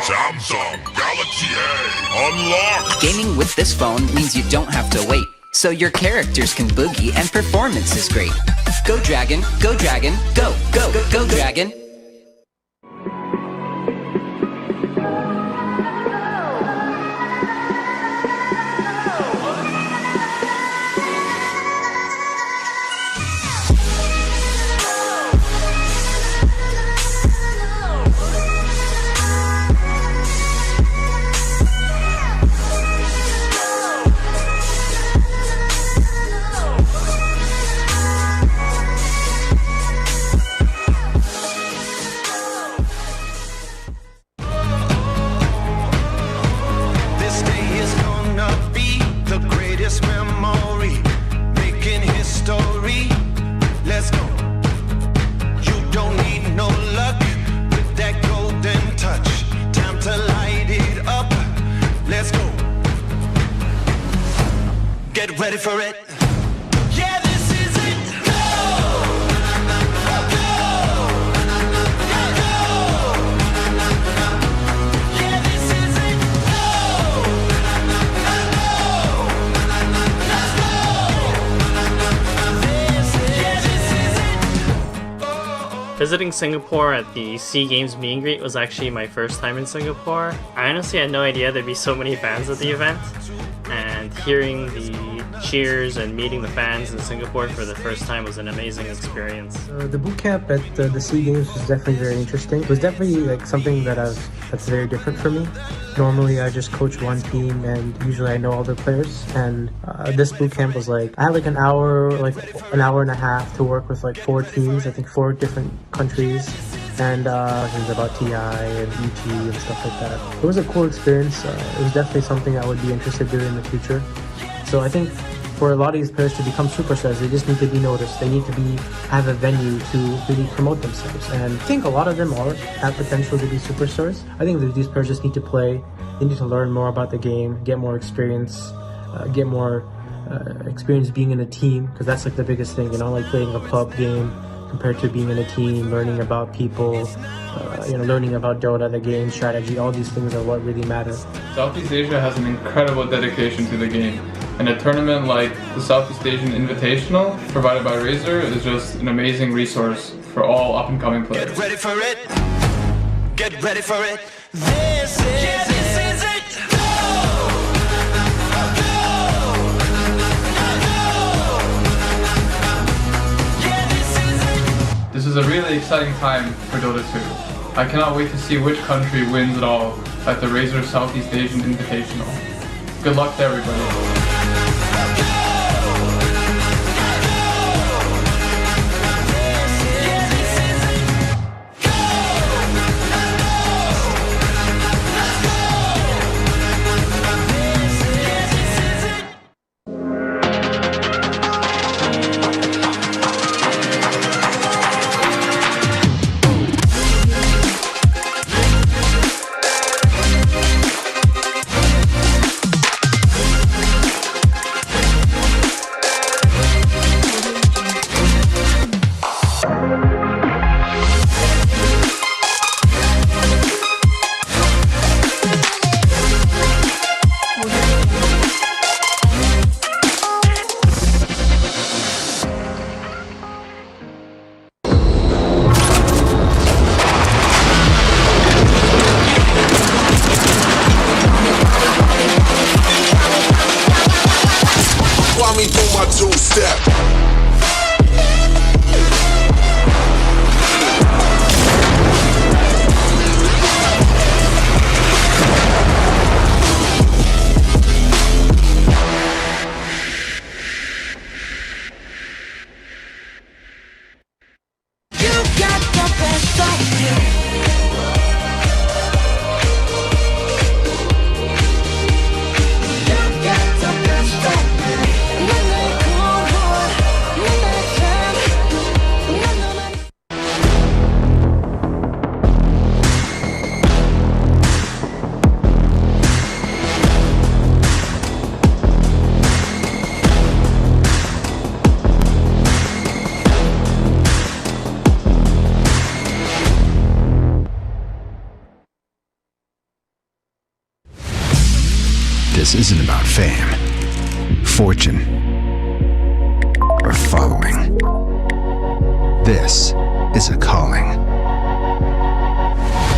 Samsung Galaxy A unlocked. Gaming with this phone means you don't have to wait, so your characters can boogie and performance is great. Go Dragon, go Dragon, go, go, go, go Dragon. Get ready for it. Yeah, this is it. Go! Go! Go! Yeah, this is it. Go! Let's go! This is it. Visiting Singapore at the SEA Games meet and greet was actually my first time in Singapore. I honestly had no idea there'd be so many fans at the event, and hearing the cheers and meeting the fans in Singapore for the first time was an amazing experience. The boot camp at the SEA Games was definitely very interesting. It was definitely like something that's very different for me. Normally I just coach one team and usually I know all the players, and this boot camp was like, I had like an hour and a half to work with like 4 teams, I think 4 different countries, and things about TI and ET and stuff like that. It was a cool experience. It was definitely something I would be interested in the future. So I think for a lot of these players to become superstars, they just need to be noticed. They need to have a venue to really promote themselves. And I think a lot of them have potential to be superstars. I think that these players just need to play. They need to learn more about the game, get more experience, experience being in a team, because that's like the biggest thing, you know, like playing a pub game compared to being in a team, learning about people, learning about Dota, the game, strategy, all these things are what really matter. Southeast Asia has an incredible dedication to the game, and a tournament like the Southeast Asian Invitational provided by RAZER is just an amazing resource for all up-and-coming players. Get ready for it. Get ready for it. This is it. This is a really exciting time for DOTA2. I cannot wait to see which country wins it all at the RAZER Southeast Asian Invitational. Good luck to everybody. this isn't about fame, fortune, or following. This is a calling.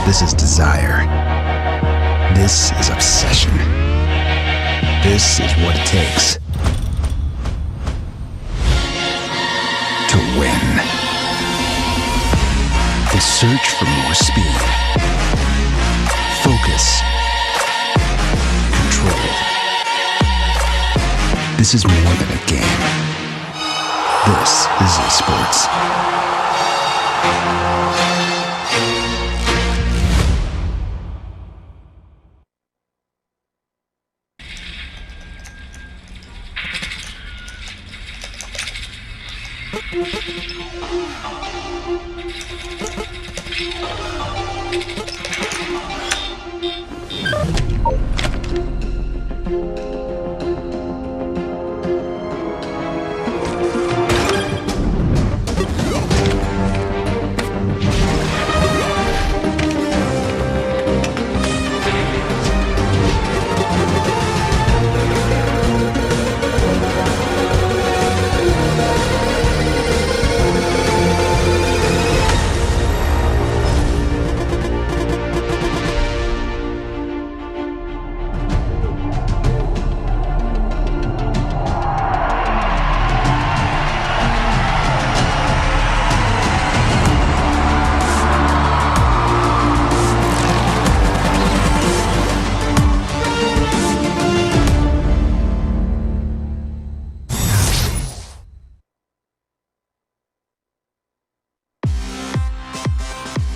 This is desire. This is obsession. This is what it takes to win. They search for more speed, focus, control. This is more than a game. This is esports.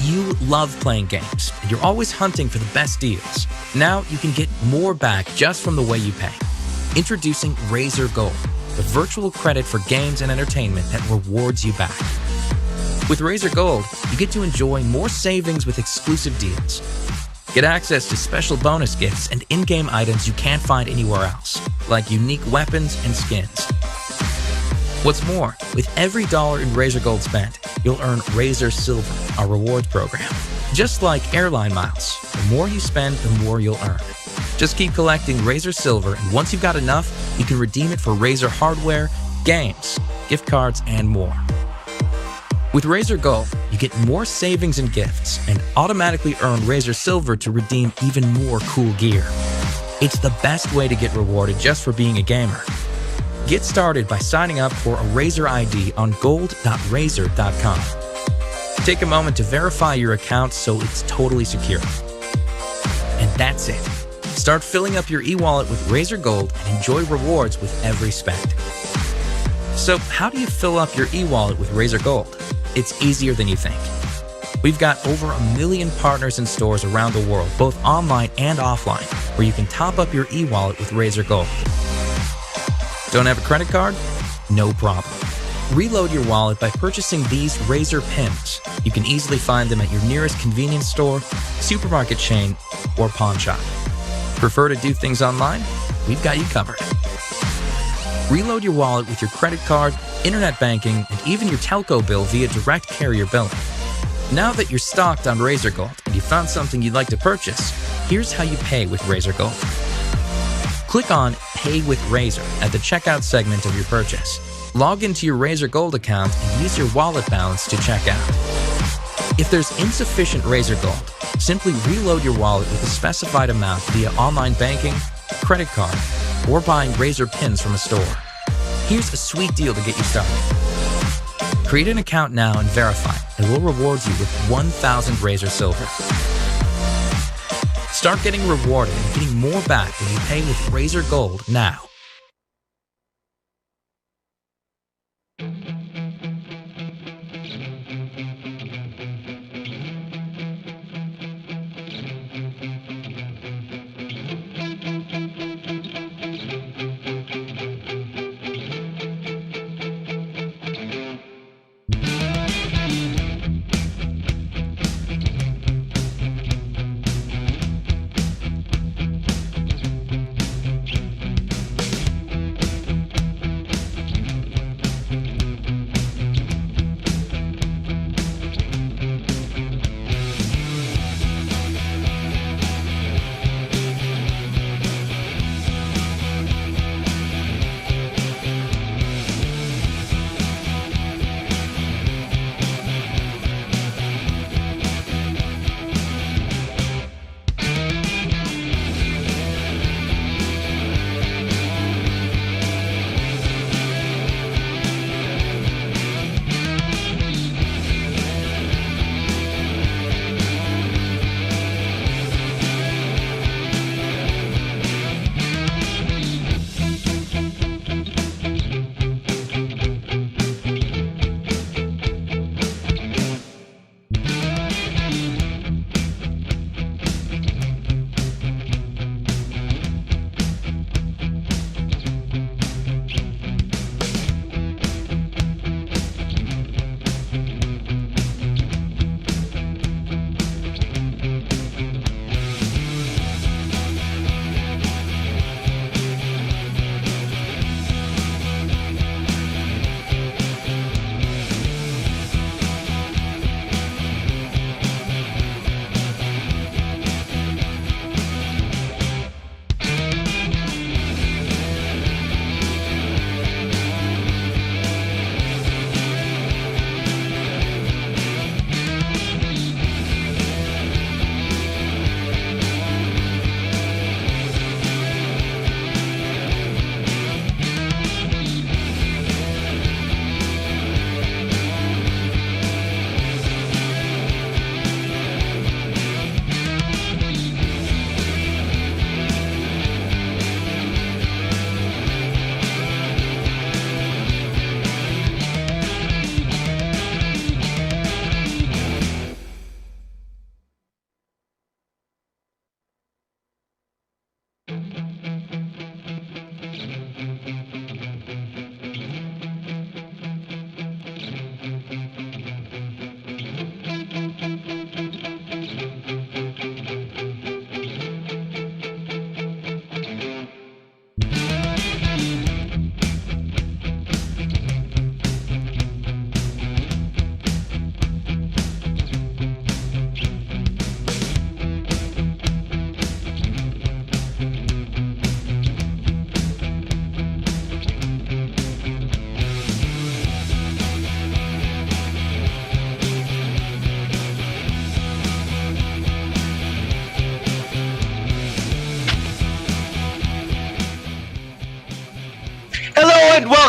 You love playing games, and you're always hunting for the best deals. Now you can get more back just from the way you pay. Introducing RAZER Gold, the virtual credit for games and entertainment that rewards you back. With RAZER Gold, you get to enjoy more savings with exclusive deals. Get access to special bonus gifts and in-game items you can't find anywhere else, like unique weapons and skins. What's more, with every dollar in RAZER Gold spent, you'll earn RAZER Silver, our rewards program. Just like airline miles, the more you spend, the more you'll earn. Just keep collecting RAZER Silver, and once you've got enough, you can redeem it for RAZER hardware, games, gift cards, and more. With RAZER Gold, you get more savings and gifts, and automatically earn RAZER Silver to redeem even more cool gear. It's the best way to get rewarded just for being a gamer. Get started by signing up for a RAZER ID on gold.razer.com. Take a moment to verify your account so it's totally secure. And that's it. Start filling up your e-wallet with RAZER Gold and enjoy rewards with every spend. So how do you fill up your e-wallet with RAZER Gold? It's easier than you think. We've got over 1 million partners and stores around the world, both online and offline, where you can top up your e-wallet with RAZER Gold. Don't have a credit card? No problem. Reload your wallet by purchasing these RAZER pins. You can easily find them at your nearest convenience store, supermarket chain, or pawn shop. Prefer to do things online? We've got you covered. Reload your wallet with your credit card, internet banking, and even your telco bill via direct carrier billing. Now that you're stocked on RAZER Gold and you found something you'd like to purchase, here's how you pay with RAZER Gold. Click on Pay with RAZER at the checkout segment of your purchase. Log into your RAZER Gold account and use your wallet balance to check out. If there's insufficient RAZER Gold, simply reload your wallet with a specified amount via online banking, credit card, or buying RAZER pins from a store. Here's a sweet deal to get you started. Create an account now and verify, and we'll reward you with 1,000 RAZER Silver. Start getting rewarded and getting more back when you pay with RAZER Gold now.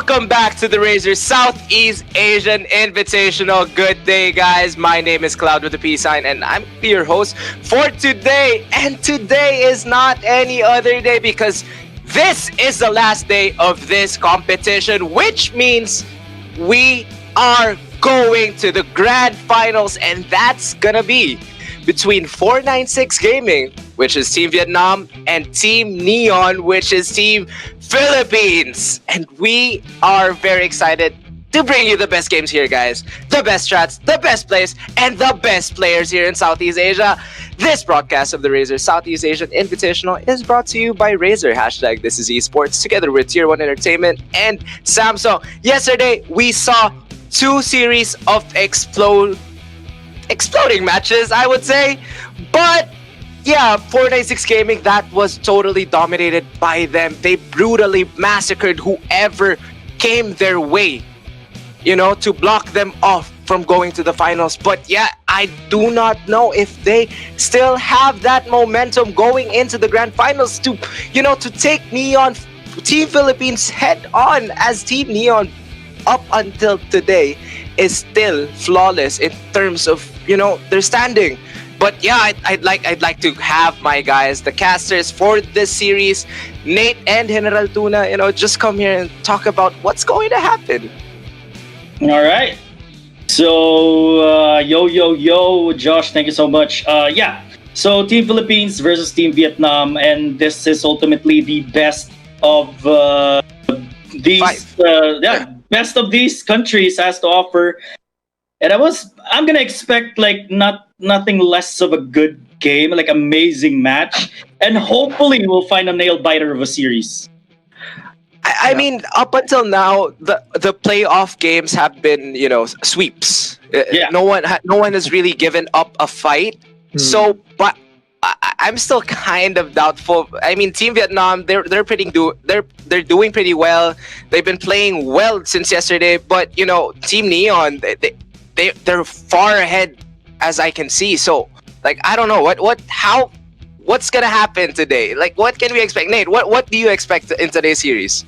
Welcome back to the RAZER Southeast Asian Invitational. Good day, guys. My name is Cloud with a P sign, and I'm your host for today. And today is not any other day because this is the last day of this competition, which means we are going to the grand finals, and that's gonna be between 496 Gaming, which is Team Vietnam, and Team Neon, which is Team Philippines. And we are very excited to bring you the best games here, guys. The best strats, the best plays, and the best players here in Southeast Asia. This broadcast of the RAZER Southeast Asian Invitational is brought to you by RAZER, hashtag This Is Esports, together with Tier 1 Entertainment and Samsung. Yesterday, we saw two series of exploding matches, I would say. But yeah, 496 Gaming, that was totally dominated by them. They brutally massacred whoever came their way, you know, to block them off from going to the finals. But yeah, I do not know if they still have that momentum going into the grand finals to, you know, to take Neon, Team Philippines head on, as Team Neon up until today is still flawless in terms of, you know, their standing. But yeah, I'd like to have my guys, the casters for this series, Nate and General Tuna, you know, just come here and talk about what's going to happen. All right. So, yo, Josh, thank you so much. Yeah, so Team Philippines versus Team Vietnam, and this is ultimately the best of best of these countries has to offer. And I'm gonna expect like nothing less of a good game, like amazing match, and hopefully we'll find a nail biter of a series. I mean, up until now, the playoff games have been, you know, sweeps. Yeah. No one has really given up a fight. So, but I'm still kind of doubtful. I mean, Team Vietnam, they're doing pretty well. They've been playing well since yesterday. But you know, Team Neon, they're far ahead as I can see. So, like, I don't know what's gonna happen today. Like, what can we expect, Nate? What do you expect in today's series?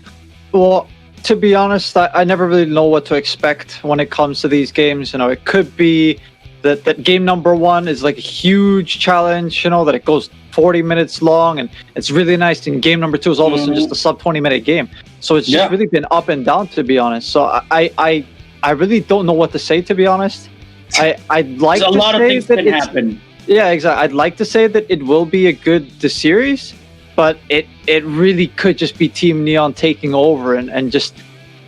Well, to be honest, I never really know what to expect when it comes to these games. You know, it could be that game number one is like a huge challenge, you know, that it goes 40 minutes long and it's really nice. And game number two is all of a sudden just a sub 20-minute game. So it's just really been up and down, to be honest. So I really don't know what to say, to be honest. I'd like to say a lot of things can happen. Yeah, exactly. I'd like to say that it will be a good series, but it really could just be Team Neon taking over and just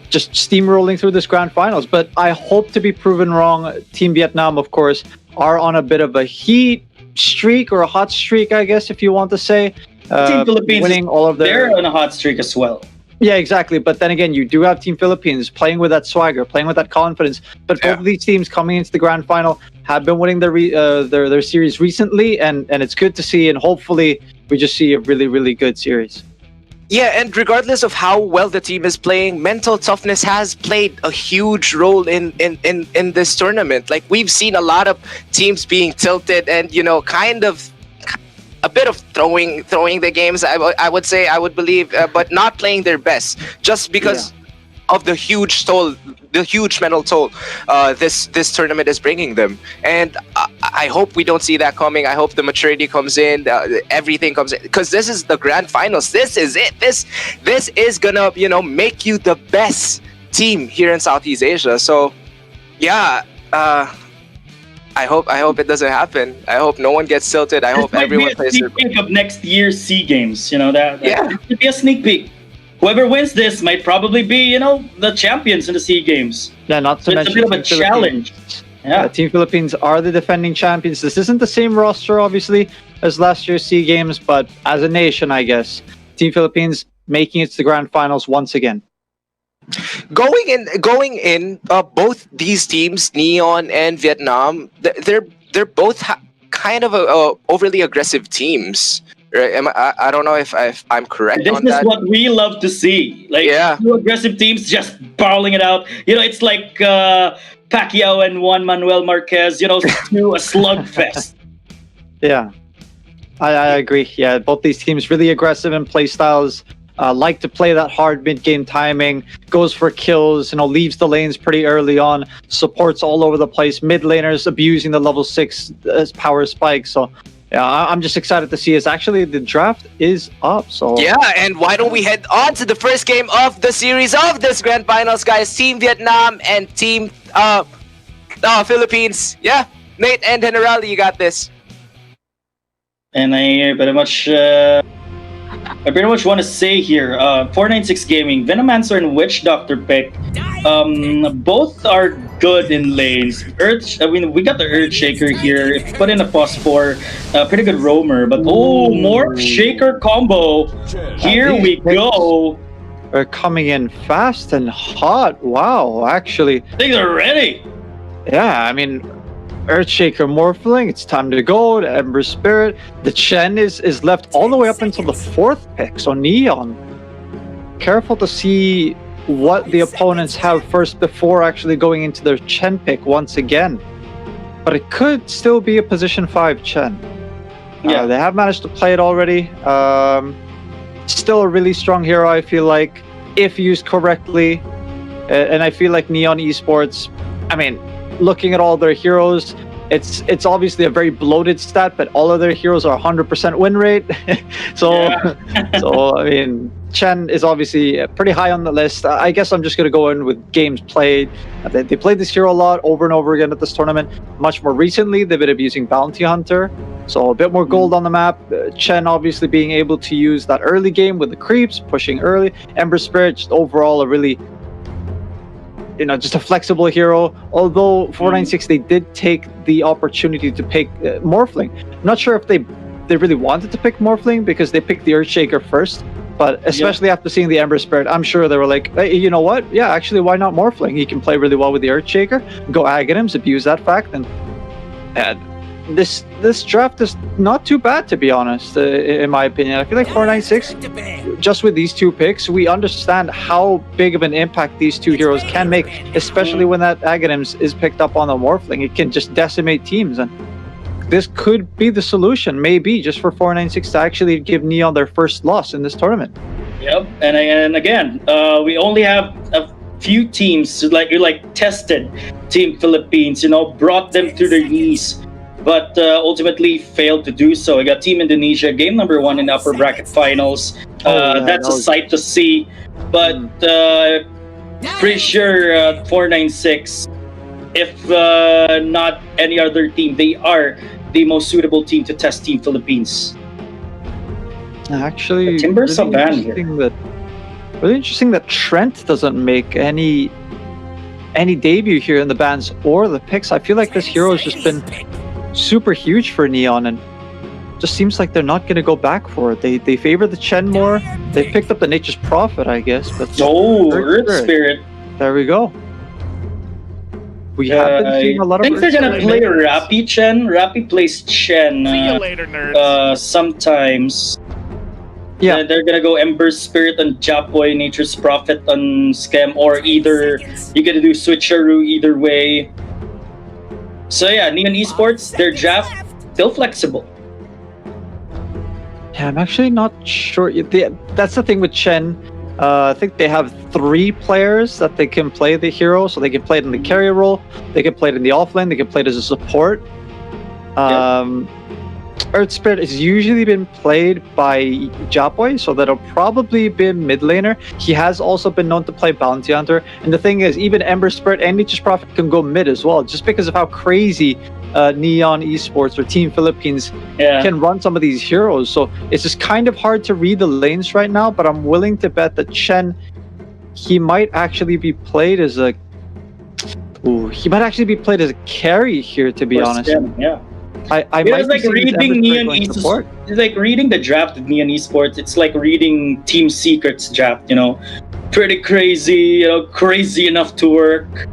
steamrolling through this grand finals. But I hope to be proven wrong. Team Vietnam, of course, are on a bit of a heat streak, or a hot streak, I guess, if you want to say. Team Philippines, winning all of they're on a hot streak as well. Yeah, exactly. But then again, you do have Team Philippines playing with that swagger, playing with that confidence. But both of these teams coming into the grand final have been winning their series recently, and it's good to see. And hopefully, we just see a really, really good series. Yeah, and regardless of how well the team is playing, mental toughness has played a huge role in this tournament. Like, we've seen a lot of teams being tilted and, you know, kind of a bit of throwing the games, I would say, I would believe, but not playing their best just because of the huge toll, the huge mental toll this tournament is bringing them. And I hope we don't see that coming. I hope the maturity comes in, everything comes in, because this is the grand finals. This is it. This is gonna, you know, make you the best team here in Southeast Asia. So yeah, I hope it doesn't happen. I hope no one gets tilted. I hope everyone plays their best. Of next year's SEA Games, you know, that could be a sneak peek. Whoever wins this might probably be, you know, the champions in the SEA Games. Yeah, not to mention it's a bit of a challenge. Yeah, Team Philippines are the defending champions. This isn't the same roster, obviously, as last year's SEA Games, but as a nation, I guess, Team Philippines making it to the grand finals once again. Going in, both these teams, Neon and Vietnam, they're both kind of overly aggressive teams. Right? I don't know if I'm correct on that. This is what we love to see. Like, two aggressive teams just battling it out. You know, it's like Pacquiao and Juan Manuel Marquez, you know, to a slugfest. Yeah, I agree. Yeah, both these teams really aggressive in play styles. like to play that hard mid-game timing, goes for kills, leaves the lanes pretty early on, supports all over the place, mid laners abusing the level 6 power spike. So yeah, I'm just excited to see it. Actually, the draft is up. So yeah, and why don't we head on to the first game of the series of this Grand Finals, guys? Team Vietnam and Team Philippines. Yeah, Nate and General, you got this. And I pretty much want to say here, 496 Gaming, Venomancer and Witch Doctor pick. Both are good in lanes. We got the Earth Shaker here. If you put in a Phosphor, pretty good roamer. But more Shaker combo. Here we go. They're coming in fast and hot. Wow, actually. Things are ready. Yeah, I mean, Earthshaker Morphling, it's time to go. The Ember Spirit. The Chen is left all the way up until the 4th pick. So Neon, careful to see what the opponents have first before actually going into their Chen pick once again. But it could still be a position 5 Chen. Yeah, they have managed to play it already. Still a really strong hero, I feel like, if used correctly. And I feel like Neon Esports, I mean, looking at all their heroes, it's obviously a very bloated stat, but all of their heroes are 100% win rate. So I mean, Chen is obviously pretty high on the list. I guess I'm just going to go in with games played. They played this hero a lot over and over again at this tournament. Much more recently, they've been abusing Bounty Hunter, so a bit more gold on the map. Chen obviously being able to use that early game with the creeps, pushing early. Ember Spirit, just overall a really, just a flexible hero. Although 496, they did take the opportunity to pick Morphling. I'm not sure if they really wanted to pick Morphling because they picked the Earthshaker first. But especially after seeing the Ember Spirit, I'm sure they were like, hey, you know what? Yeah, actually, why not Morphling? He can play really well with the Earthshaker. Go Aghanims, abuse that fact. And this draft is not too bad, to be honest, in my opinion. I feel like 496, just with these 2 picks, we understand how big of an impact these 2 heroes can make, especially when that Aghanims is picked up on the Morphling. It can just decimate teams, and this could be the solution, maybe, just for 496 to actually give Neon their first loss in this tournament. Yep, and again, we only have a few teams like tested Team Philippines, brought them to their knees, but ultimately failed to do so. We got Team Indonesia, game number 1 in the upper bracket finals. That's a sight to see, but pretty sure 496, if not any other team, they are the most suitable team to test Team Philippines. Actually, Timber's really a ban here. Really interesting that Trent doesn't make any debut here in the bans or the picks. I feel like this hero has just been super huge for Neon, and just seems like they're not going to go back for it. They favor the Chen more. They picked up the Nature's Prophet, I guess. But Earth Spirit. There we go. We have been seeing a lot of. I think they're gonna play Rappy Chen. Rappy plays Chen. See you later, nerds. Sometimes. Yeah. They're gonna go Ember Spirit on Japoy, Nature's Prophet on Scam, or either you're gonna do Switcheroo either way. So yeah, Neon Esports, their draft still flexible. Yeah, I'm actually not sure. That's the thing with Chen. I think they have 3 players that they can play the hero, so they can play it in the carry role, they can play it in the offlane, they can play it as a support. Earth Spirit has usually been played by Japoy, so that'll probably be mid laner. He has also been known to play Bounty Hunter, and the thing is, even Ember Spirit and Nature's Prophet can go mid as well, just because of how crazy Neon Esports or Team Philippines can run some of these heroes. So it's just kind of hard to read the lanes right now, but I'm willing to bet that Chen, he might actually be played as a carry here, to be honest. Yeah. I might it's like reading Neon Esports. It's like reading the draft of Neon Esports. It's like reading Team Secret's draft, pretty crazy, crazy enough to work.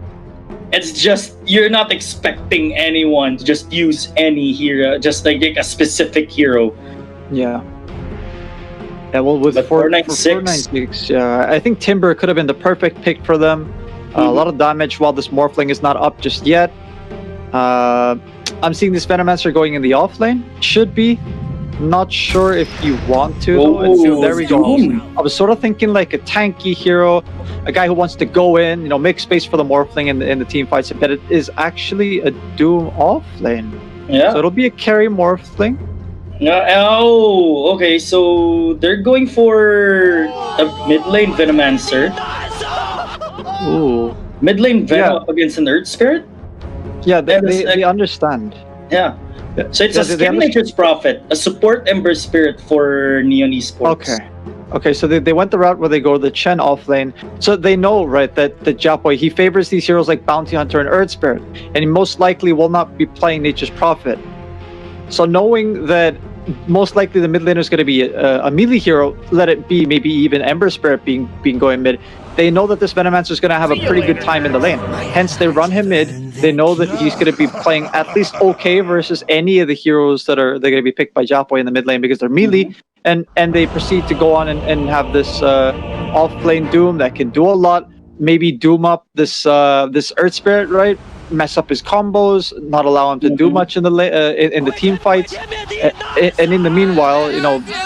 It's just, you're not expecting anyone to just use any hero, just like a specific hero. Yeah. Yeah, well, with 496, I think Timber could have been the perfect pick for them. A lot of damage while this Morphling is not up just yet. I'm seeing this Venomancer going in the offlane. Should be. Not sure if you want to. Oh, there we go. Doom. I was sort of thinking like a tanky hero, a guy who wants to go in, make space for the Morphling in the team fights, but it is actually a Doom offlane. Yeah. So it'll be a carry Morphling. Oh, okay. So they're going for a mid lane Venomancer. Ooh. Mid lane Venom up against an Earth Spirit? Yeah, they understand. Yeah. So it's a Skin Nature's Prophet, a support Ember Spirit for Neon Esports. Okay, so they went the route where they go the Chen offlane. So they know, right, that Japoy, he favors these heroes like Bounty Hunter and Earth Spirit, and he most likely will not be playing Nature's Prophet. So knowing that most likely the mid laner is going to be a melee hero, let it be maybe even Ember Spirit being going mid, they know that this Venomancer is going to have a pretty good time in the lane. Hence, they run him mid. They know that he's going to be playing at least okay versus any of the heroes that they're going to be picked by Japoy in the mid lane because they're melee. And they proceed to go on and have this off-lane Doom that can do a lot. Maybe Doom up this Earth Spirit, right? Mess up his combos, not allow him to do much in the team fights, and in the meanwhile,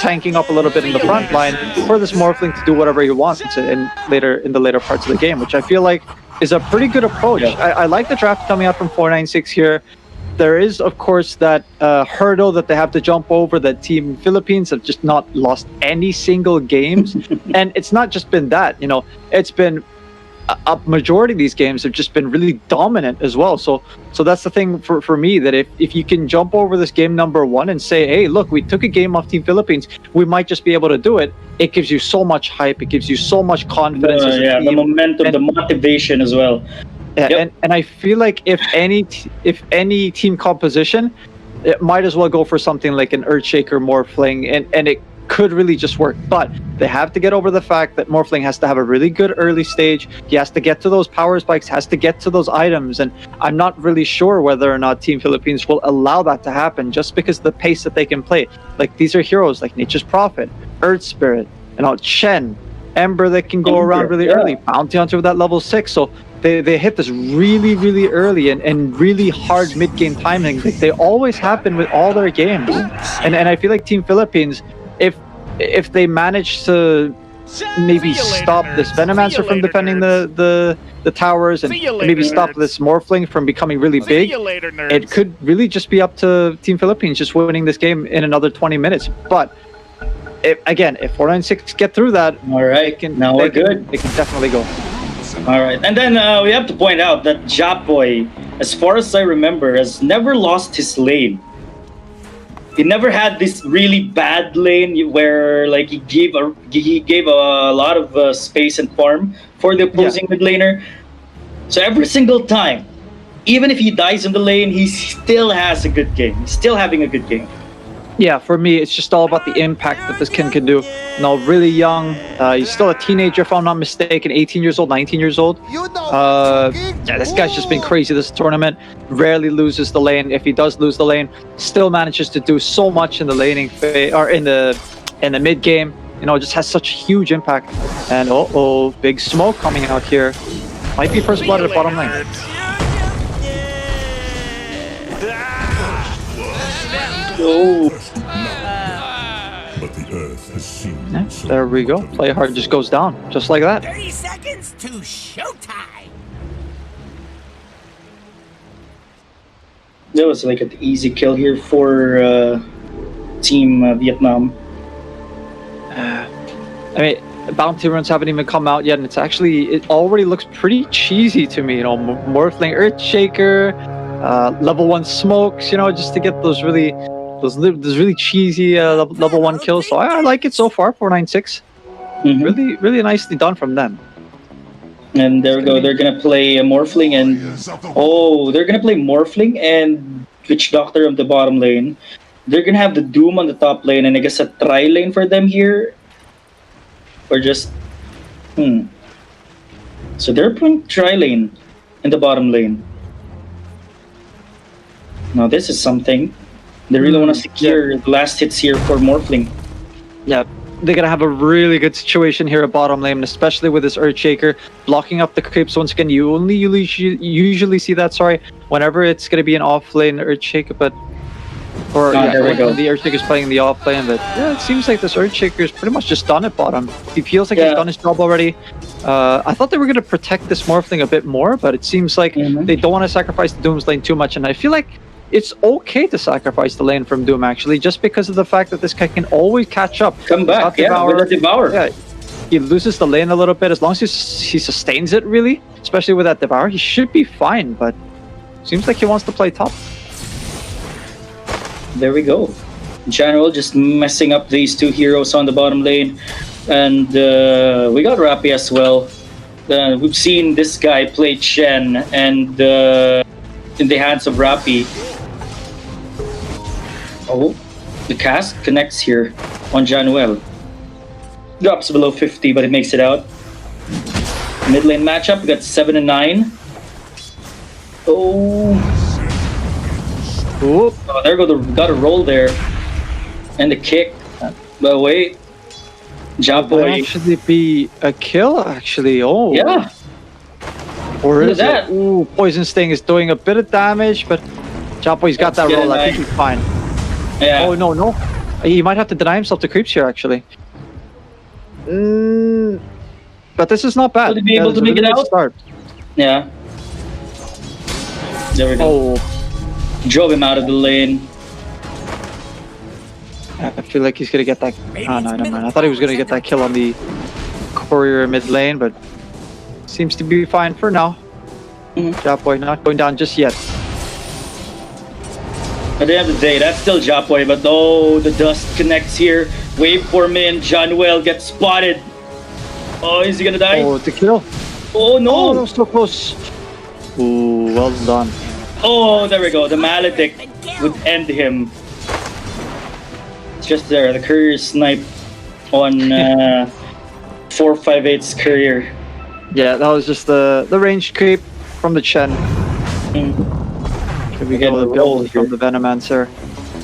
tanking up a little bit in the front line for this Morphling to do whatever he wants in the later parts of the game, which I feel like is a pretty good approach. I like the draft coming out from 496 here. There is, of course, that hurdle that they have to jump over, that Team Philippines have just not lost any single games. And it's not just been that, it's been a majority of these games have just been really dominant as well. So that's the thing for me, that if you can jump over this game number one and say, hey, look, we took a game off Team Philippines, we might just be able to do it. It gives you so much hype. It gives you so much confidence. As a team. The momentum, the motivation as well. Yeah, and I feel like if any team composition, it might as well go for something like an Earthshaker Morphling, and it could really just work. But they have to get over the fact that Morphling has to have a really good early stage. He has to get to those power spikes, has to get to those items, and I'm not really sure whether or not Team Philippines will allow that to happen just because of the pace that they can play. Like, these are heroes like Nature's Prophet, Earth Spirit, Chen, Ember that can go around really early, Bounty Hunter with that level 6, so they hit this really, really early and really hard mid-game timing. Like, they always happen with all their games. And I feel like Team Philippines, if they manage to maybe stop this Venomancer from defending the towers and maybe stop this Morphling from becoming really big, it could really just be up to Team Philippines just winning this game in another 20 minutes. But if 496 get through that, all right, we're good. They can definitely go. All right, and then we have to point out that Japoy, as far as I remember, has never lost his lane. He never had this really bad lane where like he gave a lot of space and farm for the opposing mid laner. So every single time, even if he dies in the lane, he still has a good game. He's still having a good game. Yeah, for me, it's just all about the impact that this kid can do. Really young. He's still a teenager, if I'm not mistaken. 18 years old, 19 years old. This guy's just been crazy this tournament. Rarely loses the lane. If he does lose the lane, still manages to do so much in the laning phase, or in the mid game. Just has such huge impact. And big smoke coming out here. Might be first blood at the bottom lane. Oh. But the earth has seen. Yeah, there we go. Play hard just goes down, just like that. 30 seconds to showtime. That was like an easy kill here for Team Vietnam. Bounty runs haven't even come out yet, and it already looks pretty cheesy to me. Morphling Earthshaker, level 1 smokes, just to get those really cheesy level 1 kills. So I like it so far. 496, really, really nicely done from them. And there we go. They're gonna play a Morphling and they're gonna play Morphling and Witch Doctor on the bottom lane. They're gonna have the Doom on the top lane, and I guess a tri lane for them here, or just So they're playing tri lane in the bottom lane. Now this is something. They really want to secure the last hits here for Morphling. Yeah, they're going to have a really good situation here at bottom lane, especially with this Earthshaker blocking up the creeps. Once again, you usually see that, whenever it's going to be an off lane Earthshaker, but Or there we go. the Earthshaker's playing the off lane, but yeah, it seems like this Earthshaker's pretty much just done it bottom. He feels like he's done his job already. I thought they were going to protect this Morphling a bit more, but it seems like they don't want to sacrifice the Doom's lane too much, and I feel like it's okay to sacrifice the lane from Doom, actually, just because of the fact that this guy can always catch up. Come back, with a Devour. Yeah, he loses the lane a little bit. As long as he sustains it, really, especially with that Devour, he should be fine, but seems like he wants to play top. There we go. General just messing up these two heroes on the bottom lane. And we got Rappy as well. We've seen this guy play Chen and in the hands of Rappy. Oh, the cast connects here on Januel. Drops below 50, but it makes it out. Mid lane matchup, we got 7 and 9. Oh, there got a roll there. And the kick. But wait. Japoy. Might actually be a kill, actually. Oh. Yeah. Or is it? Ooh, Poison Sting is doing a bit of damage, but Japoy's got that roll. I think he's fine. Yeah. Oh, no. He might have to deny himself to creeps here, actually. But this is not bad. Will he be able to make it out? Start. Yeah. There we go. Oh. Drove him out of the lane. I feel like he's gonna get that. Oh, no, never mind. I thought he was gonna get that kill on the courier mid lane, but seems to be fine for now. Japoy not going down just yet. At the end of the day, that's still Japoy, but oh, the dust connects here. Wave for Min. Januel gets spotted. Oh, is he gonna die? Oh, the kill. Oh no! Oh, that was so close. Ooh, well done. Oh, there we go. The Maledict would end him. It's just there. The courier snipe on 458's courier. Yeah, that was just the range creep from the Chen. Here we go, the build from the Venomancer.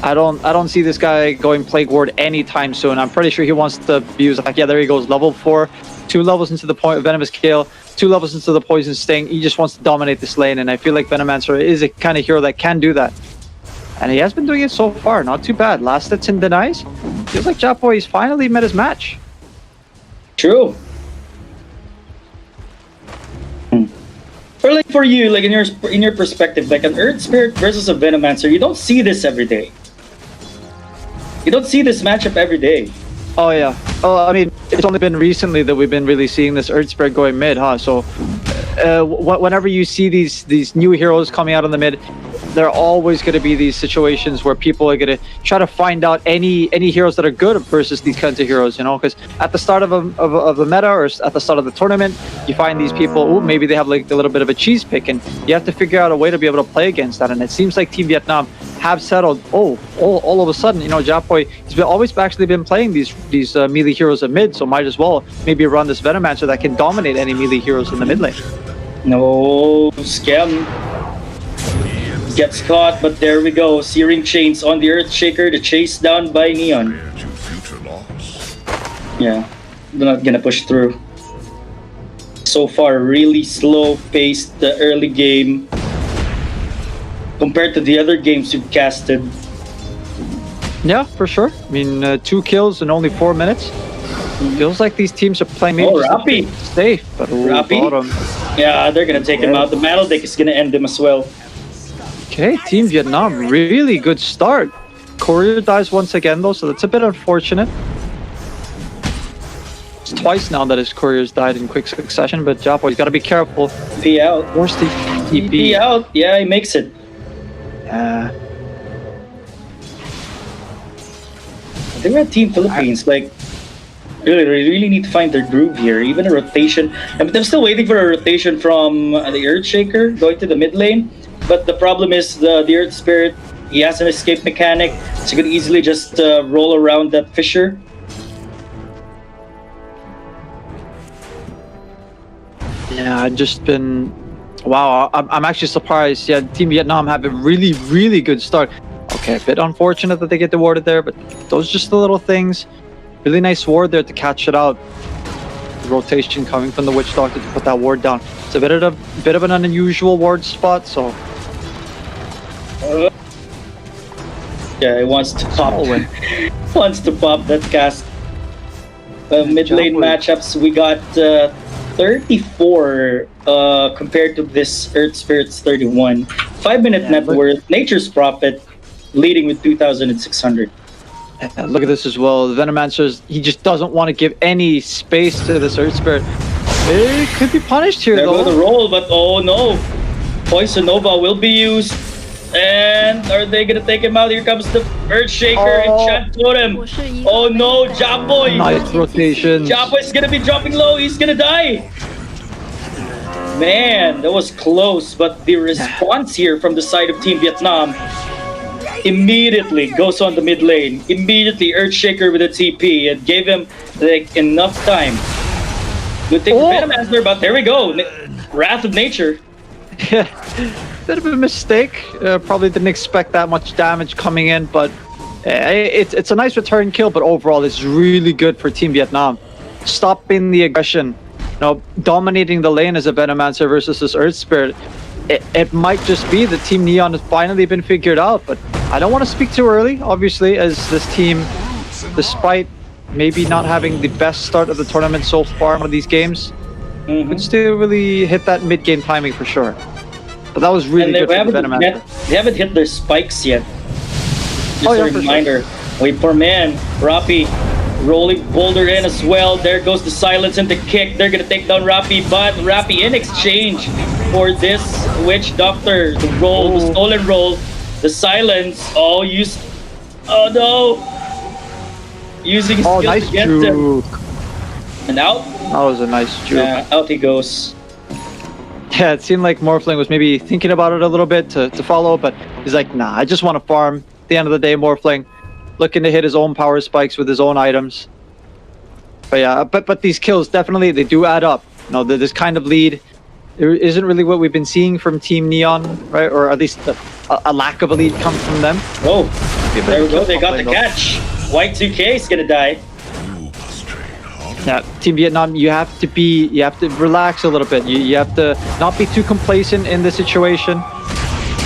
I don't see this guy going Plague Ward anytime soon. I'm pretty sure he wants to use, like, yeah, there he goes, level 4, 2 levels into the Venomous Kill, 2 levels into the Poison Sting. He just wants to dominate this lane, and I feel like Venomancer is a kind of hero that can do that. And he has been doing it so far, not too bad. Last hits and denies. Feels like Japoy's finally met his match. True. Or like for you, like in your perspective, like an Earth Spirit versus a Venomancer, you don't see this every day. You don't see this matchup every day. Oh yeah. Oh, I mean, it's only been recently that we've been really seeing this Earth Spirit going mid, huh? So, whenever you see these new heroes coming out on the mid, there are always going to be these situations where people are going to try to find out any heroes that are good versus these kinds of heroes, you know, because at the start of a meta or at the start of the tournament, you find these people, ooh, maybe they have like a little bit of a cheese pick, and you have to figure out a way to be able to play against that. And it seems like Team Vietnam have settled. Oh, all of a sudden, you know, Japoy, he's always actually been playing these melee heroes at mid, so might as well maybe run this Venomancer that can dominate any melee heroes in the mid lane. No scam. Gets caught, but there we go. Searing Chains on the Earthshaker, the chase down by Neon. Yeah, they're not gonna push through. So far, really slow-paced the early game compared to the other games we've casted. Yeah, for sure. I mean, 2 kills in only 4 minutes. Feels like these teams are playing maybe Rappy. safe, but Rappy? Yeah, they're gonna take him out. The Maledict is gonna end him as well. Okay, Team Vietnam, really good start. Courier dies once again though, so that's a bit unfortunate. It's twice now that his couriers died in quick succession, but Japoy's got to be careful. TP out. Force the TP out. Yeah, he makes it. Yeah. I think we're at Team Philippines, like, really need to find their groove here. Even a rotation. But I'm still waiting for a rotation from the Earthshaker going to the mid lane. But the problem is the Earth Spirit, he has an escape mechanic, so he could easily just roll around that fissure. Yeah, I've just been... Wow, I'm actually surprised. Yeah, Team Vietnam have a really good start. Okay, a bit unfortunate that they get awarded there, but those are just the little things. Really nice ward there to catch it out. The rotation coming from the Witch Doctor to put that ward down. It's a bit of an unusual ward spot, so... Yeah, he wants to pop. Wants to pop that cast. Mid lane matchups, we got 34 compared to this Earth Spirit's 31. 5-minute net worth, Nature's Prophet leading with 2,600. Look at this as well. The Venomancer, he just doesn't want to give any space to this Earth Spirit. It could be punished here, There though. go the roll, but oh no. Poison Nova will be used. And are they gonna take him out? Here comes the Earthshaker Enchant Totem. Oh no, Japoy! Nice rotation. Japoy's gonna be dropping low, he's gonna die! Man, that was close, but the response here from the side of Team Vietnam immediately goes on the mid lane. Immediately Earthshaker with a TP. It gave him like enough time. Good thing for Venomancer, but there we go. Wrath of Nature. Yeah, bit of a mistake. Probably didn't expect that much damage coming in, but it's a nice return kill. But overall, it's really good for Team Vietnam. Stopping the aggression, dominating the lane as a Venomancer versus this Earth Spirit. It might just be that Team Neon has finally been figured out, but I don't want to speak too early, obviously, as this team, despite maybe not having the best start of the tournament so far in one of these games, could still really hit that mid-game timing for sure. But that was really good for the Venomancer. They haven't hit their spikes yet. Just a reminder. Sure. Wait for man. Rappi rolling Boulder in as well. There goes the silence and the kick. They're gonna take down Rappi, but Rappi in exchange for this Witch Doctor, the roll, the stolen roll, the silence. Oh no! Using his skills nice to get juke. them. And out. That was a nice juke. Yeah, out he goes. Yeah, it seemed like Morphling was maybe thinking about it a little bit to follow, but he's like, nah, I just want to farm. At the end of the day, Morphling looking to hit his own power spikes with his own items. But yeah, but these kills definitely, they do add up. This kind of lead, there isn't really what we've been seeing from Team Neon, right? Or at least a lack of a lead comes from them. Oh, there we go. They got the catch. White 2K is gonna die. Yeah, Team Vietnam, you have to relax a little bit. You have to not be too complacent in the situation.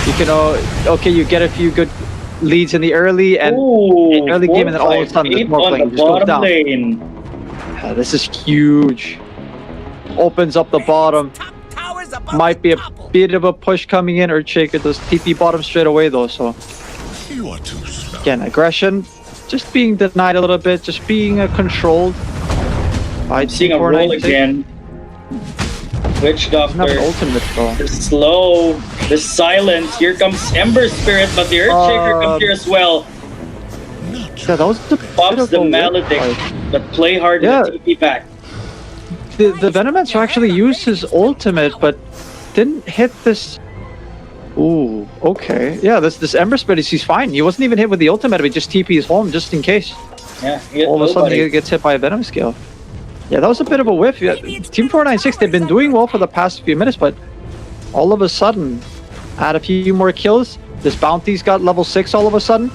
You can, you get a few good leads in the early game, and then all of a sudden this Morphling just goes down. Yeah, this is huge. Opens up the bottom. Might be a bit of a push coming in. Earthshaker does TP bottom straight away though, so again, aggression just being denied a little bit, just being controlled. Seeing a roll again. Witch Doctor. Ultimate though. The slow, the silence. Here comes Ember Spirit, but the Earthshaker comes here as well. Yeah, that was pops the Maledict, but play hard in the TP back. The Venomancer actually used his ultimate, but didn't hit this. Ooh, okay. Yeah, this Ember Spirit, he's fine. He wasn't even hit with the ultimate, he just TP's home just in case. Yeah, all of a sudden he gets hit by a Venom Scale. Yeah, that was a bit of a whiff. Yeah, Team 496, they've been doing well for the past few minutes, but all of a sudden, add a few more kills. This bounty's got level 6 all of a sudden.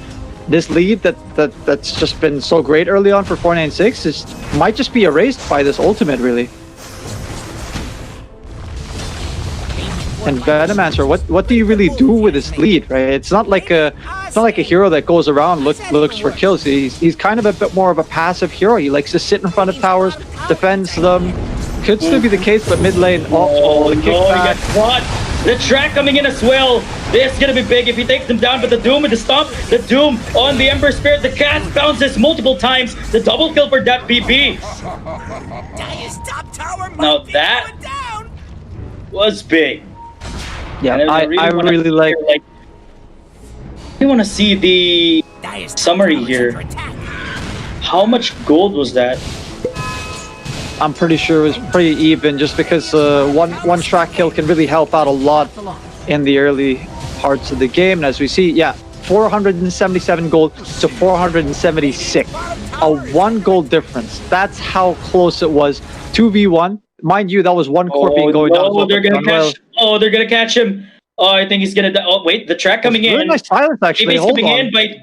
This lead that's just been so great early on for 496 might just be erased by this ultimate, really. And Venomancer, what do you really do with this lead, right? It's not like a hero that goes around looks for kills. He's kind of a bit more of a passive hero. He likes to sit in front of towers, defends them. Could still be the case, but mid lane. The kickback. What? The track coming in as well. This is gonna be big if he takes them down. But the Doom with the stomp, the Doom on the Ember Spirit. The cast bounces multiple times. The double kill for that PP. Now that was big. Yeah, I really like. I want to see the summary here. How much gold was that? I'm pretty sure it was pretty even, just because one track kill can really help out a lot in the early parts of the game. And as we see, 477 gold to 476, a 1 gold difference. That's how close it was. 2v1, mind you, that was one Corpian going down. They're gonna catch him. Oh, I think he's gonna die. Oh wait, the track coming in. Really nice silence, actually. He's coming in by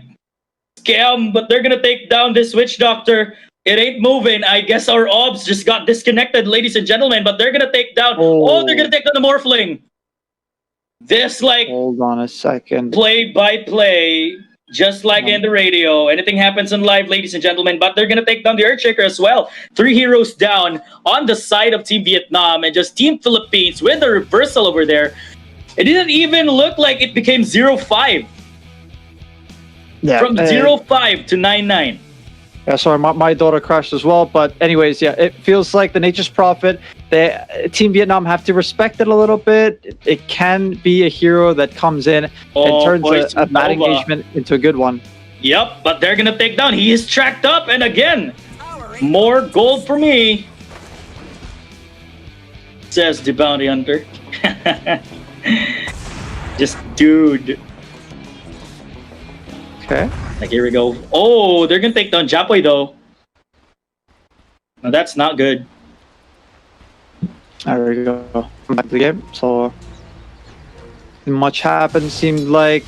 Scam, but they're gonna take down this Witch Doctor. It ain't moving. I guess our obs just got disconnected, ladies and gentlemen, but they're gonna take down. They're gonna take down the Morphling. This, hold on a second. Play by play. Just like in the radio, anything happens in live, ladies and gentlemen. But they're gonna take down the Earthshaker as well. 3 heroes down on the side of Team Vietnam, and just Team Philippines with the reversal over there. It didn't even look like it became 0-5. Yeah, From 0-5 to 9-9. Yeah, sorry, my daughter crashed as well. But anyways, yeah, it feels like the Nature's Prophet, Team Vietnam have to respect it a little bit. It can be a hero that comes in and turns a bad engagement into a good one. Yep, but they're gonna take down. He is tracked up, and again, more gold for me, says the bounty hunter. Just dude. Okay. Like, here we go. Oh, they're gonna take down Japoy though. Now that's not good. There we go. Back to the game. So much happened. Seemed like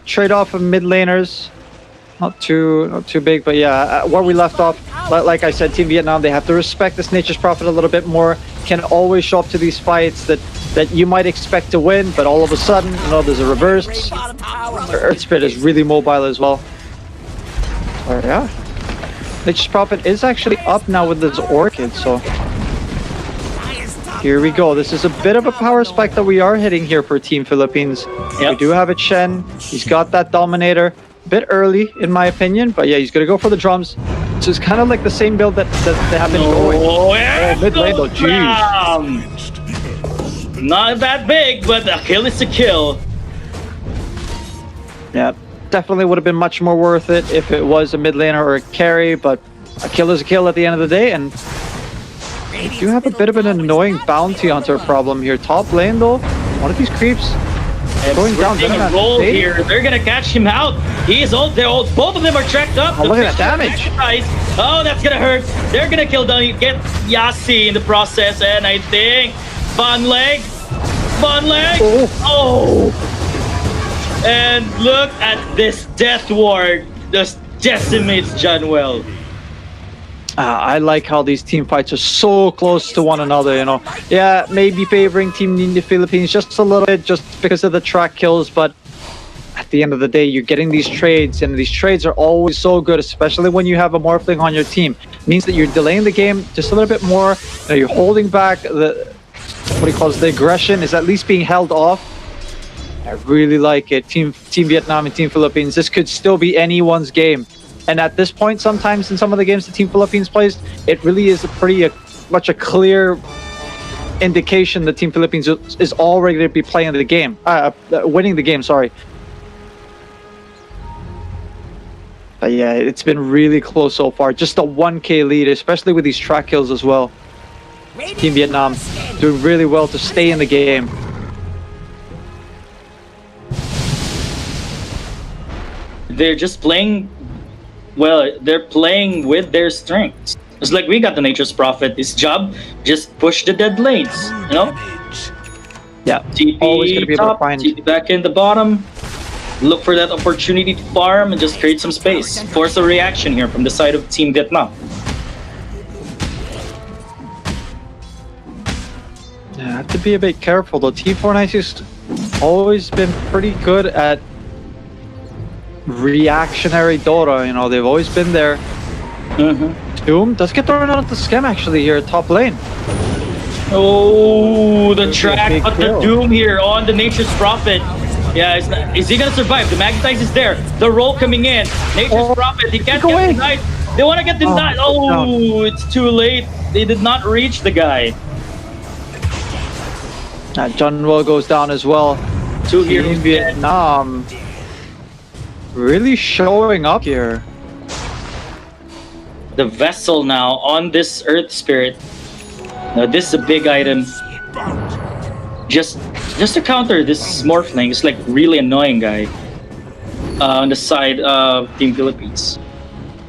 trade off of mid laners. Not too big, but yeah, where we left off. Like I said, Team Vietnam, they have to respect this Nature's Prophet a little bit more. Can always show up to these fights that you might expect to win, but all of a sudden, you know, there's a reverse. Earth Spirit is really mobile as well. So yeah, Nature's Prophet is actually up now with this Orchid, so here we go. This is a bit of a power spike that we are hitting here for Team Philippines. Yep. We do have a Chen. He's got that Dominator. A bit early, in my opinion, but yeah, he's gonna go for the drums. So it's kind of like the same build that they have been going. Oh, yeah, mid lane though, jeez. Not that big, but a kill is a kill. Yeah, definitely would have been much more worth it if it was a mid laner or a carry, but a kill is a kill at the end of the day, and we do have a bit of an annoying bounty hunter problem here. Top lane though, one of these creeps going down. Roll here. They're gonna catch him out. He is old. Both of them are tracked up. Oh, look at that damage. Oh, that's gonna hurt. They're gonna kill down. Get Yasi in the process, and I think Von Leg. Oh. And look at this Death Ward. Just decimates Junwell. I like how these team fights are so close to one another, you know. Yeah, maybe favoring Team the Philippines just a little bit just because of the track kills, but at the end of the day, you're getting these trades, and these trades are always so good, especially when you have a Morphling on your team. It means that you're delaying the game just a little bit more. You know, you're holding back the, the aggression is at least being held off. I really like it. Team Vietnam and Team Philippines, this could still be anyone's game. And at this point, sometimes in some of the games the Team Philippines plays, it really is much a clear indication that Team Philippines is already going to be playing the game, winning the game. Sorry. But yeah, it's been really close so far. Just a 1k lead, especially with these track kills as well. Team Vietnam doing really well to stay in the game. They're just playing. Well, they're playing with their strengths. It's like we got the Nature's Prophet. His job, just push the dead lanes, you know? Yeah, TP always gonna be able top, to find. TP back in the bottom. Look for that opportunity to farm and just create some space. Force a reaction here from the side of Team Vietnam. Yeah, I have to be a bit careful though. T496's always been pretty good at reactionary Dota, you know, they've always been there. Doom does get thrown out of the scam actually here, top lane. Oh, the track, but the Doom here on the Nature's Prophet. Yeah, is he gonna survive? The Magnetize is there. The roll coming in. Nature's Prophet, he can't get denied. They want to get denied. Oh, it's too late. They did not reach the guy. Junwell goes down as well. Two here in Vietnam. Really showing up here. The vessel now on this Earth Spirit. Now this is a big item. Just to counter this Morphling, it's like really annoying guy on the side of Team Philippines.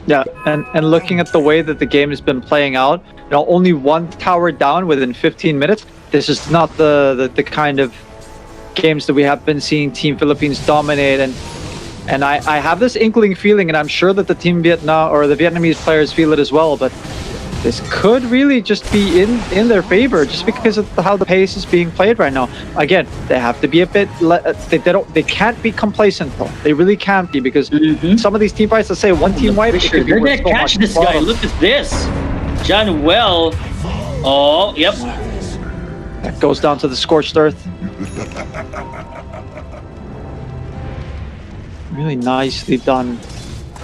Yeah, and looking at the way that the game has been playing out, you know, only one tower down within 15 minutes. This is not the kind of games that we have been seeing Team Philippines dominate, and I have this inkling feeling, and I'm sure that the Team Vietnam or the Vietnamese players feel it as well, but this could really just be in their favor, just because of how the pace is being played right now. Again, they have to be a bit. They can't be complacent though. They really can't be, because some of these team fights, let's say one team wipe, it could be they're worth gonna so catch much. this guy. Look at this, John Well. Oh, yep. That goes down to the scorched earth. Really nicely done.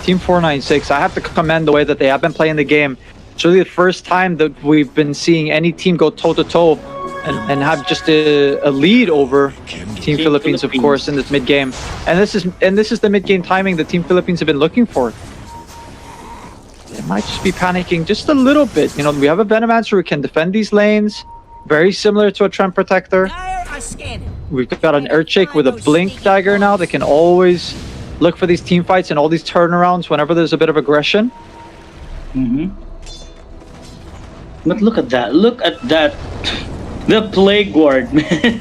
Team 496, I have to commend the way that they have been playing the game. It's really the first time that we've been seeing any team go toe-to-toe and have just a lead over Team Philippines, of course, in this mid-game. And this is the mid-game timing that Team Philippines have been looking for. They might just be panicking just a little bit. You know, we have a Venomancer who can defend these lanes, very similar to a Trend Protector. We've got an Earthshake with a Blink Dagger now that can always look for these team fights and all these turnarounds whenever there's a bit of aggression. But look at that. Look at that. The Plague Ward, man.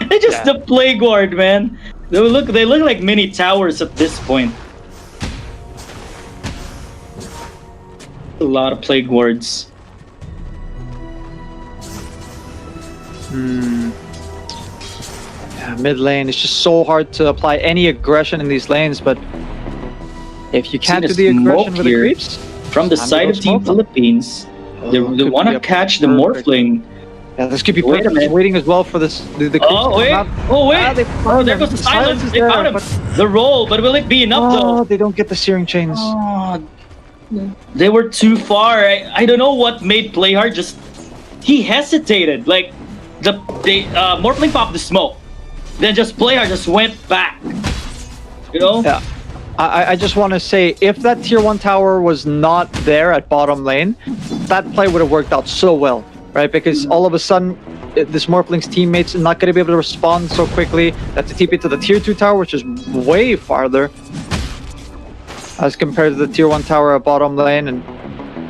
The Plague Ward, man. They look like mini towers at this point. A lot of Plague Wards. Yeah, mid lane, it's just so hard to apply any aggression in these lanes, but if you can't do the aggression with the creeps... From the side of Team Philippines, they want to catch the Morphling. Yeah, this could be perfect. Just waiting as well for this. The oh, wait. There goes the silence. They found him. The roll, but will it be enough though? They don't get the searing chains. They were too far. I don't know what made Playhard just... He hesitated. Like, Morphling popped the smoke. Then just Playhard just went back. You know? Yeah. I just want to say, if that tier 1 tower was not there at bottom lane, that play would have worked out so well, right? Because all of a sudden, this Morphling's teammates are not going to be able to respond so quickly. That's a TP to the tier 2 tower, which is way farther as compared to the tier 1 tower at bottom lane. And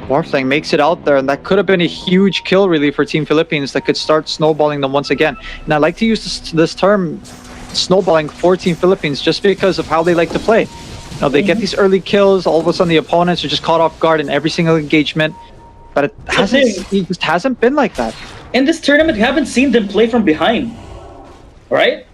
Morphling makes it out there, and that could have been a huge kill really for Team Philippines that could start snowballing them once again. And I like to use this term, snowballing, for Team Philippines, just because of how they like to play. You know, they get these early kills, all of a sudden the opponents are just caught off guard in every single engagement. But it just hasn't been like that. In this tournament, we haven't seen them play from behind. Right?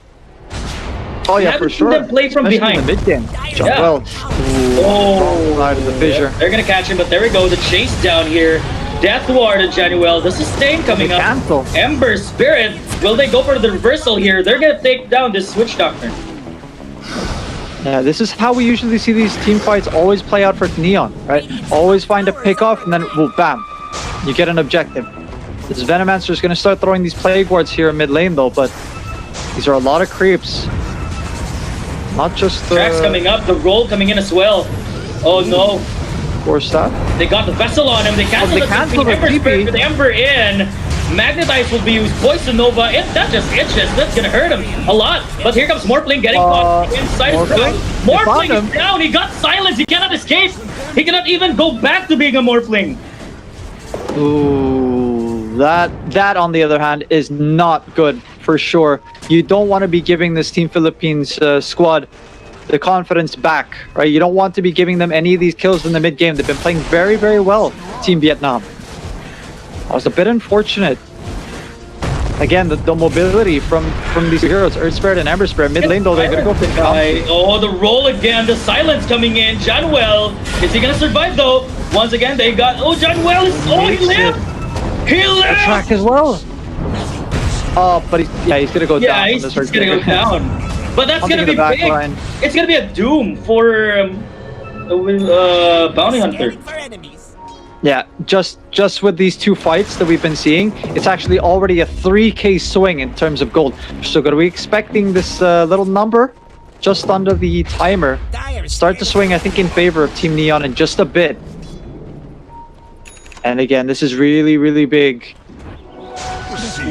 Oh yeah, for sure. Them play from behind. In the mid game. Yeah. Well, side of the fissure. They're gonna catch him, but there we go. The chase down here. Death Ward and Januel. The sustain coming up. Cancel. Ember Spirit. Will they go for the reversal here? They're gonna take down this Switch Doctor. Yeah, this is how we usually see these team fights always play out for Neon, right? Always find a pick off and then, well, bam, you get an objective. This Venomancer is going to start throwing these Plague Wards here in mid lane though, but these are a lot of creeps. Not just the... Tracks coming up, the roll coming in as well. Oh no. Force that. They got the vessel on him, they canceled the Ember Spirit with Ember in. Magnetize will be used, Poison Nova, that just itches, that's gonna hurt him a lot. But here comes Morphling getting caught inside his ground. Morphling is down, he got silenced, he cannot escape. He cannot even go back to being a Morphling. Ooh, that on the other hand is not good for sure. You don't want to be giving this Team Philippines squad the confidence back, right? You don't want to be giving them any of these kills in the mid game. They've been playing very, very well, Team Vietnam. I was a bit unfortunate. Again, the mobility from these heroes, Earth Spirit and Ember Spirit. Mid lane though, they're gonna go for the guy. Oh, the roll again, the silence coming in. Januel, is he gonna survive though? Once again, they got, Januel is, he lived! He lived! Track as well. But he's gonna go down. Yeah, he's gonna go down. But that's gonna be big. Line. It's gonna be a doom for Bounty Hunter. Yeah, just with these two fights that we've been seeing, it's actually already a 3k swing in terms of gold. So are we expecting this little number just under the timer start to swing, I think, in favor of Team Neon in just a bit. And again, this is really, really big.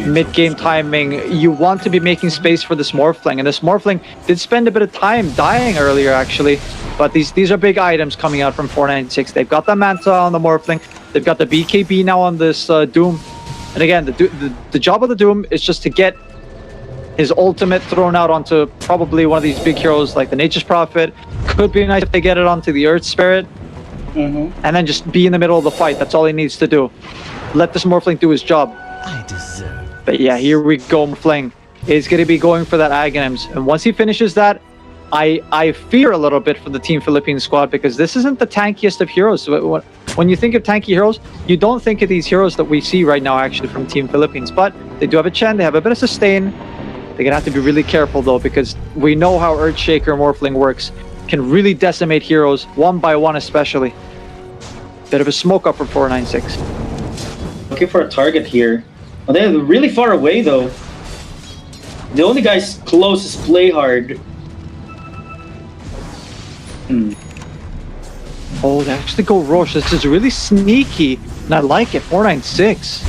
Mid-game timing, you want to be making space for this Morphling, and this Morphling did spend a bit of time dying earlier actually, but these are big items coming out from 496. They've got the Manta on the Morphling, they've got the BKB now on this Doom, and again, the job of the Doom is just to get his ultimate thrown out onto probably one of these big heroes like the Nature's Prophet. Could be nice if they get it onto the Earth Spirit. and then just be in the middle of the fight. That's all he needs to do. Let this Morphling do his job. I deserve. But yeah, here we go. Morphling is going to be going for that Aghanims, and once he finishes that, I fear a little bit for the Team Philippines squad, because this isn't the tankiest of heroes. When you think of tanky heroes, you don't think of these heroes that we see right now actually from Team Philippines. But they do have a Chen, they have a bit of sustain. They're going to have to be really careful though, because we know how Earthshaker Morphling works. Can really decimate heroes, one by one especially. Bit of a smoke up for 496. Looking for a target here. Well, they're really far away though. The only guys close is Play Hard. Oh, they actually go Roche. This is really sneaky, and I like it. 496.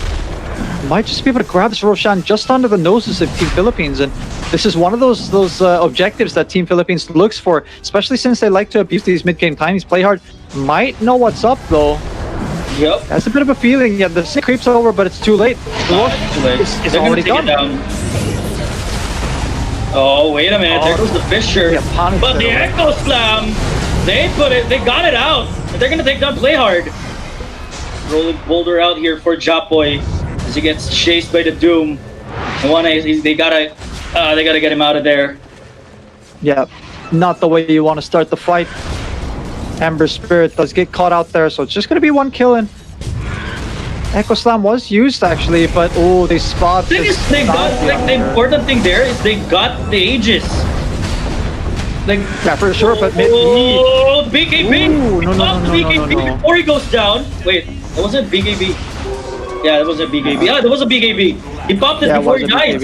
Might just be able to grab this Roshan just under the noses of Team Philippines, and this is one of those objectives that Team Philippines looks for, especially since they like to abuse these mid-game timings. Play Hard might know what's up though. Yep. That's a bit of a feeling. Yeah, the sync creeps over, but it's too late. The Roche is already done. Oh, wait a minute. There goes the Fisher. Yeah, but the Echo Slam, they got it out. They're gonna take down Play Hard. Rolling boulder out here for Japoy as he gets chased by the Doom. They gotta get him out of there. Yeah, not the way you want to start the fight. Ember Spirit does get caught out there, so it's just gonna be one kill in. Echo Slam was used actually, but oh, they spot. The important thing there is they got the Aegis. Yeah, for sure, but oh, BKB! Ooh, no. Before he goes down. Wait, that wasn't BKB. Yeah, that wasn't BKB. Yeah, that was a BKB. He popped it before he died.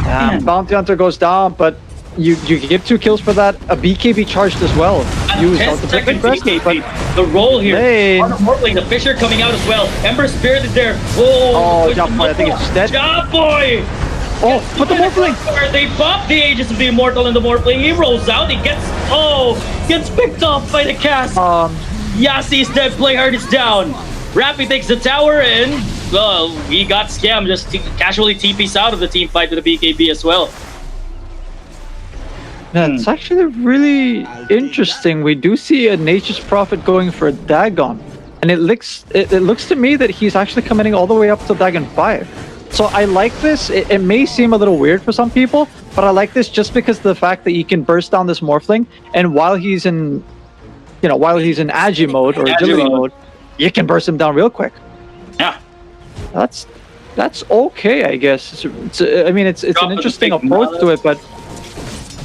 Yeah, Bounty Hunter goes down, but you get 2 kills for that. A BKB charged as well. Used out the BKB. The roll here. Morphling, the Fisher coming out as well. Ember Spirit is there. Oh, Japoy, I think it's dead. Japoy! Oh, put the Morphling! They pop the Aegis of the Immortal in the Morphling. He rolls out. He gets picked off by the cast. Yasi is dead. Play Hard is down. Rappy takes the tower and, well, he got scammed. Just casually TPs out of the team fight with the BKB as well. Yeah, it's actually really interesting. We do see a Nature's Prophet going for a Dagon, and it looks to me that he's actually committing all the way up to Dagon 5. So I like this. It may seem a little weird for some people, but I like this just because of the fact that you can burst down this Morphling, and while he's in Agi mode or agility mode, you can burst him down real quick. Yeah, that's okay, I guess. It's an interesting approach to it, but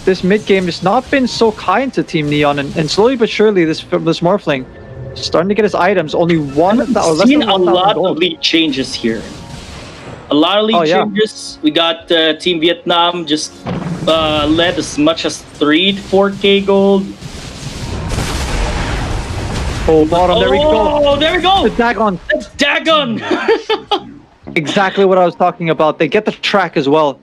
this mid game has not been so kind to Team Neon, and slowly but surely this Morphling is starting to get his items. Only one. I've seen a lot of league changes here. A lot of league changes. We got Team Vietnam just led as much as 3 to 4K gold. Oh, bottom. There we go. Oh, there we go. The Dagon. It's Dagon. Exactly what I was talking about. They get the track as well.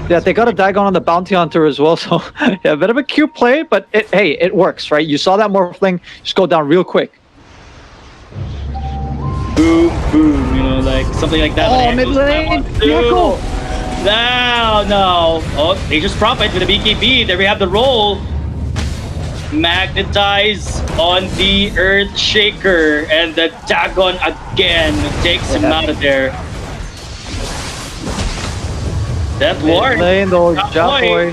Yeah, they got a Dagon on the Bounty Hunter as well, so yeah, a bit of a cute play, but it works, right? You saw that Morphling just go down real quick. Boom, boom, like something like that. Oh, mid lane! Yeah, cool! No. Oh, Nature's Prophet with a BKB. There we have the roll. Magnetize on the Earthshaker, and the Dagon again takes him out of there. That worked. Lane though, Japoy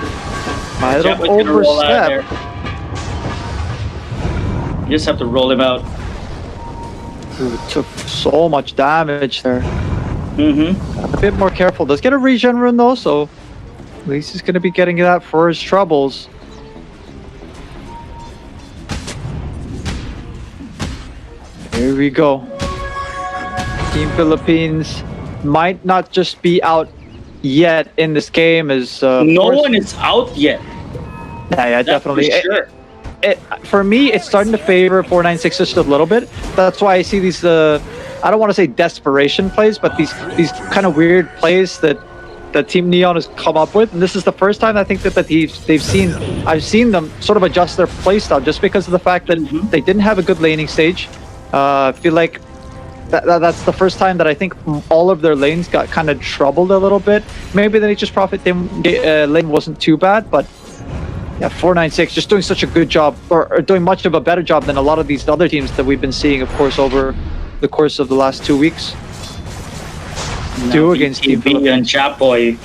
might have overstepped. You just have to roll him out. Ooh, took so much damage there. A bit more careful. Does get a regen rune though, so at least he's gonna be getting that for his troubles. Here we go. Team Philippines might not just be out yet in this game, as no one is out yet. Yeah, definitely. For sure. For me, it's starting to favor 496 just a little bit. That's why I see these I don't want to say desperation plays, but these kind of weird plays that Team Neon has come up with. And this is the first time I think that I've seen them sort of adjust their playstyle just because of the fact that they didn't have a good laning stage. I feel like that's the first time that I think all of their lanes got kind of troubled a little bit. Maybe the Nature's Prophet lane wasn't too bad, but Yeah, 496, just doing such a good job, or doing much of a better job than a lot of these other teams that we've been seeing, of course, over the course of the last 2 weeks. Do against Team BKB and Chapoy.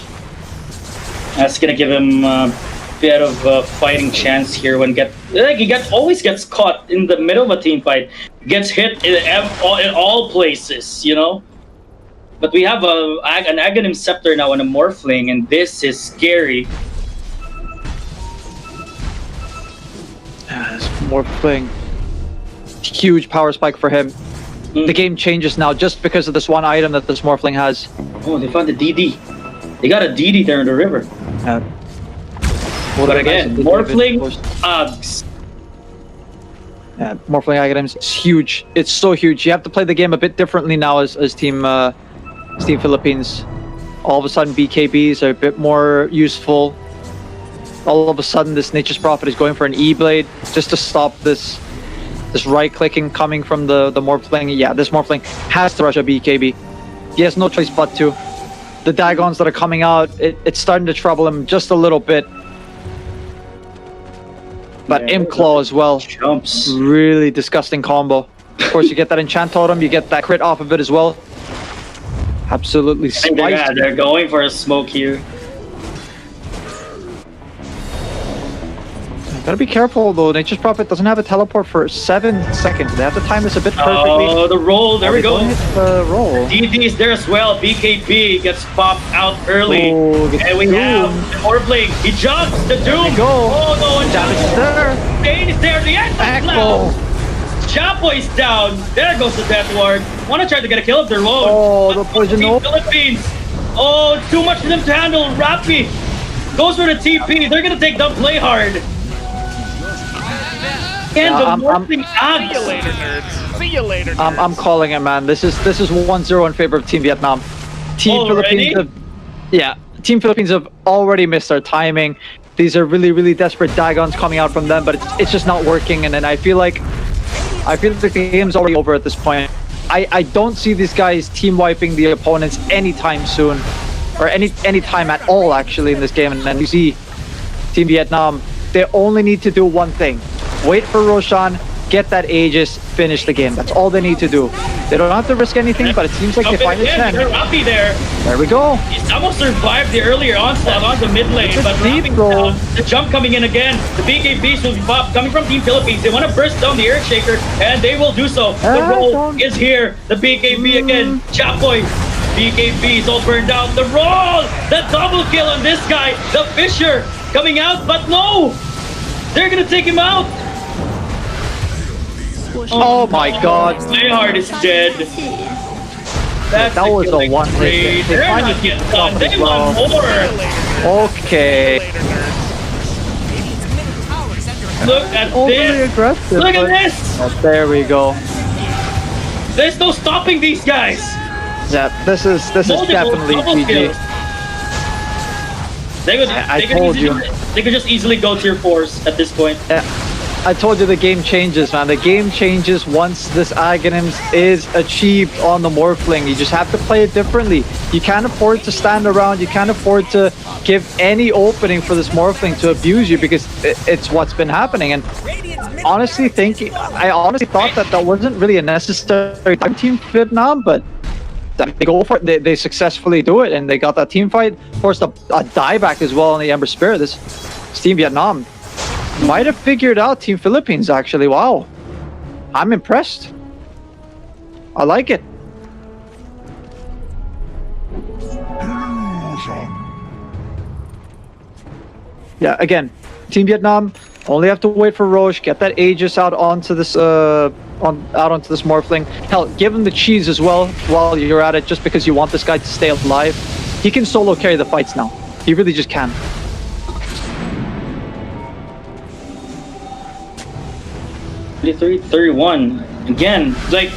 That's gonna give him a bit of a fighting chance here when always gets caught in the middle of a team fight, gets hit in all places, you know. But we have an Aghanim Scepter now and a Morphling, and this is scary. Yeah, Morphling, huge power spike for him. The game changes now just because of this one item that this Morphling has. Oh, they found the DD. They got a DD there in the river. But again, Morphling, Uggs. Yeah, Morphling Aghanim's is huge. It's so huge. You have to play the game a bit differently now as Team Philippines. All of a sudden, BKBs are a bit more useful. All of a sudden, this Nature's Prophet is going for an E-Blade just to stop this right-clicking coming from the Morphling. Yeah, this Morphling has to rush a BKB. He has no choice but to. The Dagons that are coming out, it's starting to trouble him just a little bit. But Imp Claw as well. Jumps. Really disgusting combo. Of course, you get that Enchant Totem, you get that crit off of it as well. Absolutely spicy. They're going for a smoke here. Gotta be careful though. Nature's Prophet doesn't have a teleport for 7 seconds. They have to time this a bit perfectly. Oh, the roll. There we go. The roll. DD is there as well. BKB gets popped out early. Oh, and we have the Morphling. He jumps. The Doom. Go. Oh no, and Damage is there. Dane is there. The end. Echo. Chapoy's down. There goes the Death Ward. Want to try to get a kill of their own. Oh, the poison Team Philippines. Oh, too much for them to handle. Rappy goes for the TP. They're gonna take down Play Hard. And the Morphling Uggs. See you later, nerds. I'm calling it, man. This is 1-0 in favor of Team Vietnam. Team Philippines Team Philippines have already missed their timing. These are really desperate Dagons coming out from them, but it's just not working. And then I feel like the game's already over at this point. I don't see these guys team wiping the opponents anytime soon, or any time at all actually in this game. And then you see Team Vietnam, they only need to do one thing. Wait for Roshan, get that Aegis, finish the game. That's all they need to do. They don't have to risk anything, but it seems like they find a chance. Rappy there. There we go. He's almost survived the earlier onslaught on the mid lane, but Rappy's down. The jump coming in again. The BKBs will be popped coming from Team Philippines. They want to burst down the Earthshaker, and they will do so. The roll is here. The BKB again. Chapoy. BKBs all burned out. The roll! The double kill on this guy. The Fisher coming out, but no! They're gonna take him out. Oh my god. Playhard is dead. That was a one hit. They're not getting done. They want more. Okay. Look at this. Aggressive, Look at this. There we go. There's no stopping these guys. Yeah, this is definitely GG. They could just easily go tier 4s at this point. Yeah. I told you the game changes, man. The game changes once this Aghanim is achieved on the Morphling. You just have to play it differently. You can't afford to stand around. You can't afford to give any opening for this Morphling to abuse you, because it's what's been happening. And I honestly thought that wasn't really a necessary time Team Vietnam, but they go for it. They successfully do it, and they got that team fight. Forced a dieback as well on the Ember Spirit. This Team Vietnam might have figured out Team Philippines, actually. Wow. I'm impressed. I like it. Yeah, again, Team Vietnam only have to wait for Roche, get that Aegis out onto this onto this Morphling. Hell, give him the cheese as well while you're at it, just because you want this guy to stay alive. He can solo carry the fights now. He really just can. 31. Again, like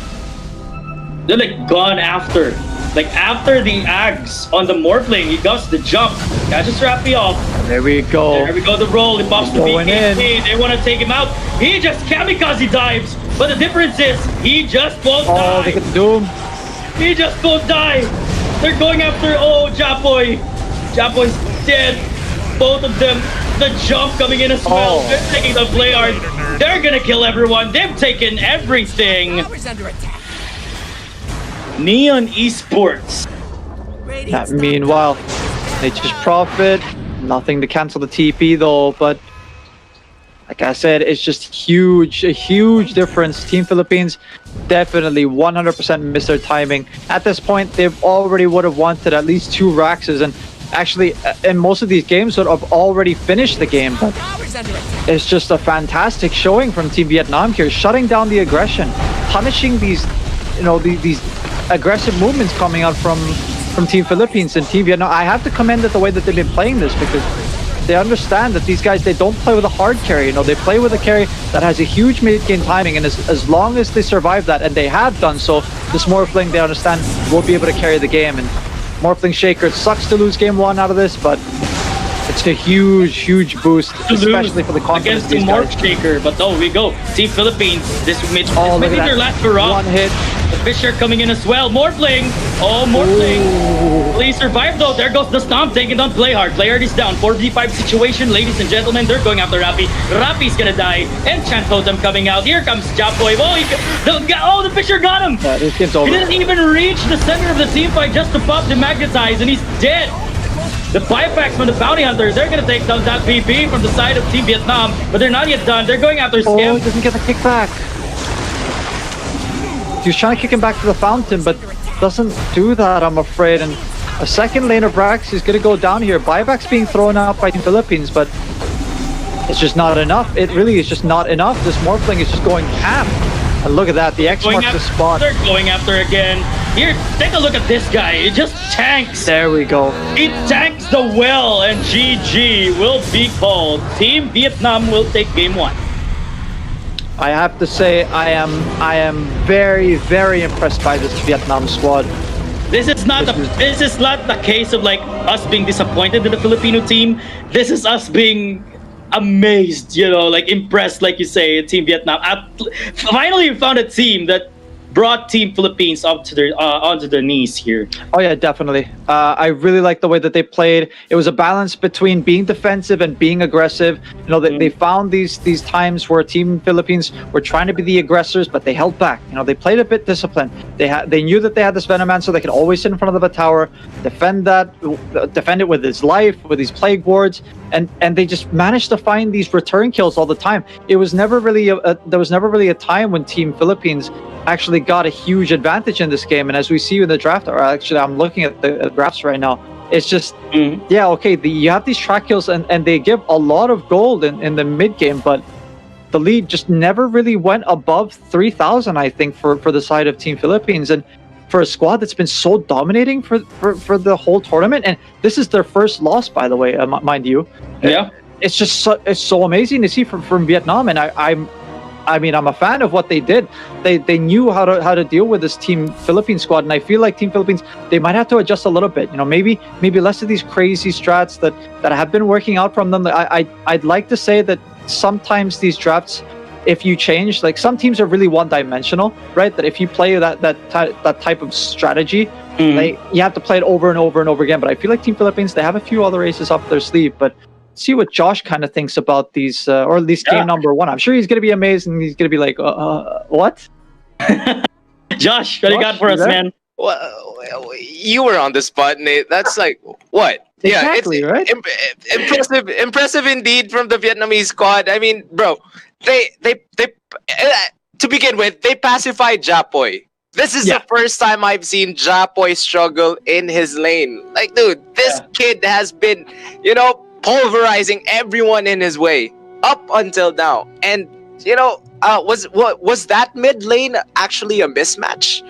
they're like gone after. Like after the Ags on the Morphling, he does the jump. Catches Rappy off. There we go. There we go, the roll. He pops the BKB. They want to take him out. He just kamikaze dives. But the difference is, he just won't die. Oh, they get Doom. He just won't die. They're going after, Chapoy. Chapoy's dead. Both of them. the jump coming in as well. They're taking the play hard. They're gonna kill everyone. They've taken everything. Neon Esports. Meanwhile, they just profit. Nothing to cancel the TP though, but like I said, it's just a huge difference. Team Philippines definitely 100% missed their timing. At this point, they already would have wanted at least 2 Raxes, and actually, in most of these games, would have already finished the game. But it's just a fantastic showing from Team Vietnam here, shutting down the aggression, punishing these, these aggressive movements coming out from Team Philippines and Team Vietnam. I have to commend it the way that they've been playing this, because they understand that these guys, they don't play with a hard carry. They play with a carry that has a huge mid-game timing, and as long as they survive that, and they have done so, this Morphling, they understand, will be able to carry the game. And Morphling Shaker, it sucks to lose game 1 out of this, but it's a huge boost, especially for the confidence against the Morph Shaker. But oh, we go. Team Philippines, this may be their last hurrah. One hit. The Fisher coming in as well. Morphling. Oh, Morphling. Please survive though. There goes the stomp. Taking down Playhard. Playhard is down. 4v5 situation, ladies and gentlemen. They're going after Rappy. Rappy's gonna die. And Chant Totem coming out. Here comes Japoy. Oh, the Fisher got him. This game's over. He didn't even reach the center of the team fight just to pop the magnetize, and he's dead. The buybacks from the Bounty Hunter, they're gonna take down that PP from the side of Team Vietnam, but they're not yet done. They're going after Scam. Oh, he doesn't get the kickback. He was trying to kick him back to the fountain, but doesn't do that, I'm afraid. And a second lane of Brax is gonna go down here. Buybacks being thrown out by Team Philippines, but it's just not enough. It really is just not enough. This Morphling is just going ham. And look at that, the X marks the spot. They're going after again. Here, take a look at this guy. It just tanks. There we go. It tanks the well, and GG will be called. Team Vietnam will take game 1. I have to say, I am very impressed by this Vietnam squad. This is not the case of like us being disappointed in the Filipino team. This is us being amazed, like impressed, like you say, Team Vietnam. Finally, we found a team that brought Team Philippines up to onto their knees here. Oh yeah, definitely. I really like the way that they played. It was a balance between being defensive and being aggressive. They found these times where Team Philippines were trying to be the aggressors, but they held back. They played a bit disciplined. They knew that they had this Venom Man, so they could always sit in front of the tower, defend it with his life, with these plague wards, and they just managed to find these return kills all the time. It was never really there was never really a time when Team Philippines actually got a huge advantage in this game. And as we see in the draft, or actually I'm looking at the graphs right now, it's just yeah, okay, you have these track kills and they give a lot of gold in the mid game, but the lead just never really went above 3,000, I think, for the side of Team Philippines. And for a squad that's been so dominating for the whole tournament, and this is their first loss, by the way, mind you. Yeah, it's just it's so amazing to see from Vietnam, and I'm a fan of what they did. They knew how to deal with this Team Philippines squad, and I feel like Team Philippines, they might have to adjust a little bit. Maybe less of these crazy strats that have been working out from them. I'd like to say that sometimes these drafts, if you change, like some teams are really one-dimensional, right? That if you play that type of strategy, you have to play it over and over and over again. But I feel like Team Philippines, they have a few other aces up their sleeve, but see what Josh kind of thinks about these, or at least game number 1. I'm sure he's going to be amazed, and he's going to be like, what? Josh, what do you got for us, man? Well, you were on the spot, Nate. That's like, what? Exactly, yeah, it's right? impressive indeed from the Vietnamese squad. I mean, bro, they to begin with, they pacified Japoy. This is the first time I've seen Japoy struggle in his lane. Like, dude, this kid has been, pulverizing everyone in his way up until now. And was that mid lane actually a mismatch?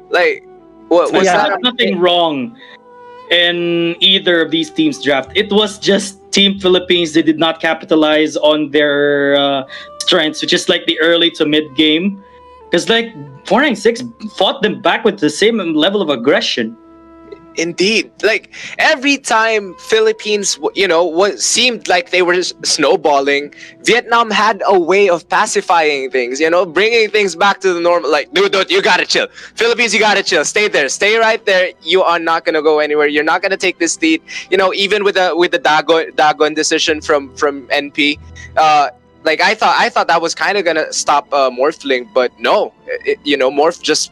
Like, was that nothing wrong in either of these teams' draft? It was just Team Philippines. They did not capitalize on their strengths, which is like the early to mid game, because like 496 fought them back with the same level of aggression. Indeed. Like, every time Philippines, seemed like they were snowballing, Vietnam had a way of pacifying things, bringing things back to the normal. Like, dude, you gotta chill. Philippines, you gotta chill. Stay there. Stay right there. You are not gonna go anywhere. You're not gonna take this lead. Even with the Dagon decision from NP, like, I thought that was kind of gonna stop Morphling, but no. Morph just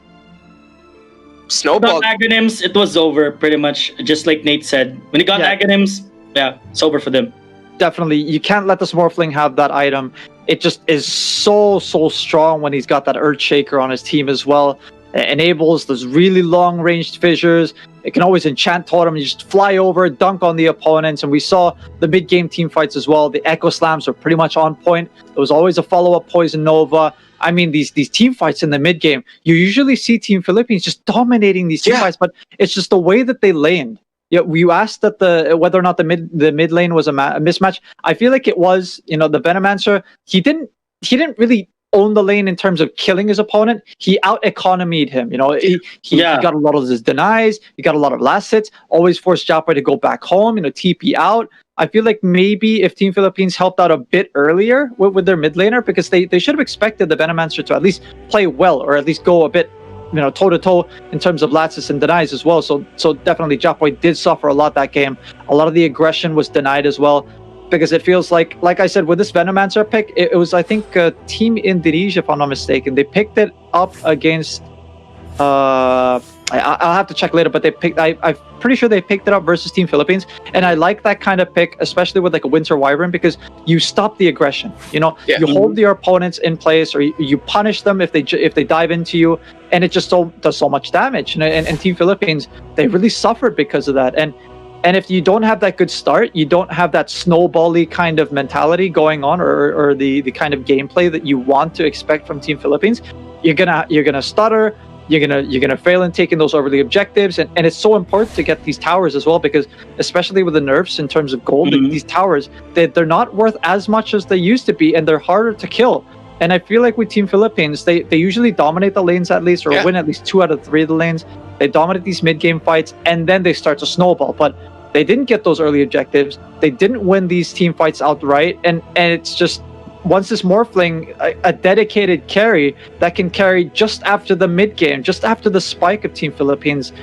snowball. Got Aghanims, it was over pretty much, just like Nate said. When he got Aghanims, it's over for them. Definitely, you can't let this Morphling have that item. It just is so strong when he's got that Earthshaker on his team as well. It enables those really long-ranged fissures. It can always enchant Totem. You just fly over, dunk on the opponents. And we saw the mid-game team fights as well. The Echo Slams were pretty much on point. There was always a follow-up Poison Nova. I mean, these team fights in the mid game, you usually see Team Philippines just dominating these team fights, but it's just the way that they laned. Yeah, you asked that whether or not the mid lane was a mismatch. I feel like it was. The Venomancer, he didn't really own the lane in terms of killing his opponent. He out economied him. He got a lot of his denies. He got a lot of last hits. Always forced Japper to go back home. TP out. I feel like maybe if Team Philippines helped out a bit earlier with their mid laner, because they should have expected the Venomancer to at least play well, or at least go a bit, toe to toe in terms of latches and denies as well. So definitely Japboy did suffer a lot that game. A lot of the aggression was denied as well, because it feels like I said, with this Venomancer pick, it was, I think, Team Indonesia, if I'm not mistaken. They picked it up against I'll have to check later, but I'm pretty sure they picked it up versus Team Philippines, and I like that kind of pick, especially with like a Winter Wyvern, because you stop the aggression. You hold your opponents in place, or you punish them if they dive into you, and it just does so much damage. And Team Philippines, they really suffered because of that. And if you don't have that good start, you don't have that snowbally kind of mentality going on, or the kind of gameplay that you want to expect from Team Philippines, you're gonna stutter. You're gonna fail in taking those early objectives, and it's so important to get these towers as well, because especially with the nerfs in terms of gold, these towers, they're not worth as much as they used to be, and they're harder to kill. And I feel like with Team Philippines, they usually dominate the lanes at least, or win at least 2 out of 3 of the lanes. They dominate these mid game fights, and then they start to snowball. But they didn't get those early objectives. They didn't win these team fights outright, and it's just, once this Morphling, a dedicated carry that can carry just after the mid game, just after the spike of Team Philippines,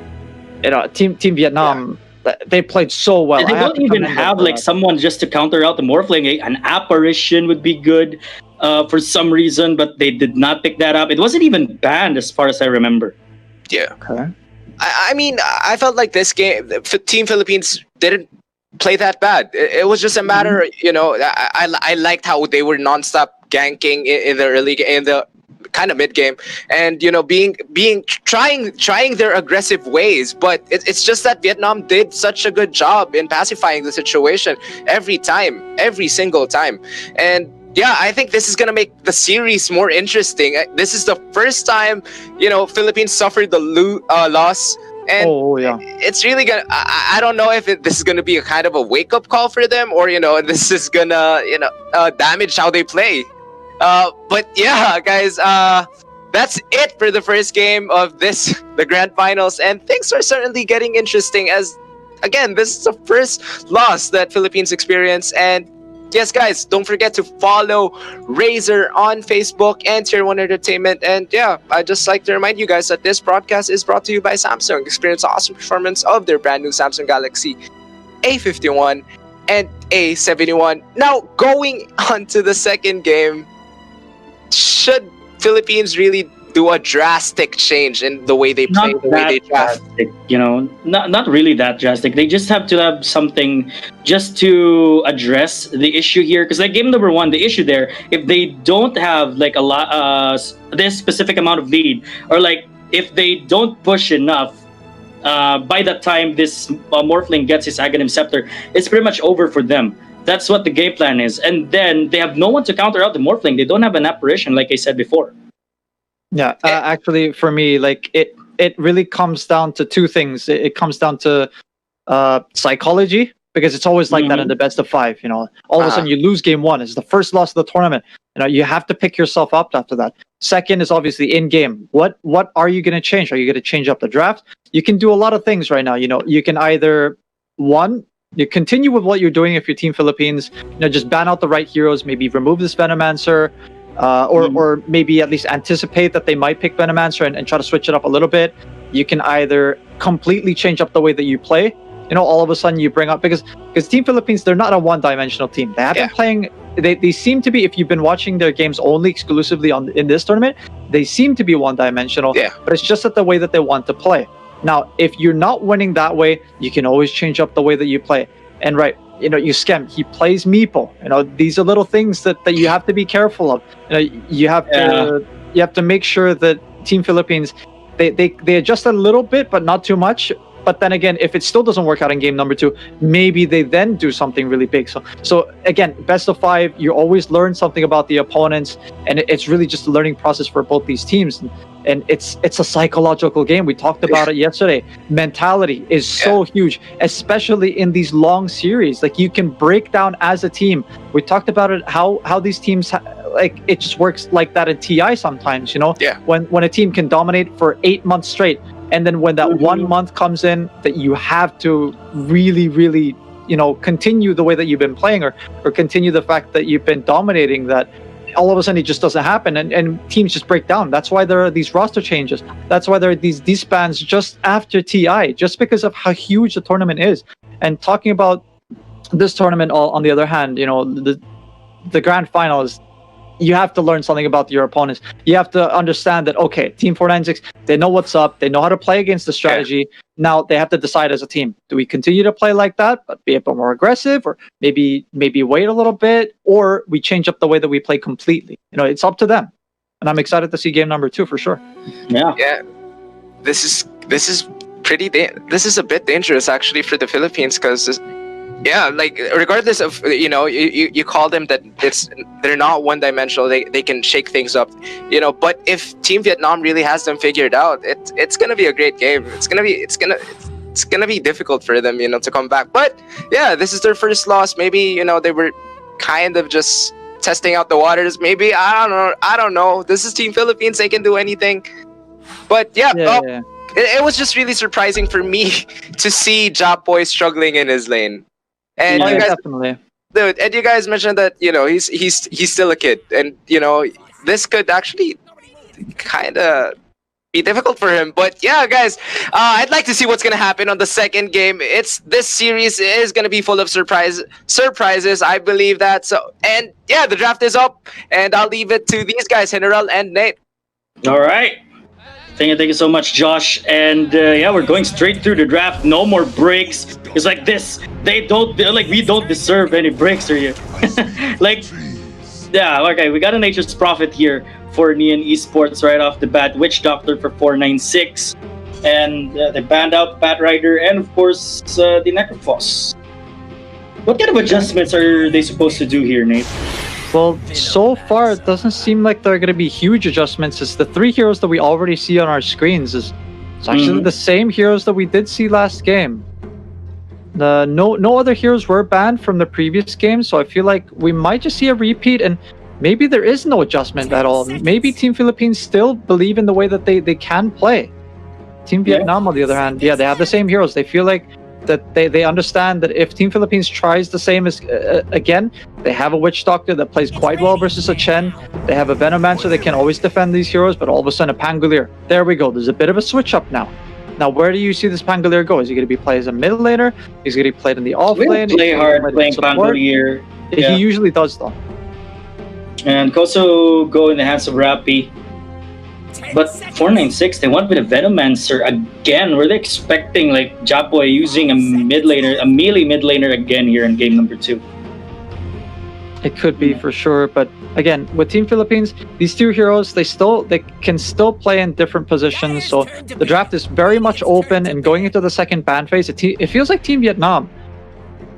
Team Vietnam, they played so well. And they don't even have like someone just to counter out the Morphling. An apparition would be good for some reason, but they did not pick that up. It wasn't even banned as far as I remember. Yeah. Okay. I mean, I felt like this game, Team Philippines didn't play that bad. It was just a matter, I liked how they were nonstop ganking in the kind of mid game, and trying their aggressive ways. But it's just that Vietnam did such a good job in pacifying the situation every single time. And yeah, I think this is gonna make the series more interesting. This is the first time Philippines suffered the loss. And it's really gonna. I don't know if this is gonna be a kind of a wake up call for them, or this is gonna damage how they play. But yeah, guys, that's it for the first game of the grand finals, and things are certainly getting interesting. As again, this is the first loss that Philippines experience, and yes, guys, don't forget to follow RAZER on Facebook and Tier 1 Entertainment. And yeah, I'd just like to remind you guys that this broadcast is brought to you by Samsung. Experience awesome performance of their brand new Samsung Galaxy A51 and A71. Now, going on to the second game, should Philippines really do a drastic change in the way they play, the way they draft? Not really that drastic. They just have to have something just to address the issue here. Because like game number 1, the issue there, if they don't have like a lot, this specific amount of lead, or like if they don't push enough, by the time this Morphling gets his Aghanim Scepter, it's pretty much over for them. That's what the game plan is. And then they have no one to counter out the Morphling. They don't have an apparition, like I said before. Yeah, actually, for me, like it really comes down to 2 things. It comes down to psychology, because it's always like that in the best of 5. All of a sudden you lose game 1. It's the first loss of the tournament. You have to pick yourself up after that. Second is obviously in game. What are you going to change? Are you going to change up the draft? You can do a lot of things right now. You can either you continue with what you're doing if you're Team Philippines. Just ban out the right heroes. Maybe remove this Venomancer, or maybe at least anticipate that they might pick Venomancer and try to switch it up a little bit. You can either completely change up the way that you play. All of a sudden you bring up because Team Philippines, they're not a one-dimensional team. They have been playing. They seem to be, if you've been watching their games only exclusively in this tournament, they seem to be one-dimensional. Yeah. But it's just that the way that they want to play. Now, if you're not winning that way, you can always change up the way that you play. And you Skem, he plays Meeple. These are little things that you have to be careful of. You have to make sure that Team Philippines they adjust a little bit, but not too much. But then again, if it still doesn't work out in game number 2, maybe they then do something really big. So again, best of 5, you always learn something about the opponents, and it's really just a learning process for both these teams. And it's a psychological game. We talked about it yesterday. Mentality is so huge, especially in these long series. Like, you can break down as a team. We talked about it, how these teams it just works like that in TI sometimes. When a team can dominate for 8 months straight. And then when that 1 month comes in, that you have to really, really, continue the way that you've been playing, or continue the fact that you've been dominating, that all of a sudden it just doesn't happen, and teams just break down. That's why there are these roster changes. That's why there are these disbands just after TI, just because of how huge the tournament is. And talking about this tournament, on the other hand, the grand final is, you have to learn something about your opponents. You have to understand that, okay, Team 496, they know what's up. They know how to play against the strategy. Now they have to decide as a team, do we continue to play like that, but be a bit more aggressive, or maybe wait a little bit, or we change up the way that we play completely. It's up to them. And I'm excited to see game number 2 for sure. Yeah. This is a bit dangerous actually for the Philippines, because regardless of you call them that they're not one-dimensional, they can shake things up, but if Team Vietnam really has them figured out, it's gonna be a great game. It's gonna be difficult for them to come back. But this is their first loss. Maybe they were kind of just testing out the waters. Maybe I don't know. This is Team Philippines, they can do anything. But it was just really surprising for me to see Japoy struggling in his lane. And you guys, definitely. Dude, and you guys mentioned that he's still a kid, and this could actually kind of be difficult for him. But guys, I'd like to see what's gonna happen on the second game. This series is gonna be full of surprises. I believe that. So, and the draft is up, and I'll leave it to these guys, General and Nate. All right. Thank you so much, Josh. And we're going straight through the draft. No more breaks. It's like this. We don't deserve any breaks, are you? Okay, we got a Nature's Prophet here for Neon Esports right off the bat. Witch Doctor for 496. And they banned out Bat Rider and, of course, the Necrophos. What kind of adjustments are they supposed to do here, Nate? Well, so far it doesn't seem like there are going to be huge adjustments. It's the 3 heroes that we already see on our screens. It's actually the same heroes that we did see last game. No other heroes were banned from the previous game, so I feel like we might just see a repeat, and maybe there is no adjustment at all. Maybe Team Philippines still believe in the way that they can play. Team Vietnam, on the other hand, they have the same heroes. They feel like that they understand that if Team Philippines tries the same as again, they have a Witch Doctor that plays quite well versus a Chen. They have a Venomancer that can always defend these heroes, but all of a sudden a Pangolier. There we go. There's a bit of a switch up now. Now, where do you see this Pangolier go? Is he going to be played as a middle laner? Is he going to be played in the off lane? Play hard playing Pangolier. He usually does, though. And Koso go in the hands of Rappi. But 496, they went with a Venomancer again. Were they expecting Japoy using a melee mid laner again here in game number 2? It could be for sure, but again, with Team Philippines, these 2 heroes, they can still play in different positions. So the draft is very much open, and going into the second ban phase, it feels like Team Vietnam,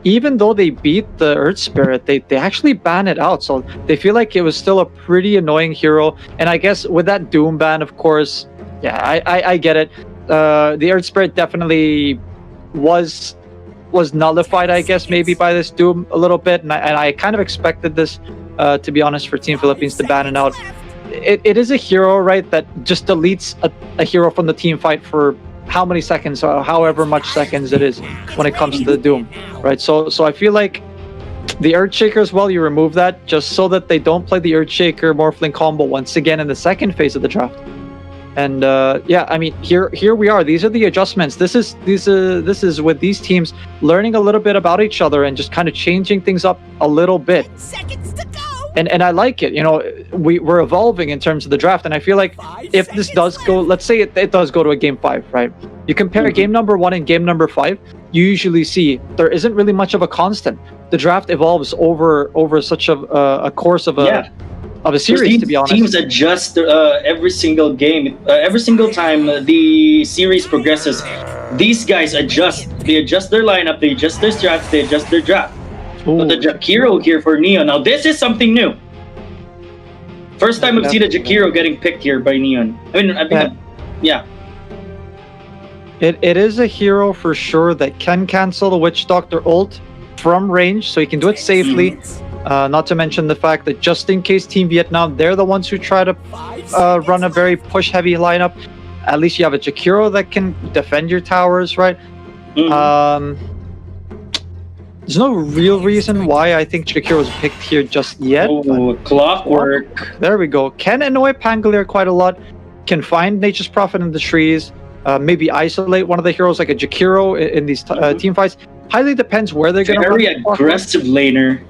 even though they beat the Earth Spirit, they actually ban it out. So they feel like it was still a pretty annoying hero. And I guess with that Doom ban, of course, I get it. The Earth Spirit definitely was nullified, I guess, maybe by this Doom a little bit. And I kind of expected this, to be honest, for Team Philippines to ban it out. it is a hero, right, that just deletes a hero from the team fight for how many seconds, or however much seconds it is when it comes to the Doom, right? So I feel like the Earthshaker as well, you remove that just so that they don't play the Earthshaker Morphling combo once again in the second phase of the draft. And yeah, I mean, here we are. These are the adjustments. This is with these teams learning a little bit about each other and just kind of changing things up a little bit. And I like it. You know, we're evolving in terms of the draft, and I feel like if this does go, let's say it does go to a game 5, right? You compare game number 1 and game number 5, you usually see there isn't really much of a constant. The draft evolves over such a course of a series, to be honest. Teams adjust every single game, every single time the series progresses. These guys adjust. They adjust their lineup. They adjust their straps. They adjust their draft. But the Jakiro here for Neon. Now this is something new. First time I've seen a Jakiro getting picked here by Neon. I mean, yeah. It is a hero for sure that can cancel the Witch Doctor ult from range, so he can do it safely. Not to mention the fact that just in case Team Vietnam, they're the ones who try to run a very push-heavy lineup. At least you have a Jakiro that can defend your towers, right? There's no real reason why I think Jakiro was picked here just yet. Oh, clockwork. There we go. Can annoy Pangolier quite a lot. Can find Nature's Prophet in the trees. Maybe isolate one of the heroes like a Jakiro in these team fights. Highly depends where they're going to run. Very aggressive laner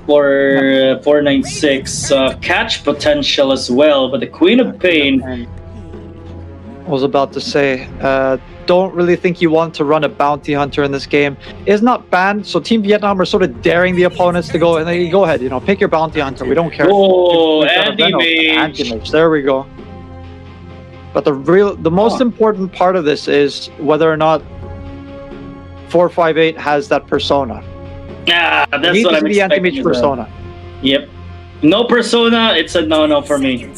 for 496. Catch potential as well, but the Queen of Pain. I was about to say, don't really think you want to run a bounty hunter in this game. It's not banned, so Team Vietnam are sort of daring the opponents to go, and they go ahead, pick your bounty hunter. We don't care. Oh, anti-mage. There we go. But the most important part of this is whether or not 458 has that persona. Yeah, that's what I'm the anti-mage persona. Yep. No persona, it's a no-no for me.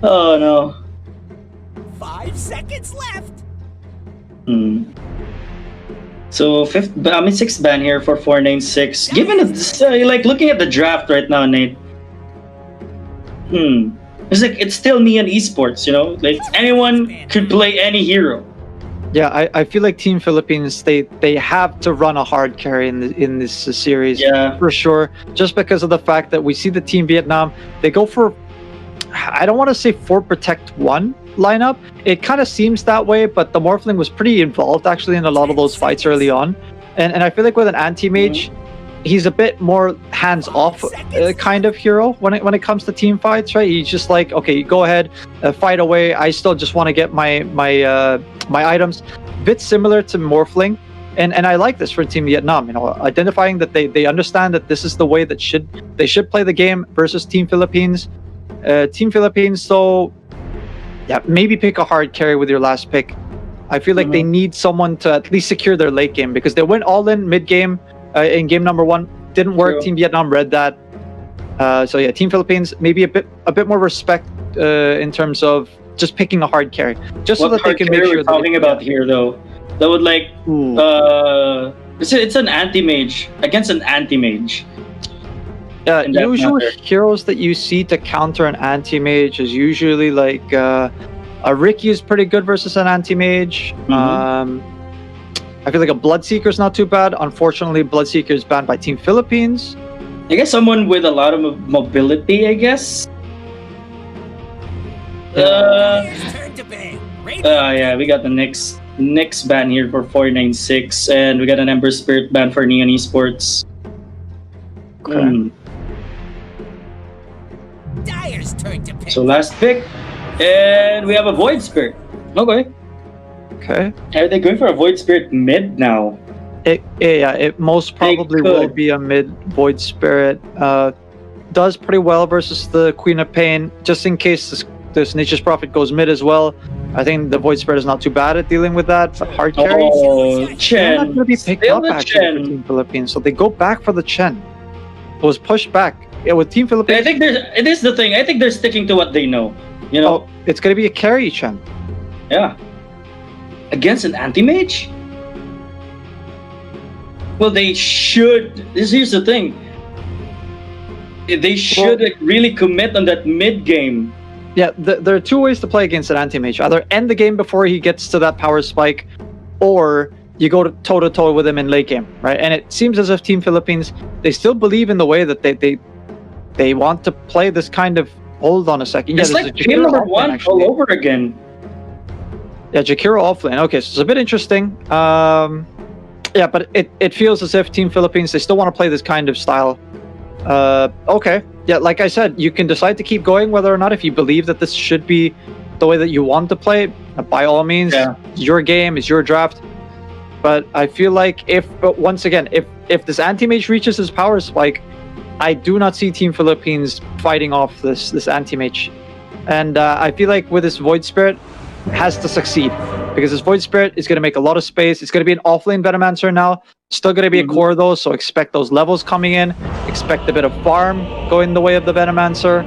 Oh no. 5 seconds left. So sixth ban here for 496. Given like looking at the draft right now, Nate. It's like it's still Neon Esports, like anyone could play any hero. Yeah, I feel like Team Philippines they have to run a hard carry in this series, for sure. Just because of the fact that we see the Team Vietnam, they go for, I don't want to say 4 protect 1 lineup. It kind of seems that way, but the Morphling was pretty involved actually in a lot of those fights early on, and I feel like with an anti-mage, he's a bit more hands-off kind of hero when it comes to team fights, right? He's just like, okay, go ahead, fight away. I still just want to get my items. Bit similar to Morphling, and I like this for Team Vietnam. Identifying that they understand that this is the way that they should play the game versus Team Philippines. Team Philippines, so yeah, maybe pick a hard carry with your last pick. I feel like they need someone to at least secure their late game because they went all in mid game. In game number 1, didn't work. True. Team Vietnam read that. So yeah, Team Philippines maybe a bit more respect in terms of just picking a hard carry, just so that they can make sure. What talking about here though? That would like it's an anti-mage against an anti-mage. Usual heroes that you see to counter an anti-mage is usually like a Ricky is pretty good versus an anti-mage. I feel like a Bloodseeker is not too bad. Unfortunately, Bloodseeker is banned by Team Philippines. I guess someone with a lot of mobility, I guess. Yeah, we got the next ban here for 496, and we got an Ember Spirit ban for Neon Esports. Okay. Dyer's turn to pick. So last pick, and we have a Void Spirit. Okay. Are they going for a Void Spirit mid now? It most probably will be a mid Void Spirit. Does pretty well versus the Queen of Pain. Just in case this Nature's Prophet goes mid as well, I think the Void Spirit is not too bad at dealing with that. Hard carry. Oh, Chen. They're not going to be picked up actually for Team Philippines, so they go back for the Chen. It was pushed back. Yeah, with Team Philippines. I think it is the thing. I think they're sticking to what they know. It's going to be a carry Chen. Yeah. Against an anti-mage? Well, they should. Here's the thing. they should really commit on that mid game. Yeah, there are two ways to play against an anti-mage. Either end the game before he gets to that power spike, or you go toe-to-toe with him in late game, right? And it seems as if Team Philippines, they still believe in the way that they want to play this kind of... Hold on a second. It's like game number 1 all over again. Yeah, Jakiro offlane. Okay, so it's a bit interesting. Yeah, but it feels as if Team Philippines, they still want to play this kind of style. Okay. Yeah, like I said, you can decide to keep going whether or not, if you believe that this should be the way that you want to play it. By all means, your game is your draft. But I feel like once again, if this anti-mage reaches his power spike, I do not see Team Philippines fighting off this anti-mage. And I feel like with this Void Spirit, has to succeed. Because this Void Spirit is going to make a lot of space. It's going to be an offlane Venomancer now. Still going to be a core though, so expect those levels coming in. Expect a bit of farm going the way of the Venomancer.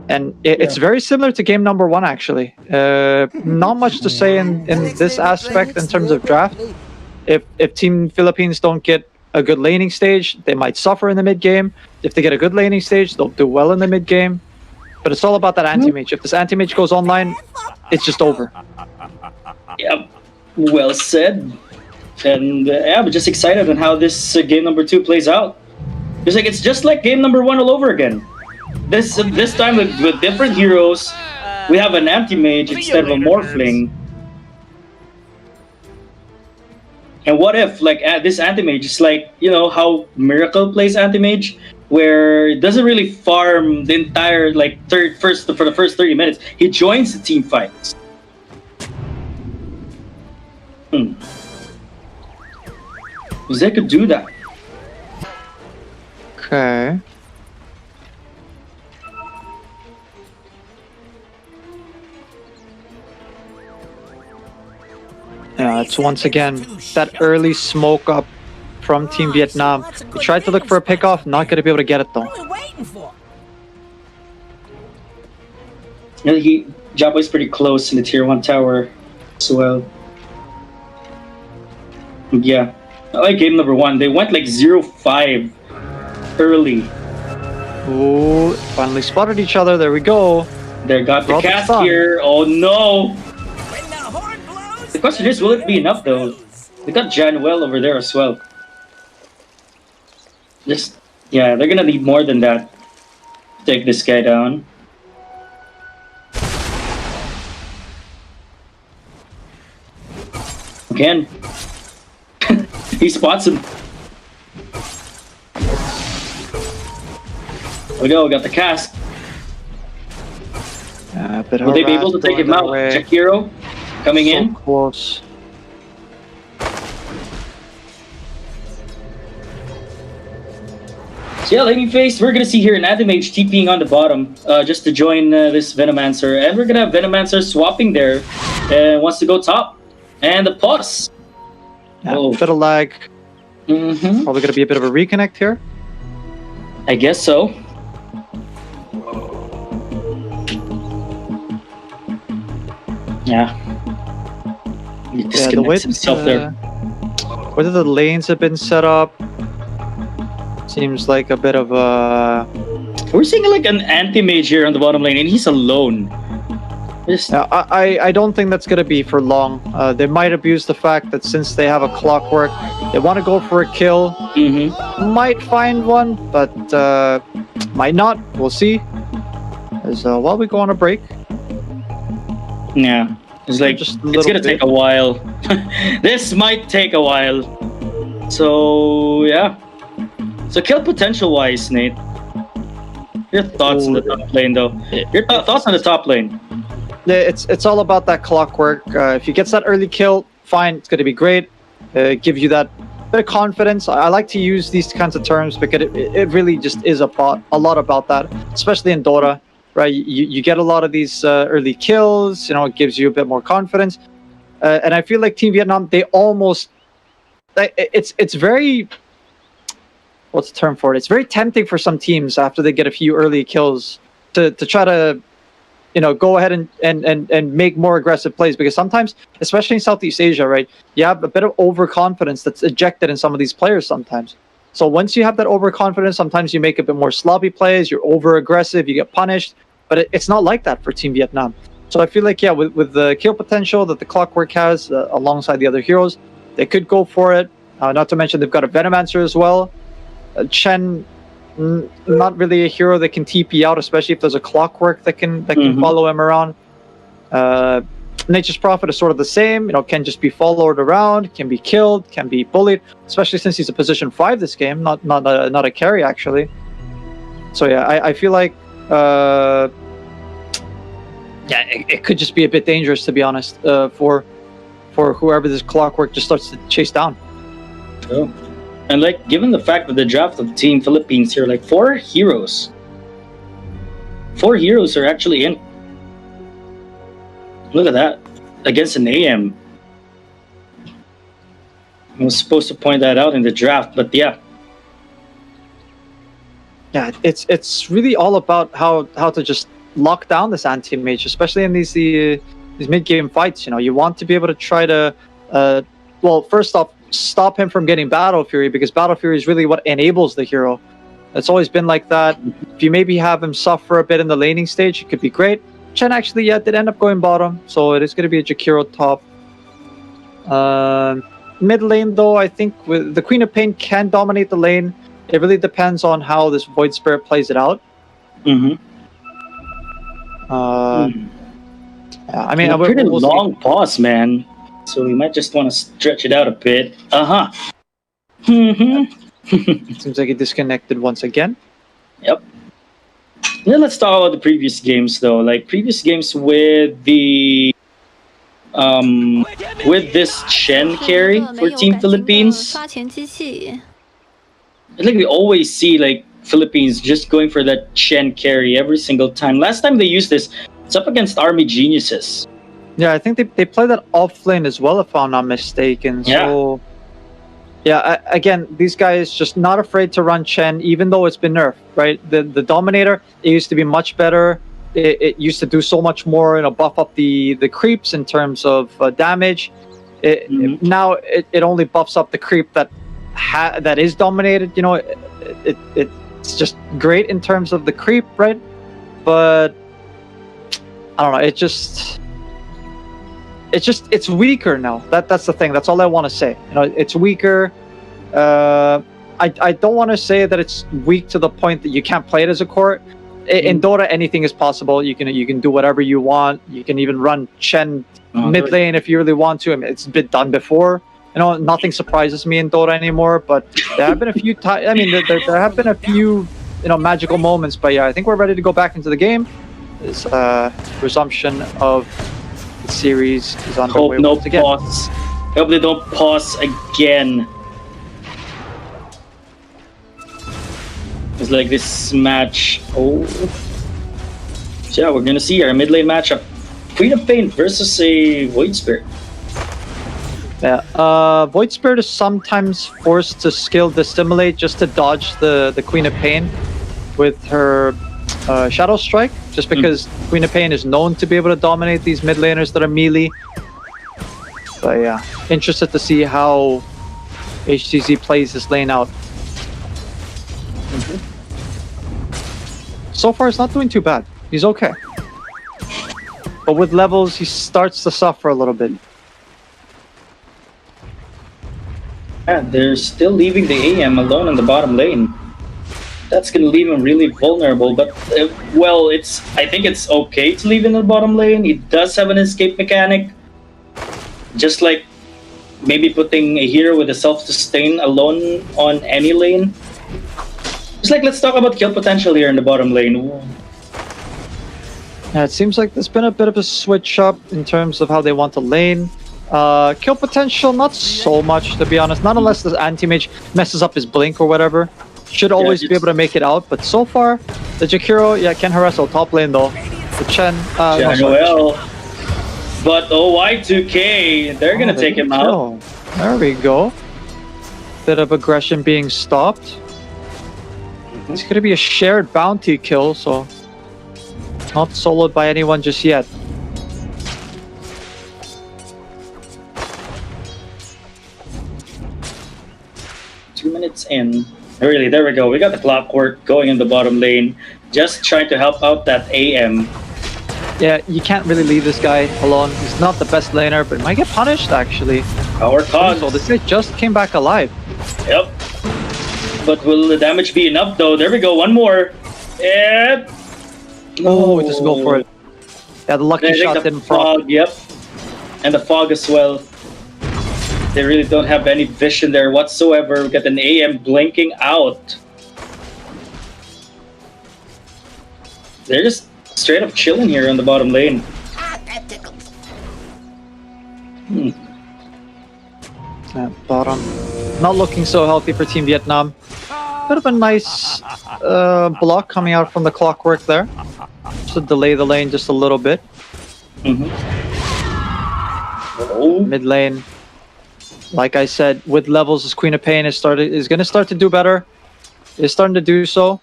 And it's very similar to game number 1, actually. Not much to say in this aspect in terms of draft. If Team Philippines don't get a good laning stage, they might suffer in the mid game. If they get a good laning stage, they'll do well in the mid game. But it's all about that anti-mage. If this anti-mage goes online, it's just over. Yep, well said. And yeah, I'm just excited on how this game number 2 plays out. It's just like game number 1 all over again. This time with different heroes, we have an anti-mage instead of a morphling. And what if, like, this anti-mage is like, you know, how Miracle plays anti-mage, where it doesn't really farm the entire, like, for the first 30 minutes. He joins the team fights. They could do that. Okay. Yeah, it's once again that early smoke up from Team Vietnam. He tried to look for a pickoff, not going to be able to get it though. Yeah, Jabo's pretty close in the tier 1 tower as well. Yeah, I like game number 1. They went like 0-5 early. Ooh, finally spotted each other. There we go. They got the cast here. Oh no! The question is, will it be enough though? They got Januel over there as well. Yeah, they're gonna need more than that to take this guy down. Again. He spots him. There we go, we got the cast. Will they be able to take him out? Jakiro coming in. Close. So yeah, laning phase, we're gonna see here an anti-mage TPing on the bottom just to join this Venomancer. And we're gonna have Venomancer swapping there and wants to go top. And the pause. Yeah, bit of lag. Probably going to be a bit of a reconnect here. I guess so. Yeah. He disconnects himself there. Whether the lanes have been set up, seems like a bit of a... We're seeing like an anti-mage here on the bottom lane, and he's alone. I don't think that's going to be for long. They might abuse the fact that since they have a clockwork, they want to go for a kill. Might find one, but might not. We'll see. As while we go on a break. Yeah, it's like it's gonna take a while. This might take a while. So yeah. So kill potential wise, Nate. Your thoughts on the top lane, though. Your thoughts on the top lane. It's all about that clockwork. If he gets that early kill, fine, it's going to be great. Give you that bit of confidence. I like to use these kinds of terms because it really just is a lot about that, especially in Dota, right? You get a lot of these early kills, you know, it gives you a bit more confidence. And I feel like Team Vietnam, they almost... It's very... What's the term for it? It's very tempting for some teams after they get a few early kills to try to... you know, go ahead and make more aggressive plays, because sometimes, especially in Southeast Asia, right, you have a bit of overconfidence that's ejected in some of these players sometimes. So once you have that overconfidence, sometimes you make a bit more sloppy plays, you're over aggressive, you get punished. But it's not like that for Team Vietnam. So I feel like, yeah, with the kill potential that the Clockwork has alongside the other heroes, they could go for it. Not to mention they've got a Venomancer as well. Chen, not really a hero that can TP out, especially if there's a Clockwork that can follow him around. Nature's Prophet is sort of the same, can just be followed around, can be killed, can be bullied, especially since he's a position 5 this game, not a carry actually. So yeah, I feel like it could just be a bit dangerous, to be honest, for whoever this Clockwork just starts to chase down. Oh. And like, given the fact that the draft of Team Philippines here, like 4 heroes are actually in. Look at that. Against an AM. I was supposed to point that out in the draft, but yeah. Yeah, it's really all about how to just lock down this anti-mage, especially in these mid-game fights. You want to be able to try to, well, first off, stop him from getting Battle Fury, because Battle Fury is really what enables the hero. It's always been like that. If you maybe have him suffer a bit in the laning stage, it could be great. Chen actually, yeah, did end up going bottom, so it is going to be a Jakiro top. Mid lane, though, I think with the Queen of Pain can dominate the lane. It really depends on how this Void Spirit plays it out. Mm-hmm. Yeah, I mean, a pretty long pause, man. So we might just want to stretch it out a bit. Seems like he disconnected once again. Yep. Now let's talk about the previous games, though. Like previous games with the with this Chen carry for Team Philippines. It's like we always see like Philippines just going for that Chen carry every single time. Last time they used this, it's up against Army Geniuses. Yeah, I think they play that off lane as well, if I'm not mistaken. So yeah, again, these guys just not afraid to run Chen, even though it's been nerfed, right? The Dominator, it used to be much better. It used to do so much more, buff up the creeps in terms of damage. Now it only buffs up the creep that is dominated. It's just great in terms of the creep, right? But I don't know. It's weaker now. That's the thing. That's all I want to say. It's weaker. I don't want to say that it's weak to the point that you can't play it as a core. In Dota, anything is possible. You can do whatever you want. You can even run Chen mid lane if you really want to. I mean, it's been done before. Nothing surprises me in Dota anymore. But there have been a few times. I mean, there have been a few magical moments. But yeah, I think we're ready to go back into the game. This resumption of the series is underway. Hope no pause. Hope they don't pause again. It's like this match. So yeah, we're gonna see our mid lane matchup: Queen of Pain versus a Void Spirit. Yeah, Void Spirit is sometimes forced to skill dissimulate just to dodge the Queen of Pain with her Shadow Strike, just because Queen of Pain is known to be able to dominate these mid laners that are melee. But yeah, interested to see how HTZ plays this lane out. So far, it's not doing too bad. He's okay. But with levels, he starts to suffer a little bit. Yeah, they're still leaving the AM alone in the bottom lane. That's gonna leave him really vulnerable, but well, I think it's okay to leave in the bottom lane. He does have an escape mechanic, just like maybe putting a hero with a self-sustain alone on any lane. Just like, let's talk about kill potential here in the bottom lane. Yeah, it seems like there's been a bit of a switch up in terms of how they want to lane. Kill potential, not so much, to be honest. Not unless the anti-mage messes up his blink or whatever. Should always be able to make it out, but so far, the Jakiro, can harass on top lane though. The Chen, but Y2K, they're gonna take him out. There we go. Bit of aggression being stopped. It's gonna be a shared bounty kill, so not soloed by anyone just yet. Two minutes in. Really, there we go. We got the clockwork going in the bottom lane. Just trying to help out that AM. Yeah, you can't really leave this guy alone. He's not the best laner, but he might get punished actually. Power cogs. So this guy just came back alive. Yep. But will the damage be enough though? There we go, one more. And... Oh, he doesn't go for it. Yeah, the lucky shot didn't fall. Yep. And the fog as well. They really don't have any vision there whatsoever. We got an AM blinking out. They're just straight up chilling here on the bottom lane. Bottom. Not looking so healthy for Team Vietnam. Bit of a nice block coming out from the clockwork there. Just to delay the lane just a little bit. Mid lane. Like I said, with levels, this Queen of Pain is going to start to do better. It's starting to do so.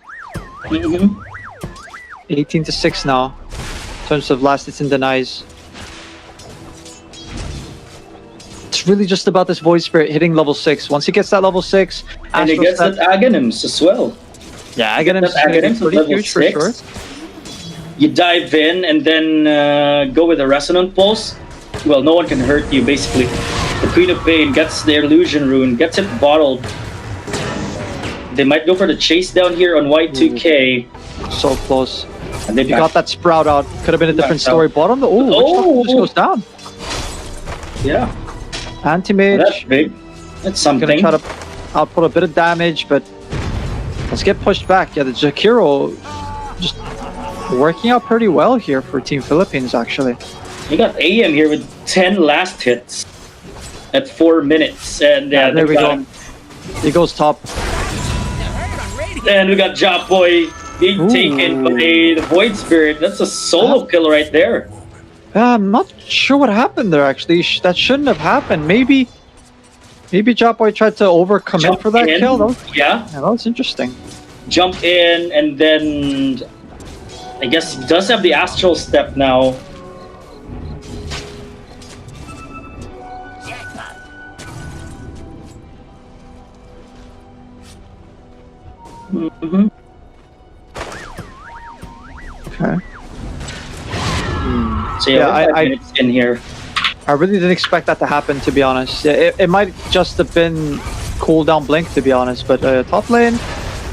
18-6 now, in terms of last hits and denies. It's really just about this Void Spirit hitting level 6. Once he gets that level 6, and he gets that Aghanims as well. Yeah, Aghanims is pretty huge for sure. You dive in and then go with a Resonant Pulse. Well, no one can hurt you, basically. The Queen of Pain gets the Illusion Rune, gets it bottled. They might go for the chase down here on Y2K. So close. And they got that Sprout out. Could have been a different story. Bottom, just goes down. Yeah. Anti-mage. That's big. That's something. Gonna try to output a bit of damage, but let's get pushed back. Yeah, the Jakiro just working out pretty well here for Team Philippines, actually. You got AM here with 10 last hits at 4 minutes. And there we go. He goes top. And we got Jop Boy being taken by the Void Spirit. That's a solo kill right there. I'm not sure what happened there, actually. That shouldn't have happened. Maybe Jop Boy tried to overcommit for that kill. Yeah, that was interesting. Jump in, and then I guess he does have the Astral Step now. Okay. So yeah, I in here. I really didn't expect that to happen, to be honest. Yeah, it might just have been cooldown blink, to be honest. But top lane,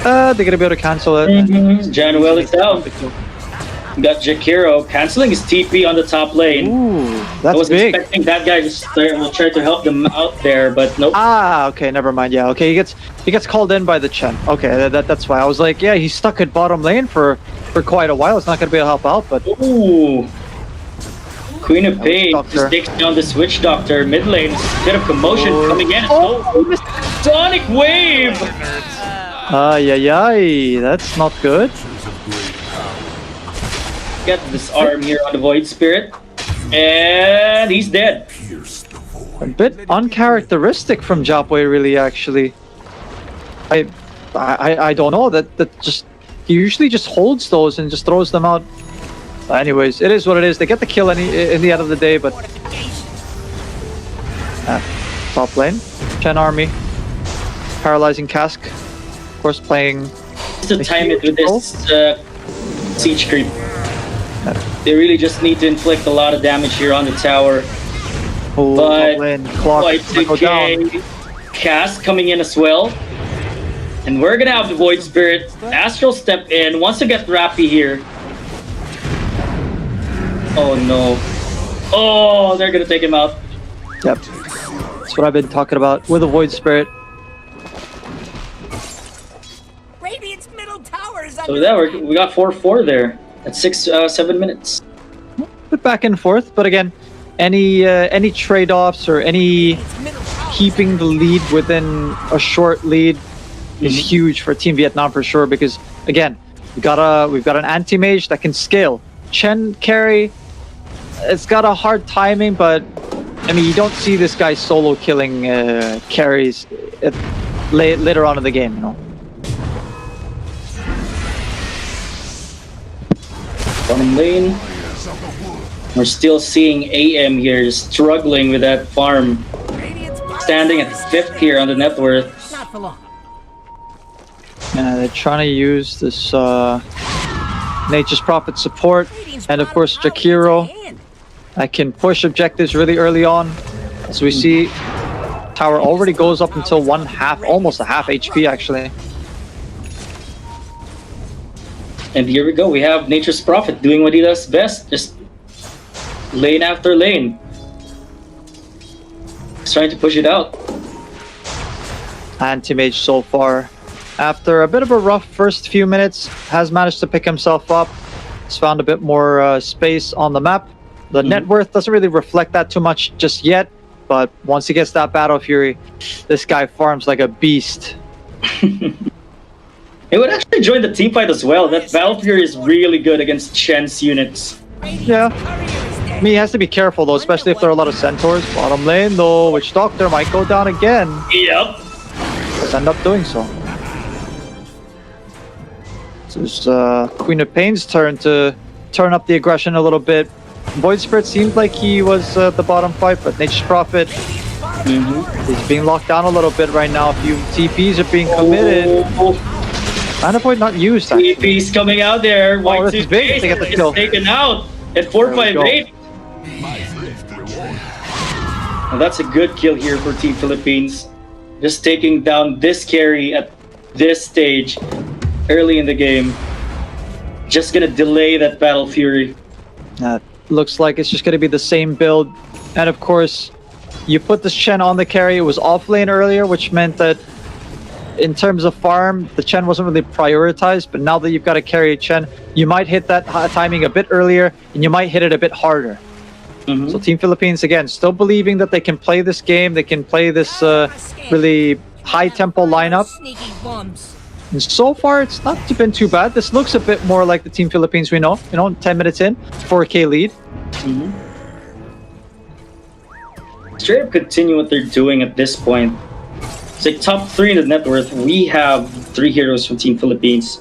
they're gonna be able to cancel it. Januel is down. We got Jakiro canceling his TP on the top lane. Ooh, that's I was big. expecting that guy will try to help them out there, but nope. Ah, okay, never mind. Yeah, okay, he gets called in by the Chen. Okay, that's why I was like, yeah, he's stuck at bottom lane for quite a while. It's not gonna be able to help out, but ooh. Queen of Pain just takes down the Switch Doctor. Mid lane, bit of commotion coming in. Sonic Wave! Ay, that's not good. Get this arm here on the Void Spirit. And he's dead. A bit uncharacteristic from Japway, really, actually. I don't know, that just he usually just holds those and just throws them out. Anyways, it is what it is. They get the kill in the end of the day, but top lane, Chen army, paralyzing cask, of course, playing. Just to time it with this siege creep. They really just need to inflict a lot of damage here on the tower. Oh, but Y2K, Cask coming in as well. And we're gonna have the Void Spirit. Astral step in, wants to get Rappy here. Oh no. Oh, they're gonna take him out. Yep. That's what I've been talking about with the Void Spirit. Radiant's middle tower is So that we got 4-4 there at 7 minutes. A bit back and forth, but again, any trade-offs or any keeping the lead within a short lead is huge for Team Vietnam for sure, because again, we've got an anti-mage that can scale. Chen carry, it's got a hard timing, but I mean, you don't see this guy solo killing carries later on in the game, you know. Bottom lane. We're still seeing AM here struggling with that farm. Standing at 5th here on the net worth. Not for long. They're trying to use this Nature's Prophet support, and of course Jakiro. I can push objectives really early on. As we see, tower already goes up until almost a half HP actually. And here we go. We have Nature's Prophet doing what he does best, just lane after lane. He's trying to push it out. Anti-Mage so far, after a bit of a rough first few minutes, has managed to pick himself up. He's found a bit more space on the map. The net worth doesn't really reflect that too much just yet, but once he gets that Battle Fury, this guy farms like a beast. He would actually join the team fight as well. That Battle Fury is really good against Shen's units. Yeah. I mean, he has to be careful though, especially if there are a lot of Centaurs. Bottom lane though, Witch Doctor might go down again. Yep. Let's end up doing so. This is Queen of Pain's turn to turn up the aggression a little bit. Void Spirit seemed like he was the bottom fight, but Nature's Prophet is being locked down a little bit right now. A few TPs are being committed. Mana Void not used. TP's coming out there. White this is big. They get the kill. Taken out at 458. Well, that's a good kill here for Team Philippines. Just taking down this carry at this stage early in the game. Just gonna delay that Battle Fury. Looks like it's just going to be the same build. And of course, you put this Chen on the carry. It was off lane earlier, which meant that in terms of farm, the Chen wasn't really prioritized. But now that you've got to carry a Chen, you might hit that timing a bit earlier, and you might hit it a bit harder. So Team Philippines, again, still believing that they can play this game. They can play this really high-tempo lineup. And so far, it's not been too bad. This looks a bit more like the Team Philippines we know. 10 minutes in, 4K lead. Straight up continue what they're doing at this point. It's like top 3 in the net worth. We have 3 heroes from Team Philippines.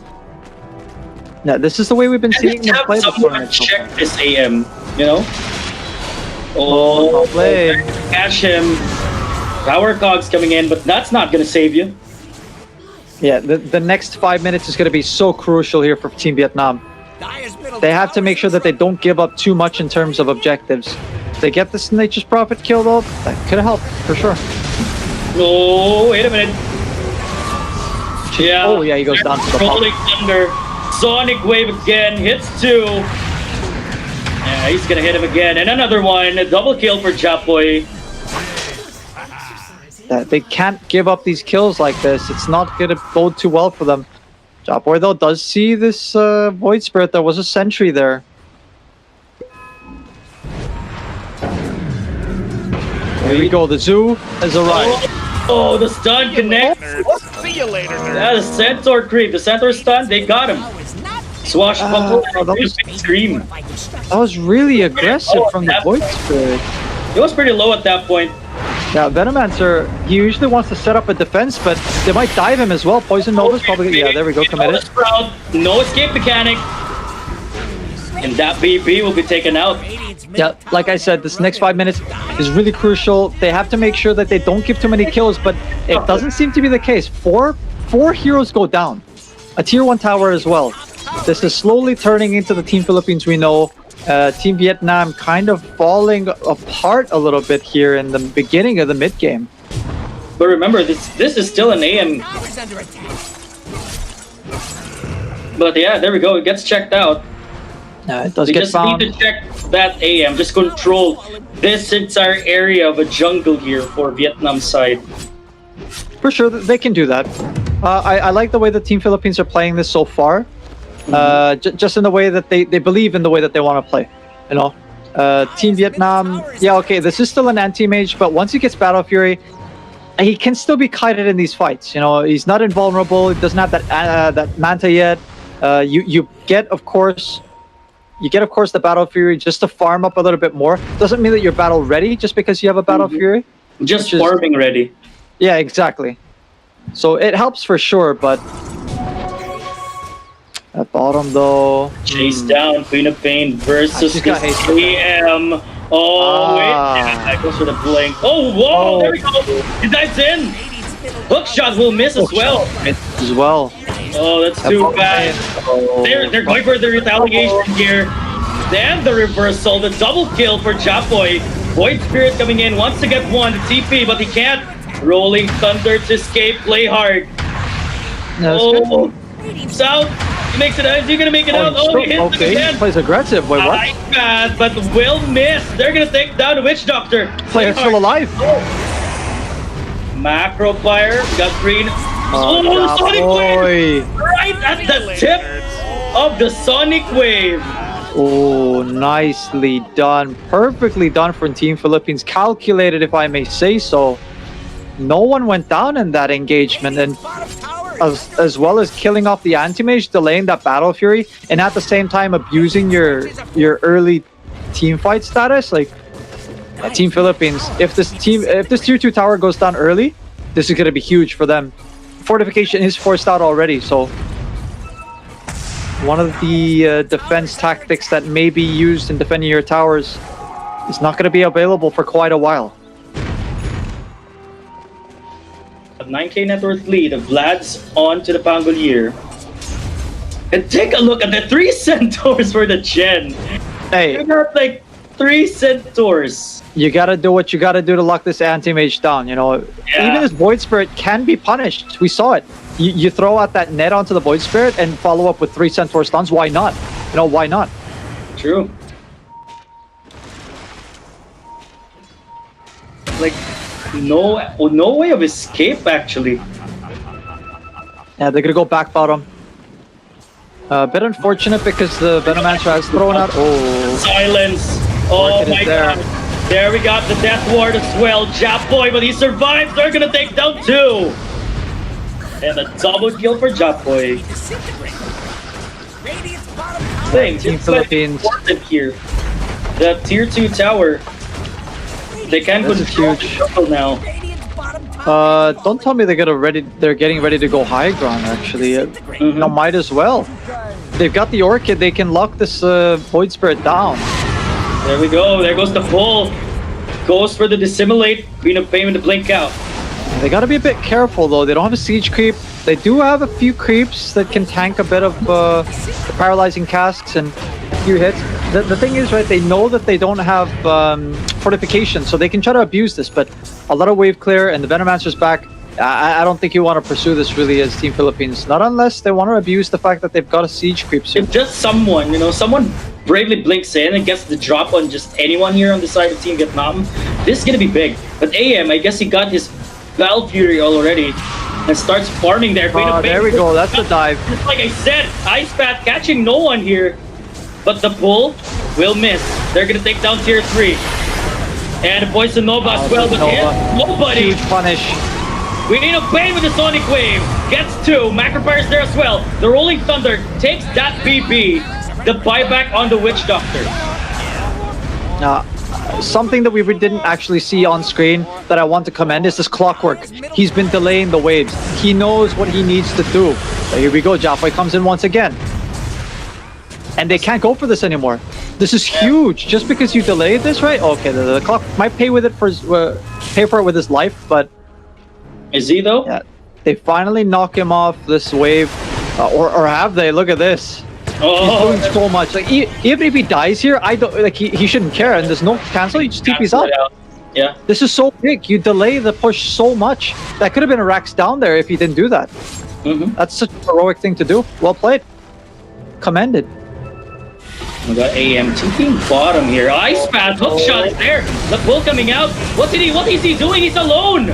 Yeah, this is the way we've been seeing them play the tournament. Check this AM, Oh, catch him. Power cogs coming in, but that's not going to save you. Yeah, the next 5 minutes is going to be so crucial here for Team Vietnam. They have to make sure that they don't give up too much in terms of objectives. If they get this Nature's Prophet kill though, that could help for sure. Oh, wait a minute. Yeah. Oh yeah, he goes down to the Rolling Thunder. Sonic Wave again, hits 2. Yeah, he's gonna hit him again. And another one, a double kill for Japoy. They can't give up these kills like this. It's not going to bode too well for them. Japoy, though, does see this Void Spirit. There was a sentry there. There we go. The zoo has arrived. Oh, the stun connects. See you later. Yeah, the Centaur creep. The Centaur stun, they got him. Swashbuckle and scream. That was really aggressive from the Void Spirit. It was pretty low at that point. Yeah, Venomancer, he usually wants to set up a defense, but they might dive him as well. Poison Nova's probably... Yeah, there we go, committed. No escape mechanic. And that BP will be taken out. Yeah, like I said, this next 5 minutes is really crucial. They have to make sure that they don't give too many kills, but it doesn't seem to be the case. Four heroes go down. A tier 1 tower as well. This is slowly turning into the Team Philippines we know. Team Vietnam kind of falling apart a little bit here in the beginning of the mid game. But remember, this is still an AM. But yeah, there we go. It gets checked out. It does get found. Need to check that AM. Just control this entire area of a jungle here for Vietnam side. For sure, they can do that. I like the way the Team Philippines are playing this so far. Just in the way that they believe in the way that they want to play, Team Vietnam, yeah, okay, this is still an anti-mage, but once he gets Battle Fury, he can still be kited in these fights. He's not invulnerable. He doesn't have that Manta yet. You get, of course, the Battle Fury just to farm up a little bit more. Doesn't mean that you're battle ready just because you have a Battle Fury. Just farming ready. Yeah, exactly. So it helps for sure, but at bottom though, chase down Queen of Pain versus AM. Oh wait, that goes for the blink. Oh whoa, there we go. He dives in. Hook shot will miss as well. As well. Oh, that's too bad. They're going for the retaliation here. Then the reversal, the double kill for Chapoy. Void Spirit coming in, wants to get one, the TP, but he can't. Rolling Thunder to escape, play hard. Oh, South, he makes it out. Is he gonna make it out? Oh, he hits it again. Plays aggressive. Wait, what? Ice Path, but will miss. They're gonna take down the Witch Doctor. Player's still alive. Macro Fire, got green. Oh, the Sonic boy. Wave! Right at the tip of the Sonic Wave. Oh, nicely done. Perfectly done from Team Philippines. Calculated, if I may say so. No one went down in that engagement, and as well as killing off the anti-mage, delaying that Battle Fury, and at the same time abusing your early team fight status. Like Team Philippines, if this tier 2 tower goes down early, this is gonna be huge for them. Fortification is forced out already, so one of the defense tactics that may be used in defending your towers is not going to be available for quite a while. A 9k net worth lead of Vlad's on to the Pangolier. And take a look at the 3 centaurs for the Gen. Hey, you got like 3 centaurs. You gotta do what you gotta do to lock this anti-mage down, you know. Yeah. Even this Void Spirit can be punished. We saw it. You throw out that net onto the Void Spirit and follow up with 3 Centaur stuns. Why not? You know, why not? True. Like, no way of escape, actually. Yeah, they're gonna go back bottom. A bit unfortunate because the Venomancer has thrown out... Oh. Silence. Oh my god. There we got the Death Ward as well. Japoy, but he survives. They're gonna take down 2. And a double kill for Japoy. Team Philippines. Important here. The tier 2 tower. They can control the jungle now. Don't tell me they're getting ready to go high ground. Actually, you know, might as well. They've got the Orchid. They can lock this Void Spirit down. There we go. There goes the pull. Goes for the dissimulate. Queen of Pain with the blink out. They gotta be a bit careful though. They don't have a siege creep. They do have a few creeps that can tank a bit of the paralyzing casks and a few hits. The thing is, right, they know that they don't have fortification, so they can try to abuse this, but a lot of wave clear and the Venomancer's back. I don't think you want to pursue this really as Team Philippines. Not unless they want to abuse the fact that they've got a siege creep soon. If just someone, you know, someone bravely blinks in and gets the drop on just anyone here on the side of Team Vietnam, this is gonna be big. But AM, I guess he got his Battle Fury already and starts farming there. There we go, that's the dive. Just like I said, Ice Path catching no one here. But the pull will miss. They're gonna take down tier 3. And the Poison Nova as well, but nobody. Punish. We need a Bane with the Sonic Wave. Gets 2. Macrofire's there as well. The Rolling Thunder takes that BB. The buyback on the Witch Doctor. Something that we didn't actually see on screen that I want to commend is this Clockwork. He's been delaying the waves. He knows what he needs to do. So here we go. Japoy comes in once again. And they can't go for this anymore. This is huge. Just because you delayed this, right? Okay, the Clock might pay for it with his life, but... Is he though? Yeah, they finally knock him off this wave. Or have they? Look at this. Oh, he's doing so much. Like even if he dies here, I don't like he shouldn't care. And there's no cancel. He just TP's up. Yeah. This is so big. You delay the push so much. That could have been a Rax down there if he didn't do that. That's such a heroic thing to do. Well played. Commended. We got AM TPing bottom here. Ice Path hook shots there. The pull coming out. What is he doing? He's alone.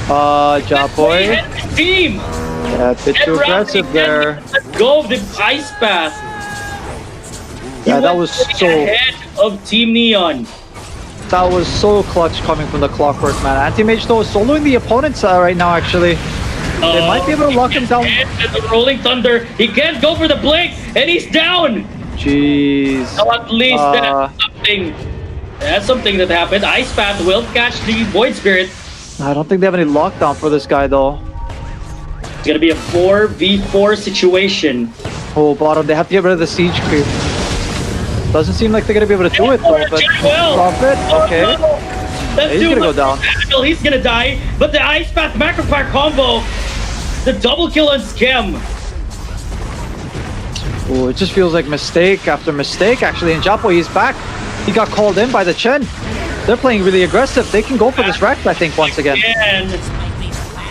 Japoy. Team. Yeah, a bit too aggressive there. Let's go the Ice Path. Yeah, that was so ahead of Team Neon. That was so clutch coming from the Clockwork, man. Anti-Mage though is soloing the opponents right now. Actually, they might be able to lock him down. The Rolling Thunder. He can't go for the blink, and he's down. Jeez. So at least that's something. That's something that happened. Ice Path will catch the Void Spirit. I don't think they have any lockdown for this guy though. It's gonna be a 4v4 situation. Oh, bottom. They have to get rid of the siege creep. Doesn't seem like they're gonna be able to do it though. But Prophet, okay. That's he's gonna go down. He's gonna die. But the Ice Path Macrofire combo the double kill on Scam. Oh, it just feels like mistake after mistake. Actually, and Japo, he's back. He got called in by the Chen. They're playing really aggressive. They can go for this Rex, I think, once again.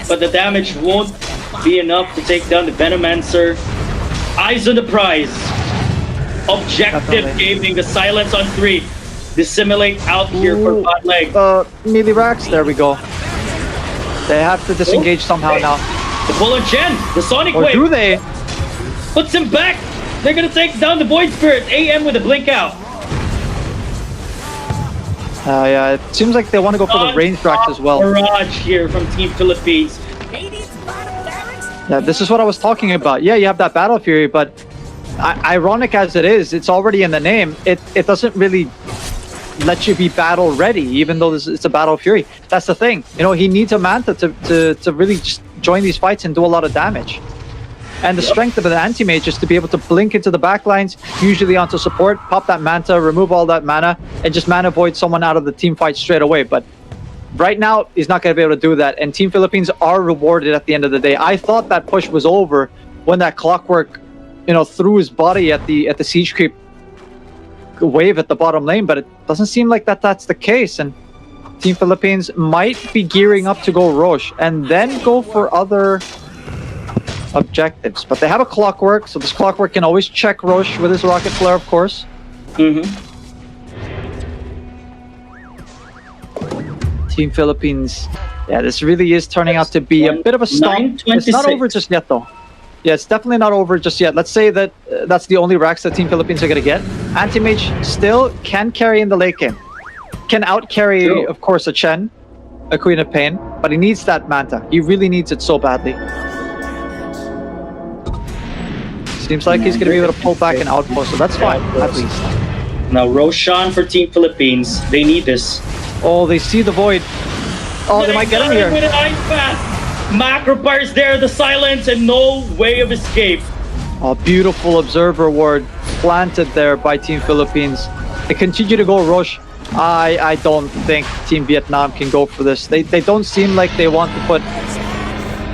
But the damage won't be enough to take down the Venomancer. Eyes on the prize. Objective gaming, the silence on 3. Dissimulate out here for bot leg. Melee Rex, there we go. They have to disengage somehow now. The pull on Chen, the Sonic Or Wave. do they? Puts him back. They're gonna take down the Void Spirit. AM with a blink out. Yeah, it seems like they want to go for the range Rex as well. Barrage here from Team Philippines. Yeah, this is what I was talking about. Yeah, you have that Battle Fury, but ironic as it is, it's already in the name. It doesn't really let you be battle ready, even though it's a Battle Fury. That's the thing. You know, he needs a Manta to really just join these fights and do a lot of damage. And the strength of the anti-mage is to be able to blink into the backlines, usually onto support, pop that Manta, remove all that mana, and just mana void someone out of the team fight straight away. But right now, he's not going to be able to do that. And Team Philippines are rewarded at the end of the day. I thought that push was over when that Clockwork, you know, threw his body at the siege creep wave at the bottom lane, but it doesn't seem like that's the case. And Team Philippines might be gearing up to go Roche and then go for other objectives. But they have a Clockwork, so this Clockwork can always check Roche with his Rocket Flare, of course. Team Philippines, yeah, this really is turning out to be a bit of a stomp. It's not over just yet, though. Yeah, it's definitely not over just yet. Let's say that that's the only racks that Team Philippines are going to get. Anti-Mage still can carry in the late game. Can out-carry, of course, a Chen, a Queen of Pain, but he needs that Manta. He really needs it so badly. Seems like he's going to be able to pull back an outpost, so that's fine, at least. Now, Roshan for Team Philippines. They need this. Oh, they see the Void. Oh, they might get him here. With an ice path. Macropyre's there, the silence, and no way of escape. Oh, beautiful Observer Ward planted there by Team Philippines. They continue to go Roche. I don't think Team Vietnam can go for this. They don't seem like they want to put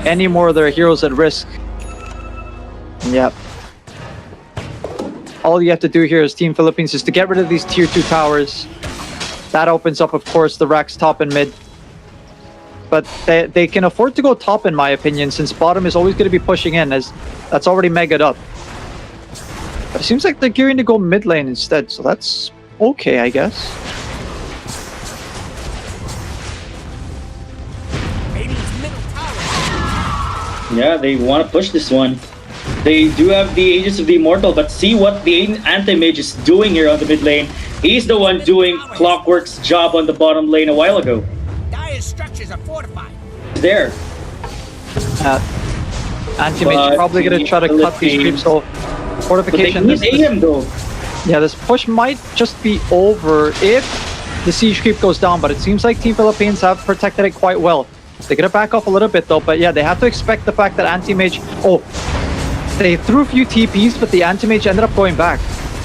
any more of their heroes at risk. Yep. All you have to do here as Team Philippines is to get rid of these tier 2 towers. That opens up, of course, the racks top and mid. But they can afford to go top, in my opinion, since bottom is always going to be pushing in, as that's already megaed up. But it seems like they're gearing to go mid lane instead, so that's okay, I guess. Yeah, they want to push this one. They do have the Aegis of the Immortal, but see what the Anti-Mage is doing here on the mid lane. He's the one doing Clockwork's job on the bottom lane a while ago. Dire structures are fortified. There. Anti-Mage probably going to try to cut these creeps, so fortification. But they need AM though. Yeah, this push might just be over if the siege creep goes down, but it seems like Team Philippines have protected it quite well. They're going to back off a little bit though, but yeah, they have to expect the fact that Anti-Mage... Oh, they threw a few TPs, but the Anti-Mage ended up going back.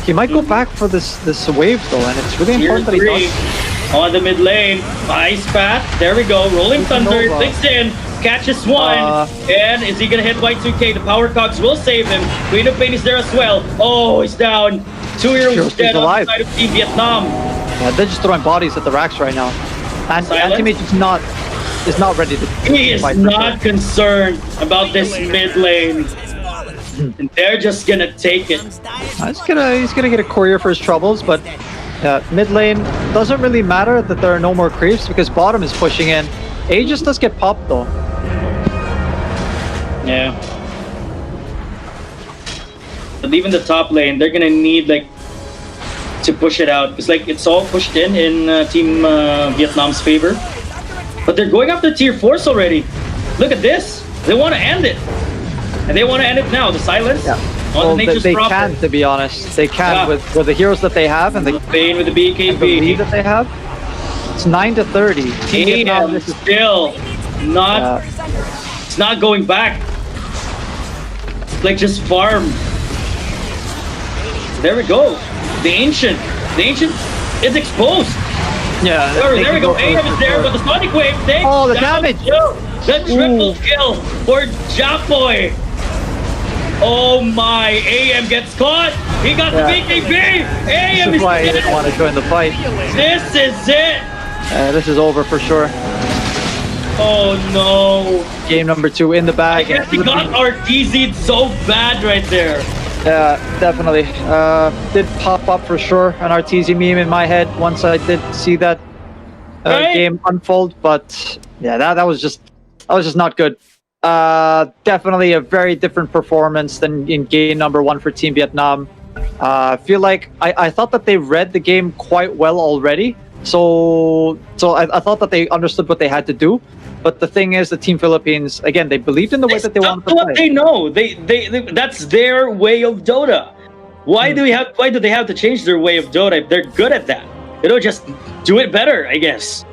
He might go back for this wave though, and it's really important that he does. On the mid lane, Ice Path, there we go, Rolling Thunder, clicks in, catches one, and is he gonna hit Y2K? The Power Cogs will save him. Queen of Pain is there as well. Oh, he's down. 2 heroes dead on the side of Team Vietnam. Yeah, they're just throwing bodies at the racks right now. And Anti-Mage is not ready to He is not concerned about this mid lane. And they're just gonna take it. He's gonna get a courier for his troubles, but mid lane doesn't really matter that there are no more creeps because bottom is pushing in. Aegis does get popped though. Yeah. But even the top lane, they're gonna need like to push it out because like it's all pushed in Team Vietnam's favor. But they're going after tier 4s already. Look at this. They want to end it. And they want to end it now. The silence. Yeah. Well, they can, to be honest. They can with the heroes that they have and the Pain with the BKB. The lead that they have. It's 9-30. Vietnam is still not. It's not going back. It's like just farm. There we go. The ancient is exposed. Yeah. There we go. AM is there, but the Sonic Wave. Oh, the damage. The triple kill for Japoy. Oh my, AM gets caught. He got the BKB. AM This is why I dead. didn't want to join the fight. This is it. This is over for sure. Oh no. Game number 2 in the I bag. guess he got RTZ'd so bad right there. Yeah, definitely. Did pop up for sure an RTZ meme in my head once I did see that game unfold, but yeah, that was just not good. Definitely a very different performance than in game number 1 for Team Vietnam. I feel like I thought that they read the game quite well already, so I thought that they understood what they had to do. But the thing is, the Team Philippines, again, they believed in the way that they wanted to play. What they know, they that's their way of Dota. Why do they have to change their way of Dota if they're good at that? You know, just do it better, I guess.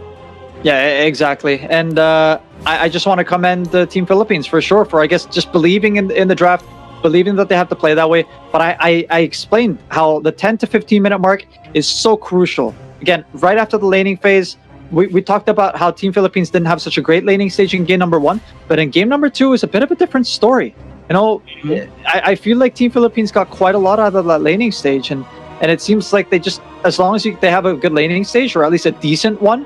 Yeah, exactly. And I just want to commend the Team Philippines for sure for, I guess, just believing in the draft, believing that they have to play that way. But I explained how the 10 to 15 minute mark is so crucial. Again, right after the laning phase, we talked about how Team Philippines didn't have such a great laning stage in game number 1, but in game number 2 is a bit of a different story. You know, I feel like Team Philippines got quite a lot out of that laning stage, and it seems like they just, as long as they have a good laning stage, or at least a decent one,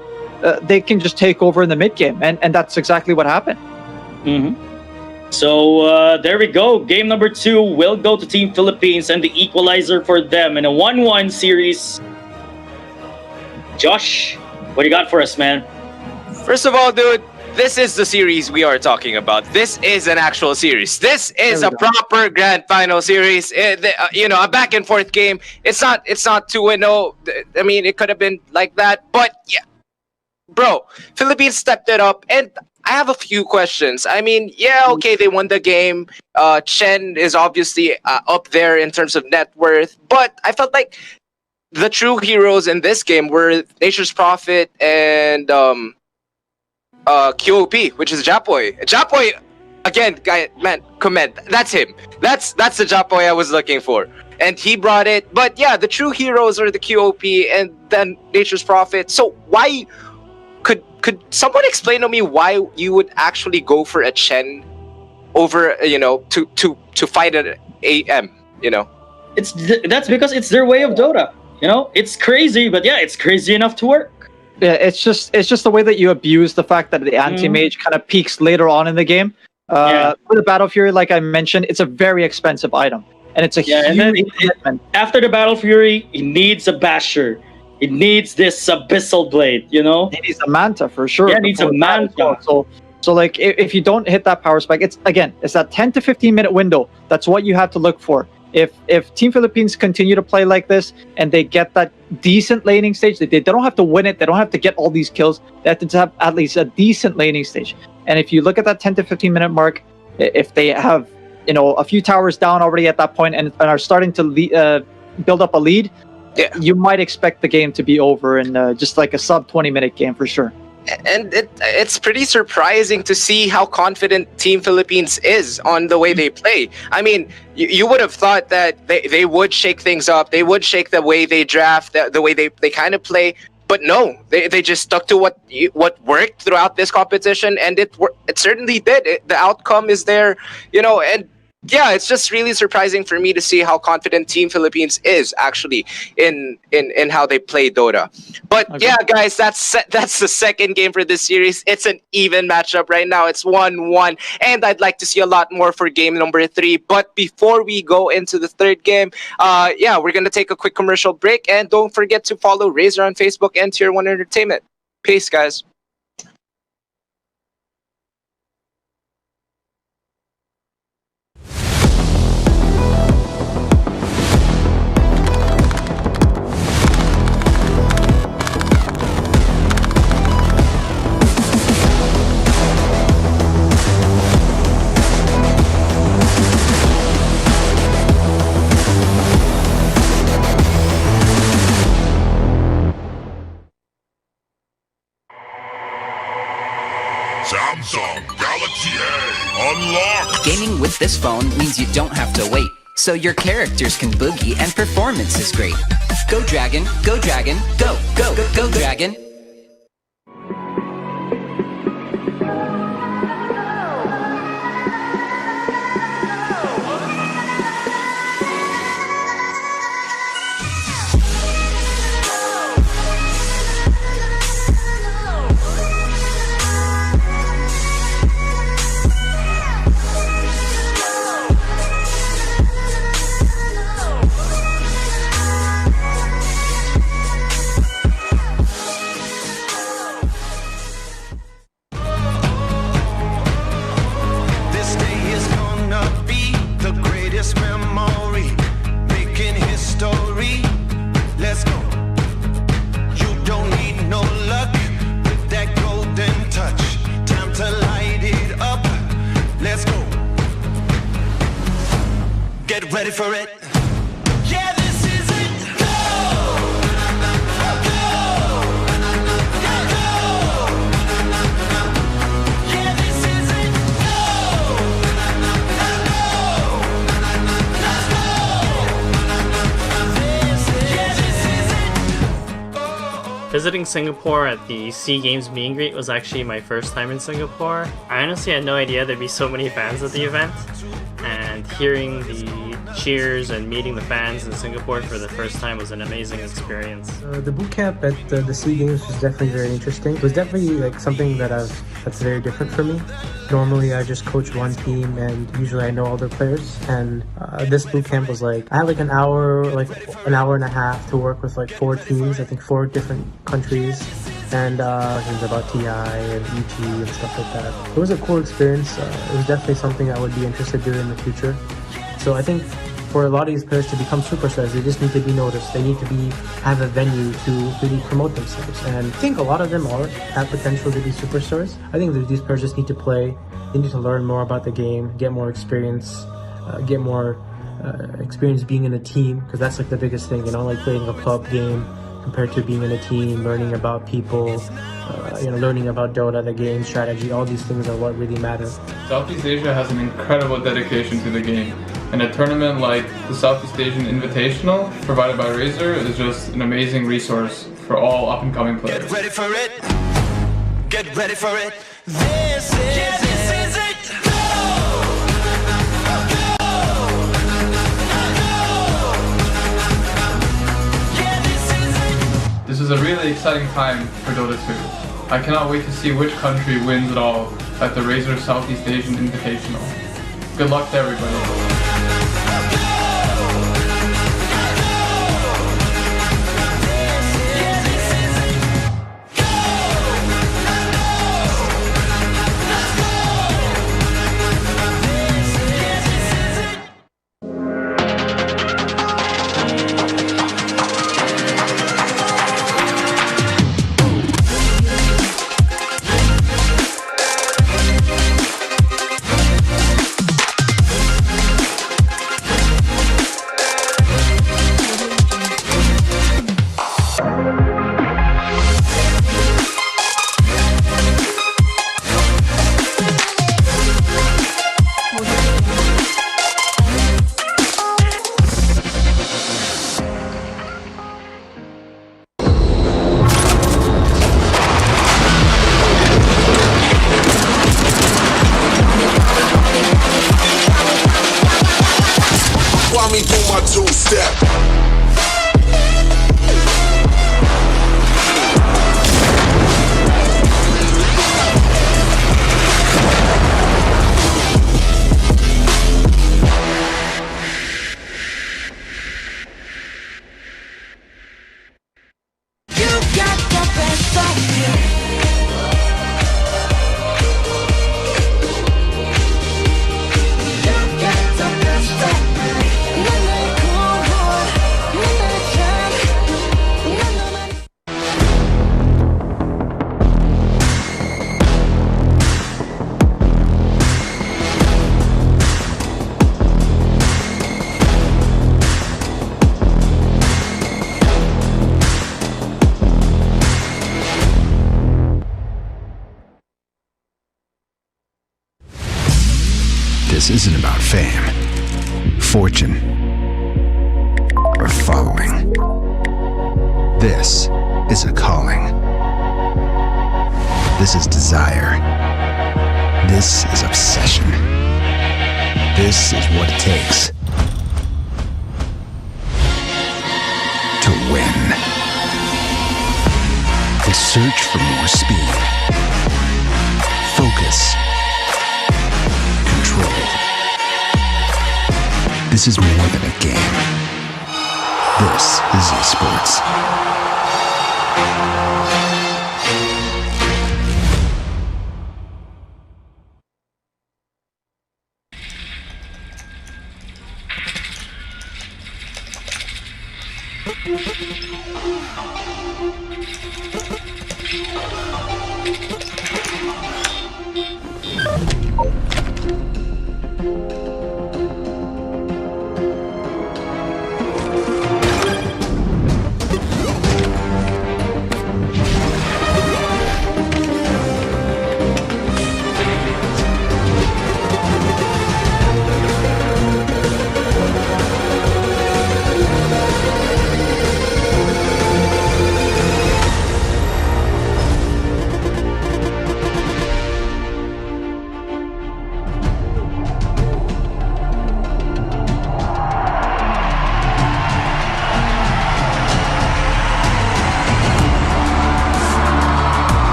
they can just take over in the mid game, and that's exactly what happened. So there we go. Game number 2 will go to Team Philippines and the equalizer for them in a 1-1 series. Josh, what do you got for us, man? First of all, dude, this is the series we are talking about. This is an actual series. This is a proper grand final series. You know, a back and forth game. It's not 2-0. I mean, it could have been like that, but yeah, bro, Philippines stepped it up, and I have a few questions. I mean, yeah, okay, they won the game. Chen is obviously up there in terms of net worth, but I felt like the true heroes in this game were Nature's Prophet and QOP, which is Japoy. Japoy, again, guy, man, comment. That's him. That's the Japoy I was looking for, and he brought it. But yeah, the true heroes are the QOP and then Nature's Prophet. So why could someone explain to me why you would actually go for a Chen over, you know, to fight an AM? You know, that's because it's their way of Dota. You know, it's crazy, but yeah, it's crazy enough to work. Yeah, it's just the way that you abuse the fact that the anti-mage kind of peaks later on in the game. For the Battle Fury, like I mentioned, it's a very expensive item, and it's a huge commitment. After the Battle Fury, he needs a Basher. It needs this Abyssal Blade, you know? It needs a Manta for sure. Yeah, it needs a Manta. So like, if you don't hit that power spike, it's that 10 to 15 minute window. That's what you have to look for. If Team Philippines continue to play like this and they get that decent laning stage, they don't have to win it. They don't have to get all these kills. They have to have at least a decent laning stage. And if you look at that 10 to 15 minute mark, if they have, you know, a few towers down already at that point and are starting to build up a lead, you might expect the game to be over in just like a sub 20 minute game for sure. And it's pretty surprising to see how confident Team Philippines is on the way they play. I mean, you would have thought that they would shake things up. They would shake the way they draft, the way they kind of play. But no, they just stuck to what worked throughout this competition, and it certainly did. The outcome is there, you know, and yeah, it's just really surprising for me to see how confident Team Philippines is actually in how they play Dota. But yeah, guys, that's the second game for this series. It's an even matchup right now. It's 1-1, and I'd like to see a lot more for game number 3. But before we go into the third game, we're gonna take a quick commercial break, and don't forget to follow Razer on Facebook and Tier 1 Entertainment. Peace, guys. Samsung Galaxy A unlocked. Gaming with this phone means you don't have to wait, so your characters can boogie and performance is great. Go Dragon, go Dragon, go, go, go, go Dragon. Visiting Singapore at the SEA Games meet and greet was actually my first time in Singapore. I honestly had no idea there'd be so many fans at the event, and hearing the cheers and meeting the fans in Singapore for the first time was an amazing experience. The boot camp at the SEA Games was definitely very interesting. It was definitely like something that's very different for me. Normally I just coach one team and usually I know all the players, and this boot camp was like I had like an hour and a half to work with like 4 teams, I think 4 different countries, and things about TI and EG and stuff like that. It was a cool experience. It was definitely something I would be interested in doing in the future. So I think for a lot of these players to become superstars, they just need to be noticed. They need to have a venue to really promote themselves. And I think a lot of them have potential to be superstars. I think that these players just need to play. They need to learn more about the game, get more experience, get more experience being in a team, because that's like the biggest thing, like playing a club game compared to being in a team, learning about people, learning about Dota, the game, strategy, all these things are what really matter. Southeast Asia has an incredible dedication to the game, and a tournament like the Southeast Asian Invitational, provided by RAZER, is just an amazing resource for all up-and-coming players. Get ready for it. Get ready for it. This is it. This is a really exciting time for Dota 2. I cannot wait to see which country wins it all at the RAZER Southeast Asian Invitational. Good luck to everybody. This isn't about fame, fortune, or following. This is a calling. This is desire. This is obsession. This is what it takes to win. The search for more speed, focus, control. This is more than a game. This is esports.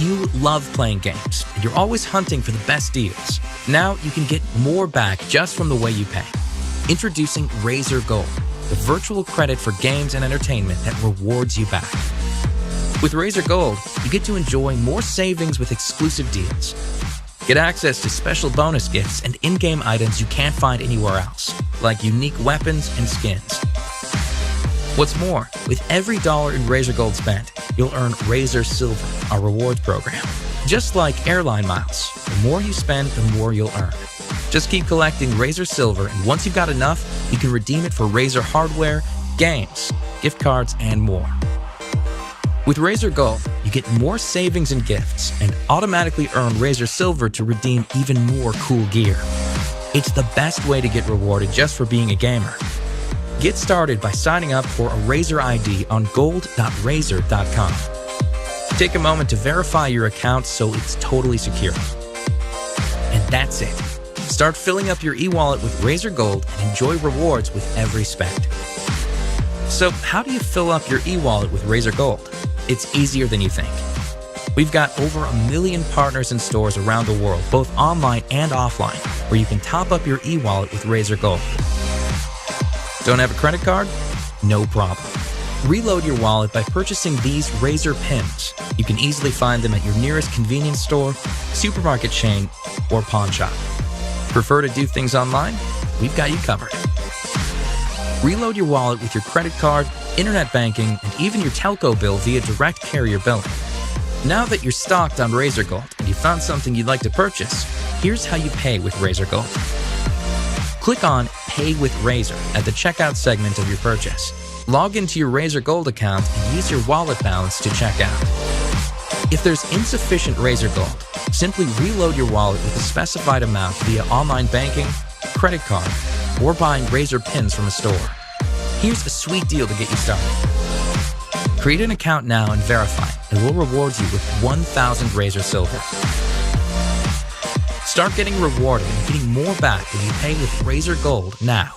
You love playing games, and you're always hunting for the best deals. Now you can get more back just from the way you pay. Introducing RAZER Gold, the virtual credit for games and entertainment that rewards you back. With RAZER Gold, you get to enjoy more savings with exclusive deals. Get access to special bonus gifts and in-game items you can't find anywhere else, like unique weapons and skins. What's more, with every dollar in RAZER Gold spent, you'll earn RAZER Silver, our rewards program. Just like airline miles, the more you spend, the more you'll earn. Just keep collecting RAZER Silver, and once you've got enough, you can redeem it for RAZER hardware, games, gift cards, and more. With RAZER Gold, you get more savings and gifts, and automatically earn RAZER Silver to redeem even more cool gear. It's the best way to get rewarded just for being a gamer. Get started by signing up for a RAZER ID on gold.razer.com. Take a moment to verify your account so it's totally secure. And that's it. Start filling up your e-wallet with RAZER Gold and enjoy rewards with every spend. So how do you fill up your e-wallet with RAZER Gold? It's easier than you think. We've got over 1 million partners and stores around the world, both online and offline, where you can top up your e-wallet with RAZER Gold. Don't have a credit card? No problem. Reload your wallet by purchasing these RAZER pins. You can easily find them at your nearest convenience store, supermarket chain, or pawn shop. Prefer to do things online? We've got you covered. Reload your wallet with your credit card, internet banking, and even your telco bill via direct carrier billing. Now that you're stocked on RAZER Gold and you found something you'd like to purchase, here's how you pay with RAZER Gold. Click on Pay with RAZER at the checkout segment of your purchase. Log into your RAZER Gold account and use your wallet balance to check out. If there's insufficient RAZER Gold, simply reload your wallet with a specified amount via online banking, credit card, or buying RAZER pins from a store. Here's a sweet deal to get you started. Create an account now and verify, and we'll reward you with 1,000 RAZER Silver. Start getting rewarded and getting more back when you pay with RAZER Gold now.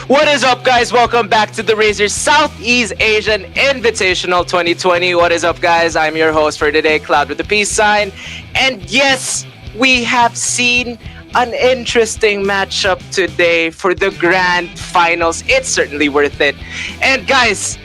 What is up, guys? Welcome back to the RAZER Southeast Asian Invitational 2020. What is up, guys? I'm your host for today, Cloud with the peace sign. And yes, we have seen an interesting matchup today for the grand finals. It's certainly worth it. And guys,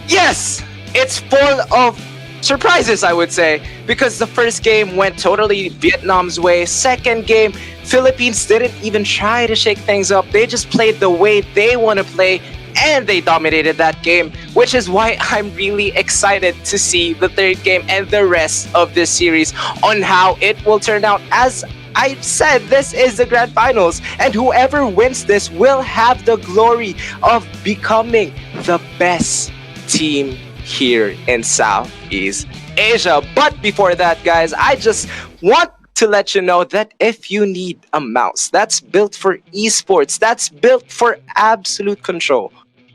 yes, it's full of surprises, I would say, because the first game went totally Vietnam's way. Second game, Philippines didn't even try to shake things up. They just played the way they want to play, and they dominated that game, which is why I'm really excited to see the third game and the rest of this series on how it will turn out. As I said, this is the grand finals, and whoever wins this will have the glory of becoming the best team here in Southeast Asia. But before that, guys, I just want to let you know that if you need a mouse that's built for esports, that's built for absolute control,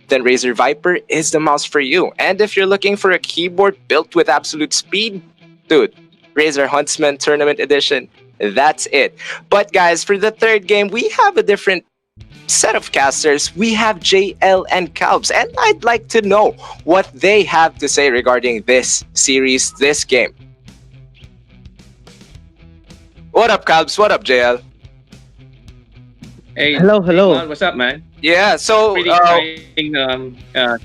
then Razer Viper is the mouse for you. And if you're looking for a keyboard built with absolute speed, dude, Razer Huntsman Tournament Edition, that's it. But guys, for the third game, we have a different set of casters. We have JL and Calbs, and I'd like to know what they have to say regarding this series, this game. What up, Calbs? What up, JL? Hey, Hello. man, what's up, man? Yeah, so Pretty exciting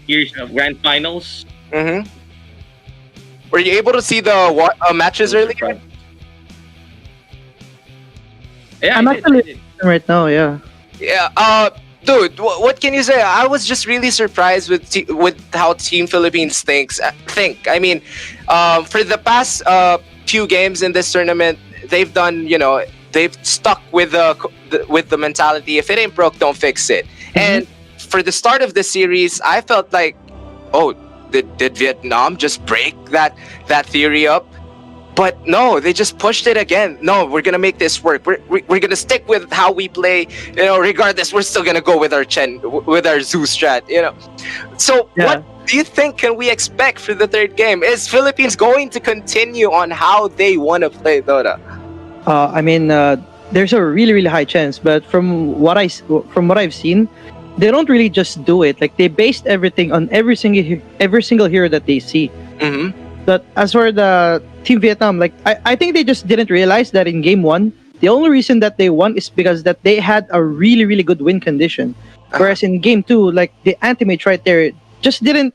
years of grand finals. Were you able to see the matches earlier? Yeah, I'm actually right now. Yeah. Yeah, dude, what can you say? I was just really surprised with how Team Philippines think. I mean, for the past few games in this tournament, they've done, they've stuck with the mentality, if it ain't broke, don't fix it. And for the start of the series, I felt like, oh, did Vietnam just break that theory up? But no, they just pushed it again. No, we're gonna make this work. We're gonna stick with how we play. Regardless, we're still gonna go with our Zoo strat. So what do you think can we expect for the third game? Is Philippines going to continue on how they want to play Dota? I mean, there's a really, really high chance. But from what I've seen, they don't really just do it. Like, they based everything on every single hero that they see. But as for the Team Vietnam, like, I think they just didn't realize that in game one, the only reason that they won is because that they had a really, really good win condition. Whereas in game two, like, the anti-mage right there just didn't,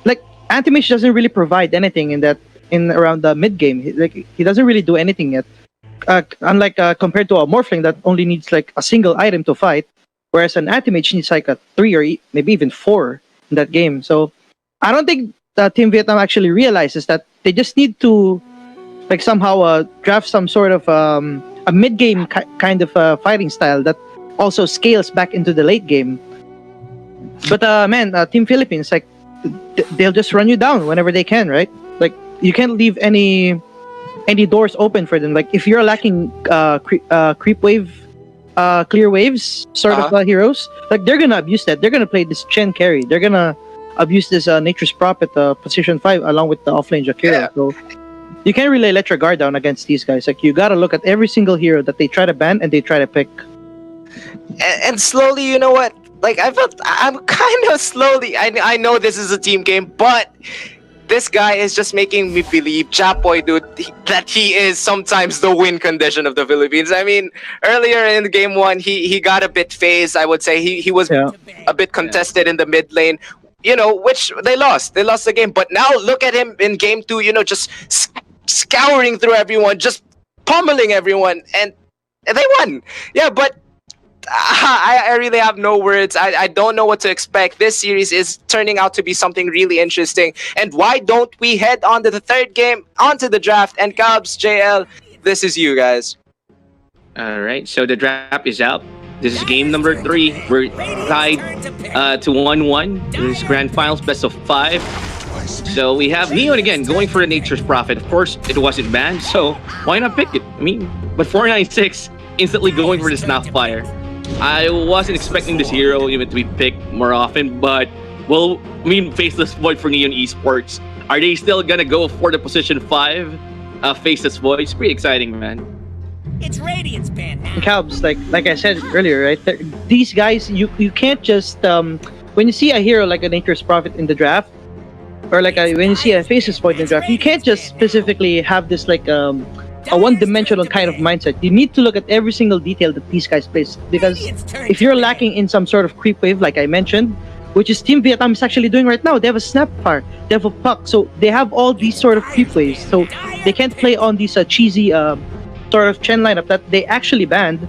like, anti-mage doesn't really provide anything in around the mid game. Like, he doesn't really do anything yet. Unlike compared to a Morphling that only needs like a single item to fight, whereas an anti-mage needs like a 3 or maybe even 4 in that game. So I don't think Team Vietnam actually realizes that they just need to like somehow draft some sort of a mid-game kind of fighting style that also scales back into the late game. But Team Philippines, like, they'll just run you down whenever they can, right? Like, you can't leave any doors open for them. Like, if you're lacking creep wave, clear waves sort of heroes, like, they're gonna abuse that. They're gonna play this Chen carry. They're gonna abuse this Nature's Prophet position 5 along with the offlane Jakiro. So you can't really let your guard down against these guys. Like, you gotta look at every single hero that they try to ban and they try to pick. And slowly, you know what? Like, I'm kind of slowly. I know this is a team game, but this guy is just making me believe, Chapoy, dude, that he is sometimes the win condition of the Philippines. I mean, earlier in game one, he got a bit phased. I would say he was a bit contested in the mid lane. Which they lost. They lost the game. But now look at him in game two, just scouring through everyone, just pummeling everyone, and they won. Yeah, but I really have no words. I don't know what to expect. This series is turning out to be something really interesting. And why don't we head on to the third game, onto the draft? And Cubs, JL, this is you guys. All right, so the draft is out. This is game number 3. We're tied to 1-1. This is grand finals, best of 5. So we have Neon again going for the Nature's Prophet. Of course, it wasn't banned, so why not pick it? I mean, but 496 instantly going for the Snapfire. I wasn't expecting this hero even to be picked more often, but Faceless Void for Neon Esports. Are they still gonna go for the position 5 Faceless Void? It's pretty exciting, man. It's Radiant's band now. Cubs, like I said earlier, right? These guys, you can't just when you see a hero like a Nature's Prophet in the draft, or like when you see a Faceless Void in the draft, you can't just specifically have this like a one-dimensional kind of mindset. You need to look at every single detail that these guys play, because if you're lacking in some sort of creep wave, like I mentioned, which is Team Vietnam is actually doing right now, they have a Snapfire, they have a Puck, so they have all these sort of creep waves, so they can't play on these cheesy sort of Chen lineup that they actually banned.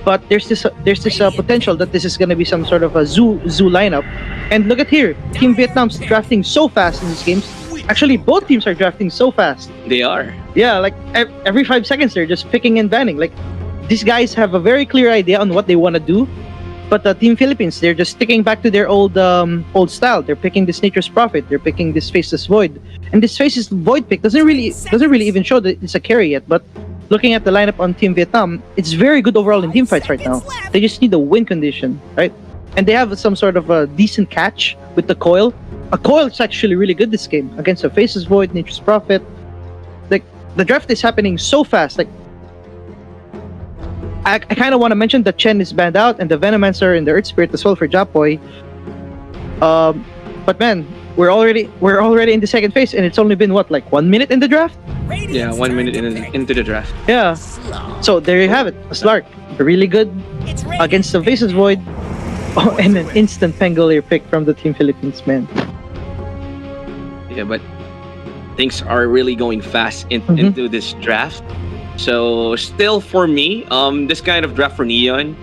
But there's this potential that this is going to be some sort of a zoo lineup. And look at here, Team Vietnam's drafting so fast in these games. Actually, both teams are drafting so fast. They are. Yeah, like every 5 seconds they're just picking and banning. Like, these guys have a very clear idea on what they want to do, But the Team Philippines, they're just sticking back to their old style. They're picking this Nature's Prophet. They're picking this Faceless Void, and this Faceless Void pick doesn't really even show that it's a carry yet. But looking at the lineup on Team Vietnam, it's very good overall in team fights right now. They just need a win condition, right? And they have some sort of a decent catch with the coil. A coil is actually really good this game against a Faceless Void, Nature's Prophet. Like, the draft is happening so fast. Like, I kind of want to mention that Chen is banned out and the Venomancer and the Earth Spirit as well for Japoy. But man, we're already in the second phase, and it's only been what, like 1 minute in the draft? Yeah, 1 minute into the draft. Yeah. So there you have it. A Slark, really good against the Faceless Void. Oh, and an instant Pangolier pick from the Team Philippines, man. Yeah, but things are really going fast into this draft. So still for me, this kind of draft for Neon,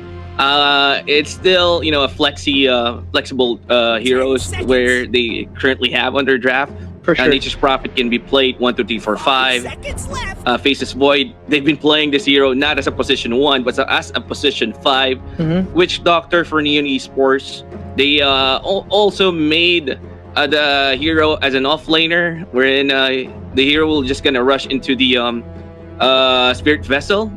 it's still, a flexible heroes where they currently have on their draft. For sure. Nature's Prophet can be played 1, 2, 3, 4, 5. Faceless Void, they've been playing this hero not as a position 1, but as a position 5. Witch Doctor for Neon Esports. They also made the hero as an offlaner, wherein the hero will just gonna rush into the Spirit Vessel,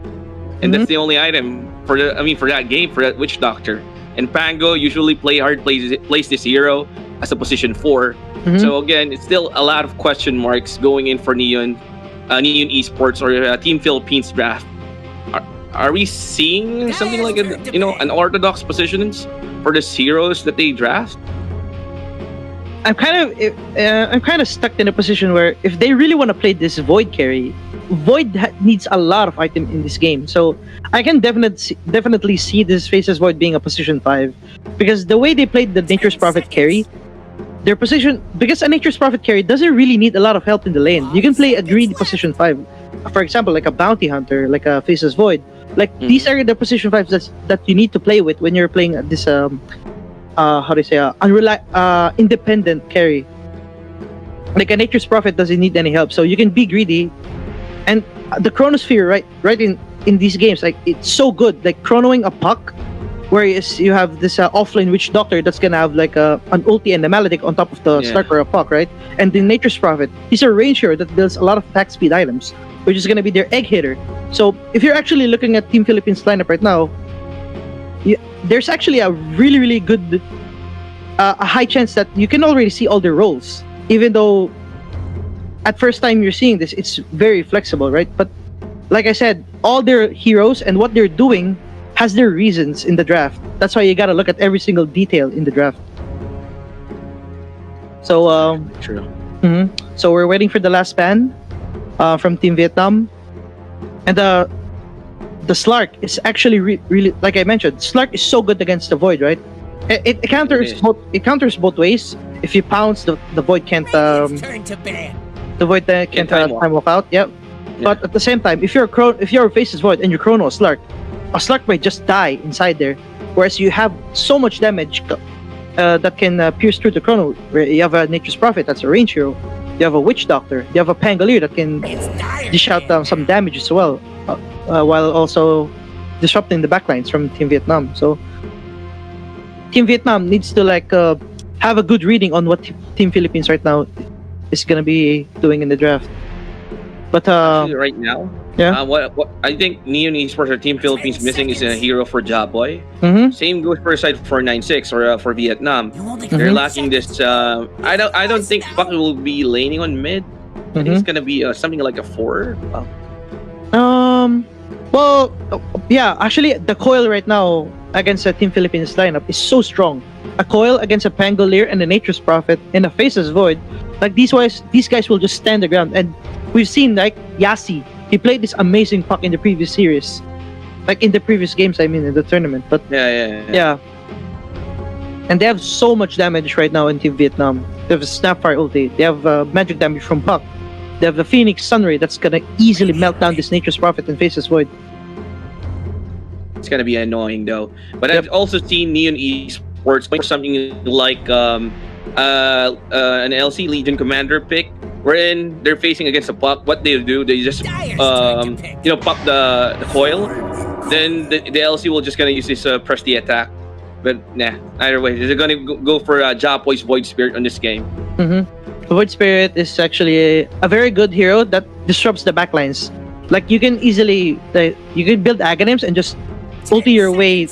and that's the only item for that game, for that Witch Doctor. And Pango usually plays this hero as a position 4. So again, it's still a lot of question marks going in for Neon Esports or Team Philippines draft. Are we seeing something like an orthodox positions for these heroes that they draft? I'm kind of stuck in a position where if they really want to play this Void carry, Void needs a lot of item in this game. So I can definitely see this Faceless Void being a position 5, because the way they played the Nature's Prophet carry, their position, because a Nature's Prophet carry doesn't really need a lot of help in the lane. You can play a greedy position 5, for example, like a Bounty Hunter, like a Faceless Void. Like these are the position 5s that you need to play with when you're playing this independent carry. Like a Nature's Prophet doesn't need any help, so you can be greedy. And the Chronosphere, right in these games, like it's so good. Like chronoing a puck, whereas you have this offlane Witch Doctor that's gonna have like an ulti and a Maledict on top of the Slark or a puck, right? And the Nature's Prophet, he's a range hero that builds a lot of attack speed items, which is gonna be their egg hitter. So if you're actually looking at Team Philippines lineup right now, there's actually a really good, a high chance that you can already see all their roles, even though at first time you're seeing this, it's very flexible, right? But like I said, all their heroes and what they're doing has their reasons in the draft. That's why you gotta look at every single detail in the draft. So true. So we're waiting for the last ban from Team Vietnam, and the Slark is actually really, like I mentioned, Slark is so good against the Void, right? It counters both. It counters both ways. If you pounce, the Void can't. The Void can't time walk out. Yep. Yeah. But at the same time, if you're a Faceless Void and you chrono a Slark might just die inside there. Whereas you have so much damage that can pierce through the chrono. Where you have a Nature's Prophet that's a range hero. You have a Witch Doctor. You have a Pangolier that can dish out some damage as well, while also disrupting the backlines from Team Vietnam. So Team Vietnam needs to have a good reading on what Team Philippines right now is gonna be doing in the draft. But actually right now, what I think Neon Esports or Team Philippines missing is a hero for Jaboy. Same goes for side for 9-6 or for Vietnam. They're lacking this. I don't think Buck will be laning on mid. I think it's gonna be something like a 4. Well, yeah. Actually, the coil right now against the Team Philippines lineup is so strong. A coil against a Pangolier and a Nature's Prophet and a Faceless Void. Like these guys will just stand the ground. And we've seen like Yasi. He played this amazing puck in the previous series, like in the previous games. I mean, in the tournament. But yeah. And they have so much damage right now in Team Vietnam. They have a Snapfire ulti. They have magic damage from puck. They have the Phoenix Sunray that's gonna easily melt down this Nature's Prophet and Faceless Void. It's gonna be annoying though. But I've also seen Neon Esports play something like an LC Legion Commander pick, wherein they're facing against a puck. What they do, they just pop the coil. Then the LC will just gonna use this press the attack But nah, either way, they're gonna go for Japoy's Void Spirit on this game. Void Spirit is actually a very good hero that disrupts the backlines. Like you can easily, you can build Aghanims and just ulti your way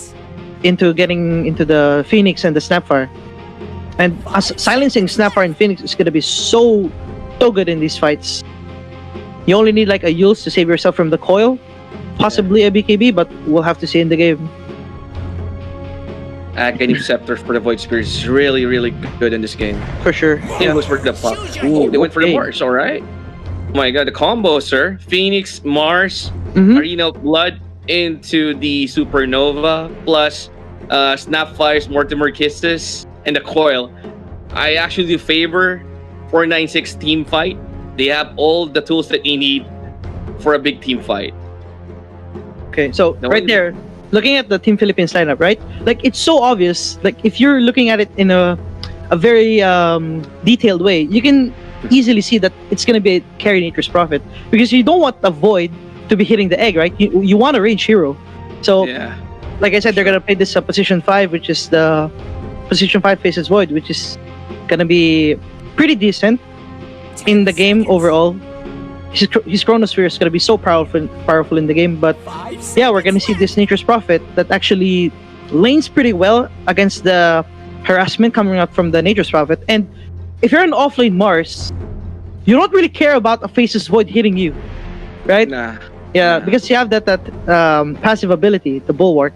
into getting into the Phoenix and the Snapfire. And silencing Snapfire and Phoenix is gonna be so good in these fights. You only need like a Yules to save yourself from the coil, possibly a BKB, but we'll have to see in the game. Aghanim Scepter for the Void Spirit is really, really good in this game. For sure. It was for the puck. Ooh, they went for the Mars, alright. Oh my god, the combo, sir. Phoenix, Mars, Arena of Blood into the Supernova, plus Snapfire's Mortimer Kisses, and the coil. I actually favor 496 team fight. They have all the tools that you need for a big team fight. Okay, so right there, looking at the Team Philippines lineup, right? Like it's so obvious. Like if you're looking at it in a very detailed way, you can easily see that it's gonna be a carry Nature's Prophet, because you don't want the Void to be hitting the egg, right? You want a range hero. So, like I said, they're gonna play this position 5, which is the position 5 faces Void, which is gonna be pretty decent in the game overall. His Chronosphere is gonna be so powerful in the game. But yeah, we're gonna see this Nature's Prophet that actually lanes pretty well against the harassment coming out from the Nature's Prophet. And if you're an offlane Mars, you don't really care about a faces Void hitting you, right? Yeah, because you have that passive ability, the Bulwark.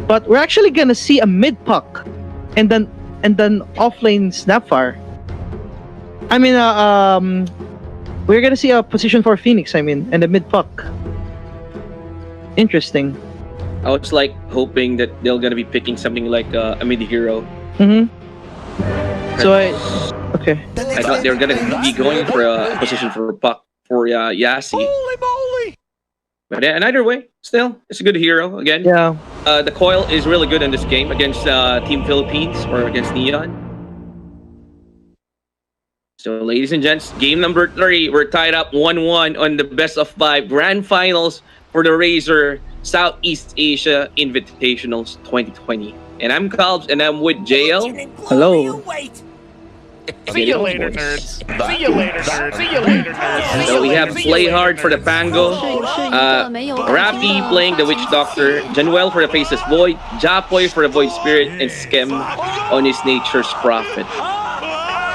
But we're actually gonna see a mid puck, and then offlane Snapfire. I mean, we're gonna see a position for Phoenix. I mean, and a mid puck. Interesting. I was like hoping that they're gonna be picking something like a mid hero. So I thought they were gonna be going for a position for puck for Yassi. Holy moly! But yeah, and either way, still, it's a good hero again. Yeah. The coil is really good in this game against Team Philippines or against Neon. So, ladies and gents, game number 3, we're tied up 1-1 on the best of 5 grand finals for the RAZER Southeast Asia Invitationals 2020. And I'm Calbs, and I'm with JL. Hello. See you later, nerds. See you later, nerds. See you later, nerds. So we have Play Hard for the Pango, Rafi playing the Witch Doctor, Januel for the Faceless Void, Japoy for the Void Spirit, and Skem on his Nature's Prophet.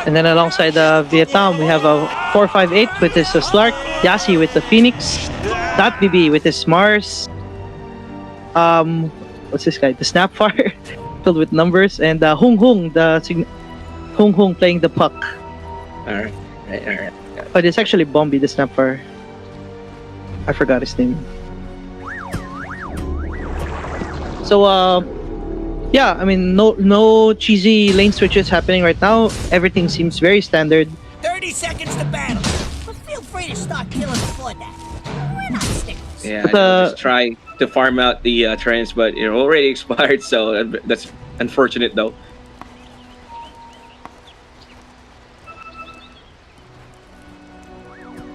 And then alongside Vietnam, we have a 458 with his Slark, Yassi with the Phoenix, .BB with his Mars, what's this guy? The Snapfire, filled with numbers, and Hung Hung, Hung Hung playing the puck. Alright. But it's actually Bombi, the Snapfire. I forgot his name. So, yeah, I mean, no cheesy lane switches happening right now. Everything seems very standard. 30 seconds to battle. But feel free to start killing before that. We're not sticklers. Yeah, I just try to farm out the trends, but it already expired, so that's unfortunate though.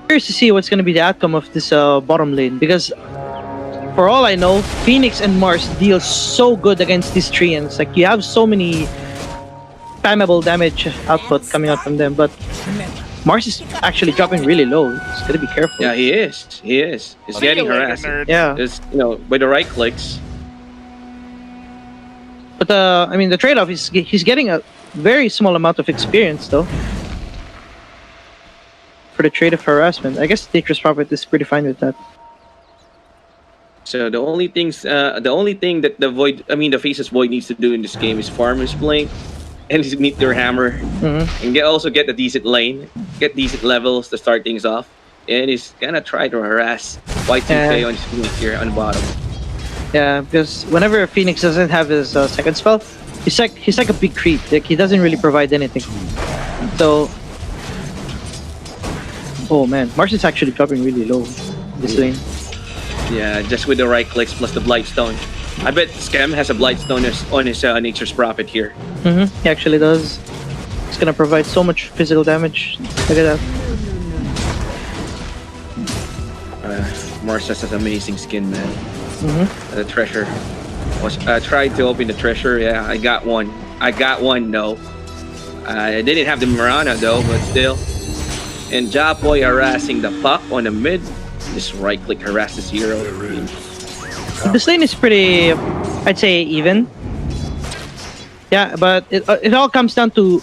Curious to see what's going to be the outcome of this bottom lane, because for all I know, Phoenix and Mars deal so good against these Treants. Like, you have so many spammable damage output coming out from them, but Mars is actually dropping really low. He's gotta be careful. Yeah, he is. He's getting harassed. Yeah. Just, by the right clicks. But I mean, the trade-off is he's getting a very small amount of experience, though. For the trade of harassment, I guess Nature's Prophet is pretty fine with that. So the only thing that the Faceless Void needs to do in this game is farm his blink and his meet their hammer, and also get a decent lane, get decent levels to start things off, and he's gonna try to harass Y2K on his Phoenix here on the bottom. Yeah, because whenever Phoenix doesn't have his second spell, he's like a big creep. Like, he doesn't really provide anything. So, oh man, Mars is actually dropping really low this lane. Yeah, just with the right clicks plus the Blightstone. I bet Skem has a Blightstone on his Nature's Prophet here. He actually does. It's gonna provide so much physical damage. Look at that. Mars has an amazing skin, man. The treasure. Was tried to open the treasure. Yeah, I got one. No. I didn't have the Mirana though, but still. And Japoy harassing the puck on the mid. Just right click harass the zero. This lane is pretty, I'd say, even. Yeah, but it all comes down to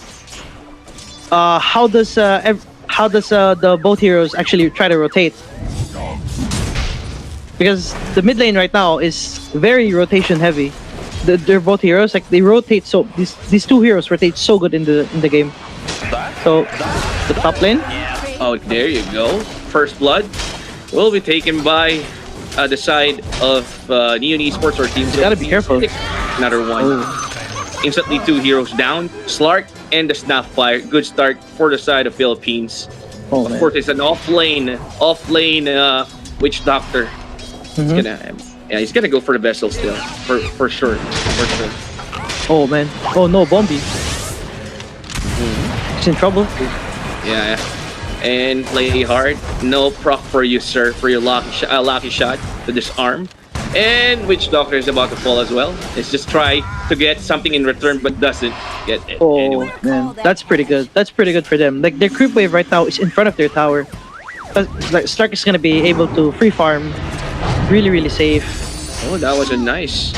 how does the both heroes actually try to rotate. Because the mid lane right now is very rotation heavy. They're both heroes, like they rotate so these two heroes rotate so good in the game. So the top lane. Oh, there you go. First blood will be taken by the side of Neon Esports or Team. Gotta be careful. Another one. Instantly 2 heroes down. Slark and the Snapfire. Good start for the side of Philippines. Oh, of course, it's an off lane Witch Doctor. He's gonna go for the vessel still, for sure. Oh man! Oh no, Bombi! He's in trouble. Yeah, and play hard. No proc for you, sir, for your lucky shot to disarm. And Witch Doctor is about to fall as well. It's just try to get something in return, but doesn't get it. Oh anyway. man, that's pretty good. That's pretty good for them. Like their creep wave right now is in front of their tower. Like Stark is gonna be able to free farm. Really safe. Oh, that was a nice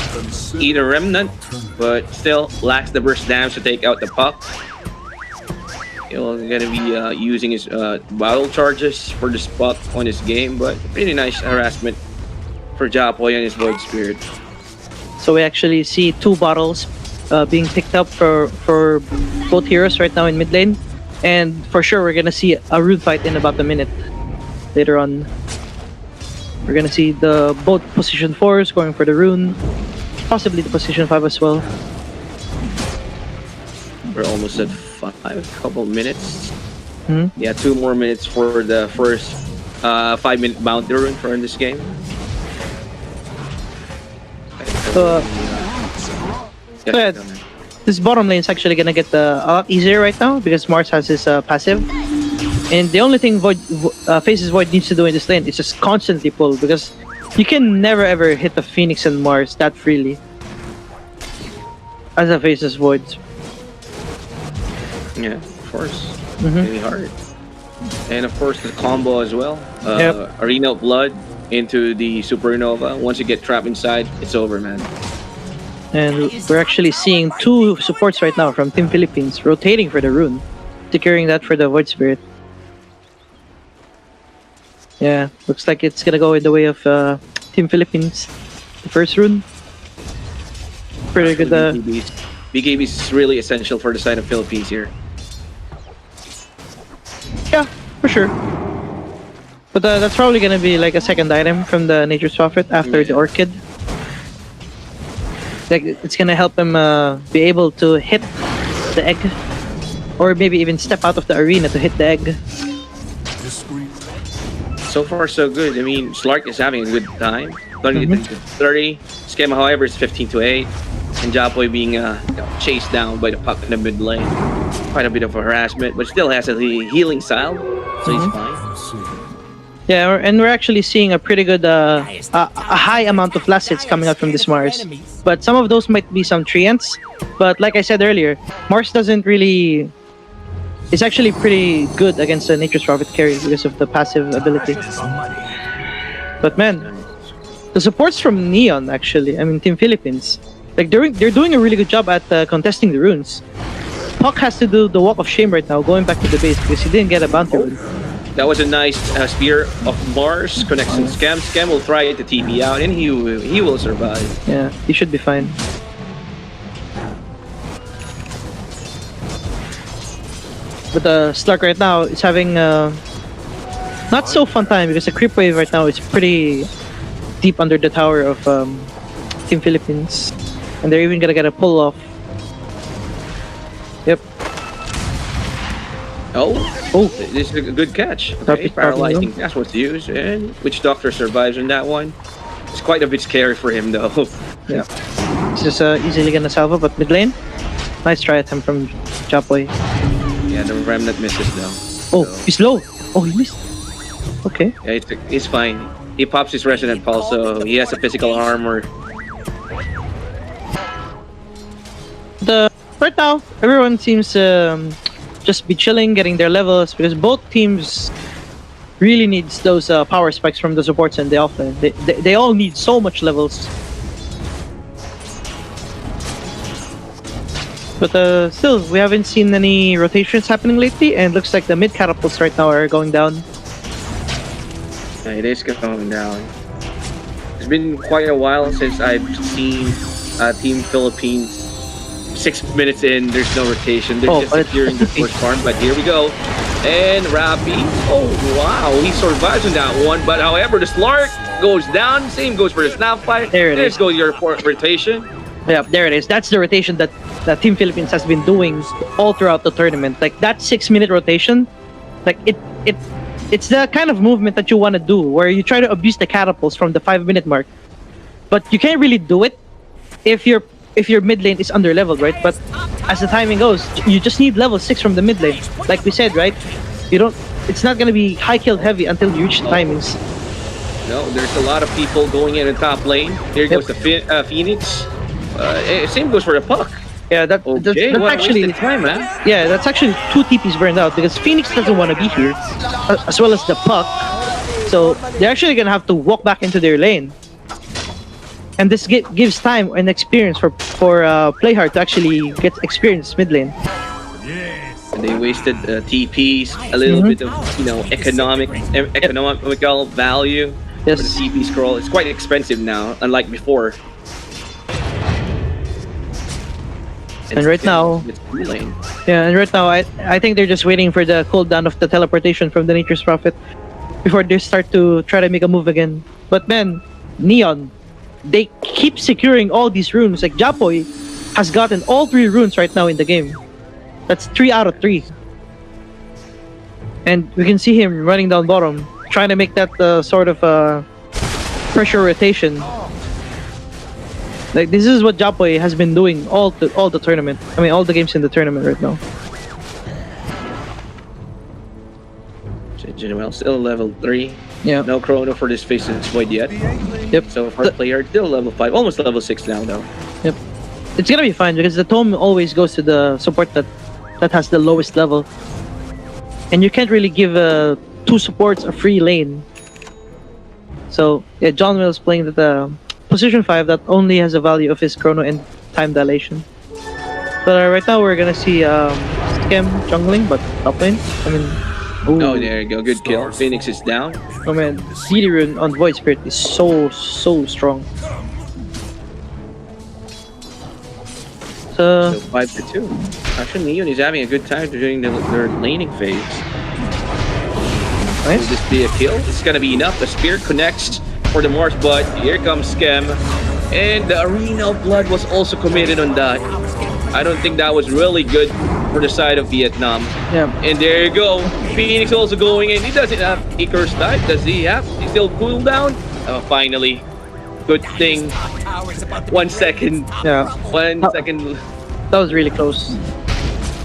either remnant, but still lacks the burst damage to take out the puck. He's gonna be using his battle charges for the spot on his game, but pretty nice harassment for Japoy and his Void Spirit. So we actually see 2 bottles being picked up for both heroes right now in mid lane, and for sure we're gonna see a rune fight in about a minute later on. We're gonna see the both position 4s going for the rune, possibly the position 5 as well. We're almost at 5, couple minutes. Mm-hmm. Yeah, 2 more minutes for the first 5-minute bounty rune for this game. So yeah, this bottom lane is actually gonna get a lot easier right now because Mars has his passive. And the only thing Faces Void needs to do in this lane is just constantly pull, because you can never ever hit the Phoenix and Mars that freely as a Faces Void. Yeah, of course. Really hard. And of course the combo as well. Arena of Blood into the Supernova. Once you get trapped inside, it's over, man. And we're actually seeing 2 supports right now from Team Philippines rotating for the rune, securing that for the Void Spirit. Yeah, looks like it's gonna go in the way of Team Philippines. The first rune. Pretty good. BKB is really essential for the side of Philippines here. Yeah, for sure. But that's probably gonna be like a second item from the Nature's Prophet after the Orchid. Like it's gonna help him be able to hit the egg, or maybe even step out of the arena to hit the egg. So far, so good. I mean, Slark is having a good time. 20 to 30. Schema, however, is 15 to 8. And Japoy being chased down by the puck in the mid lane. Quite a bit of a harassment, but still has a healing style, so he's fine. Yeah, and we're actually seeing a pretty good, a high amount of last hits coming out from this Mars. But some of those might be some treants. But like I said earlier, Mars doesn't really... It's actually pretty good against the Nature's Prophet carry because of the passive ability. But man, the supports from Neon actually, I mean Team Philippines, like they're doing a really good job at contesting the runes. Puck has to do the walk of shame right now, going back to the base because he didn't get a bounty rune. That was a nice spear of Mars, connects to Scam. Scam will try to TP out and he will survive. Yeah, he should be fine. But Slark right now is having not so fun time because the creep wave right now is pretty deep under the tower of Team Philippines, and they're even gonna get a pull off. Yep. Oh, this is a good catch. Okay, paralyzing that's what's used, and Witch Doctor survives on that one. It's quite a bit scary for him though. Yeah. It's just easily gonna salve up at mid lane. Nice try attempt from Japoy. Yeah, the remnant misses though. Oh, he's low. Oh, he missed. Okay. Yeah, he's fine. He pops his resonant pulse, so he has a physical armor. Right now, everyone seems just be chilling, getting their levels because both teams really needs those power spikes from the supports and the offlane. They all need so much levels. But still, we haven't seen any rotations happening lately, and looks like the mid catapults right now are going down. It is going down. It's been quite a while since I've seen Team Philippines. 6 minutes in, there's no rotation. They're just securing the first farm, but here we go. And Rapi, oh wow, he survives on that one. But however, the Slark goes down. Same goes for the Snapfire. There goes your rotation. Yeah, there it is. That's the rotation that Team Philippines has been doing all throughout the tournament. Like that 6-minute rotation, like it's the kind of movement that you want to do, where you try to abuse the catapults from the 5-minute mark, but you can't really do it if your mid lane is under leveled, right? But as the timing goes, you just need level 6 from the mid lane. Like we said, right? It's not gonna be high killed heavy until you reach the timings. No, there's a lot of people going in the top lane. There goes the Phoenix. Same goes for the Puck. Yeah, that's actually time, man. Yeah, that's actually 2 TPs burned out because Phoenix doesn't want to be here, as well as the Puck. So they're actually gonna have to walk back into their lane, and this gives time and experience for Playhard to actually get experience mid lane. And they wasted TPs, a little bit of economical value for the TP scroll. It's quite expensive now, unlike before. And right now, I think they're just waiting for the cooldown of the teleportation from the Nature's Prophet before they start to try to make a move again. But man, Neon, they keep securing all these runes. Like Japoy has gotten all 3 runes right now in the game. That's 3 out of 3. And we can see him running down bottom, trying to make that sort of pressure rotation. Like this is what Japoy has been doing all the tournament. I mean, all the games in the tournament right now. Well, still level 3. Yeah. No chrono for this Faceless Void yet. Yep. So for player, still level 5, almost level 6 now though. Yep. It's gonna be fine because the tome always goes to the support that has the lowest level, and you can't really give 2 supports a free lane. So yeah, John Will is playing the position 5 that only has a value of his chrono and time dilation. But right now we're gonna see Skem jungling, but top lane. I mean, oh, there you go, good kill. Phoenix is down. Oh man, CD rune on Void Spirit is so strong. So 5-2. Actually, Neon is having a good time during their laning phase. Nice. Will this be a kill? It's gonna be enough. The Spirit connects for the Mars, but here comes Skem. And the Arena of Blood was also committed on that. I don't think that was really good for the side of Vietnam. Yeah. And there you go. Phoenix also going in. He doesn't have Icarus type. Does he have? He still cool down? Oh, finally. Good thing. 1 second. Yeah. 1 second. That was really close.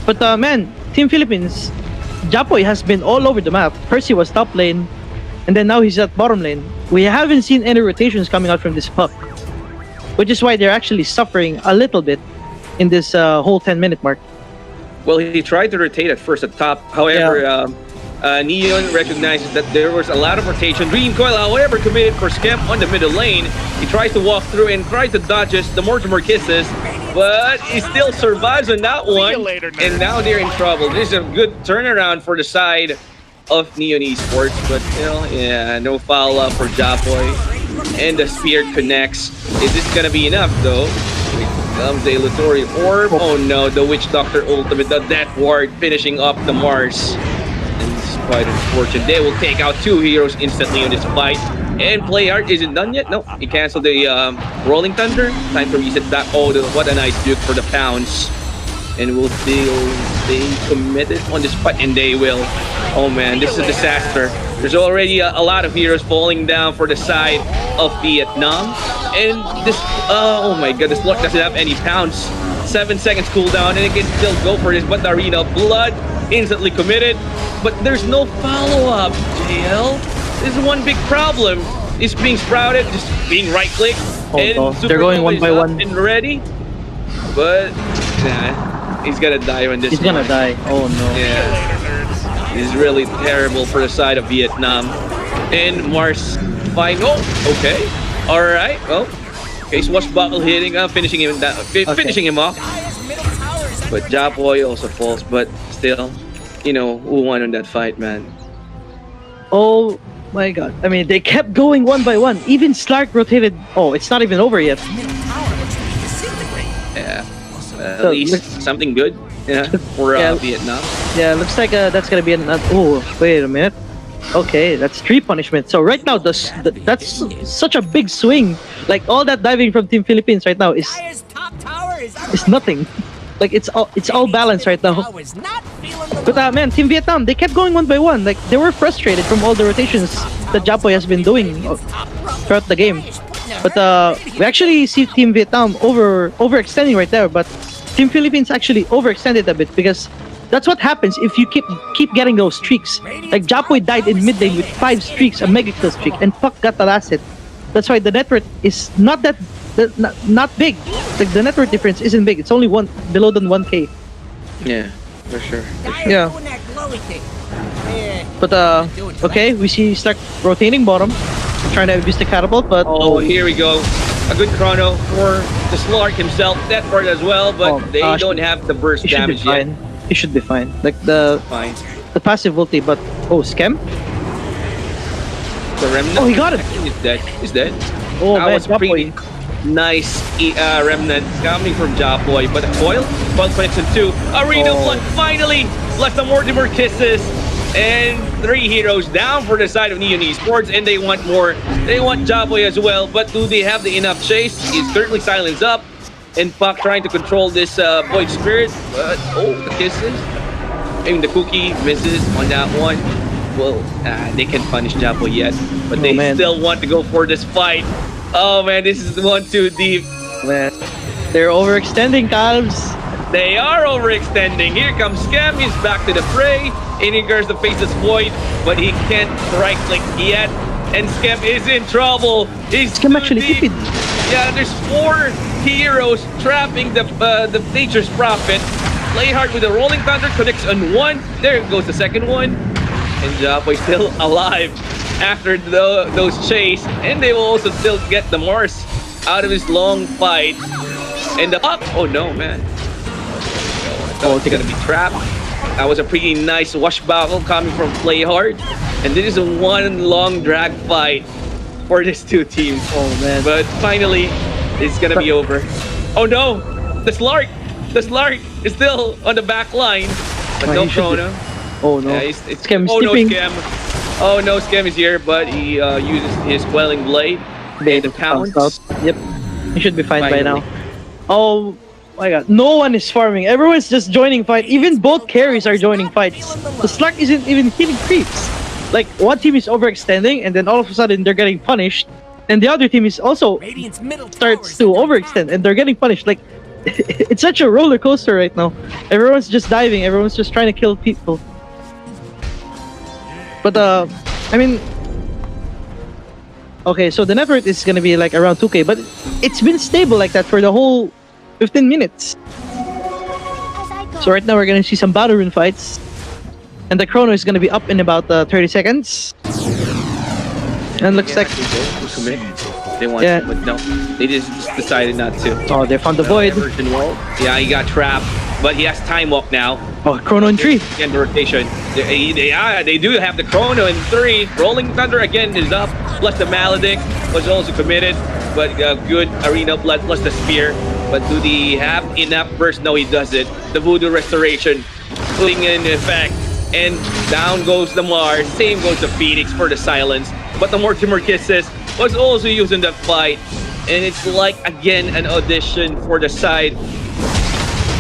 But man, Team Philippines, Japoy has been all over the map. Percy was top lane, and then now he's at bottom lane. We haven't seen any rotations coming out from this Puck, which is why they're actually suffering a little bit in this whole 10-minute mark. Well, he tried to rotate at first at top. However, Neon recognizes that there was a lot of rotation. Dream Coil, however, committed for Skem on the middle lane. He tries to walk through and tries to dodge the Mortimer kisses, but he still survives on that one. And now they're in trouble. This is a good turnaround for the side of Neon Esports, but no follow-up for Japoy. And the Spear connects. Is this gonna be enough though? Here comes the Illusory Orb. Oh no, the Witch Doctor Ultimate, the Death Ward finishing up the Mars. And this is quite unfortunate. They will take out 2 heroes instantly on this fight. And Playhard isn't done yet. No, he canceled the Rolling Thunder. Time to reset that. Oh, what a nice duke for the pounds. And will still stay committed on this fight, and they will. Oh man, this is a disaster. There's already a lot of heroes falling down for the side of Vietnam. And this, oh my god, this Lord doesn't have any pounds. 7 seconds cooldown, and it can still go for this, but the Arena of Blood instantly committed. But there's no follow-up, JL. This is one big problem. It's being sprouted, just being right-click. Oh, and no. They're going one by one. And ready. But Nah, he's gonna die on this He's gonna die. Oh no. Yeah. He's really terrible for the side of Vietnam. And Mars fine. Oh, okay. Alright, well. Okay, swashbuckle hitting, finishing him finishing him off. But Japoy also falls, but still, you know, who won on that fight, man? Oh my god. I mean, they kept going one by one. Even Slark rotated. Oh, it's not even over yet. Yeah. At least something good, yeah, for Vietnam. Yeah, looks like that's gonna be another. Oh, wait a minute. Okay, that's 3 punishments. So right now, that's such a big swing. Like all that diving from Team Philippines right now is nothing. Like it's all balanced right now. But man, Team Vietnam, they kept going one by one. Like they were frustrated from all the rotations that Japoy has been doing throughout the game. But we actually see Team Vietnam overextending right there. But Team Philippines actually overextended a bit because that's what happens if you keep getting those streaks. Like Japoy died in mid lane with 5 streaks, a mega kill streak, and Puck got the last hit. That's why the net worth is not big. Like the net worth difference isn't big. It's only below than 1k. Yeah, for sure. Yeah. But okay, we see start rotating bottom, trying to abuse the catapult, but here we go. A good chrono for the Slark himself. That part as well, but they don't have the burst damage yet. He should be fine. Like the passive ulti, but scam. The remnant. Oh, he got it. He's dead. He's dead. Oh, that man, was pretty nice remnant coming from Japoy, but Foil connection 2. Arena Blood finally left the Mortimer kisses, and 3 heroes down for the side of Neon Esports, and they want more. They want Japoy as well, but do they have the enough chase? He's currently silenced up, and Puck trying to control this Void Spirit, but the kisses. I mean, the cookie misses on that one. Well, they can punish Japoy yet, but they still want to go for this fight. Oh man, this is one too deep. Man, they're overextending, Calves. They are overextending. Here comes Scam. He's back to the fray. Inigers the faces Void, but he can't right click yet. And Scam is in trouble. He's Scam actually deep. Yeah, there's 4 heroes trapping the Nature's Prophet. Play hard with the Rolling Thunder, connects on 1. There goes the second one. And Japoy still alive after those chase. And they will also still get the Mars out of his long fight. And the Puck, oh no, man. It's gonna be trapped. That was a pretty nice washbuckle coming from Play Hard. And this is one long drag fight for these 2 teams. Oh man. But finally, it's gonna be over. Oh no! The Slark is still on the back line. But no chrono. Oh no. Yeah, Scam is no sleeping. Scam. Oh no, Scam is here, but he uses his Quelling Blade. The pounds. Yep. He should be fine by now. Oh my god. No one is farming. Everyone's just joining fight. Even both carries are joining fights. The Slark isn't even hitting creeps. Like one team is overextending and then all of a sudden they're getting punished. And the other team is also starts to overextend and they're getting punished. Like it's such a roller coaster right now. Everyone's just diving. Everyone's just trying to kill people. But I mean, okay, so the net worth is gonna be like around 2k, but it's been stable like that for the whole 15 minutes. So right now we're gonna see some battle rune fights, and the chrono is gonna be up in about 30 seconds. And looks like they want to, but no, they just decided not to. Oh, they found the void. Yeah, he got trapped, but he has time walk now. Oh, chrono in 3. Again, the rotation. They do have the chrono in 3. Rolling Thunder again is up. Plus the Maledict was also committed, but good Arena Blood plus the Spear. But do they have enough burst? No, he doesn't. The Voodoo Restoration putting in effect, and down goes the Mars. Same goes the Phoenix for the silence. But the Mortimer Kisses was also used in that fight, and it's like again an audition for the side.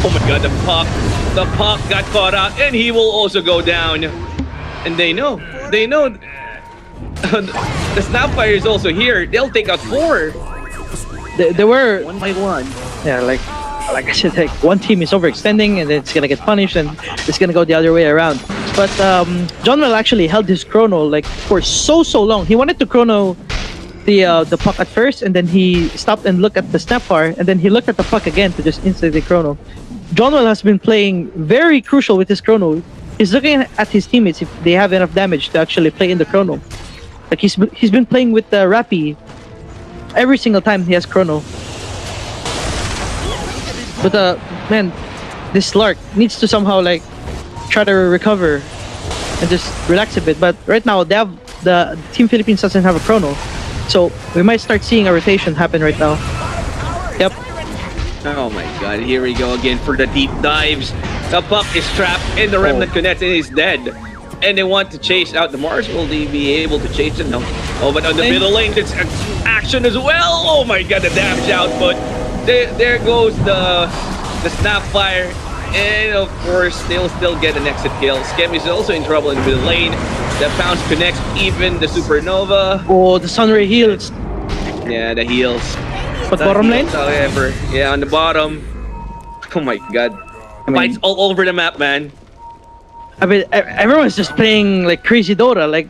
Oh my god, the Puck got caught out, and he will also go down. And they know the Snapfire is also here. They'll take out 4. They were 1 by 1. Yeah, like I said, like one team is overextending and then it's gonna get punished, and it's gonna go the other way around. But John Mel actually held his chrono like for so long. He wanted to chrono the puck at first, and then he stopped and looked at the snap bar, and then he looked at the puck again to just instantly chrono. Johnwell has been playing very crucial with his chrono. He's looking at his teammates if they have enough damage to actually play in the chrono. Like he's been playing with Rappy every single time he has chrono. But man, this Slark needs to somehow like try to recover and just relax a bit. But right now they have the Team Philippines doesn't have a chrono, so we might start seeing a rotation happen right now. Yep. Oh my god, here we go again for the deep dives. The puck is trapped and the Remnant connects and is dead. And they want to chase out the Mars. Will they be able to chase it? No. Oh, but on the middle lane, it's action as well. Oh my god, the damage output. There goes the Snapfire. And of course, they'll still get an exit kill. Skem is also in trouble in the middle lane. The Pounce connects even the Supernova. Oh, the Sunray heals. Yeah, the heals. But bottom lane? However, yeah, on the bottom. Oh my god. Fights all over the map, man. I mean, everyone's just playing like crazy Dota. Like,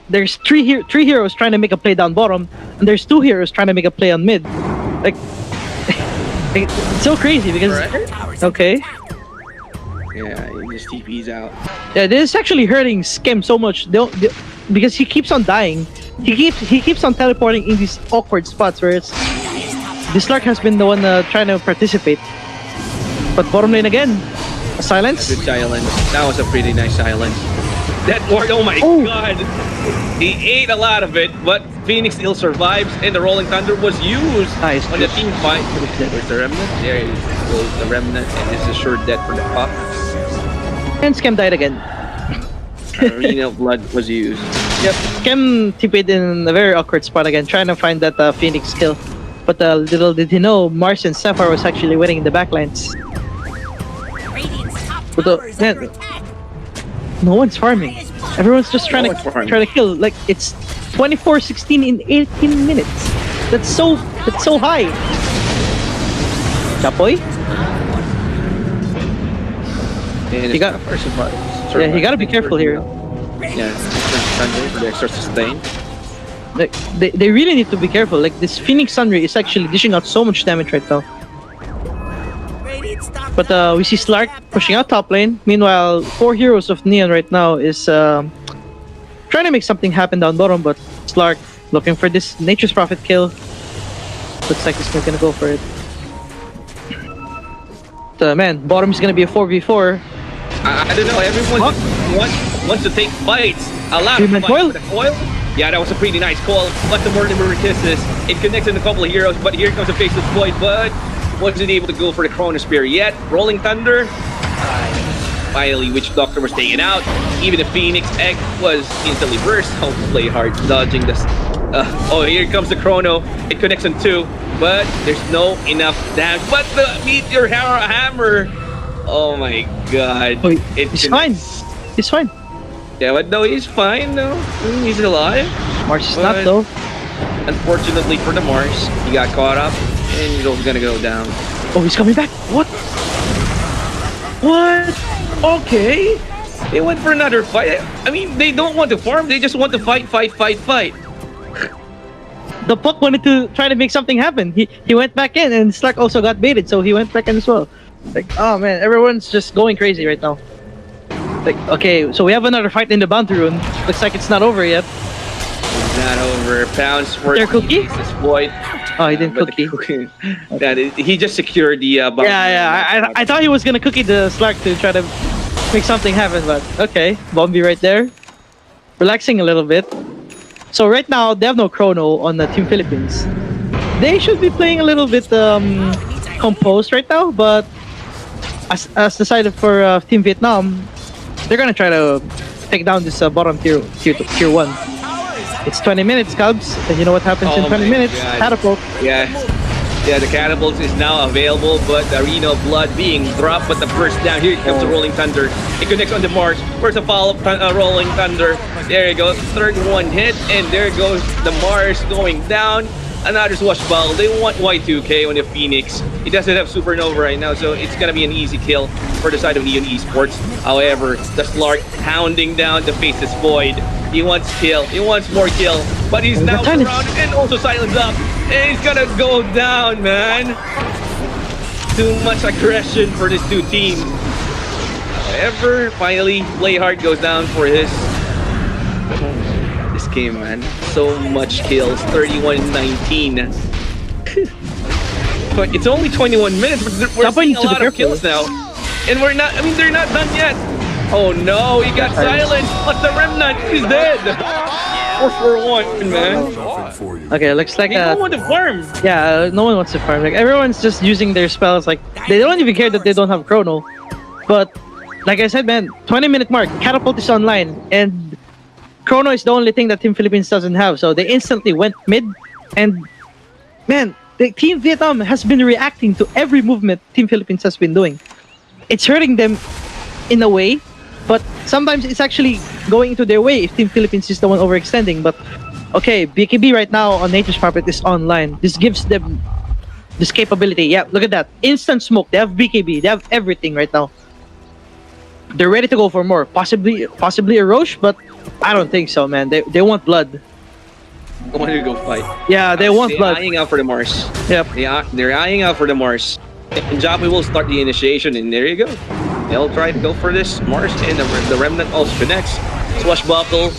there's three heroes trying to make a play down bottom, and there's 2 heroes trying to make a play on mid. Like, it's so crazy because okay. Yeah, he just TP's out. Yeah, this is actually hurting Skem so much. Because he keeps on dying. He keeps on teleporting in these awkward spots where it's this Slark has been the one trying to participate. But bottom lane again, a silence. Good silence. That was a pretty nice silence. That ward, oh my god! He ate a lot of it, but Phoenix still survives, and the Rolling Thunder was used on the team fight. Where's the Remnant? There goes the Remnant, and it's a sure death for the puck. And Skem died again. Arena of Blood was used. Yep, Skem TP'd in a very awkward spot again, trying to find that Phoenix kill. But little did he know, Mars and Sapphire was actually waiting in the backlines. But man, no one's farming. Everyone's just trying to kill. Like it's 24-16 in 18 minutes. That's so high. Chapoy? You got yeah, you gotta be careful here. Yeah, for the extra sustain. Like they really need to be careful. Like this Phoenix Sunray is actually dishing out so much damage right now. But we see Slark pushing out top lane. Meanwhile, 4 heroes of Neon right now is trying to make something happen down bottom. But Slark looking for this Nature's Prophet kill. Looks like he's not gonna go for it. Man, bottom is gonna be a 4v4. I don't know. Everyone wants to take fights. A lot of fights for the coil. Yeah, that was a pretty nice call. But the Mortimer kisses. It connects in a couple of heroes. But here comes the face of Void. But wasn't able to go for the Chronospear yet. Rolling Thunder. Finally, Witch Doctor was taken out. Even the Phoenix Egg was instantly burst. Oh, play hard, dodging this. Oh, here comes the Chrono. It connects on 2, but there's no enough damage. But the Meteor Hammer. Oh my god. Oh, he's fine. He's fine. Yeah, but no, he's fine though. He's alive. Mars is not though. Unfortunately for the Mars, he got caught up and he's also gonna go down. Oh, he's coming back. What? What? Okay. They went for another fight. I mean, they don't want to farm. They just want to fight. The puck wanted to try to make something happen. He went back in, and Slark also got baited, so he went back in as well. Like, oh man, everyone's just going crazy right now. Like, okay, so we have another fight in the bounty room. Looks like it's not over yet. It's not over. Pounds for their cookie. Void. Oh, he didn't cookie. That is, he just secured the bounty. Yeah. I thought he was gonna cookie the Slark to try to make something happen, but okay, Bombi right there, relaxing a little bit. So right now they have no chrono on the Team Philippines. They should be playing a little bit composed right now, but as decided for Team Vietnam, they're gonna try to take down this bottom tier 1. It's 20 minutes, Cubs, and you know what happens in 20 minutes? God. Catapult. Yeah, the catapult is now available, but the Arena of Blood being dropped. But the first down, here comes the Rolling Thunder. It connects on the Mars. Where's the follow-up Rolling Thunder? There you go, third one hit, and there goes the Mars going down. Another swashbuckle. They want Y2K on the Phoenix. It doesn't have Supernova right now, so it's gonna be an easy kill for the side of Neon Esports. However, the Slark hounding down the Faceless Void. He wants kill. He wants more kill. but he's now surrounded and also silenced up. And he's gonna go down, man. Too much aggression for these two teams. However, finally, Play Hard goes down for this game, man. So much kills, 31-19. But it's only 21 minutes, but we're seeing a lot of kills now. And we're not, I mean, they're not done yet. Oh no, he got silenced, but the Remnant is dead. 4-for-1, man. Okay, looks like no one wants to farm. Yeah, no one wants to farm. Like everyone's just using their spells. Like they don't even care that they don't have Chrono. But like I said, man, 20-minute mark, Catapult is online, and Chrono is the only thing that Team Philippines doesn't have. So they instantly went mid, and man, the Team Vietnam has been reacting to every movement Team Philippines has been doing. It's hurting them in a way, but sometimes it's actually going into their way if Team Philippines is the one overextending. But okay, BKB right now on Nature's Prophet is online. This gives them this capability. Yeah, look at that. Instant smoke. They have BKB. They have everything right now. They're ready to go for more. Possibly a Roche, but I don't think so, man. They want blood. They want to go fight. Yeah, they want blood. They're eyeing out for the Mars. Yep. They're eyeing out for the Mars. And Joppy will start the initiation, and there you go. They'll try to go for this Mars, and the Remnant also connects. Swashbuckle.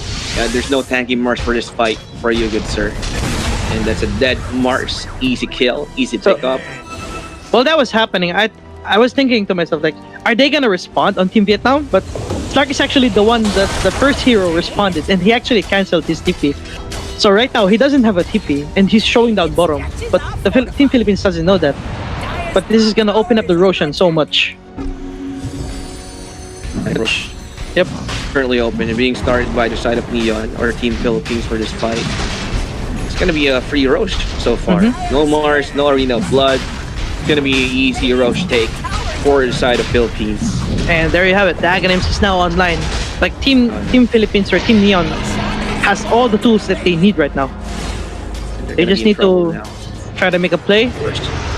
There's no tanky Mars for this fight for you, good sir. And that's a dead Mars. Easy kill, easy pickup. While that was happening, I was thinking to myself, like, are they gonna respond on Team Vietnam? But Slark is actually the one that the first hero responded, and he actually cancelled his TP. So right now he doesn't have a TP, and he's showing down bottom. But the Team Philippines doesn't know that. But this is gonna open up the Roshan so much. Yep. Currently open and being started by the side of Neon or Team Philippines for this fight. It's gonna be a free roast so far. No Mars, no Arena of Blood. It's gonna be an easy roast take for the side of Philippines. And there you have it. The Aghanims is now online. Like Team Philippines or Team Neon has all the tools that they need right now. They just need to try to make a play.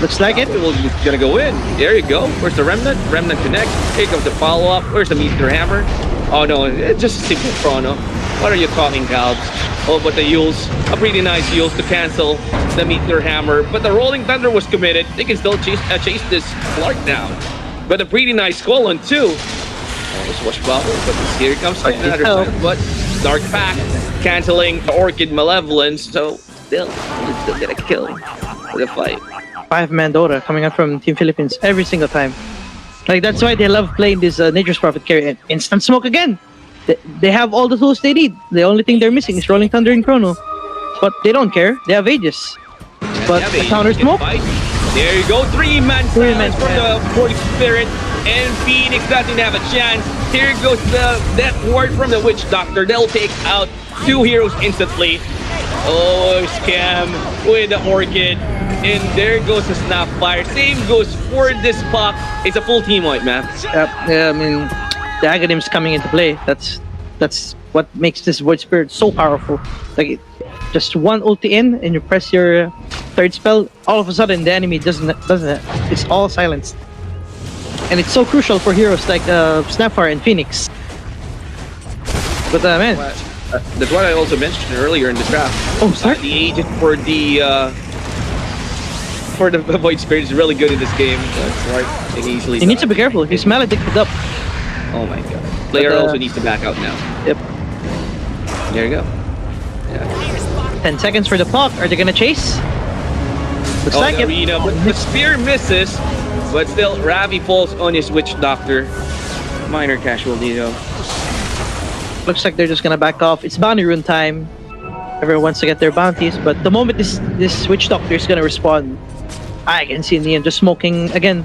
Looks like it. We're gonna go in. There you go. Where's the Remnant? Remnant connects. Here comes the follow-up. Where's the Meteor Hammer? Oh no, it's just a simple Chrono. What are you talking, Calbs? Oh, but the Yules, a pretty nice Yules to cancel the Meteor Hammer. But the Rolling Thunder was committed. They can still chase this Clark down. But a pretty nice Squall too. Oh, Swashbuckle, but here comes another time. But Dark Pack canceling the Orchid Malevolence. So still get a kill for the fight. 5-man Dota coming out from Team Philippines every single time. Like that's why they love playing this Nature's Prophet carry. And instant smoke again. They have all the tools they need. The only thing they're missing is Rolling Thunder and Chrono. But they don't care. They have Aegis. But the counter smoke. There you go. 3-man silence from the Void Spirit. And Phoenix doesn't have a chance. Here goes the Death Ward from the Witch Doctor. They'll take out 2 heroes instantly. Oh, scam with the Orchid. And there goes the Snapfire. Same goes for this pop. It's a full team wipe, man. Yeah, I mean, the Aghanims coming into play. That's what makes this Void Spirit so powerful. Like, just one ulti in, and you press your third spell. All of a sudden, the enemy doesn't. It's all silenced, and it's so crucial for heroes like Snapfire and Phoenix. But man, that's what I also mentioned earlier in the draft. Oh, sorry. The agent for the Void Spirit is really good in this game. That's right. And easily. He needs to be careful. He's maledicted up. Oh my god. Player also needs to back out now. Yep. There you go. Yeah. 10 seconds for the puck. Are they gonna chase? Looks like it. Arena, but the spear misses. But still, Ravi falls on his Witch Doctor. Minor casualty though. Looks like they're just gonna back off. It's bounty rune time. Everyone wants to get their bounties, but the moment this Witch Doctor is gonna respond, I can see Neon just smoking again.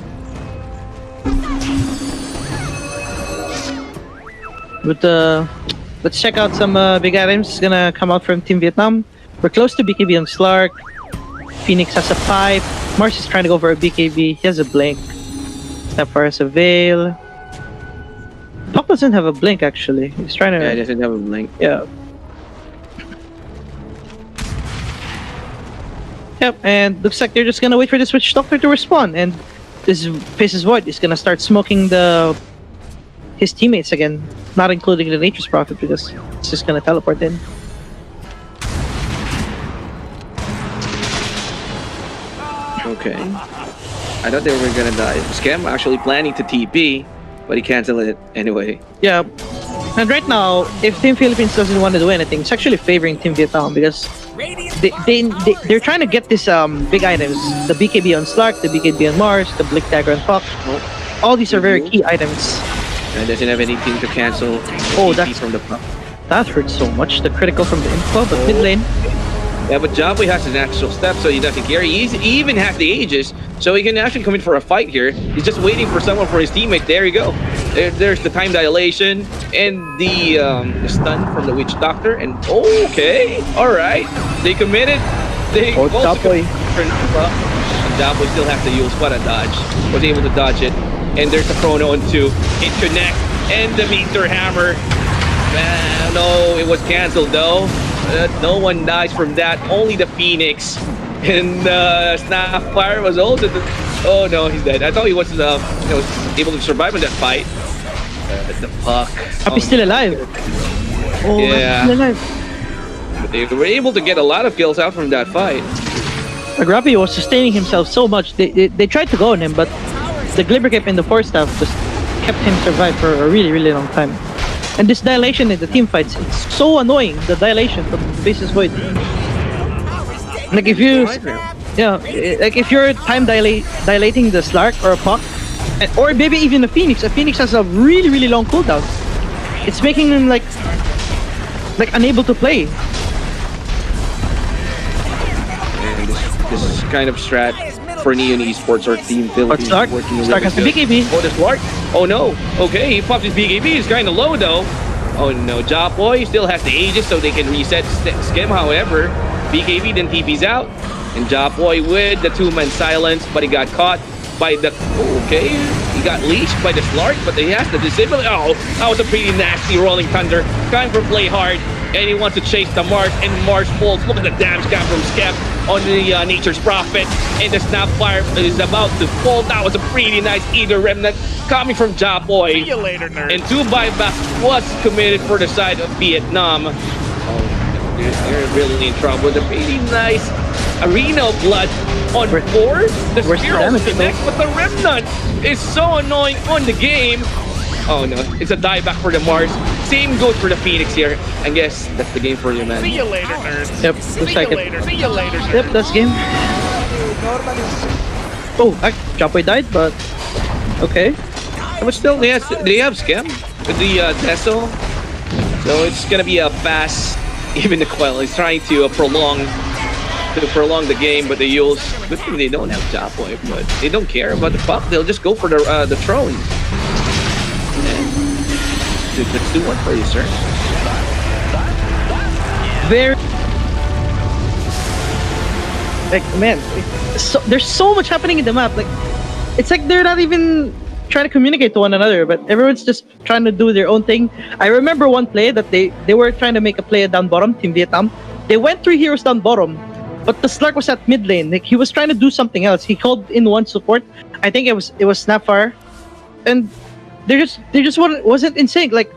But let's check out some big items. It's gonna come out from Team Vietnam. We're close to BKB on Slark. Phoenix has a pipe. Mars is trying to go for a BKB. He has a blink. Snapfire has a veil. Puck doesn't have a blink actually. He's trying to. Yeah, he doesn't have a blink. Yeah. Yep, and looks like they're just gonna wait for this Witch Doctor to respond, and this Faces Void is gonna start smoking his teammates again, not including the Nature's Prophet because it's just gonna teleport in. Okay. I thought they were gonna die. Scam actually planning to TP, but he canceled it anyway. Yeah. And right now, if Team Philippines doesn't want to do anything, it's actually favoring Team Vietnam because they're trying to get these big items. The BKB on Slark, the BKB on Mars, the Blink Dagger on Fox. All these are very key items. And doesn't have anything to cancel. Oh, TP that's from the pop. that hurts so much. The critical from the info, but mid lane. Yeah, but Jabboy has an actual step, so he doesn't care. He even has the Aegis, so he can actually come in for a fight here. He's just waiting for someone for his teammate. There you go. There's the time dilation and the stun from the Witch Doctor. And okay, all right, they committed. They Jabboy. Jabboy still has to use what a dodge. Was able to dodge it, and there's the chrono on 2. It connects, and the meter hammer. No, it was canceled though. No one dies from that. Only the Phoenix. And Snapfire was also. Oh no, he's dead. I thought he was able to survive in that fight. The fuck. He's still alive. Oh, yeah. Still alive. But they were able to get a lot of kills out from that fight. Agrapi was sustaining himself so much. They tried to go on him, but the Glibber Cape in the force staff just kept him survive for a really, really long time. And this dilation in the team fights, it's so annoying, the dilation from the basis void. Like if you, like if you're time dilating the Slark or a Puck, or maybe even a Phoenix has a really, really long cooldown. It's making him like unable to play. And this kind of strat for Neon Esports or Team Philippines working Slark has the BKB. Oh, the Slark. Oh no. Okay, he pops his BKB. He's kind of low though. Oh no, Jabboy still has the Aegis so they can reset Skim. However, BKB then TP's out. And Jabboy with the 2-man silence, but he got caught by the... Okay, he got leashed by the Slark, but he has to disable it. Oh, that was a pretty nasty Rolling Thunder. Time for play hard. And he wants to chase the Mars, and Mars falls. Look at the damage count from Skep on the Nature's Prophet. And the Snapfire is about to fall. That was a pretty nice Ether Remnant coming from Jabboy. See you later, nerd. And 2 buybacks was committed for the side of Vietnam. Oh, they're really in trouble. The pretty nice Arena of Blood on 4. The Spirals connects, but the Remnant is so annoying on the game. Oh no, it's a dieback for the Mars. Same goes for the Phoenix here. I guess that's the game for you, man. See you later, nerds. Yep, See looks you like later. See you later, nerds. Yep, that's game. Oh, Jabboy died, but okay. But still, they have Scam with the Teso. So it's gonna be a fast. Even the Quell is trying to prolong the game, but the Yules, good thing they don't have Jabboy, but they don't care about the puck. They'll just go for the throne. Let's do one for you, sir. Very. Like, man, there's so much happening in the map. Like, it's like they're not even trying to communicate to one another, but everyone's just trying to do their own thing. I remember one play that they were trying to make a play down bottom, Team Vietnam. They went 3 heroes down bottom, but the Slark was at mid lane. Like, he was trying to do something else. He called in one support. I think it was Snapfire, and they just wasn't in sync. Like,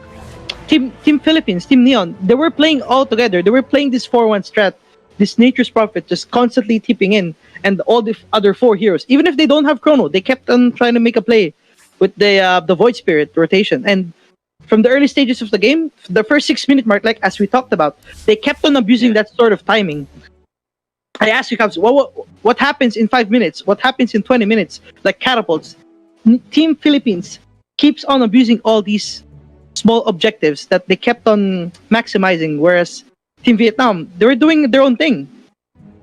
Team Philippines, Team Neon, they were playing all together. They were playing this 4-1 strat, this Nature's Prophet, just constantly tipping in, and all the other 4 heroes. Even if they don't have Chrono, they kept on trying to make a play with the Void Spirit rotation. And from the early stages of the game, the first 6-minute mark, like as we talked about, they kept on abusing that sort of timing. I asked you guys, what happens in 5 minutes? What happens in 20 minutes? Like catapults. Team Philippines keeps on abusing all these small objectives that they kept on maximizing, whereas Team Vietnam, they were doing their own thing.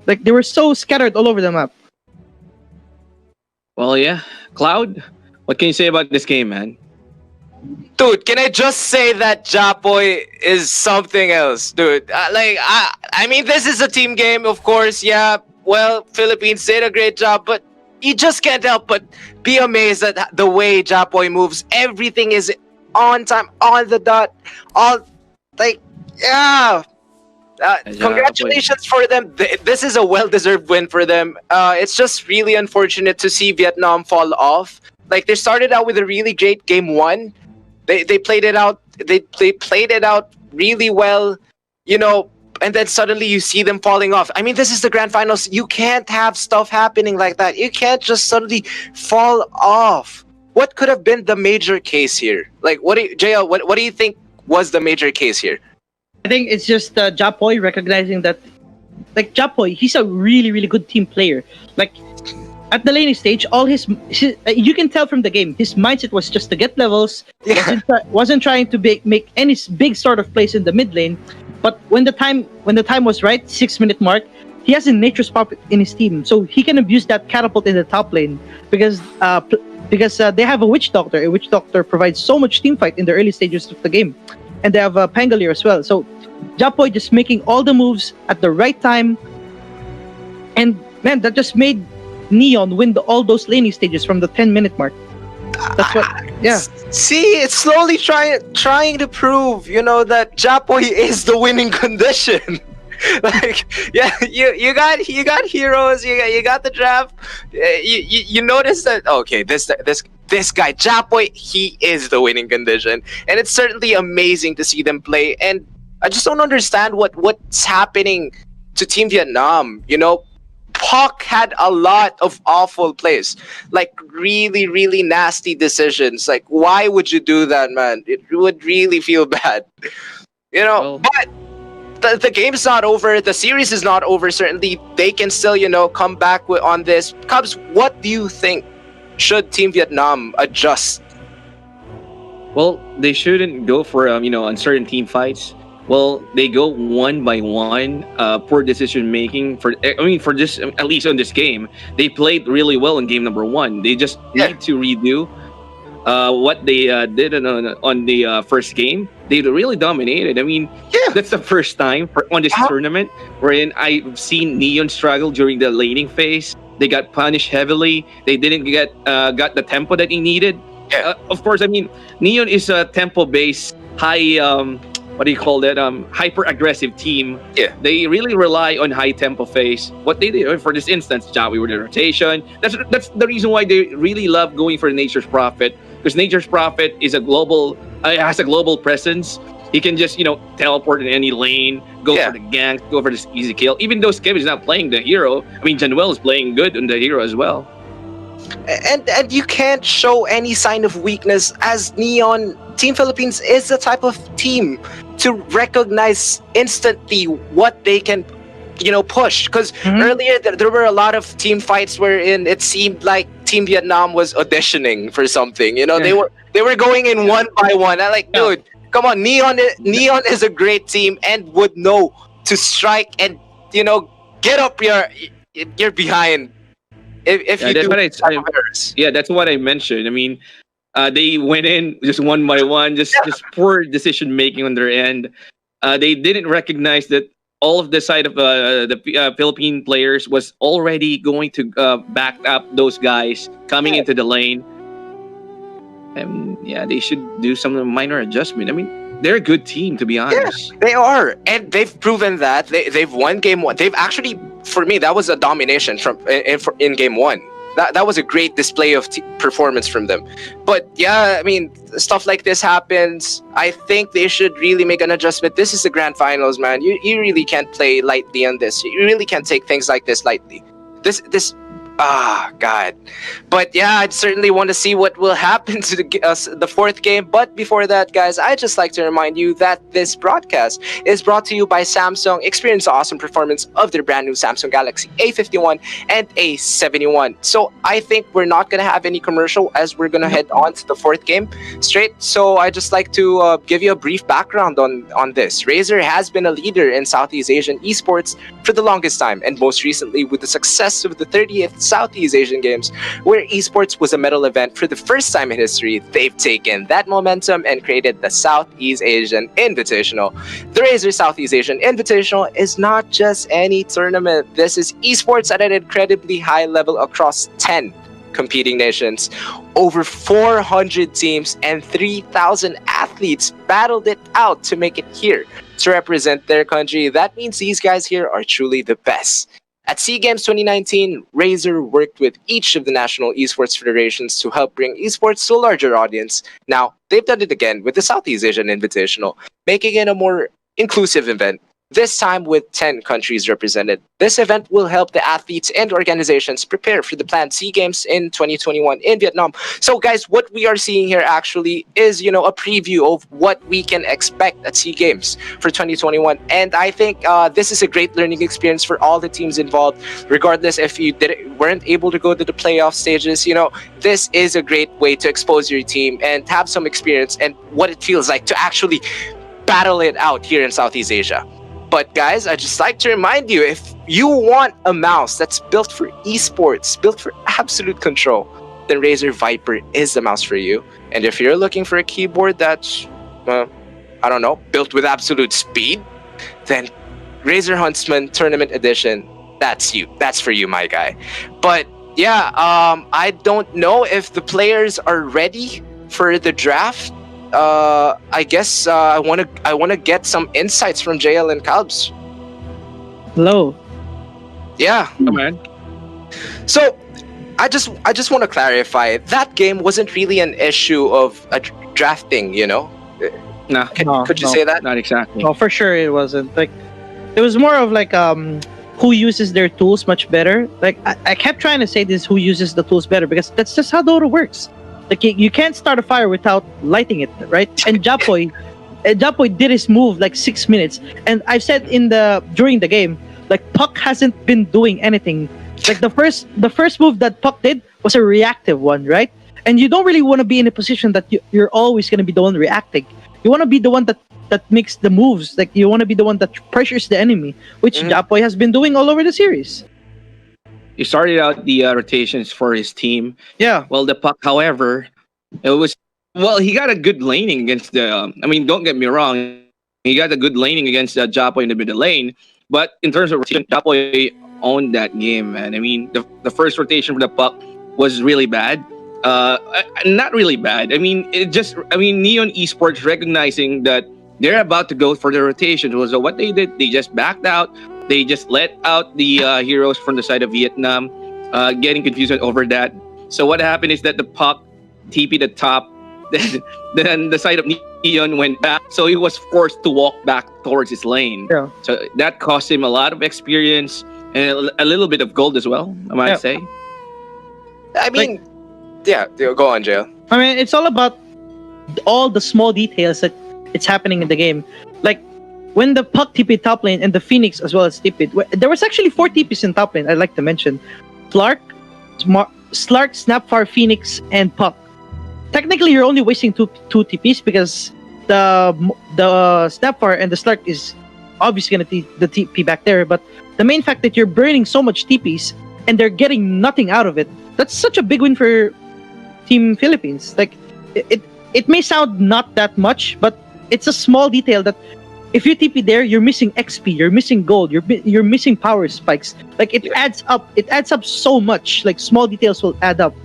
Like, they were so scattered all over the map. Well, yeah. Cloud, what can you say about this game, man? Dude, can I just say that Jabboy is something else, dude? I mean, this is a team game, of course. Yeah, well, Philippines did a great job, but you just can't help but be amazed at the way Jabboy moves. Everything is on time, on the dot, yeah. Congratulations for them. This is a well-deserved win for them. It's just really unfortunate to see Vietnam fall off. Like, they started out with a really great game 1. They played it out. They played it out really well. You know, and then suddenly you see them falling off. I mean, this is the grand finals. You can't have stuff happening like that. You can't just suddenly fall off. What could have been the major case here? Like, JL, what do you think was the major case here? I think it's just Japoy recognizing that, like, Japoy, he's a really, really good team player. Like, at the laning stage, all his you can tell from the game, his mindset was just to get levels. Wasn't trying to make any big sort of plays in the mid lane. But when the time was right, 6-minute mark, he has a Nature's Prophet in his team, so he can abuse that catapult in the top lane because they have a Witch Doctor. A Witch Doctor provides so much team fight in the early stages of the game, and they have a Pangolier as well. So Japoy just making all the moves at the right time, and man, that just made Neon win all those laning stages from the 10-minute mark. That's what, yeah. See, it's slowly trying to prove, that Japoy is the winning condition. Like, yeah, you got heroes, you got the draft. You notice that, okay, this guy Japoy, he is the winning condition, and it's certainly amazing to see them play. And I just don't understand what's happening to Team Vietnam. Puck had a lot of awful plays, like really, really nasty decisions. Like, why would you do that, man? It would really feel bad, But the game's not over. The series is not over. Certainly, they can still, come back on this. Cubs, what do you think? Should Team Vietnam adjust? Well, they shouldn't go for uncertain team fights. Well, they go one by one. Poor decision making for this, at least on this game, they played really well in game number 1. They just need to redo what they did on the first game. They really dominated. I mean, that's the first time on this tournament wherein I've seen Neon struggle during the laning phase. They got punished heavily. They didn't got the tempo that he needed. Of course, I mean, Neon is a tempo-based, high hyper aggressive team. They really rely on high tempo phase. What they did for this instance, Jawi with the rotation. That's the reason why they really love going for Nature's Prophet, because Nature's Prophet is has a global presence. He can just teleport in any lane, go for the gank, go for this easy kill. Even though Skip is not playing the hero, I mean Januel is playing good on the hero as well. And you can't show any sign of weakness, as Neon Team Philippines is the type of team to recognize instantly what they can push. Because earlier there were a lot of team fights wherein it seemed like Team Vietnam was auditioning for something. They were going in one by one. I'm like, dude, come on, Neon is a great team and would know to strike and get up your behind. If you that's what I mentioned. I mean, they went in just one by one, just poor decision making on their end. They didn't recognize that all of the side of the Philippine players was already going to back up those guys coming into the lane. And they should do some minor adjustment. I mean, they're a good team, to be honest. Yeah, they are, and they've proven that they've won game 1. They've actually, for me, that was a domination in game 1. That was a great display of performance from them. But I mean, stuff like this happens. I think they should really make an adjustment. This is the grand finals, man. You really can't play lightly on this. You really can't take things like this lightly. This. God. But I'd certainly want to see what will happen to the fourth game. But before that, guys, I'd just like to remind you that this broadcast is brought to you by Samsung. Experience the awesome performance of their brand new Samsung Galaxy A51 and A71. So I think we're not going to have any commercial as we're going to head on to the fourth game straight. So I'd just like to give you a brief background on this. RAZER has been a leader in Southeast Asian esports for the longest time, and most recently with the success of the 30th Southeast Asian Games, where esports was a medal event for the first time in history. They've taken that momentum and created the Southeast Asian Invitational. The RAZER Southeast Asian Invitational is not just any tournament. This is esports at an incredibly high level across 10 competing nations. Over 400 teams and 3,000 athletes battled it out to make it here to represent their country. That means these guys here are truly the best. At SEA Games 2019, RAZER worked with each of the national esports federations to help bring esports to a larger audience. Now, they've done it again with the Southeast Asian Invitational, making it a more inclusive event. this time with 10 countries represented. This event will help the athletes and organizations prepare for the planned SEA Games in 2021 in Vietnam. So guys, what we are seeing here actually is, a preview of what we can expect at SEA Games for 2021. And I think this is a great learning experience for all the teams involved, regardless if you weren't able to go to the playoff stages. This is a great way to expose your team and have some experience and what it feels like to actually battle it out here in Southeast Asia. But guys, I'd just like to remind you, if you want a mouse that's built for esports, built for absolute control, then Razer Viper is the mouse for you. And if you're looking for a keyboard that's, built with absolute speed, then Razer Huntsman Tournament Edition, that's you. That's for you, my guy. But yeah, I don't know if the players are ready for the draft. I guess I wanna get some insights from JL and Calbs. Hello. Yeah. Come on. So I just want to clarify that game wasn't really an issue of drafting. No. Could you say that? Not exactly. No, for sure it wasn't. Like, it was more of like who uses their tools much better. Like I kept trying to say this: who uses the tools better, because that's just how Dota works. Like you can't start a fire without lighting it, right? And Japoy did his move like 6 minutes. And I've said during the game, like Puck hasn't been doing anything. Like the first move that Puck did was a reactive one, right? And you don't really want to be in a position that you're always going to be the one reacting. You want to be the one that makes the moves. Like you want to be the one that pressures the enemy, which Japoy has been doing all over the series. He started out the rotations for his team. Yeah. Well, the Puck, however, he got a good laning against the. Don't get me wrong, he got a good laning against Japoy in the middle lane. But in terms of rotation, Japoy owned that game, man. The first rotation for the Puck was really bad. Not really bad. Neon Esports recognizing that they're about to go for the rotation. So what they did, they just backed out. They just let out the heroes from the side of Vietnam, getting confused over that. So what happened is that the Puck TP the top, then the side of Neon went back. So he was forced to walk back towards his lane. Yeah. So that cost him a lot of experience and a little bit of gold as well, I might say. Go on, JL. It's all about all the small details that it's happening in the game. Like, when the Puck TP top lane and the Phoenix as well as TP, there was actually 4 TPs in top lane, I'd like to mention. Slark, Snapfire, Phoenix, and Puck. Technically, you're only wasting two TPs because the Snapfire and the Slark is obviously going to the TP back there, but the main fact that you're burning so much TPs and they're getting nothing out of it, that's such a big win for Team Philippines. Like, it may sound not that much, but it's a small detail that if you TP there, you're missing XP, you're missing gold, you're missing power spikes. Like, it adds up. It adds up so much. Like, small details will add up.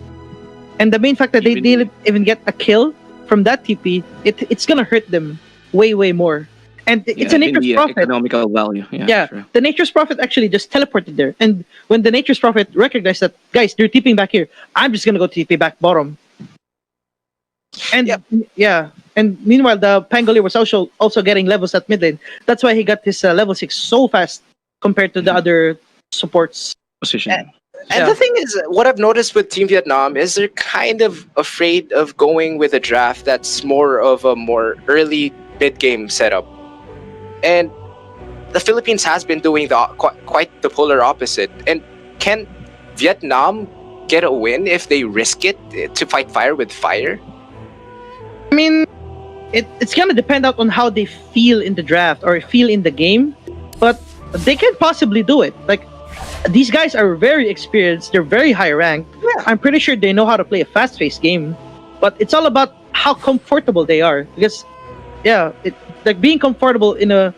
And the main fact that they didn't even get a kill from that TP, it's gonna hurt them way more. And it's a Nature's Prophet. Economical value. Yeah, true. The Nature's Prophet actually just teleported there. And when the Nature's Prophet recognized that, guys, they're TPing back here, I'm just gonna go TP back bottom. And and meanwhile, the Pangolier was also getting levels at mid lane. That's why he got his level 6 so fast compared to the other supports. Position. And the thing is, what I've noticed with Team Vietnam is they're kind of afraid of going with a draft that's more of a more early mid-game setup. And the Philippines has been doing quite the polar opposite. And can Vietnam get a win if they risk it to fight fire with fire? It's gonna depend out on how they feel in the draft or feel in the game, but they can possibly do it. Like, these guys are very experienced, they're very high ranked. Yeah. I'm pretty sure they know how to play a fast-paced game, but it's all about how comfortable they are. Because, like being comfortable in a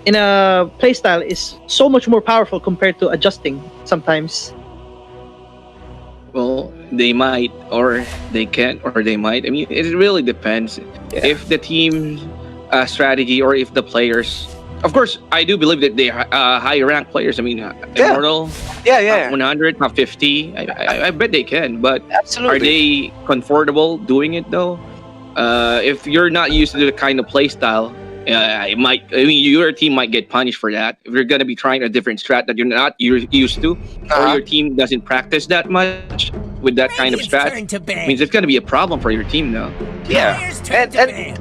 playstyle is so much more powerful compared to adjusting sometimes. Well, they might, or they can't, or they might. It really depends. Yeah. If the team strategy, or if the players. Of course, I do believe that they are high-ranked players. Immortal, 100, 50. I bet they can, but absolutely, are they comfortable doing it though? If you're not used to the kind of play style, it might. I mean, your team might get punished for that if you're gonna be trying a different strat that you're used to, or your team doesn't practice that much with that kind of strat. Means it's gonna be a problem for your team now. Yeah, and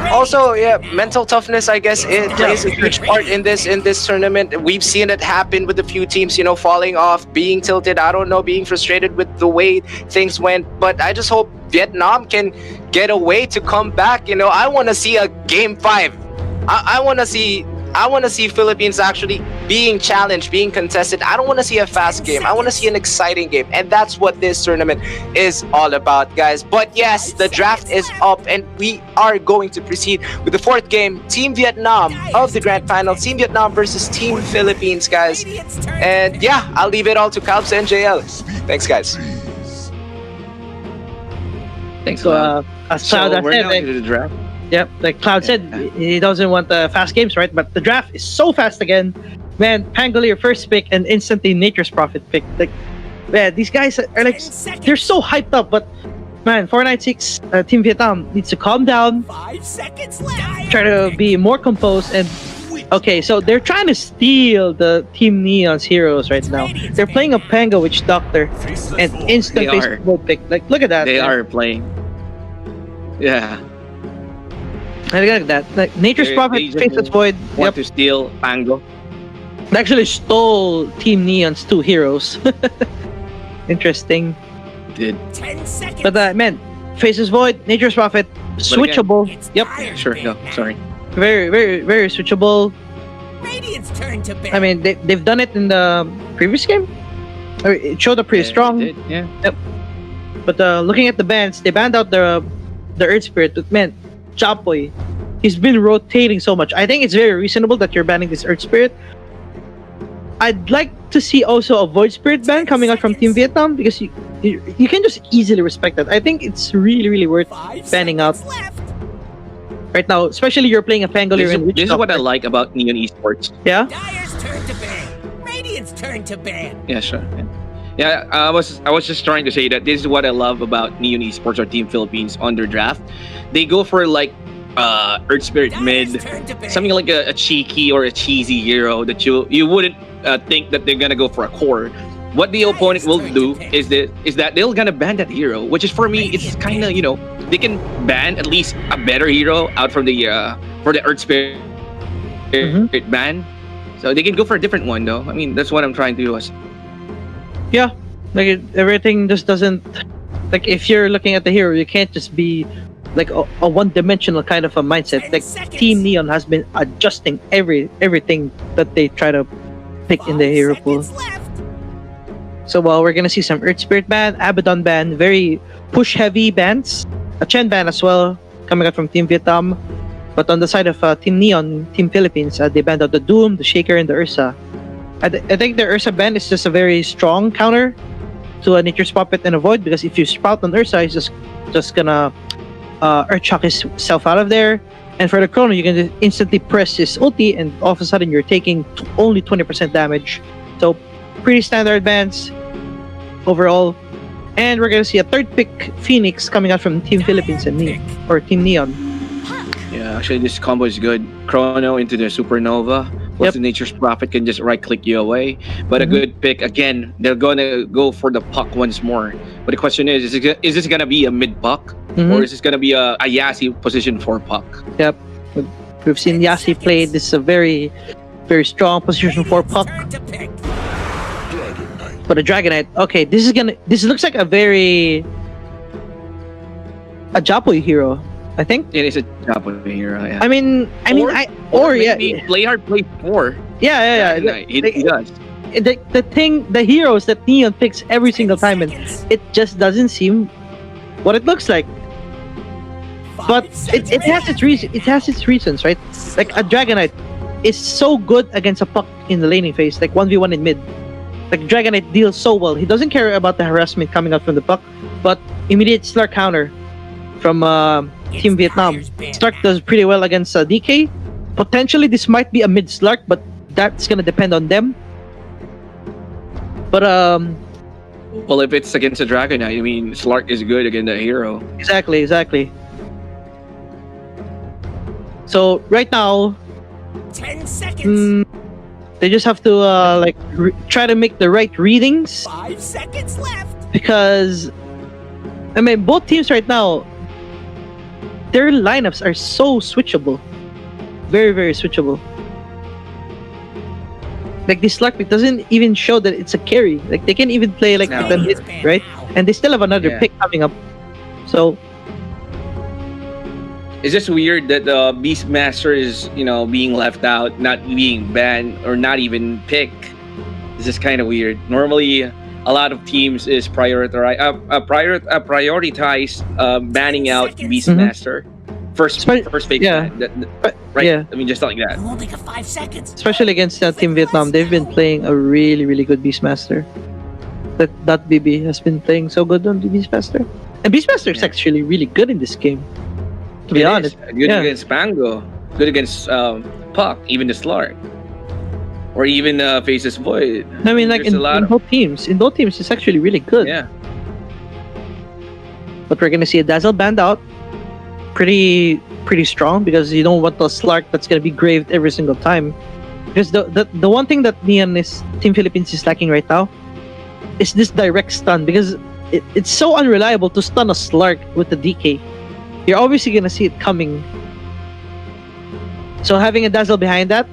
also mental toughness. I guess it plays a huge part in this tournament. We've seen it happen with a few teams, falling off, being tilted. I don't know, being frustrated with the way things went. But I just hope Vietnam can get a way to come back. I want to see a game 5. I want to see Philippines actually being challenged, being contested. I don't want to see a fast game. I want to see an exciting game. And that's what this tournament is all about, guys. But yes, the draft is up and we are going to proceed with the 4th game. Team Vietnam of the grand final. Team Vietnam versus Team Philippines, guys. And yeah, I'll leave it all to Calbs and JL. Thanks, guys. Thanks, So, as Cloud we're said, now into the draft. Yep, like Cloud said, he doesn't want fast games, right? But the draft is so fast again. Man, Pangolier first pick and instantly Nature's Prophet pick. Like, man, these guys are like, they're so hyped up. But man, 496 Team Vietnam needs to calm down. 5 seconds left. Try to be more composed and. Okay, so they're trying to steal the Team Neon's heroes right now. They're playing a Pango Witch Doctor and instant They face are. vote pick. Like, look at that. They man. are playing. Yeah. And look at that. Like, Nature's They Prophet, just Faceless Void. Want to steal Pango. They actually stole Team Neon's 2 heroes. Interesting. Did. 10 seconds. But man, Faceless Void, Nature's Prophet, switchable. Yep. Sure. No. Sorry. Very, very, very switchable. Radiant's turn to ban. I mean, they've done it in the previous game. It showed up pretty strong. They did, yeah. Yep. But looking at the bans, they banned out the Earth Spirit. But man, Chapoy, he's been rotating so much. I think it's very reasonable that you're banning this Earth Spirit. I'd like to see also a Void Spirit ban coming out from Team Vietnam because you can just easily respect that. I think it's really, really worth banning out. Right now, especially you're playing a Pangolier and Witch This is what I Doctor. like about Neon Esports. Yeah? Dyer's turn to ban. Radiant's turn to ban. Yeah, sure. Yeah, I was just trying to say that this is what I love about Neon Esports or Team Philippines on their draft. They go for like Earth Spirit mid, something like a cheeky or a cheesy hero that you wouldn't think that they're gonna go for a core. What the opponent will do is that they're gonna ban that hero, which is for me it's kind of they can ban at least a better hero out from the for the Earth Spirit ban, so they can go for a different one though. I mean that's what I'm trying to do. Yeah, like everything just doesn't like if you're looking at the hero, you can't just be like a one-dimensional kind of a mindset. Like Team Neon has been adjusting everything that they try to pick in the hero pool. So we're gonna see some Earth Spirit ban, Abaddon ban, very push-heavy bans, a Chen ban as well coming out from Team Vietnam. But on the side of Team Neon, Team Philippines, they banned out the Doom, the Shaker, and the Ursa. I think the Ursa ban is just a very strong counter to a Nature's Puppet and a Void because if you sprout on Ursa, he's just gonna Earth Shock himself out of there. And for the Chrono, you can just instantly press his ulti and all of a sudden you're taking only 20% damage. So pretty standard bans overall. And we're gonna see a 3rd pick Phoenix coming out from Team Philippines and Team Neon. Yeah, actually this combo is good. Chrono into the Supernova. Plus the Nature's Prophet can just right click you away. But a good pick. Again, they're gonna go for the puck once more. But the question is this gonna be a mid puck? Or is this gonna be a Yasi position for puck? Yep. We've seen Yasi play. This is a very, very strong position for puck. But a Dragonite. Okay, this looks like a Japoy hero. I think it is a Japoy hero. Yeah. Or maybe play hard, play 4. Yeah. He does. The heroes that Neon picks every single time, and it just doesn't seem what it looks like. But it has its reason. It has its reasons, right? Like a Dragonite is so good against a puck in the laning phase, like 1v1 in mid. Like Dragonite deals so well. He doesn't care about the harassment coming out from the puck, but immediate Slark counter from Team Vietnam. Slark does pretty well against DK. Potentially this might be a mid Slark, but that's gonna depend on them. But well, if it's against a Dragonite, I mean Slark is good against a hero. Exactly. So right now, 10 seconds. they just have to try to make the right readings 5 seconds left. because I mean both teams right now, their lineups are so switchable, very very switchable. Like this Slark pick doesn't even show that it's a carry. Like they can even play like the mid, right? And they still have another pick coming up. So It's just weird that the Beastmaster is, being left out, not being banned or not even picked. This is kind of weird. Normally, a lot of teams is prioritize banning out Beastmaster. First fake ban. Right? Yeah. I mean, just like that. You won't make it 5 seconds. especially against Team Vietnam, they've been playing a really really good Beastmaster. That BB has been playing so good on the Beastmaster, and Beastmaster is actually really good in this game. To be honest, Good against Pango. Good against Puck, even the Slark. Or even Faces Void. I mean, like in both teams, it's actually really good. Yeah. But we're gonna see a Dazzle banned out, pretty strong, because you don't want the Slark that's gonna be graved every single time. Because the one thing that Neon is Team Philippines is lacking right now is this direct stun, because it's so unreliable to stun a Slark with the DK. You're obviously gonna see it coming. So having a Dazzle behind that,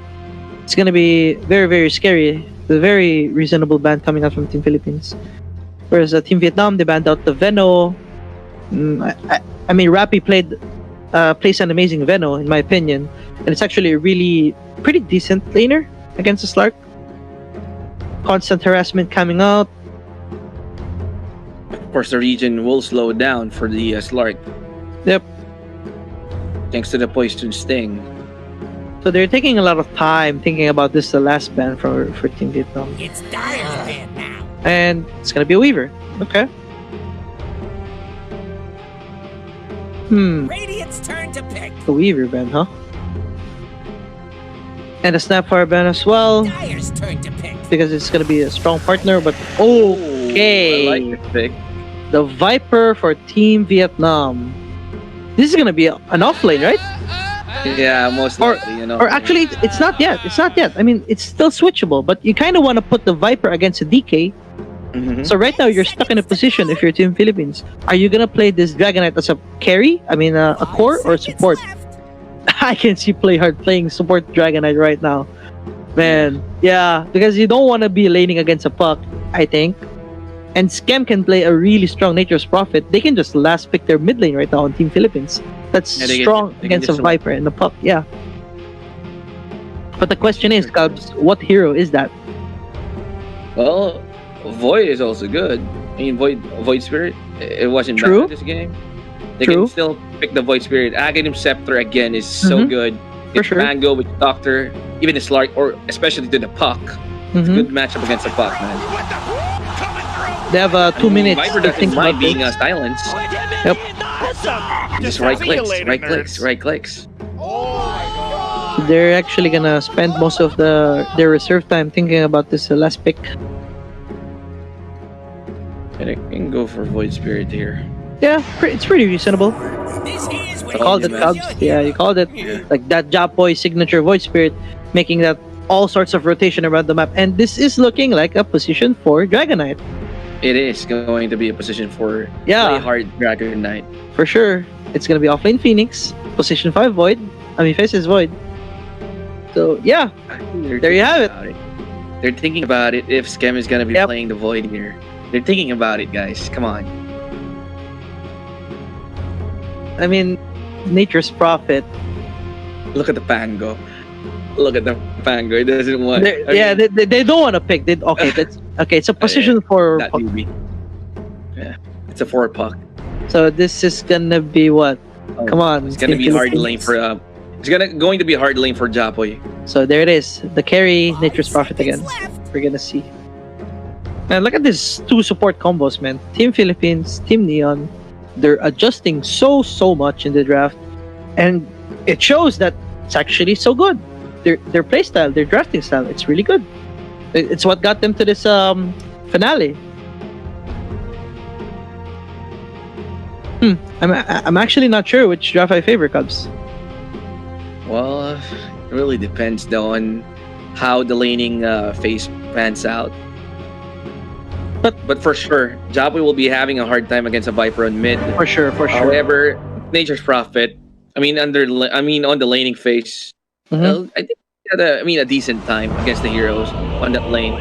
it's gonna be very very scary. The very reasonable ban coming out from Team Philippines. Whereas Team Vietnam, they banned out the Veno. I mean, Rappy plays an amazing Veno in my opinion, and it's actually a really pretty decent laner against the Slark. Constant harassment coming out. Of course, the region will slow down for the Slark. Yep. Thanks to the Poison Sting. So they're taking a lot of time thinking about this, the last ban for Team Vietnam. It's Dyer's ban now. And it's gonna be a Weaver. Okay. Radiant's turn to pick. The Weaver ban, huh? And a Snapfire ban as well. Dyer's turn to pick. Because it's gonna be a strong partner, but okay. I like this pick. The Viper for Team Vietnam. This is gonna be an offlane, right? Yeah, most likely, Or actually, it's not yet. It's not yet. I mean, it's still switchable, but you kind of want to put the Viper against a DK. So right now, you're stuck in a position if you're Team Philippines. Are you gonna play this Dragonite as a carry? I mean, a core or support? I can see Playhard playing support Dragonite right now. Man, yeah, because you don't want to be laning against a Puck, I think. And Scam can play a really strong Nature's Prophet. They can just last pick their mid lane right now on Team Philippines. That's strong against a Viper and a Puck, yeah. But the question is, Cubs, what hero is that? Well, Void is also good. I mean, Void Spirit, it wasn't bad in this game. They can still pick the Void Spirit. Aghanim Scepter again is so good. For sure. Mango with Doctor, even the Slark, or especially to the Puck. It's a good matchup against the Puck, man. They have 2 minutes Viper to doesn't think mind about being this. silenced. Yep. Just right clicks. They're actually gonna spend most of their reserve time thinking about this last pick. And I can go for Void Spirit here. Yeah, it's pretty reasonable. You called it, Cubs. Yeah, you called it. Like that Japoy signature Void Spirit, making that all sorts of rotation around the map. And this is looking like a position for Dragonite. It is going to be a position for play hard Dragon Knight. For sure. It's going to be offlane Phoenix, position 5 Void. I mean, Faces Void. So, yeah. There you have it. They're thinking about it if Scam is going to be playing the Void here. They're thinking about it, guys. Come on. I mean, Nature's Prophet. Look at the Pango. Look at the Pango. It doesn't want. They don't want to pick. It's a position for. That maybe. Yeah, it's a 4 Puck. So this is gonna be what? Come on. It's gonna be hard lane for. It's going to be hard lane for Japoy. So there it is. The carry, Nature's Prophet again. We're gonna see. Man, look at these 2 support combos, man. Team Philippines, Team Neon. They're adjusting so much in the draft, and it shows that it's actually so good. Their play style, their drafting style, it's really good. It's what got them to this finale. I'm actually not sure which draft I favor, Cubs. Well, it really depends though on how the laning phase pans out. But for sure, Japoy will be having a hard time against a Viper on mid. For sure. However, Nature's Prophet, on the laning phase, well, I think he had a decent time against the heroes on that lane.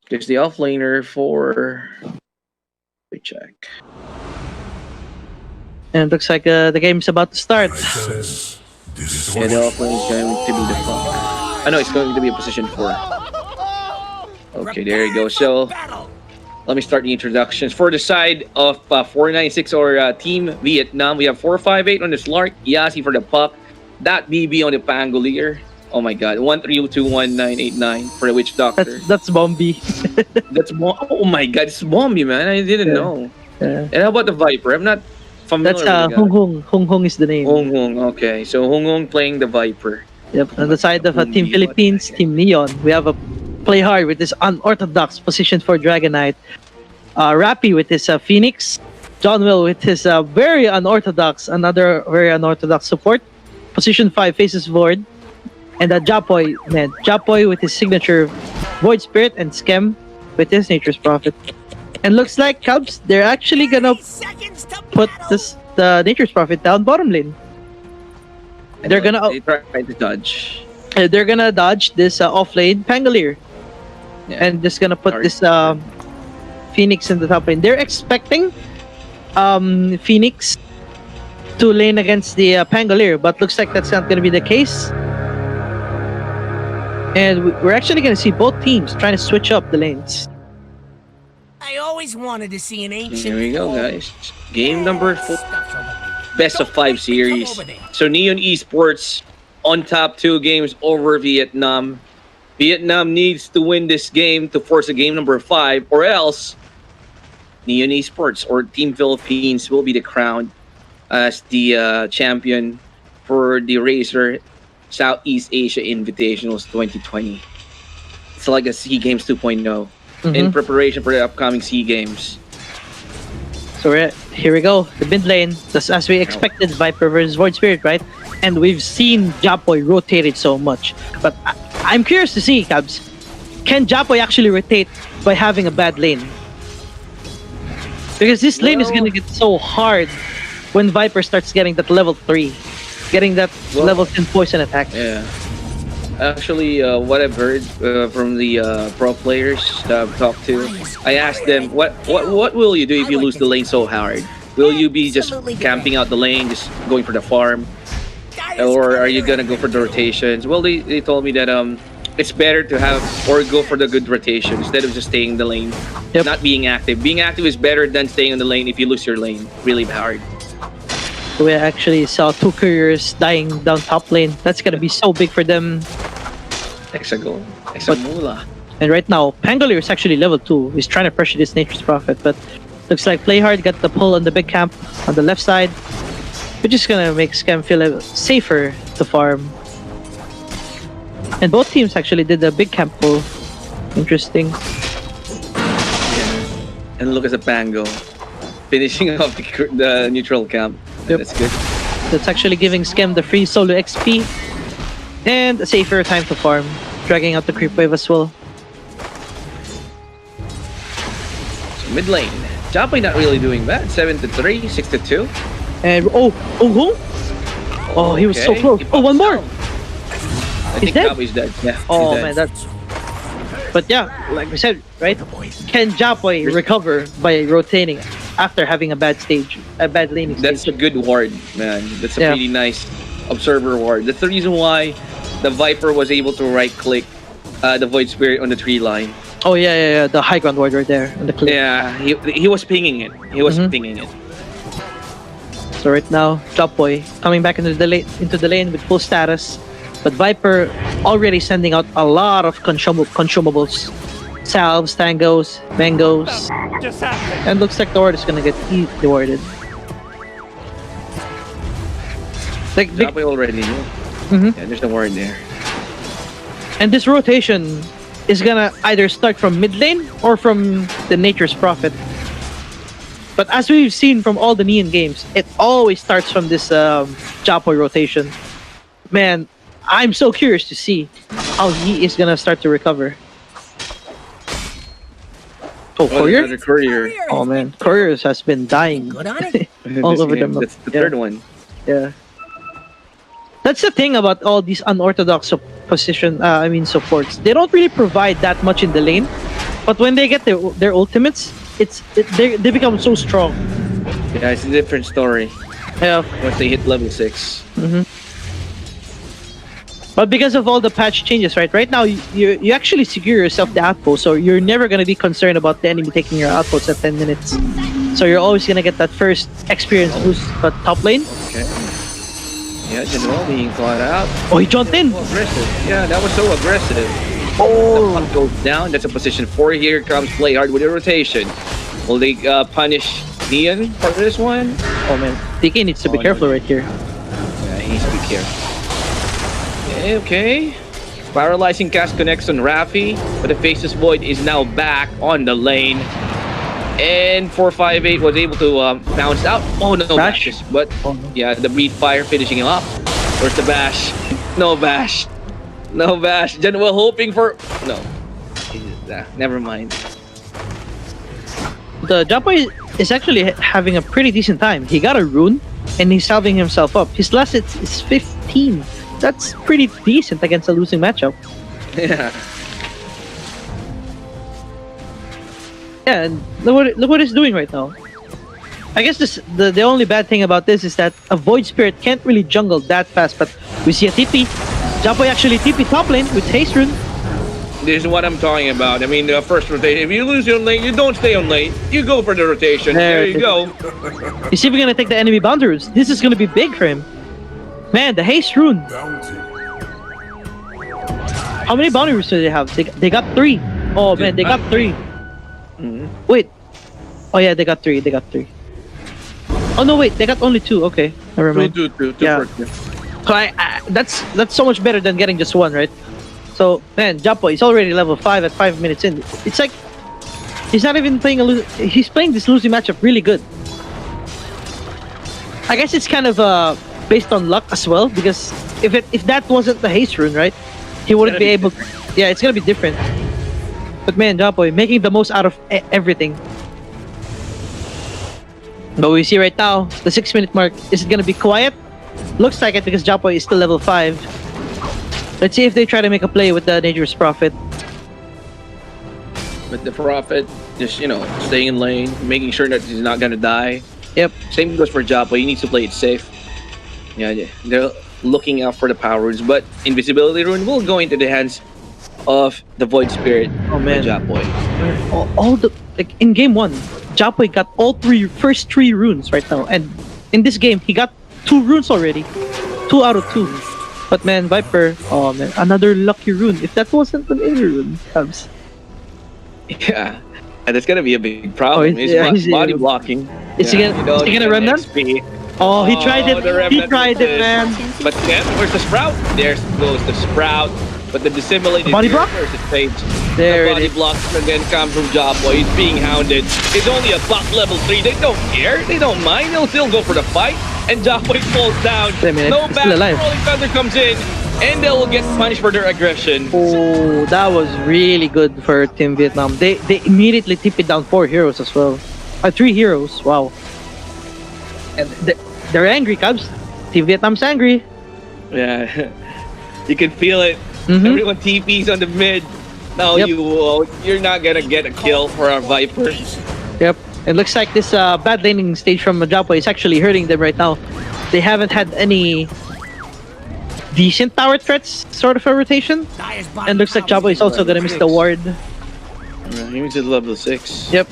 There's the offlaner for. We check. And it looks like the game's about to start. Yeah, the offlane is going to be the pump. I know it's going to be a position 4. Okay, there you go. So, let me start the introductions. For the side of 496 or Team Vietnam, we have 458 on the Slark, Yasi for the Puck, that BB on the Pangolier. Oh my god, 1321989 for the Witch Doctor. That's Bombi. Oh my god, it's Bombi, man. I didn't know. Yeah. And how about the Viper? I'm not familiar with That's the guy. Hung Hung. Hung Hung is the name. Hung Hung, okay. So Hung Hung playing the Viper. Yep, on the side of Team Philippines, Team Neon, we have a play hard with this unorthodox position for Dragon Knight. Rappy with his Phoenix. John Will with his another very unorthodox support. Position 5 faces Void. And Japoy with his signature Void Spirit, and Skem with his Nature's Prophet. And looks like Cubs, they're actually gonna put the Nature's Prophet down bottom lane. They try to dodge. They're gonna dodge this off-lane Pangolier, and just gonna put this Phoenix in the top lane. They're expecting Phoenix to lane against the Pangolier, but looks like that's not gonna be the case. And we're actually gonna see both teams trying to switch up the lanes. I always wanted to see an ancient. Here we go, guys. Game number 4. Best of 5 series. So Neon Esports on top 2 games over Vietnam. Vietnam needs to win this game to force a game number 5, or else Neon Esports or Team Philippines will be the crowned as the champion for the RAZER Southeast Asia Invitationals 2020. It's like a SEA Games 2.0 in preparation for the upcoming SEA Games. So here we go, the mid lane, just as we expected, Viper versus Void Spirit, right? And we've seen Japoy rotated so much. But I'm curious to see, Cubs, can Japoy actually rotate by having a bad lane? Because this lane is gonna get so hard when Viper starts getting that level 3. Getting that level 10 poison attack. Yeah. Actually, what I've heard from the pro players that I've talked to, I asked them, what will you do if you lose the lane so hard? Will you be just camping out the lane, just going for the farm? Or are you gonna go for the rotations? Well, they told me that it's better to have or go for the good rotation instead of just staying in the lane. Not being active. Being active is better than staying in the lane if you lose your lane really hard. We actually saw 2 couriers dying down top lane. That's gonna be so big for them. Exagol. Examula. And right now, Pangolier is actually level 2. He's trying to pressure this Nature's Prophet, but looks like Playhard got the pull on the big camp on the left side, which is gonna make Scam feel safer to farm. And both teams actually did the big camp pull. Interesting. Yeah. And look at the Pango. Finishing off the neutral camp. That's good. That's actually giving Scam the free solo XP and a safer time to farm, dragging out the creep wave as well. So mid lane, Japoy not really doing bad. 7-3, 6-2. And he was so close. Oh, one more. I think Japoy's dead. Yeah. Oh man, that's. But yeah, like we said, right? Can Japoy recover by rotating after having a bad laning stage? That's a good ward, man. That's a pretty nice observer ward. That's the reason why the Viper was able to right-click the Void Spirit on the tree line. Oh yeah, the high ground ward right there on the cliff. Yeah, he was pinging it. Pinging it. So right now, Japoy coming back into the lane with full status. But Viper already sending out a lot of consumables. Salves, tangos, mangoes. And looks like the ward is gonna get rewarded. Like Japoy already knew. Yeah, there's no ward there. And this rotation is gonna either start from mid lane or from the Nature's Prophet. But as we've seen from all the Neon games, it always starts from this Japoy rotation. Man, I'm so curious to see how he is gonna start to recover. Oh, Courier? Another Courier. Oh man, Couriers has been dying all over the map. That's the third one. Yeah. That's the thing about all these unorthodox supports. They don't really provide that much in the lane, but when they get their ultimates, they become so strong. Yeah, it's a different story. Yeah. Once they hit level 6. But because of all the patch changes, right now you actually secure yourself the outpost, so you're never gonna be concerned about the enemy taking your outpost at 10 minutes. So you're always gonna get that first experience boost. But top lane. Okay. Yeah, General being caught out. Oh, he jumped in. So aggressive. Yeah, that was so aggressive. Oh, the puck goes down. That's a position 4. Here comes Play Hard with a rotation. Will they punish Neon for this one? Oh man, DK needs to be careful right here. Yeah, he needs to be careful. Okay. Paralyzing cast connects on Rafi, but the Faceless Void is now back on the lane. And 458 was able to bounce out. Oh no, bashes. But yeah, the Breed Fire finishing him up. Where's the bash? No bash. No bash. General hoping for... No. Never mind. The Japoy is actually having a pretty decent time. He got a rune, and he's salving himself up. His last hit is 15. That's pretty decent against a losing matchup. Yeah. Yeah, and look what he's doing right now. I guess the only bad thing about this is that a Void Spirit can't really jungle that fast, but we see a TP. Japoy actually TP top lane with Haste Rune. This is what I'm talking about. I mean, the first rotation, if you lose your lane, you don't stay on lane. You go for the rotation. There you go. You see if we're gonna take the enemy boundary runes. This is gonna be big for him. Man, the Haste Rune. How many boundary runes do they have? They got 3. Oh man, they got 3. Wait. Oh yeah, they got 3. They got 3. Oh no, wait, they got only 2. Okay, never mind. Two Yeah. So that's so much better than getting just 1, right? So man, Japoy is already level 5 at 5 minutes in. It's like he's not even playing he's playing this losing matchup really good. I guess it's kind of based on luck as well, because if that wasn't the Haste Rune, right, he wouldn't be able. Yeah, it's gonna be different. But man, Japoy making the most out of everything. But we see right now the 6-minute mark. Is it gonna be quiet? Looks like it, because Japoy is still level 5. Let's see if they try to make a play with the Dangerous Prophet. But the Prophet, just, staying in lane, making sure that he's not gonna die. Yep. Same goes for Japoy. He needs to play it safe. Yeah, they're looking out for the power runes, but Invisibility Rune will go into the hands of the Void Spirit. Oh man, Japoy. All the in game 1, Japoy got all first three runes right now, and in this game he got 2 runes already. 2 out of 2. But man, Viper, oh man, another lucky rune. If that wasn't an inner rune, Cubs. Yeah, and it's gonna be a big problem. He's body blocking. Is he gonna run them? Oh, he tried it. He tried it, man. But then, where's the Sprout? There goes the Sprout. But the dissimulated body block? Where's the page? There the body block again comes from Japoy. He's being hounded. It's only a buck level 3. They don't care. They don't mind. They'll still go for the fight. And Japoy falls down. No back. Rolling Thunder comes in. And they will get punished for their aggression. Oh, that was really good for Team Vietnam. They immediately tipped it down 4 heroes as well. 3 heroes. Wow. And they're angry, Cubs. Team Vietnam's angry. Yeah. You can feel it. Everyone TP's on the mid. Now you're not gonna get a kill for our Viper. Yep. It looks like this bad laning stage from Japoy is actually hurting them right now. They haven't had any decent tower threats sort of a rotation. And looks like Japoy is also gonna miss the ward. He was at level 6. Yep.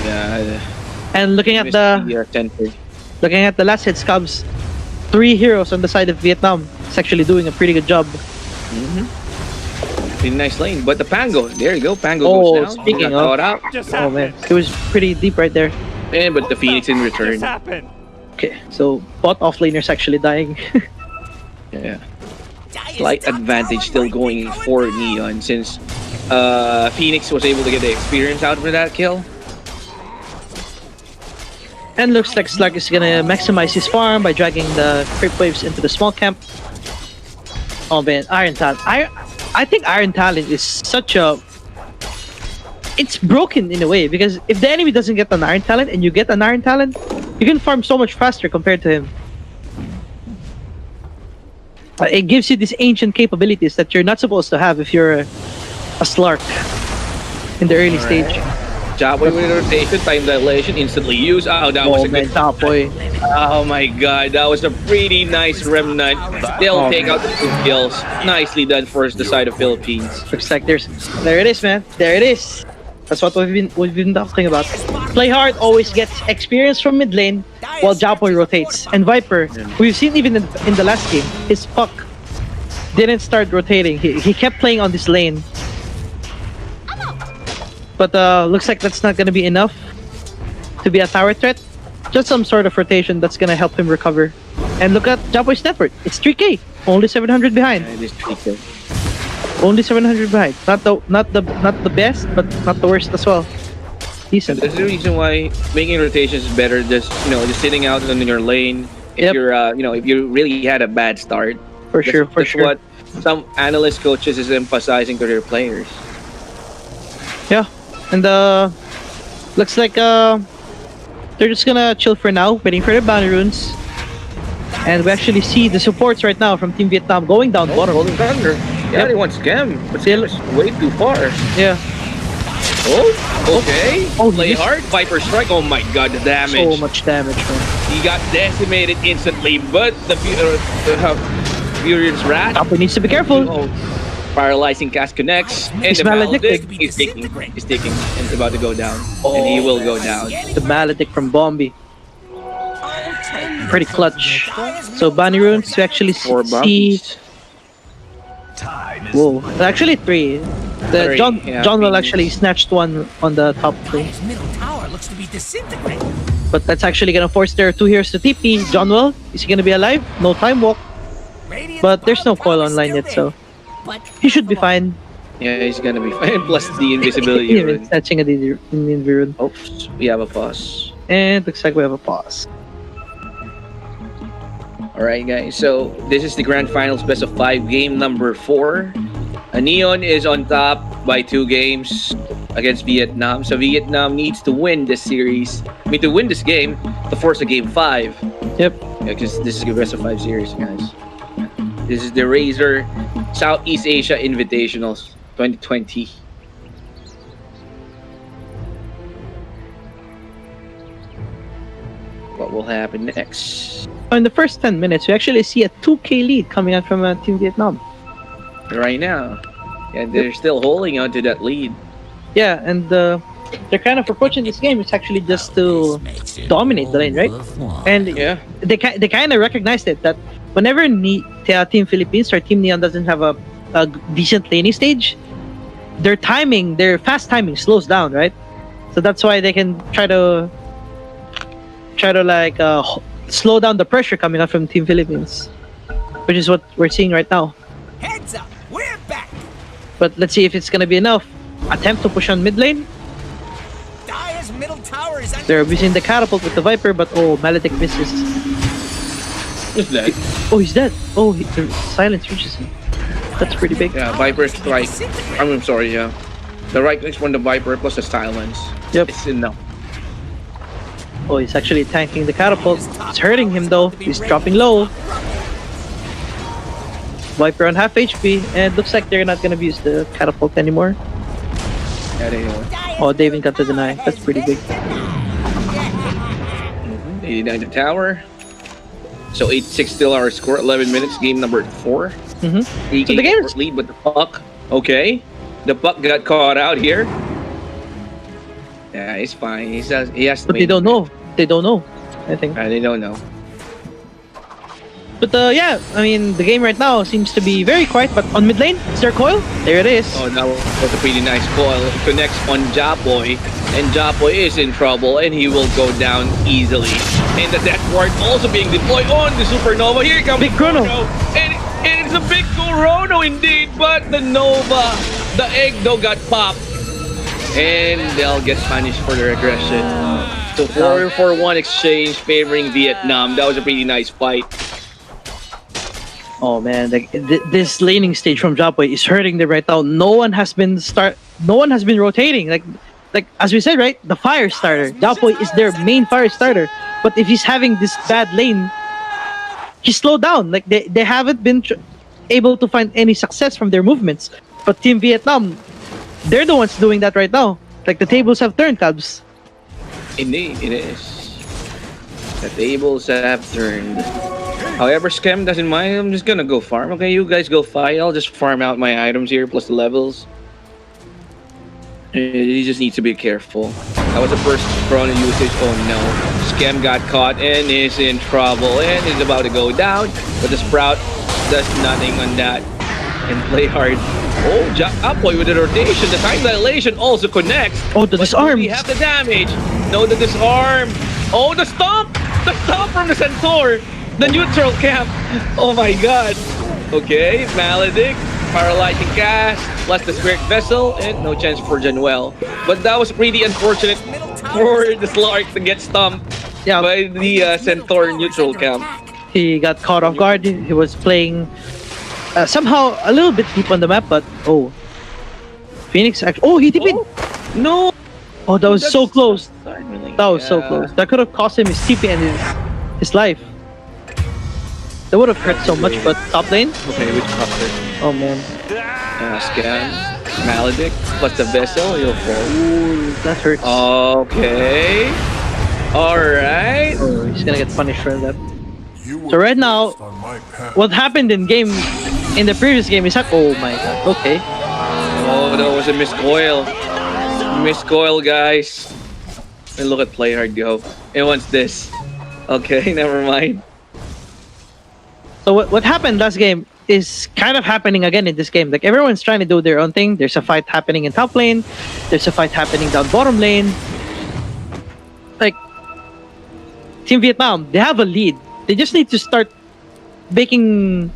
Yeah. And looking at the last hits, Cubs, 3 heroes on the side of Vietnam. It's actually doing a pretty good job. Pretty nice lane, but the Pango, there you go. Pango goes down. Speaking of, oh man, it was pretty deep right there. And but the Phoenix in return. Okay, so bot offlaner's actually dying. Yeah. Slight advantage still going for Neon, since Phoenix was able to get the experience out of that kill. And looks like Slug is gonna maximize his farm by dragging the creep waves into the small camp. Oh man, Iron Talent. I think Iron Talent is such a... It's broken in a way, because if the enemy doesn't get an Iron Talent and you get an Iron Talent, you can farm so much faster compared to him. It gives you these ancient capabilities that you're not supposed to have if you're a Slark in the early stage. Japoy with rotation, time dilation, instantly used. Oh, that was a good Japoy. Oh my god, that was a pretty nice remnant. They'll take out the 2 kills. Nicely done for the side of Philippines. Looks like there it is, man. There it is. That's what we've been talking about. Play hard always gets experience from mid lane while Japoy rotates. And Viper, we've seen even in the last game, his puck didn't start rotating. He kept playing on this lane. But looks like that's not gonna be enough to be a tower threat. Just some sort of rotation that's gonna help him recover. And look at Japoy's net worth. It's 3k, only 700 behind. Yeah, it is 3k. Only 700 behind. Not the best, but not the worst as well. Decent. That's the reason why making rotations is better. Just sitting out in your lane. If you're if you really had a bad start. For sure. That's what some analyst coaches is emphasizing to their players. Yeah, and looks like they're just gonna chill for now, waiting for the bounty runes. And we actually see the supports right now from Team Vietnam going down bottom. Holding Thunder. Yeah, they want Scam, but Scam is way too far. Yeah. Oh, okay. Oh, play hard. Viper strike. Oh my god, the damage. So much damage, man. He got decimated instantly, but the Furion's Wrath. Japoy needs to be careful. Paralyzing cast connects, and He's the Maledict maledicted. is taking, and it's about to go down, and he will go down. The Maledict from Bombi. Pretty clutch. So Bunny runes to actually see. Whoa, actually 3. The John will actually snatched one on the top 3. But that's actually gonna force their 2 heroes to TP. John will, is he gonna be alive? No time walk. But there's no coil online yet, so he should be fine. Yeah, he's gonna be fine. Plus the invisibility. Even snatching a Invi rune. Oops, we have a pause. And looks like we have a pause. Alright guys, so this is the Grand Finals Best of 5 game number 4. Neon is on top by 2 games against Vietnam. So Vietnam needs to win this series. To win this game to force a game 5. Yep. Yeah, because this is the Best of 5 series, guys. This is the RAZER Southeast Asia Invitationals 2020. What will happen next? In the first 10 minutes, we actually see a 2k lead coming out from Team Vietnam. Right now. Yeah, they're still holding on to that lead. Yeah, and they're kind of approaching this game. It's actually just to dominate the lane, right? And yeah, they kind of recognized it, that whenever Team Philippines or Team Neon doesn't have a decent laning stage, their fast timing slows down, right? So that's why they can try to like slow down the pressure coming out from Team Philippines, which is what we're seeing right now. Heads up, we're back. But let's see if it's gonna be enough. Attempt to push on mid lane. Dire's middle tower is under. They're using the catapult with the Viper, but oh, Maledict misses. He's dead. Oh, he's dead. Oh, the silence reaches him. That's pretty big. Yeah, Viper strike. I'm sorry, yeah. The right clicks from the Viper plus the silence. Yep. It's enough. Oh, he's actually tanking the catapult. It's hurting him though. He's dropping low. Viper on half HP, and looks like they're not gonna use the catapult anymore. Yeah, they know. Oh, they even got the deny. That's pretty big. 89 the tower. So 8-6 still our score. 11 minutes. Game number 4. So the game is lead, but the puck. Okay, the puck got caught out here. Yeah, he's fine. He has. But they don't know. They don't know. I think. They don't know. But yeah, I mean, the game right now seems to be very quiet. But on mid lane, is there coil? There it is. Oh, that was a pretty nice coil. It connects on Japoy, and Japoy is in trouble, and he will go down easily. And the death ward also being deployed on the Supernova. Here comes Big Chrono. And it's a big Chrono indeed, but the Nova, the egg though got popped. And they'll get punished for their aggression. So 4-for-1 exchange favoring Vietnam. That was a pretty nice fight. Oh man, like this laning stage from Japoy is hurting them right now. No one has been rotating. Like as we said, right? The fire starter. Japoy is their main fire starter. But if he's having this bad lane, he slowed down. Like they haven't been able to find any success from their movements. But Team Vietnam, they're the ones doing that right now. Like the tables have turned, Cubs. Indeed, it is. The tables have turned. However, Scam doesn't mind. I'm just gonna go farm. Okay, you guys go fight. I'll just farm out my items here plus the levels. He just needs to be careful. That was the first chrono usage. Oh no. Scam got caught and is in trouble and is about to go down. But the Sprout does nothing on that. And play hard. Oh, Japoy with the rotation. The time dilation also connects. Oh, the disarm. We have the damage. No, the disarm. Oh, the stomp. The stomp from the Centaur. The neutral camp. Oh my god. Okay, Maledict. Paralyzing cast. Plus the Spirit Vessel. And no chance for Januel. But that was pretty unfortunate for the Slark to get stumped by the Centaur neutral camp. He got caught off guard. He was playing somehow a little bit deep on the map, but Phoenix actually. Oh, he TP'd! No! Oh, that was so close. That was so close. That could have cost him his TP and his life. That would have hurt so much, but top lane? Okay, with Copter. Oh man. Scan. Maledict. Plus the Vessel. You'll fall. Ooh, that hurts. Okay. Alright. Oh, he's gonna get punished for that. So right now, what happened in the previous game is that, oh my god, okay. Oh, that was a miscoil. Miscoil, guys. And look at play hard go. It wants this. Okay, never mind. So what happened last game is kind of happening again in this game. Like everyone's trying to do their own thing. There's a fight happening in top lane. There's a fight happening down bottom lane. Like Team Vietnam, they have a lead. They just need to start making,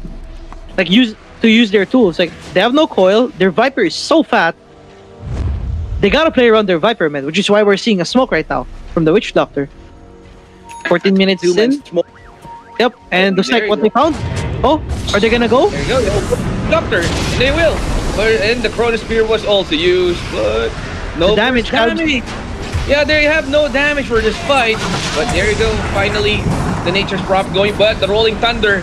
like, use their tools. Like, they have no coil. Their Viper is so fat. They gotta play around their Viper, man, which is why we're seeing a smoke right now from the Witch Doctor. 14 minutes in. Yep, and looks like what they found. Oh, are they gonna go? There you go. Doctor, and they will. And the Chronosphere was also used, but no the damage. Yeah, they have no damage for this fight. But there you go, finally. The Nature's Prop going, but the Rolling Thunder,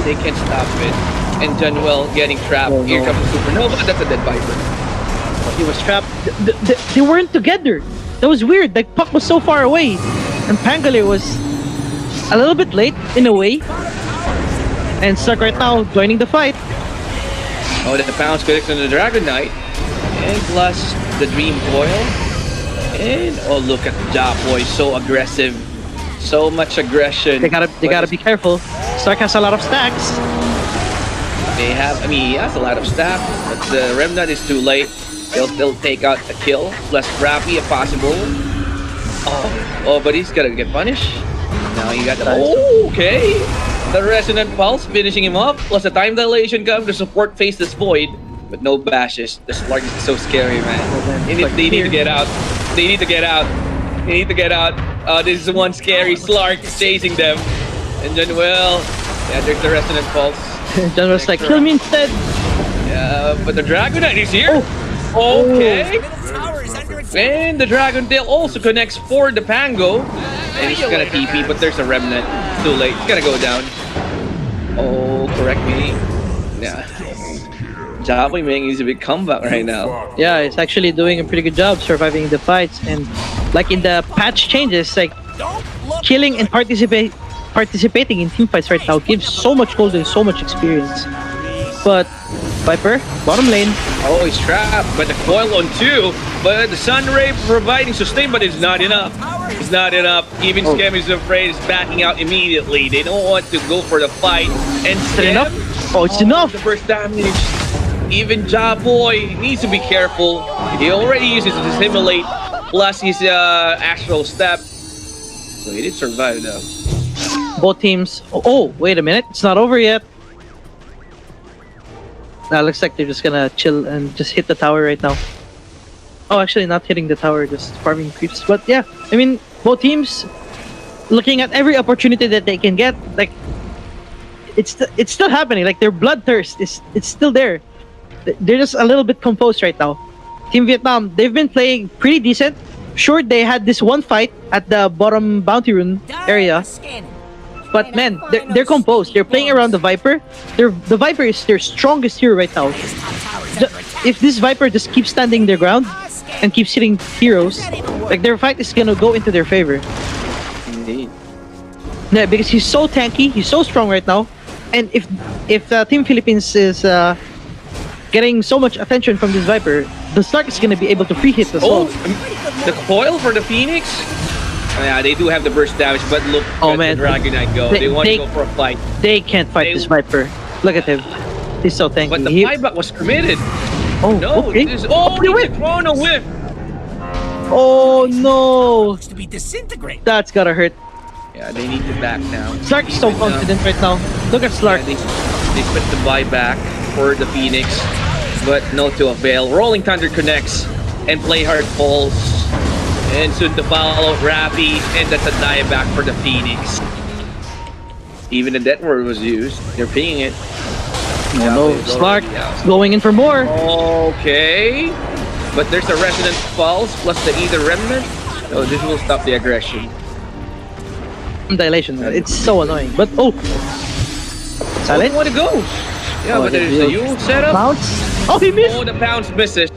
they can't stop it. And Januel getting trapped. Oh, no. Here comes the Supernova. That's a dead Viper. He was trapped. They weren't together. That was weird. Like, Puck was so far away. And Pangolier was a little bit late, in a way. And stuck right now, joining the fight. Oh, the Pounce connects on the Dragon Knight. And plus the Dream Coil. And, oh, look at Japoy, so aggressive. So much aggression. They gotta be careful. Stark has a lot of stacks. He has a lot of staff, but the Remnant is too late. They'll still take out a kill, plus Rappy if possible. Oh, but he's gonna get punished. Now you got the okay. The Resonant Pulse finishing him off, plus the time dilation comes to support face this void, but no bashes. The Slark is so scary, man. They need to get out. They need to get out. They need to get out. This is one scary Slark chasing them. And Januel, yeah, there's the Resonant Pulse. Januel's like, kill me instead. Yeah, but the Dragon Knight is here. Okay. And the Dragon Tail also connects for the Pango. And he's gonna TP, but there's a Remnant. Too late. He's gonna go down. Oh, correct me. Yeah. Japoy making a big comeback right now. Yeah, it's actually doing a pretty good job surviving the fights, and like in the patch changes, like killing and participating in team fights right now gives so much gold and so much experience. But Viper, bottom lane. Oh, he's trapped, but the coil on 2. But the Sun Ray providing sustain, but it's not enough. It's not enough. Even Scam is afraid is backing out immediately. They don't want to go for the fight. And Scam, enough? Oh, it's enough. The first damage. Even Japoy needs to be careful. He already uses the Simulate plus his Astral Step. So he did survive though. Both teams. Oh, wait a minute. It's not over yet. Looks like they're just gonna chill and just hit the tower right now. Oh, actually not hitting the tower, just farming creeps. But yeah, I mean, both teams looking at every opportunity that they can get. Like it's still happening. Like their bloodthirst is it's still there. They're just a little bit composed right now. Team Vietnam, they've been playing pretty decent. Sure, they had this one fight at the bottom bounty rune area, but man, they're composed. They're playing around the Viper. The Viper is their strongest hero right now. If this Viper just keeps standing their ground and keeps hitting heroes, like their fight is gonna go into their favor. Indeed. Yeah, because he's so tanky, he's so strong right now, and if Team Philippines is getting so much attention from this Viper, the Stark is gonna be able to free hit as well. The coil for the Phoenix. Oh, yeah, they do have the burst damage, but look at the Dragonite go. They want to go for a fight. They can't fight this Viper. Look at him. He's so tanky. But the buyback was committed. Oh, no! okay. It's the Chrono Whip. Oh no! Looks to be disintegrated. That's gotta hurt. Yeah, they need to back now. Slark is so confident right now. Look at Slark. Yeah, they put the buyback for the Phoenix, but no to avail. Rolling Thunder connects, and Play Hard falls. And soon to follow Rappy, and that's a dieback for the Phoenix. Even the death word was used. They're pinging it. Oh no, Slark going in for more. Okay. But there's a Resonant Pulse plus the Ether Remnant. So this will stop the aggression. Dilation. It's so annoying. But Silent? Want to go? Yeah, but there's a Yule setup. Bounce? Oh, he missed! Oh, the bounce misses.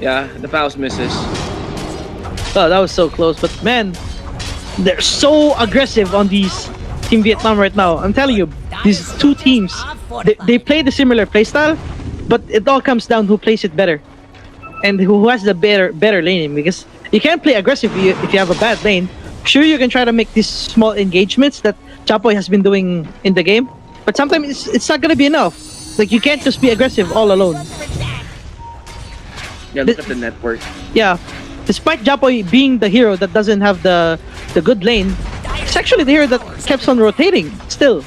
Yeah, the bounce misses. Oh, that was so close. But man, they're so aggressive on these Team Vietnam right now. I'm telling you, these two teams, they play the similar playstyle, but it all comes down who plays it better and who has the better laning. Because you can't play aggressive if you have a bad lane. Sure, you can try to make these small engagements that Chapoy has been doing in the game, but sometimes it's not gonna be enough. Like you can't just be aggressive all alone. Yeah, look at the network. Yeah, despite Chapoy being the hero that doesn't have the good lane, it's actually the hero that keeps on rotating still.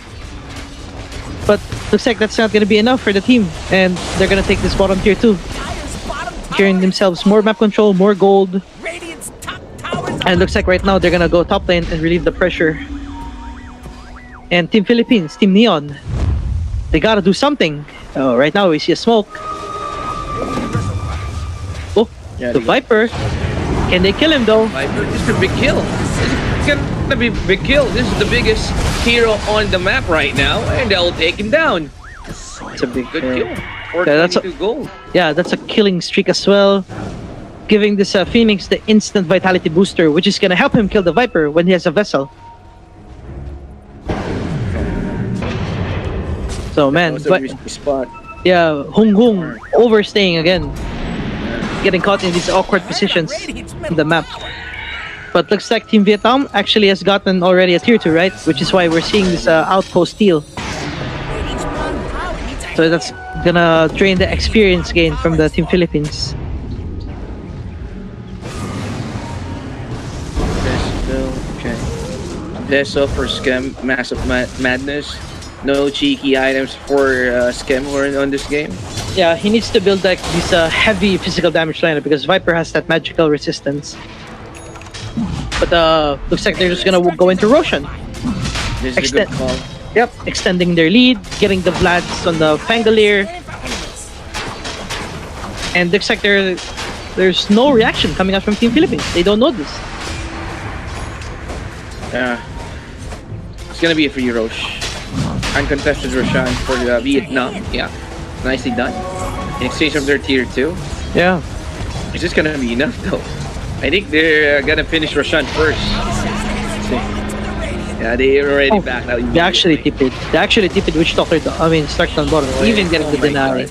But looks like that's not gonna be enough for the team, and they're gonna take this bottom tier 2. Securing themselves more map control, more gold. And looks like right now they're gonna go top lane and relieve the pressure. And Team Philippines, Team Neon, they gotta do something. Oh, right now we see a smoke. Oh, yeah, the Viper. Can they kill him though? Viper, this is a big kill. It's gonna be a big kill. This is the biggest hero on the map right now, and they'll take him down. It's a big good kill. Yeah, that's a gold. Yeah, that's a killing streak as well. Giving this Phoenix the instant vitality booster, which is gonna help him kill the Viper when he has a vessel. So man, but spot. Yeah, Hung overstaying again, getting caught in these awkward positions in the map. But looks like Team Vietnam actually has gotten already a tier 2, right? Which is why we're seeing this outpost steal. So that's gonna drain the experience gain from the Team Philippines. Okay. Vessel for Scam, Massive Madness. No cheeky items for Scam on this game. Yeah, he needs to build like this heavy physical damage lineup because Viper has that magical resistance. But looks like they're just gonna go into Roshan. This is a good call. Yep, extending their lead, getting the Vlads on the Pangolier. And looks like there's no reaction coming out from Team Philippines. They don't know this. Yeah. It's gonna be a free Roche. Uncontested Roshan for Vietnam. Yeah. Nicely done. In exchange of their tier 2. Yeah. It's just gonna be enough though. I think they're gonna finish Roshan first. Yeah, they already backed out. They actually tipped it. They actually tipped it, which Stalker, Stark on bottom. Even getting the deny.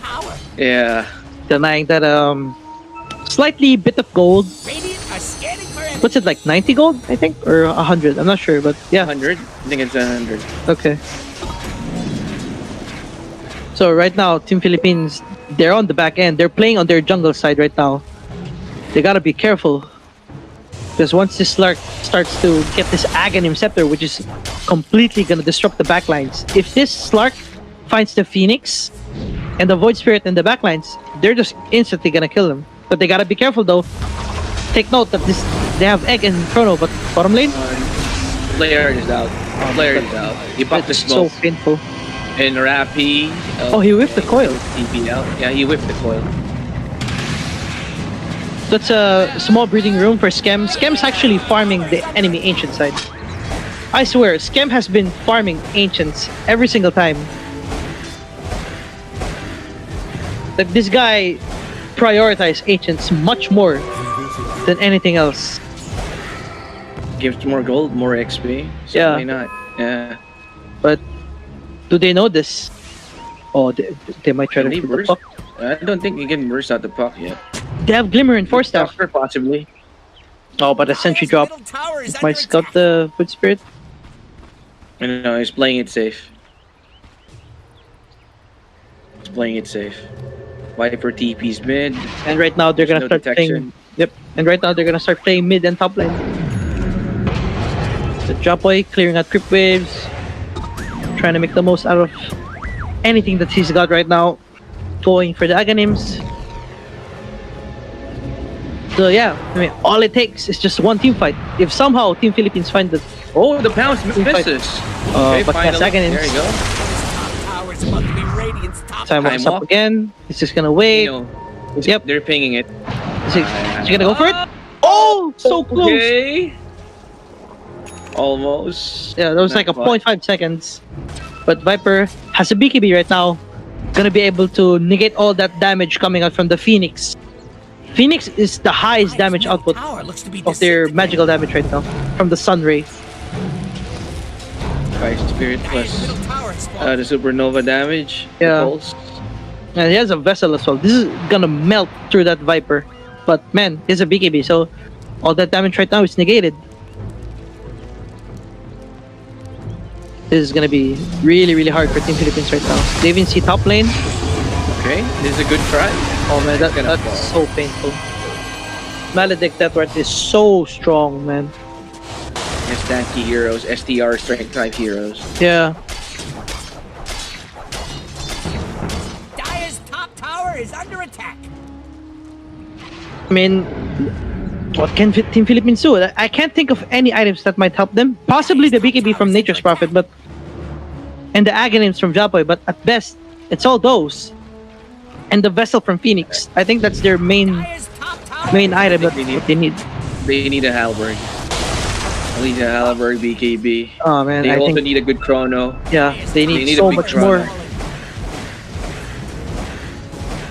Yeah. Denying that slightly bit of gold. What's it like, 90 gold, I think? Or 100, I'm not sure, but yeah. 100? I think it's 100. Okay. So right now, Team Philippines, they're on the back end. They're playing on their jungle side right now. They gotta be careful. Because once this Slark starts to get this Aghanim Scepter, which is completely gonna disrupt the backlines. If this Slark finds the Phoenix and the Void Spirit in the backlines, they're just instantly gonna kill them. But they gotta be careful though. take note that they have Egg and Chrono, but bottom lane. Player is out. Player is out. He popped the So smoke. painful. And Rappy. Oh, he whiffed the coil. TP out. Yeah, he whiffed the coil. That's a small breathing room for Scam. Scam's actually farming the enemy ancient side. I swear, Scam has been farming ancients every single time. Like this guy prioritizes ancients much more than anything else. Gives more gold, more XP. So Yeah. why not? Yeah. But do they know this? Oh, they might try to Can he shoot the burst? puck. I don't think he can burst out the puck yet. They have Glimmer and Force Staff. Possibly. Oh, but a sentry drop. Might scout the Foot Spirit. I don't know, he's playing it safe. He's playing it safe. Viper TP's mid. And right now they're gonna No start detection. playing. Yep. And right now they're gonna start playing mid and top lane. The drop boy clearing out creep waves, trying to make the most out of anything that he's got right now. Going for the Aghanims. So yeah, I mean, all it takes is just one team fight. If somehow Team Philippines find the the bounce misses. But yes, Aghanims. There you go. Tower's about to be Radiant's top. Time Time walks up off. again. He's just gonna wait. You know, Yep. they're pinging it. Is he gonna go for it? Oh, so close. Okay. Almost. Yeah, that was like a Not 0.5 seconds. But Viper has a BKB right now. Gonna be able to negate all that damage coming out from the Phoenix. Phoenix is the highest damage output of their magical damage right now from the Sun Ray. Fire Spirit plus the Supernova damage. Yeah. The pulse. And he has a vessel as well. This is gonna melt through that Viper. But man, he's a BKB, so all that damage right now is negated. This is gonna be really, really hard for Team Philippines right now. They even see top lane. Okay, this is a good try. Oh man, Gonna that's fall. so painful. Maledict that word is so strong, man. It's tanky heroes, STR strength type heroes. Yeah. Dire's top tower is under attack. I mean, what can Team Philippines do? I can't think of any items that might help them. Possibly the BKB from Nature's Prophet, but and the Aghanims from Japoy, but at best, it's all those. And the vessel from Phoenix. I think that's their main item that they need. They need a Halberg. They need a Halberg BKB. Oh man, They I also think need a good chrono. yeah, they need a so big much chrono. more.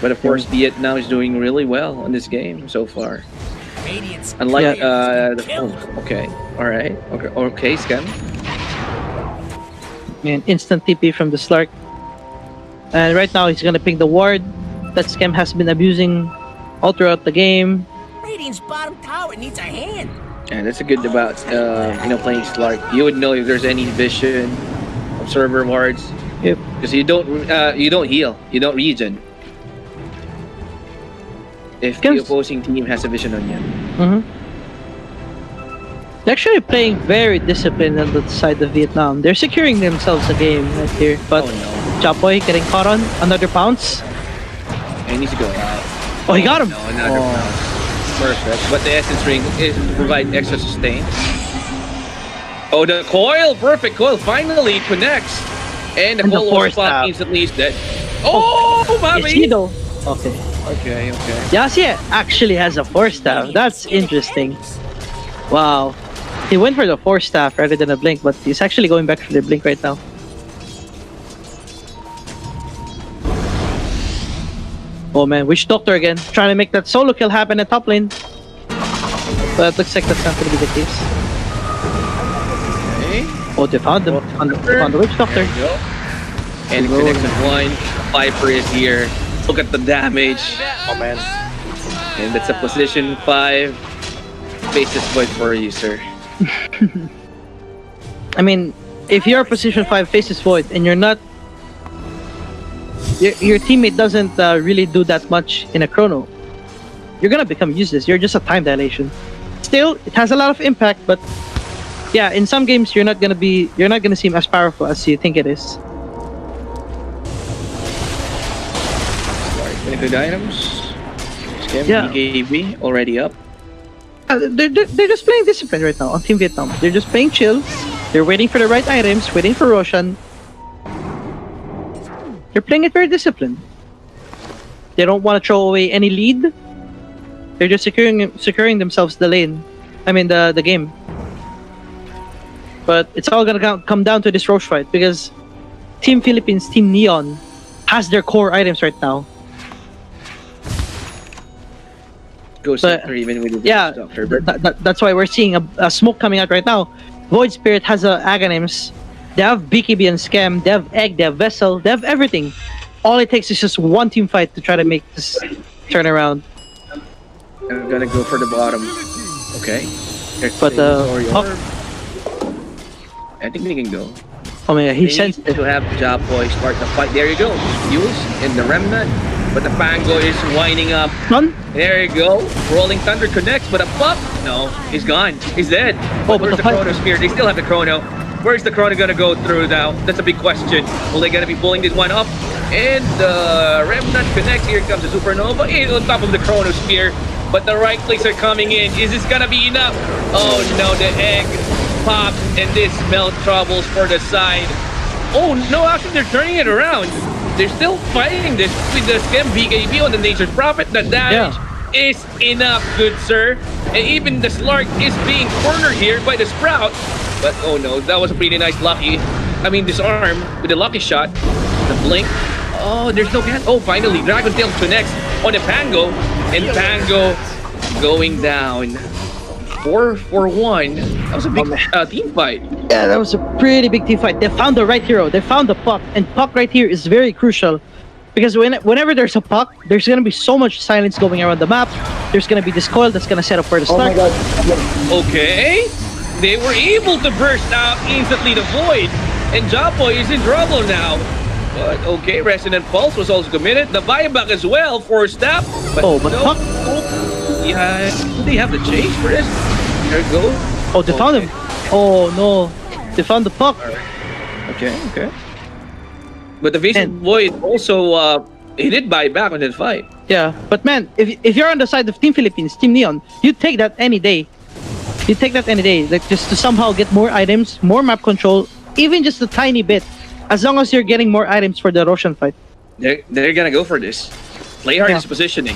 But of course, Vietnam is doing really well on this game so far. Radiant's Unlike Yeah. okay, all right, okay, Scam. Man, instant TP from the Slark. And right now he's gonna ping the ward that Scam has been abusing all throughout the game. Radiant's bottom tower needs a hand. And that's a good about playing Slark. You would know if there's any vision, observer wards. Yep. Because you don't heal, you don't regen. If the opposing team has a vision on you. They're actually playing very disciplined on the side of Vietnam. They're securing themselves a game right here. But Chapoy getting caught on another pounce. And he needs to go out. Oh, he got him. No, another pounce. Perfect. But the essence ring is to provide extra sustain. Oh, the coil! Perfect coil. Finally, it connects. And the coil force spot tap. instantly is dead. Oh, Is Bobby! he though? Okay. Okay. Yasuo actually has a force staff. That's interesting. Wow. He went for the force staff rather than a blink, but he's actually going back for the blink right now. Oh man, Witch Doctor again, trying to make that solo kill happen at top lane. But it looks like that's not going to be the case. Okay. Oh, they found him. Found the Witch Doctor. There you go. And connection one. Viper is here. Look at the damage. Oh man. And that's a position 5. Faces void for you, sir. I mean, if you're position 5 faces void and you're not, your teammate doesn't really do that much in a chrono, you're gonna become useless. You're just a time dilation. Still, it has a lot of impact, but yeah, in some games you're not gonna seem as powerful as you think it is. Alright, good items. Scam Yeah. BKB already up. They're just playing discipline right now on Team Vietnam. They're just playing chill. They're waiting for the right items, waiting for Roshan. They're playing it very disciplined. They don't want to throw away any lead. They're just securing themselves the lane. I mean the game. But it's all gonna come down to this Roche fight because Team Philippines, Team Neon has their core items right now. Go sector even with the yeah, Doctor. That's why we're seeing a smoke coming out right now. Void Spirit has a Aghanims. They have BKB and Scam. They have Egg. They have Vessel. They have everything. All it takes is just one team fight to try to make this turn around. I'm gonna go for the bottom. Okay. But I think they can go. Oh my god, he sends to have Job Boy start the fight. There you go. Use in the remnant. But the Pango is winding up. There you go. Rolling Thunder connects, but a pop. No, he's gone. He's dead. Oh, where's the Chrono Spear? They still have the Chrono. Where's the Chrono gonna go through now? That's a big question. Will they gonna be pulling this one up? And the Remnant connects. Here comes the Supernova. And on top of the Chrono Spear. But the right clicks are coming in. Is this gonna be enough? Oh no, the egg pops and this Melt troubles for the side. Oh no, actually they're turning it around. They're still fighting this with the Scam BKB on the Nature's Prophet. The damage is enough, good sir. And even the Slark is being cornered here by the Sprout. But oh no, that was a pretty nice lucky. I mean, disarm with the lucky shot. The blink. Oh, there's no can. Oh, finally, Dragon Tail connects on the Pango. And Pango going down. 4-for-1. That was a big team fight. Yeah, that was a pretty big team fight. They found the right hero. They found the puck. And puck right here is very crucial. Because whenever there's a puck, there's going to be so much silence going around the map. There's going to be this coil that's going to set up for the start. Okay. They were able to burst out instantly the Void. And Japoy is in trouble now. But okay, Resonant Pulse was also committed. The buyback as well for Staff. But no. Puck. Yeah, do they have the chase for this? There it goes. Oh, they found him. Oh no, they found the puck. Okay. But the Vacant Void also he did buy back on that fight. Yeah, but man, if you're on the side of Team Philippines, Team Neon, you take that any day. You take that any day, like just to somehow get more items, more map control, even just a tiny bit. As long as you're getting more items for the Roshan fight. They're gonna go for this. Play hard is positioning.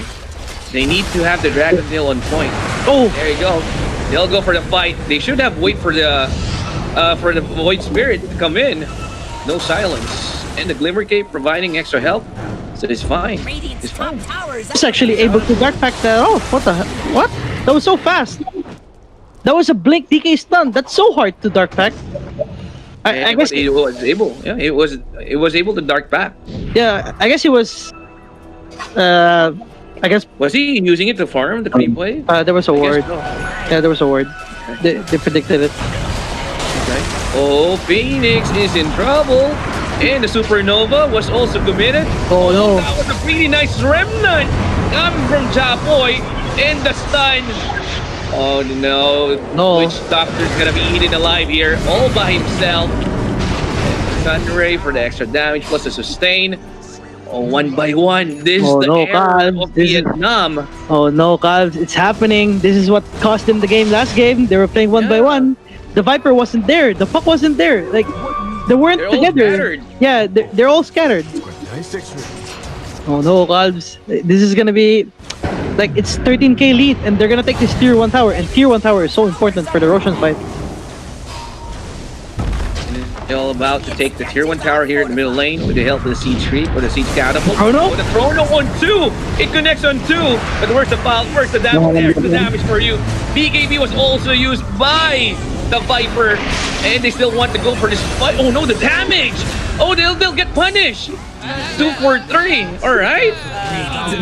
They need to have the Dragon Tail on point. Oh, there you go. They'll go for the fight. They should have wait for the Void Spirit to come in. No silence. And the Glimmer Cape providing extra help. So it's fine. It's fine. He's actually able to Dark Pack that off. What the hell? What? That was so fast. That was a blink DK stun. That's so hard to Dark Pack. I guess it was able. Yeah, it was able to Dark Pack. Yeah, I guess he was. I guess was he using it to farm the creep wave? There was a ward. So. Yeah, there was a ward. They predicted it. Okay. Oh, Phoenix is in trouble, and the Supernova was also committed. Oh no! That was a pretty nice remnant coming from Japoy, and the stun. Oh no! Which Doctor's gonna be eaten alive here, all by himself. Stun Ray for the extra damage plus the sustain. Oh, 1 by 1. This is the era of Vietnam. Oh no, Calv, it's happening. This is what cost them the game last game. They were playing 1 by 1. The Viper wasn't there. The puck wasn't there. Like, they weren't together. Yeah, they're all scattered. Oh no, Calvs. This is gonna be like it's 13k lead, and they're gonna take this tier 1 tower. And tier 1 tower is so important for the Roshan fight. All about to take the tier 1 tower here in the middle lane with the help of the siege creep or the siege catapult. Chrono? Oh, the Chrono on 2! It connects on 2! But where's the file? Where's the damage there? The damage for you. BKB was also used by the Viper. And they still want to go for this fight. Oh no, the damage! Oh, they'll get punished! 2 for 3. Alright.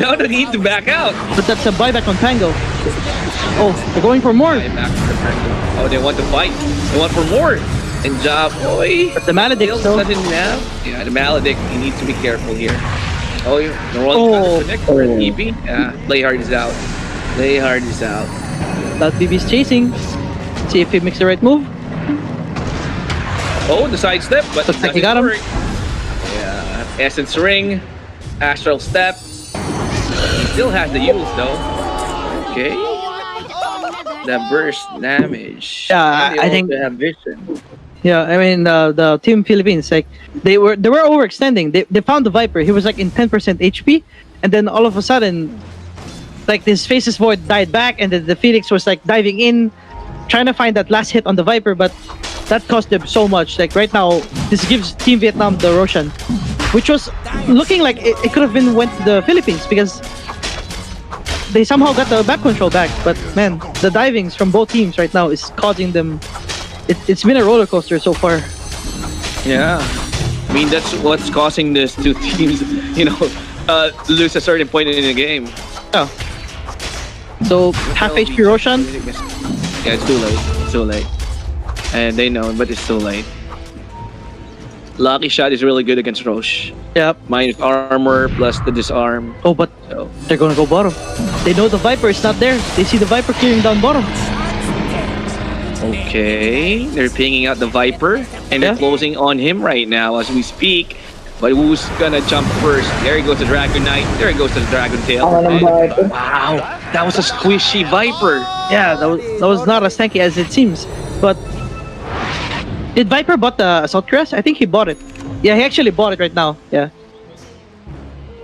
Now they need to back out. But that's a buyback on Pango. Oh, they're going for more. Oh, they want to fight. They want for more. And Japoy. But the Maledict doesn't have. Yeah, the Maledict. You need to be careful here. Oh, the rolling connect for an EP. Yeah, play hard is out. Play hard is out. That BB's chasing. Let's see if he makes the right move. Oh, the side step, but looks like he got him. Yeah, Essence Ring, Astral Step. He still has the use though. Okay. the burst damage. Yeah, And they I think- also have vision. Yeah, I mean the Team Philippines, like they were overextending. They found the Viper. He was like in 10% HP, and then all of a sudden, like this Faceless Void died back, and then the Phoenix was like diving in, trying to find that last hit on the Viper, but that cost them so much. Like right now, this gives Team Vietnam the Roshan, which was looking like it could have been went to the Philippines because they somehow got the back control back. But man, the divings from both teams right now is causing them. It's been a roller coaster so far. Yeah. I mean, that's what's causing these two teams, lose a certain point in the game. Yeah. So half HP Roshan. Yeah, it's too late. It's too late. And they know, but it's too late. Lucky Shot is really good against Roche. Yep. Minus armor plus the disarm. Oh, but they're gonna go bottom. They know the Viper is not there. They see the Viper clearing down bottom. Okay, they're pinging out the Viper, and they're closing on him right now as we speak. But who's gonna jump first? There goes the Dragon Knight. There goes the Dragon Tail. And, wow, that was a squishy Viper. Yeah, that was not as tanky as it seems. But did Viper bought the Assault Crest? I think he bought it. Yeah, he actually bought it right now. Yeah.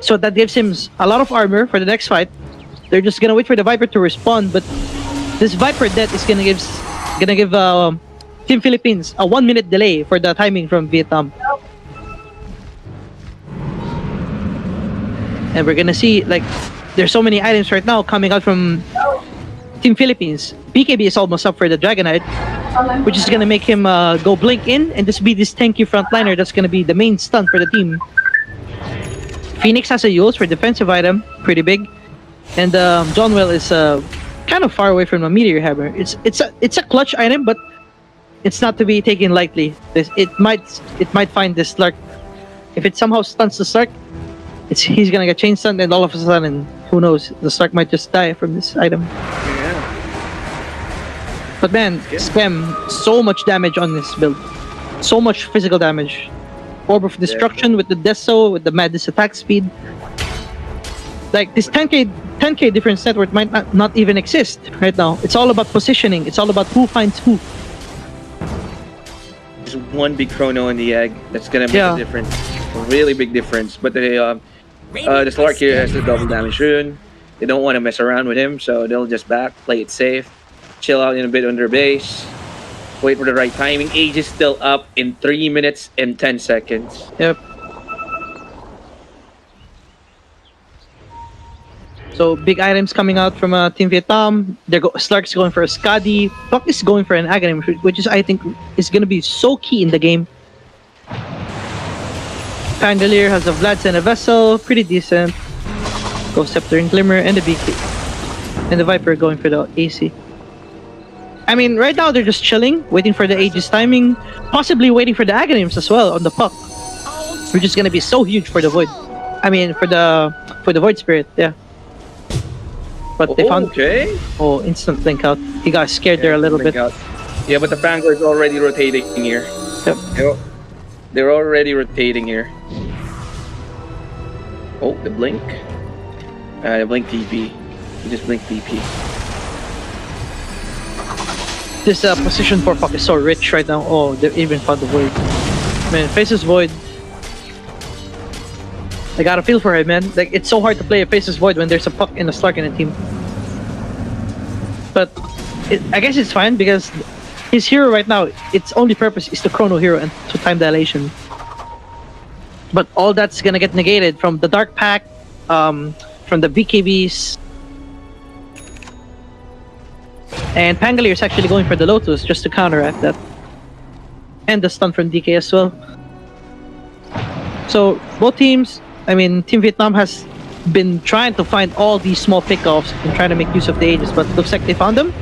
So that gives him a lot of armor for the next fight. They're just gonna wait for the Viper to respond, but this Viper death is gonna give Team Philippines a 1 minute delay for the timing from Vietnam. And we're gonna see, like, there's so many items right now coming out from Team Philippines. BKB is almost up for the Dragonite, which is gonna make him go blink in and just be this tanky frontliner that's gonna be the main stun for the team. Phoenix has a use for defensive item, pretty big, and Johnwell is kind of far away from a Meteor Hammer. It's a clutch item, but it's not to be taken lightly. It might find the Slark. If it somehow stuns the Slark, he's gonna get chain stunned, and all of a sudden, who knows, the Slark might just die from this item. Yeah. But man, Spam, so much damage on this build. So much physical damage. Orb of Destruction with the Deso, with the Madness attack speed. Like, this 10k difference net worth might not even exist right now. It's all about positioning. It's all about who finds who. There's one big chrono in the egg that's gonna make a difference. A really big difference. But the Slark here has the double damage rune. They don't want to mess around with him, so they'll just play it safe, chill out in a bit under base, wait for the right timing. Age is still up in 3 minutes and 10 seconds. Yep. So big items coming out from Team Vietnam. Slark's going for a Skadi. Puck is going for an Aghanim, which is, I think, is going to be so key in the game. Pandelier has a Vlads and a Vessel, pretty decent. Ghost Scepter and Glimmer and the BK. And the Viper going for the AC. I mean, right now they're just chilling, waiting for the Aegis timing, possibly waiting for the Aghanims as well on the puck, which is gonna be so huge for the Void. I mean, for the Void Spirit, yeah. But they found instant blink out. He got scared there a little bit. Yeah, but the Vanguard is already rotating here. Yep. They're already rotating here. Oh, the blink. The blink TP. You just blink TP. This position for puck is so rich right now. Oh, they even found the Void. Man, Faceless Void. I got a feel for it, man. Like, it's so hard to play a Faceless Void when there's a puck and a Slark in a team. But I guess it's fine because his hero right now, its only purpose is to chrono hero and to time dilation. But all that's gonna get negated from the Dark Pack, from the BKBs. And Pangolier is actually going for the Lotus just to counteract that. And the stun from DK as well. So both teams, I mean, Team Vietnam has been trying to find all these small pickoffs and trying to make use of the Aegis, but looks like they found them.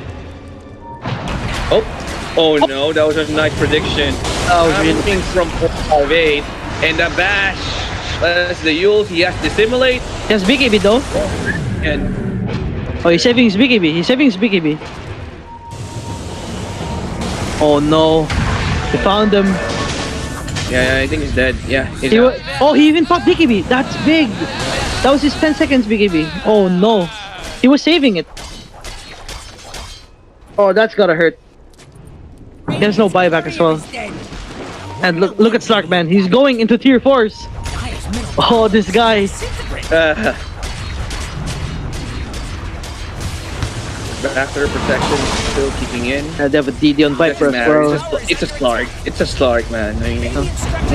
Oh no, that was a nice prediction. Coming from 458 and the bash. That's the Yules. He has to simulate. He has BKB though. Oh, he's saving his BKB. He's saving his BKB. Oh no, they found him. Yeah, I think he's dead. Yeah. He's he even popped BKB. That's big. That was his 10 seconds BKB. Oh no, he was saving it. Oh, that's gotta hurt. He has no buyback as well. And look at Slark, man. He's going into tier 4s. Oh, this guy. Backer protection still kicking in. They have a DD on Viper as well. It's a Slark. It's a Slark, man. I mean,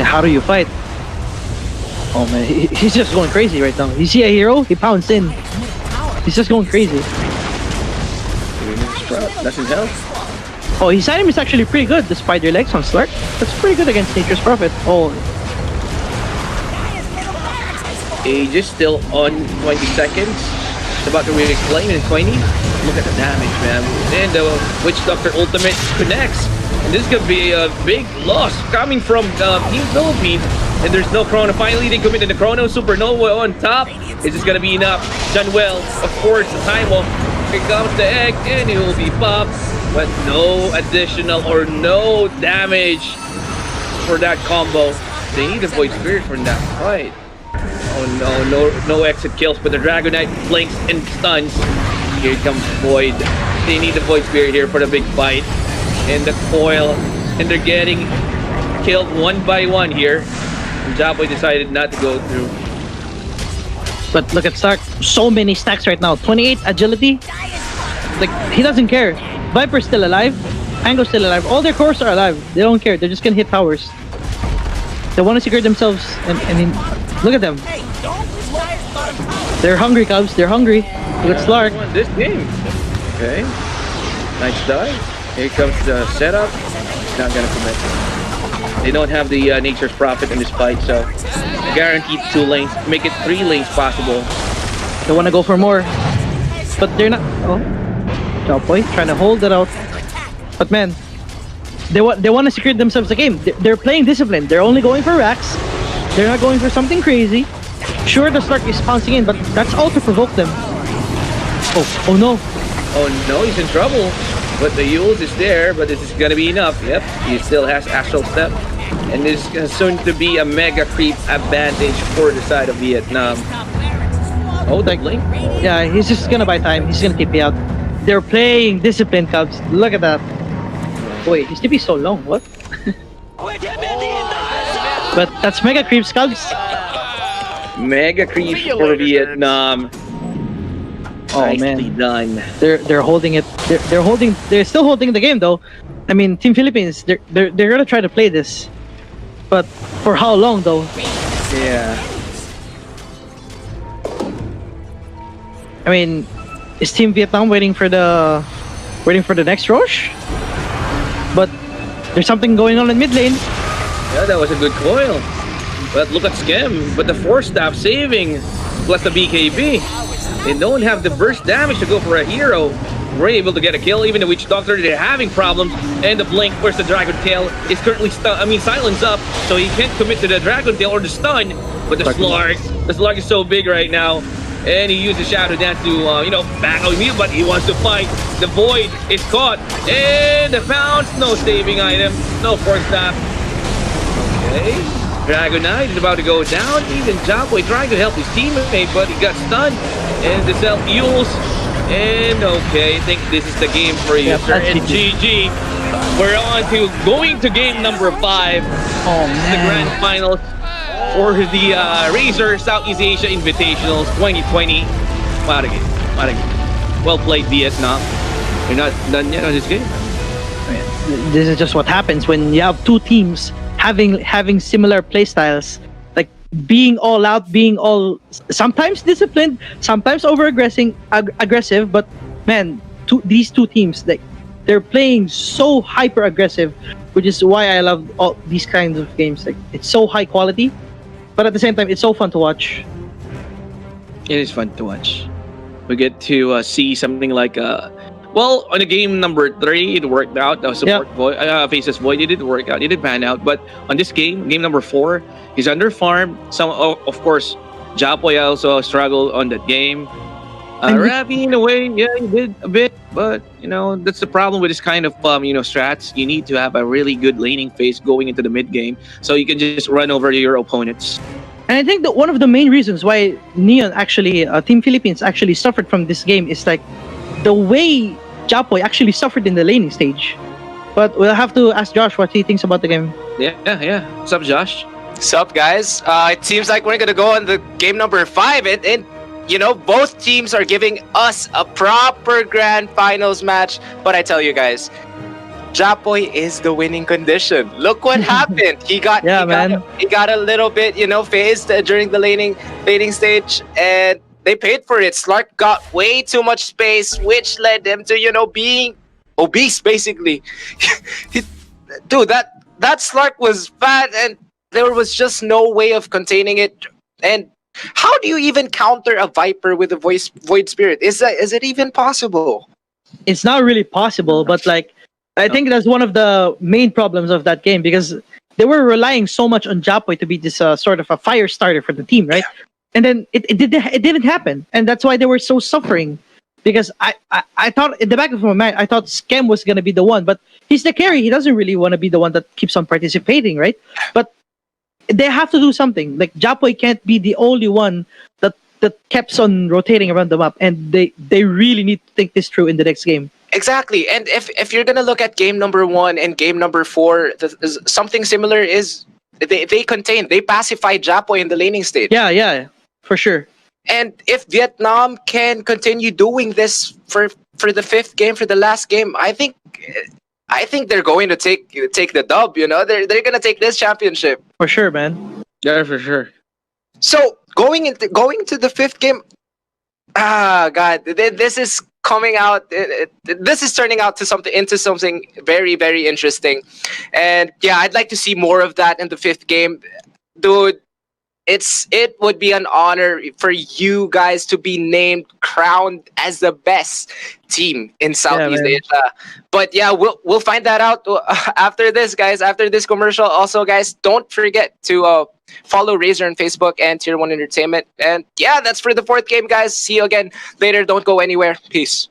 How do you fight? Oh man, he's just going crazy right now. You see a hero, he pounds in. He's just going crazy. doesn't help. Oh, his item is actually pretty good. The spider legs on Slark. That's pretty good against Nature's Prophet. Oh. Age is still on 20 seconds. It's about to reclaim in 20. Look at the damage, man. And the Witch Doctor ultimate connects. And this could be a big loss coming from Team Philippines. And there's no Chrono. Finally, they commit to the Chrono Supernova on top. Is this gonna be enough? Done well. Of course, the time will pick up the egg and it will be popped. But no additional or no damage for that combo. They need a Void Spirit from that fight. Oh no exit kills, but the Dragonite blinks and stuns. Here comes Void. They need the Void Spirit here for the big fight. And the coil, and they're getting killed one by one here. And Japoy decided not to go through. But look at Stark, so many stacks right now. 28 agility. Like, he doesn't care. Viper's still alive. Ango's still alive. All their cores are alive. They don't care. They're just gonna hit towers. They want to secure themselves. And I mean, look at them. They're hungry, Cubs. They're hungry. Look at Slark. This game. Okay. Nice dive. Here comes the setup. Not gonna commit. They don't have the Nature's Prophet in this fight, so guaranteed 2 lanes. Make it 3 lanes possible. They want to go for more, but they're not. Oh, Cowboy trying to hold it out. But man, they want to secure themselves the game. They're playing disciplined. They're only going for racks. They're not going for something crazy. Sure, the Slark is pouncing in, but that's all to provoke them. Oh no. Oh no, he's in trouble. But the Yules is there, but this is gonna be enough. Yep, he still has Astral Step. And this is soon to be a mega creep advantage for the side of Vietnam. Oh, the blink. Yeah, he's just gonna buy time. He's gonna TP out. They're playing disciplined, Cubs. Look at that. Wait, his TP is so long. What? But that's mega creeps, Cubs. Mega creeps for Vietnam. Oh Nicely man, done. They're holding it. They're still holding the game though. I mean, Team Philippines, they're gonna try to play this, but for how long though? Yeah. I mean, is Team Vietnam waiting for the next rush? But there's something going on in mid lane. Yeah, that was a good coil. But look at Skem. But the 4-staff saving plus the BKB. They don't have the burst damage to go for a hero. We're able to get a kill. Even the Witch Doctor, they're having problems. And the blink, where's the Dragon Tail, is currently silence up. So he can't commit to the Dragon Tail or the stun. But the Slark is so big right now. And he uses Shadow Dance to, back out him, but he wants to fight. The Void is caught. And the Pounce, no saving item. No 4-staff. Okay. Dragonite is about to go down. Even Japoy trying to help his teammate, but he got stunned. And the self Yules. And okay, I think this is the game for you, sir. And GG. We're on to going to game number 5. Oh man. The grand finals for the RAZER Southeast Asia Invitationals 2020. What a game. What a game. Well played, Vietnam. You're not done yet on this game. This is just what happens when you have 2 teams having similar playstyles, like being all out, being all sometimes disciplined, sometimes over aggressive. But man, these 2 teams, like they're playing so hyper aggressive, which is why I love all these kinds of games. Like it's so high quality, but at the same time, it's so fun to watch. It is fun to watch. We get to see something like well, on the game number 3, it worked out. Support Void, Faces Void, it did work out. It did pan out. But on this game number 4, he's under farm. Some, of course, Japoy also struggled on that game. Ravi, in a way, yeah, he did a bit. But, that's the problem with this kind of, strats. You need to have a really good laning phase going into the mid game. So you can just run over your opponents. And I think that one of the main reasons why Neon actually, Team Philippines actually suffered from this game is like the way Japoy actually suffered in the laning stage. But we'll have to ask Josh what he thinks about the game. Yeah. What's up, Josh? Sup, guys? It seems like we're gonna go on the game number 5, and you know, both teams are giving us a proper grand finals match. But I tell you guys, Japoy is the winning condition. Look what happened. He got a little bit, you know, phased during the laning stage, and they paid for it. Slark got way too much space, which led them to, you know, being obese, basically. Dude, that Slark was fat, and there was just no way of containing it. And how do you even counter a Viper with a Void Spirit? Is it even possible? It's not really possible, but like, I think that's one of the main problems of that game, because they were relying so much on Japoy to be this sort of a fire starter for the team, right? And then it didn't happen, and that's why they were so suffering. Because I thought in the back of my mind, I thought Skem was gonna be the one, but he's the carry. He doesn't really want to be the one that keeps on participating, right? But they have to do something. Like Japoy can't be the only one that keeps on rotating around the map, and they really need to think this through in the next game. Exactly, and if you're gonna look at game number 1 and game number 4, something similar is they pacify Japoy in the laning stage. Yeah, for sure. And if Vietnam can continue doing this for the 5th game, for the last game, I think they're going to take the dub. You know, they're gonna take this championship for sure, man. Yeah, for sure. So going to the 5th game, God, this is coming out. This is turning out into something very, very interesting, and yeah, I'd like to see more of that in the 5th game, dude. It would be an honor for you guys to be crowned as the best team in Southeast Asia. But yeah, we'll find that out after this, guys. After this commercial, also, guys, don't forget to follow Razer on Facebook and Tier 1 Entertainment. And yeah, that's for the 4th game, guys. See you again later. Don't go anywhere. Peace.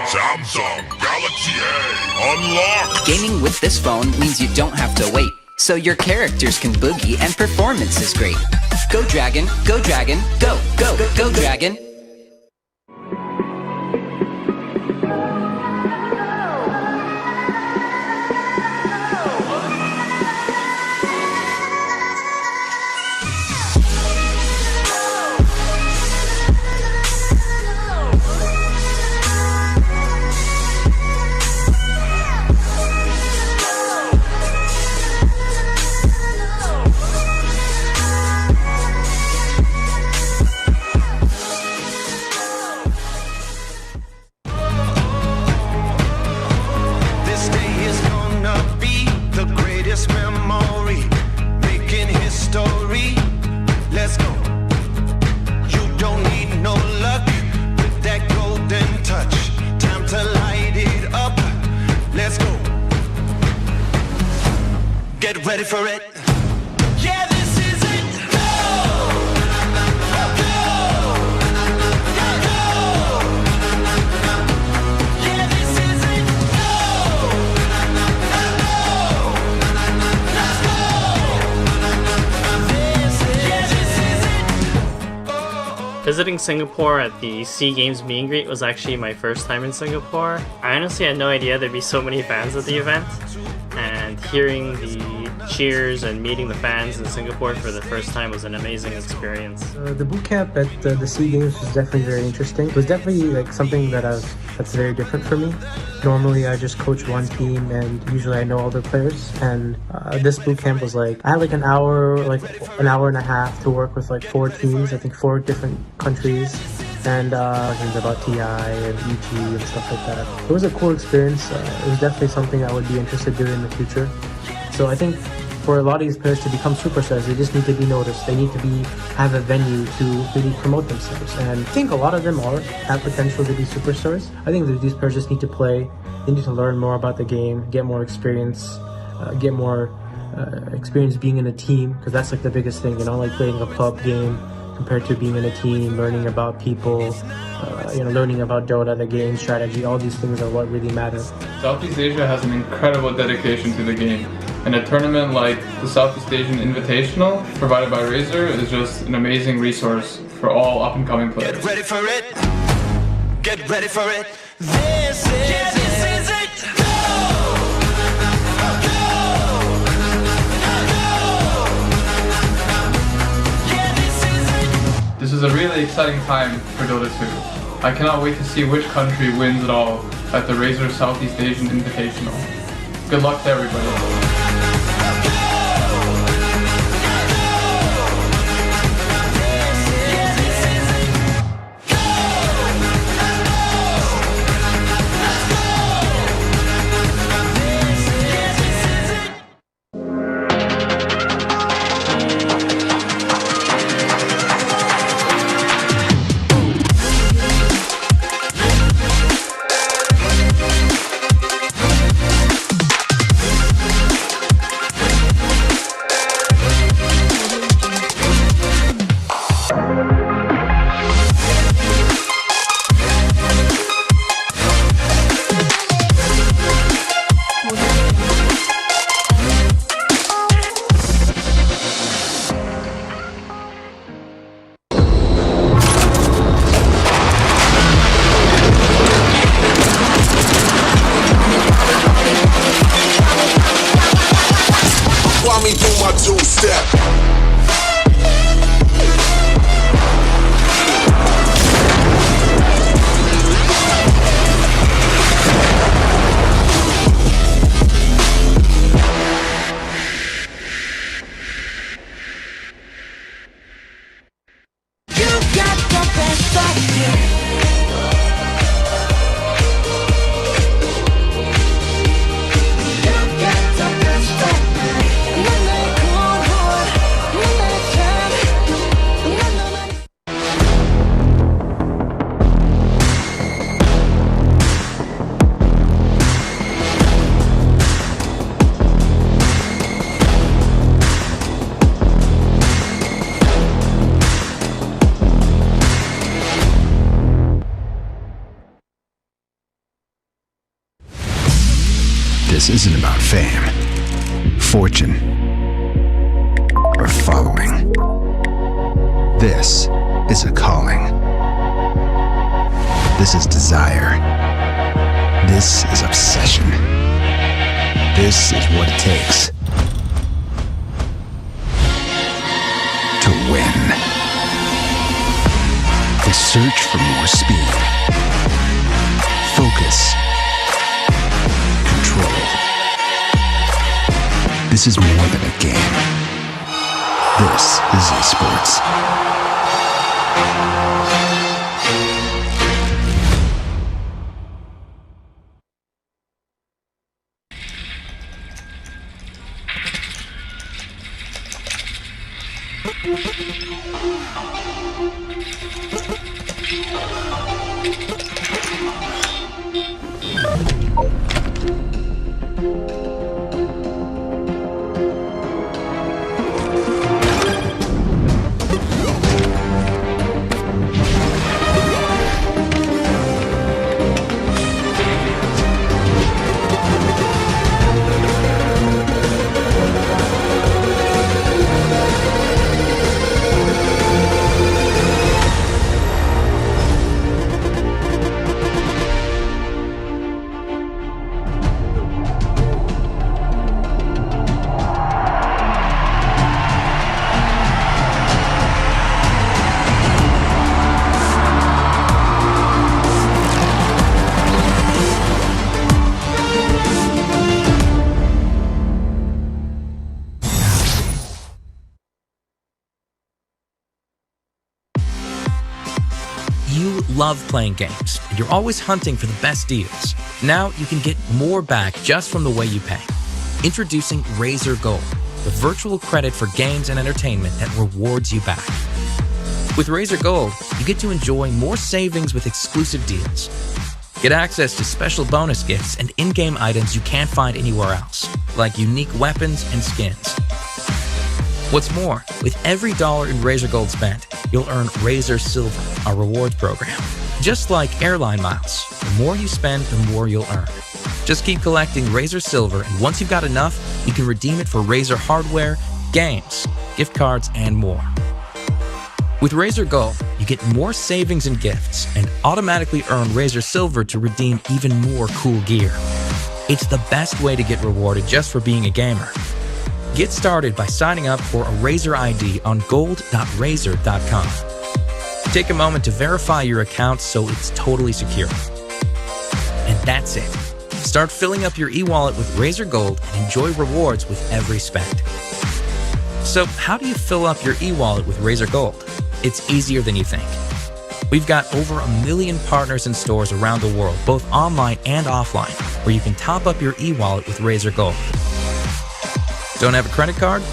Samsung Galaxy A unlocked! Gaming with this phone means you don't have to wait, so your characters can boogie and performance is great. Go Dragon, go Dragon, go, go, go Dragon! ready for it. Yeah, this is it. Go! Go! Go! Yeah, this is it. Go! Let's go! This is it. Visiting Singapore at the SEA Games meet and greet was actually my first time in Singapore. I honestly had no idea there'd be so many fans at the event, and hearing the cheers and meeting the fans in Singapore for the first time was an amazing experience. The boot camp at the SEA Games was definitely very interesting. It was definitely like something that's very different for me. Normally I just coach one team and usually I know all the players, and this boot camp was like, I had like an hour and a half to work with like 4 teams, I think 4 different countries, and things about TI and EG and stuff like that. It was a cool experience. It was definitely something I would be interested in doing in the future. So I think for a lot of these players to become superstars, they just need to be noticed. They need to have a venue to really promote themselves. And I think a lot of them have potential to be superstars. I think that these players just need to play. They need to learn more about the game, get more experience, experience being in a team, because that's like the biggest thing, you know, like playing a club game compared to being in a team, learning about people, learning about Dota, the game strategy. All these things are what really matter. Southeast Asia has an incredible dedication to the game, and a tournament like the Southeast Asian Invitational, provided by RAZER, is just an amazing resource for all up-and-coming players. Get ready for it. Get ready for it. This is it. Go! Go! Yeah, this is it. This is a really exciting time for DOTA2. I cannot wait to see which country wins it all at the RAZER Southeast Asian Invitational. Good luck to everybody. This isn't about fame, fortune, or following. This is a calling. This is desire. This is obsession. This is what it takes to win. The search for more speed, focus, control. This is more than a game. This is esports. love playing games, and you're always hunting for the best deals. Now you can get more back just from the way you pay. Introducing RAZER Gold, the virtual credit for games and entertainment that rewards you back. With RAZER Gold, you get to enjoy more savings with exclusive deals. Get access to special bonus gifts and in-game items you can't find anywhere else, like unique weapons and skins. What's more, with every dollar in RAZER Gold spent, you'll earn RAZER Silver, our rewards program. Just like airline miles, the more you spend, the more you'll earn. Just keep collecting RAZER Silver, and once you've got enough, you can redeem it for RAZER hardware, games, gift cards, and more. With RAZER Gold, you get more savings and gifts, and automatically earn RAZER Silver to redeem even more cool gear. It's the best way to get rewarded just for being a gamer. Get started by signing up for a RAZER ID on gold.razer.com. Take a moment to verify your account so it's totally secure. And that's it. Start filling up your e-wallet with RAZER Gold and enjoy rewards with every spend. So how do you fill up your e-wallet with RAZER Gold? It's easier than you think. We've got over 1 million partners and stores around the world, both online and offline, where you can top up your e-wallet with RAZER Gold. Don't have a credit card?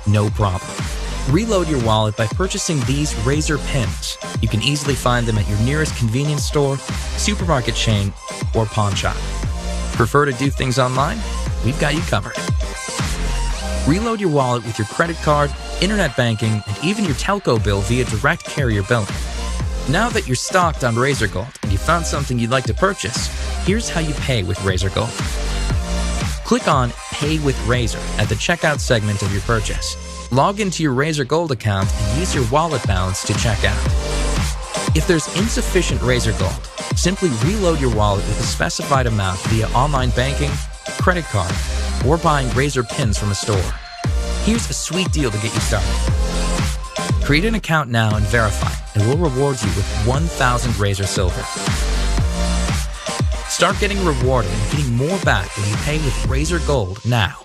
No problem. Reload your wallet by purchasing these RAZER pins. You can easily find them at your nearest convenience store, supermarket chain, or pawn shop. Prefer to do things online? We've got you covered. Reload your wallet with your credit card, internet banking, and even your telco bill via direct carrier billing. Now that you're stocked on RAZER Gold and you found something you'd like to purchase, here's how you pay with RAZER Gold. Click on Pay with RAZER at the checkout segment of your purchase. Log into your RAZER Gold account and use your wallet balance to check out. If there's insufficient RAZER Gold, simply reload your wallet with a specified amount via online banking, credit card, or buying RAZER pins from a store. Here's a sweet deal to get you started. Create an account now and verify, and we'll reward you with 1,000 RAZER Silver. Start getting rewarded and getting more back when you pay with RAZER Gold now.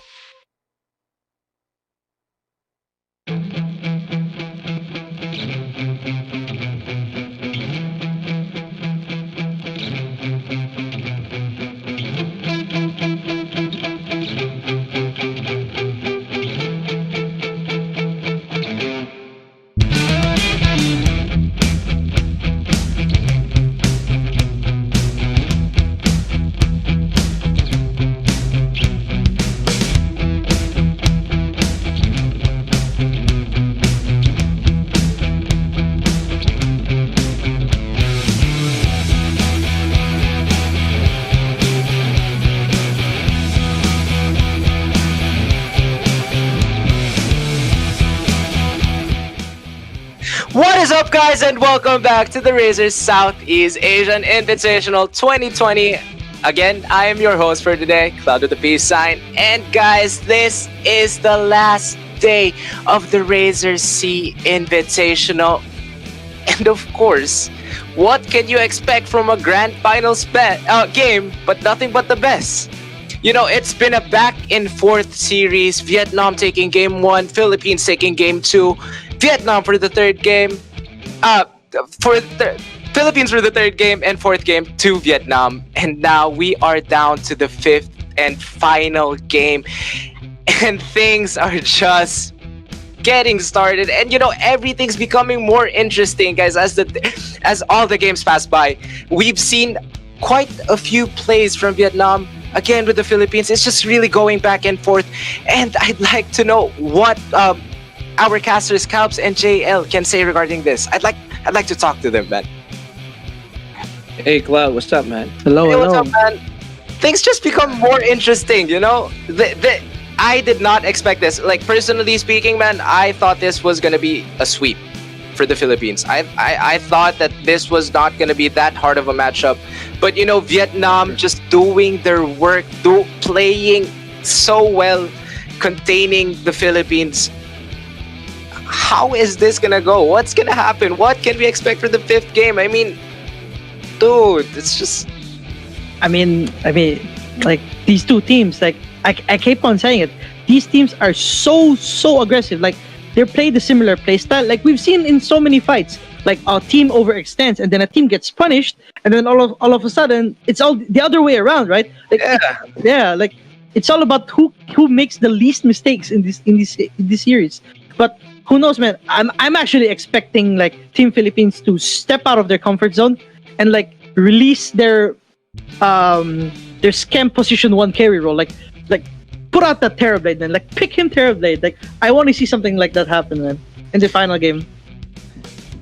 What is up, guys, and welcome back to the RAZER Southeast Asian Invitational 2020. Again, I am your host for today, Cloud with the Peace Sign. And guys, this is the last day of the RAZER Sea-Invitational. And of course, what can you expect from a grand finals game, but nothing but the best? You know, it's been a back-and-forth series. Vietnam taking game 1, Philippines taking game 2. Vietnam for the third game, Philippines for the third game, and fourth game to Vietnam. And now we are down to the fifth and final game, and things are just getting started. And you know, everything's becoming more interesting, guys, as all the games pass by. We've seen quite a few plays from Vietnam. Again, with the Philippines, it's just really going back and forth. And I'd like to know what our casters, Calbs and JL, can say regarding this. I'd like to talk to them, man. Hey, Cloud, what's up, man? Hello, Hey, what's hello. up, man? Things just become more interesting, you know? I did not expect this. Like, personally speaking, man, I thought this was gonna be a sweep for the Philippines. I thought that this was not gonna be that hard of a matchup. But, you know, Vietnam just doing their work, playing so well, containing the Philippines. How is this gonna go? What's gonna happen? What can we expect for the fifth game? I mean, dude, it's just... I mean, like, these two teams, like, I keep on saying it. These teams are so aggressive. Like, they play the similar play style. Like we've seen in so many fights, like a team overextends and then a team gets punished, and then all of a sudden it's all the other way around, right? Like, like it's all about who makes the least mistakes in this series. But who knows, man? I'm actually expecting like Team Philippines to step out of their comfort zone and like release their scam position 1 carry role, like put out that Terrorblade, man. Like pick him Terrorblade. Like I want to see something like that happen, man, in the final game.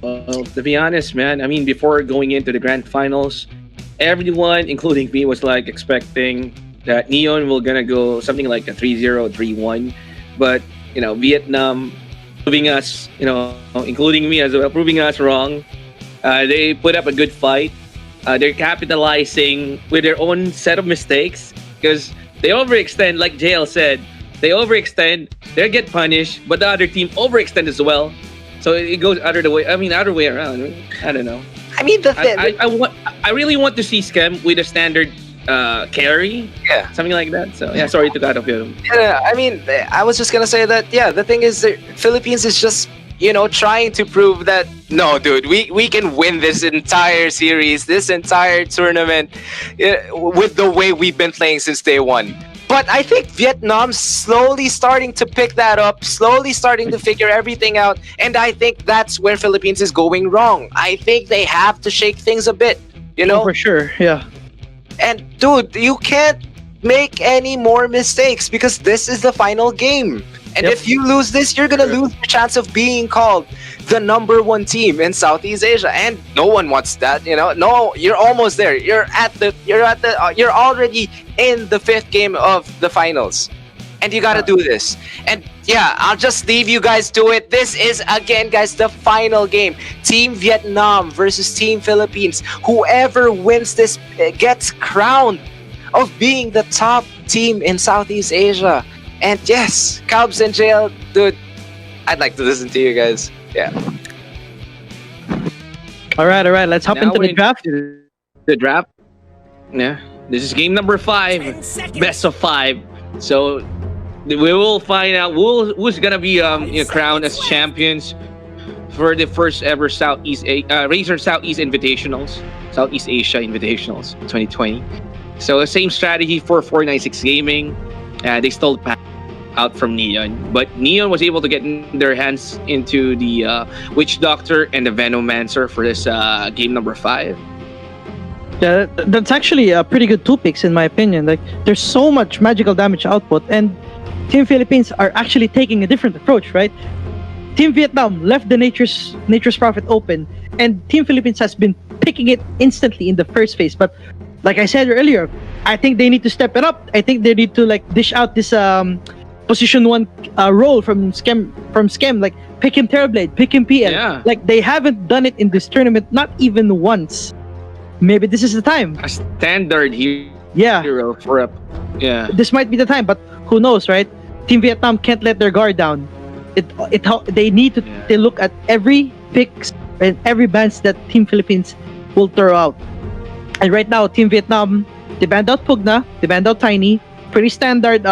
Well, to be honest, man, I mean, before going into the grand finals, everyone, including me, was like expecting that Neon will gonna go something like a 3-0, 3-1. But you know, Vietnam proving us, you know, including me as well, proving us wrong. They put up a good fight. They're capitalizing with their own set of mistakes because they overextend, like JL said. They overextend, they get punished, but the other team overextend as well. So it goes other way. I mean, other way around. I don't know. I mean, I really want to see Scam with a standard carry, something like that. So yeah, sorry to cut off you. Yeah, I mean, I was just gonna say that. Yeah, the thing is, the Philippines is just, you know, trying to prove that no, dude, we can win this entire series, this entire tournament, with the way we've been playing since day one. But I think Vietnam's slowly starting to pick that up, slowly starting to figure everything out, and I think that's where Philippines is going wrong. I think they have to shake things a bit, you know? Oh, for sure, yeah. And dude, you can't make any more mistakes because this is the final game. And if you lose this, you're gonna lose your chance of being called the #1 team in Southeast Asia, and no one wants that. You know, no, you're almost there. You're already in the 5th game of the finals, and you gotta do this. And yeah, I'll just leave you guys to it. This is again, guys, the final game. Team Vietnam versus Team Philippines. Whoever wins this gets crowned of being the top team in Southeast Asia. And yes, Cubs and JL, dude, I'd like to listen to you guys. Yeah. All right. Let's hop into the draft. The draft. Yeah. This is game number 5, best of 5. So we will find out who's gonna be crowned as champions for the first ever RAZER Southeast Invitationals, Southeast Asia Invitationals 2020. So the same strategy for 496 Gaming. They stole the pack out from Neon, but Neon was able to get their hands into the Witch Doctor and the Venomancer for this game number 5. Yeah, that's actually a pretty good 2 picks in my opinion. Like, there's so much magical damage output, and Team Philippines are actually taking a different approach, right? Team Vietnam left the Nature's Prophet open, and Team Philippines has been picking it instantly in the first phase. But like I said earlier, I think they need to step it up. I think they need to like dish out this position 1 role from Scam, like pick him Terrorblade, pick him PL. Yeah. Like they haven't done it in this tournament, not even once. Maybe this is the time. A standard hero for a This might be the time, but who knows, right? Team Vietnam can't let their guard down. They need to they look at every picks and every bans that Team Philippines will throw out. And right now, Team Vietnam, they banned out Pugna, they banned out Tiny, pretty standard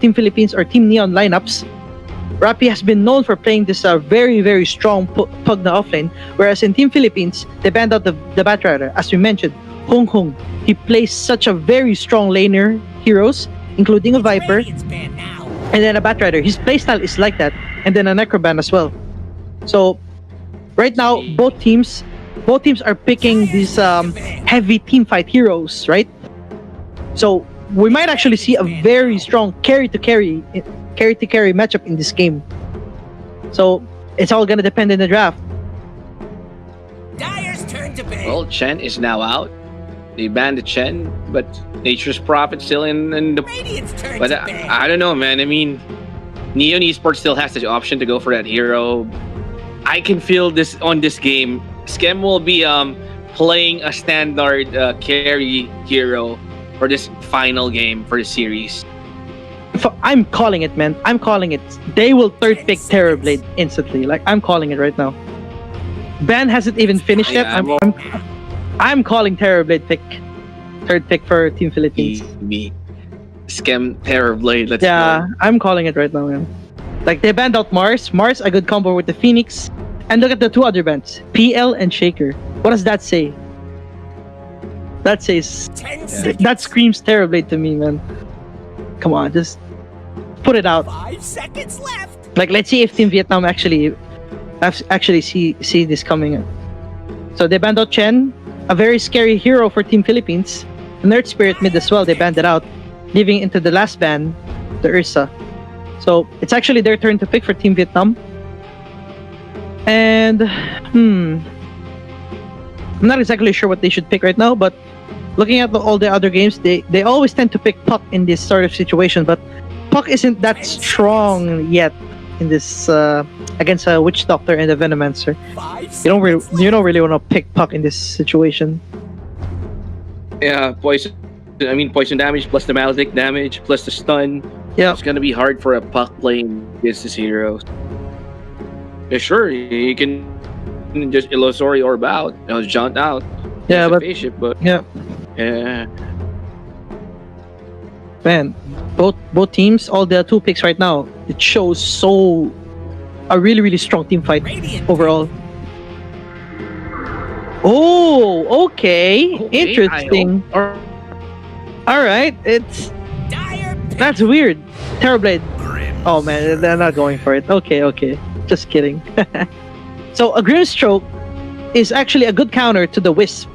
Team Philippines or Team Neon lineups. Rappi has been known for playing this very, very strong Pugna offlane, whereas in Team Philippines, they banned out the Batrider. As we mentioned, Hung Hung, he plays such a very strong laner heroes, including a Viper, and then a Batrider. His playstyle is like that, and then a Necroban as well. So, right now, both teams are picking these heavy teamfight heroes, right? So we might actually see a very strong carry to carry matchup in this game. So it's all gonna depend in the draft. Well, Chen is now out. They banned the Chen, but Nature's Prophet still in the. But I don't know, man. I mean, Neon Esports still has the option to go for that hero. I can feel this on this game. Scam will be playing a standard carry hero for this final game for the series. I'm calling it, man. I'm calling it. They will 3rd pick Terrorblade instantly. Like, I'm calling it right now. Ban hasn't even finished yet. I'm calling Terrorblade pick. 3rd pick for Team Philippines. Me. Scam Terrorblade. Let's go. I'm calling it right now, man. Like they banned out Mars. Mars, a good combo with the Phoenix. And look at the two other bans, PL and Shaker. What does that say? That says that screams Terrorblade to me, man. Come on, just put it out. 5 seconds left. Like, let's see if Team Vietnam actually see this coming. So they banned out Chen, a very scary hero for Team Philippines. Nerd Spirit mid as well. They banned it out, leaving into the last ban, the Ursa. So it's actually their turn to pick for Team Vietnam. And I'm not exactly sure what they should pick right now, but looking at all the other games, they always tend to pick Puck in this sort of situation, but Puck isn't that strong yet in this against a Witch Doctor and a Venomancer. You don't really want to pick Puck in this situation. Yeah, poison damage plus the Maledict damage plus the stun. Yeah, it's gonna be hard for a Puck playing against this hero. Yeah, sure, you can just Illusory Orb out, jaunt out. Yeah, but spaceship, but yeah. Man, both teams, all the two picks right now, it shows a really strong team fight overall. Oh, okay. Interesting. All right, that's weird. Terrorblade. Oh man, they're not going for it. Okay. Just kidding. So a Grimstroke is actually a good counter to the Wisp,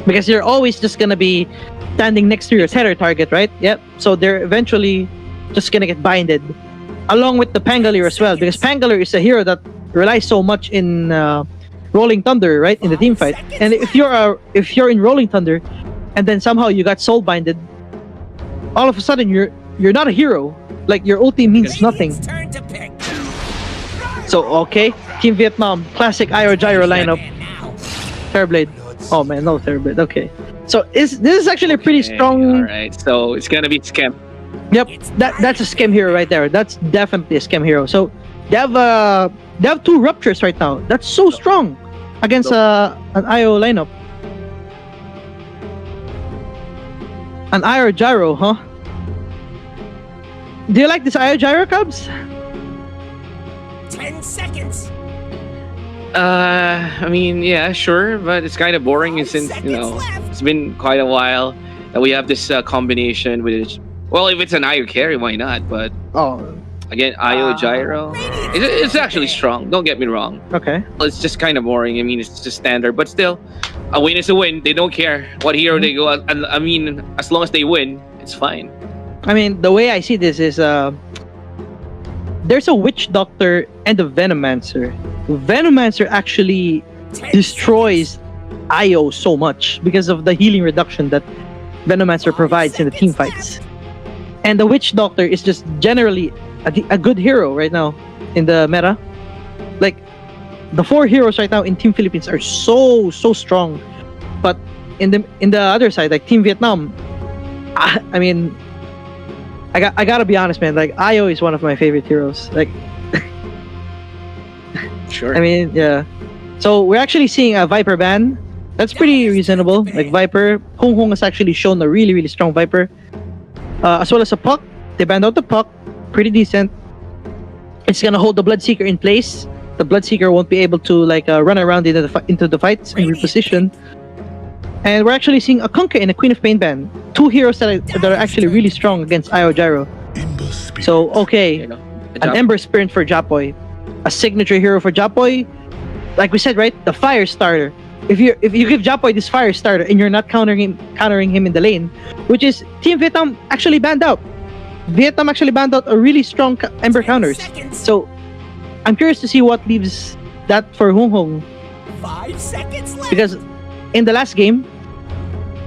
because you're always just gonna be standing next to your tether target, right? Yep. So they're eventually just gonna get binded, along with the Pangolier as well, because Pangolier is a hero that relies so much in Rolling Thunder, right, in the team fight. And if you're in Rolling Thunder, and then somehow you got soul binded, all of a sudden you're not a hero. Like your ulti means nothing. So okay, Team Vietnam, classic Io Gyro lineup. Terrorblade. Oh man, no Terrorblade. Okay. So this is actually a pretty strong. Alright, so it's gonna be Scam. Yep, that's a scam hero right there. That's definitely a scam hero. So they have two ruptures right now. That's so strong against an IO lineup. An IO Gyro, huh? Do you like this IO Gyro, Cubs? 10 seconds. I mean, yeah, sure, but it's kind of boring since it's been quite a while that we have this combination with it. Well, if it's an IO carry, why not? But again, IO Gyro, it's actually strong. Don't get me wrong. Okay. It's just kind of boring. I mean, it's just standard, but still, a win is a win. They don't care what hero they go. And I mean, as long as they win, it's fine. I mean, the way I see this is there's a Witch Doctor and a Venomancer. Venomancer actually destroys IO so much because of the healing reduction that Venomancer provides in the team fights. And the Witch Doctor is just generally a good hero right now in the meta. Like, the 4 heroes right now in Team Philippines are so strong. But in the other side, like Team Vietnam, I mean, I gotta be honest, man. Like, IO is one of my favorite heroes. Like, sure. I mean, yeah. So we're actually seeing a Viper ban. That's pretty reasonable. Like Viper, Hong Hong has actually shown a really strong Viper, as well as a Puck. They banned out the Puck, pretty decent. It's gonna hold the Bloodseeker in place. The Bloodseeker won't be able to run around into the fights and reposition. And we're actually seeing a Kunkka and a Queen of Pain ban. 2 heroes that are actually really strong against Io Gyro. So, okay. An Ember Spirit for Japoy. A signature hero for Japoy. Like we said, right? The Fire Starter. If you give Japoy this Fire Starter and you're not countering him in the lane, which is Team Vietnam actually banned out. Vietnam actually banned out a really strong Ember counters. So, I'm curious to see what leaves that for Hong Hong. 5 seconds left. Because in the last game,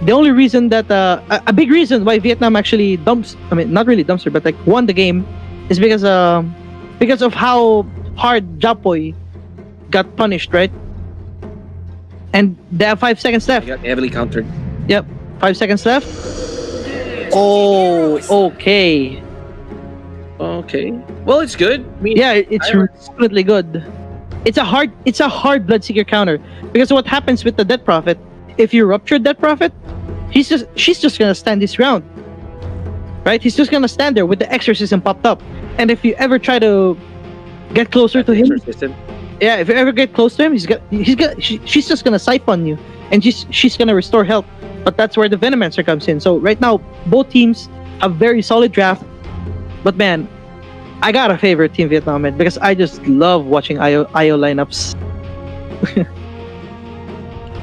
the only reason that a big reason why Vietnam actually not really dumpster, but won the game is because of how hard Japoy got punished, right? And they have 5 seconds left. Got heavily countered. Yep, 5 seconds left. Oh, okay. Okay. Well, it's good. I mean, yeah, it's really good. It's a hard Bloodseeker counter, because what happens with the Death Prophet, if you rupture Death Prophet, she's just gonna stand this round, right? He's just gonna stand there with the exorcism popped up. And if you ever try to get closer to him, yeah, if you ever get close to him, she's just gonna siphon you, and she's gonna restore health. But that's where the Venomancer comes in. So right now, both teams have very solid draft. But man, I got a favorite Team Vietnam, man, because I just love watching IO lineups.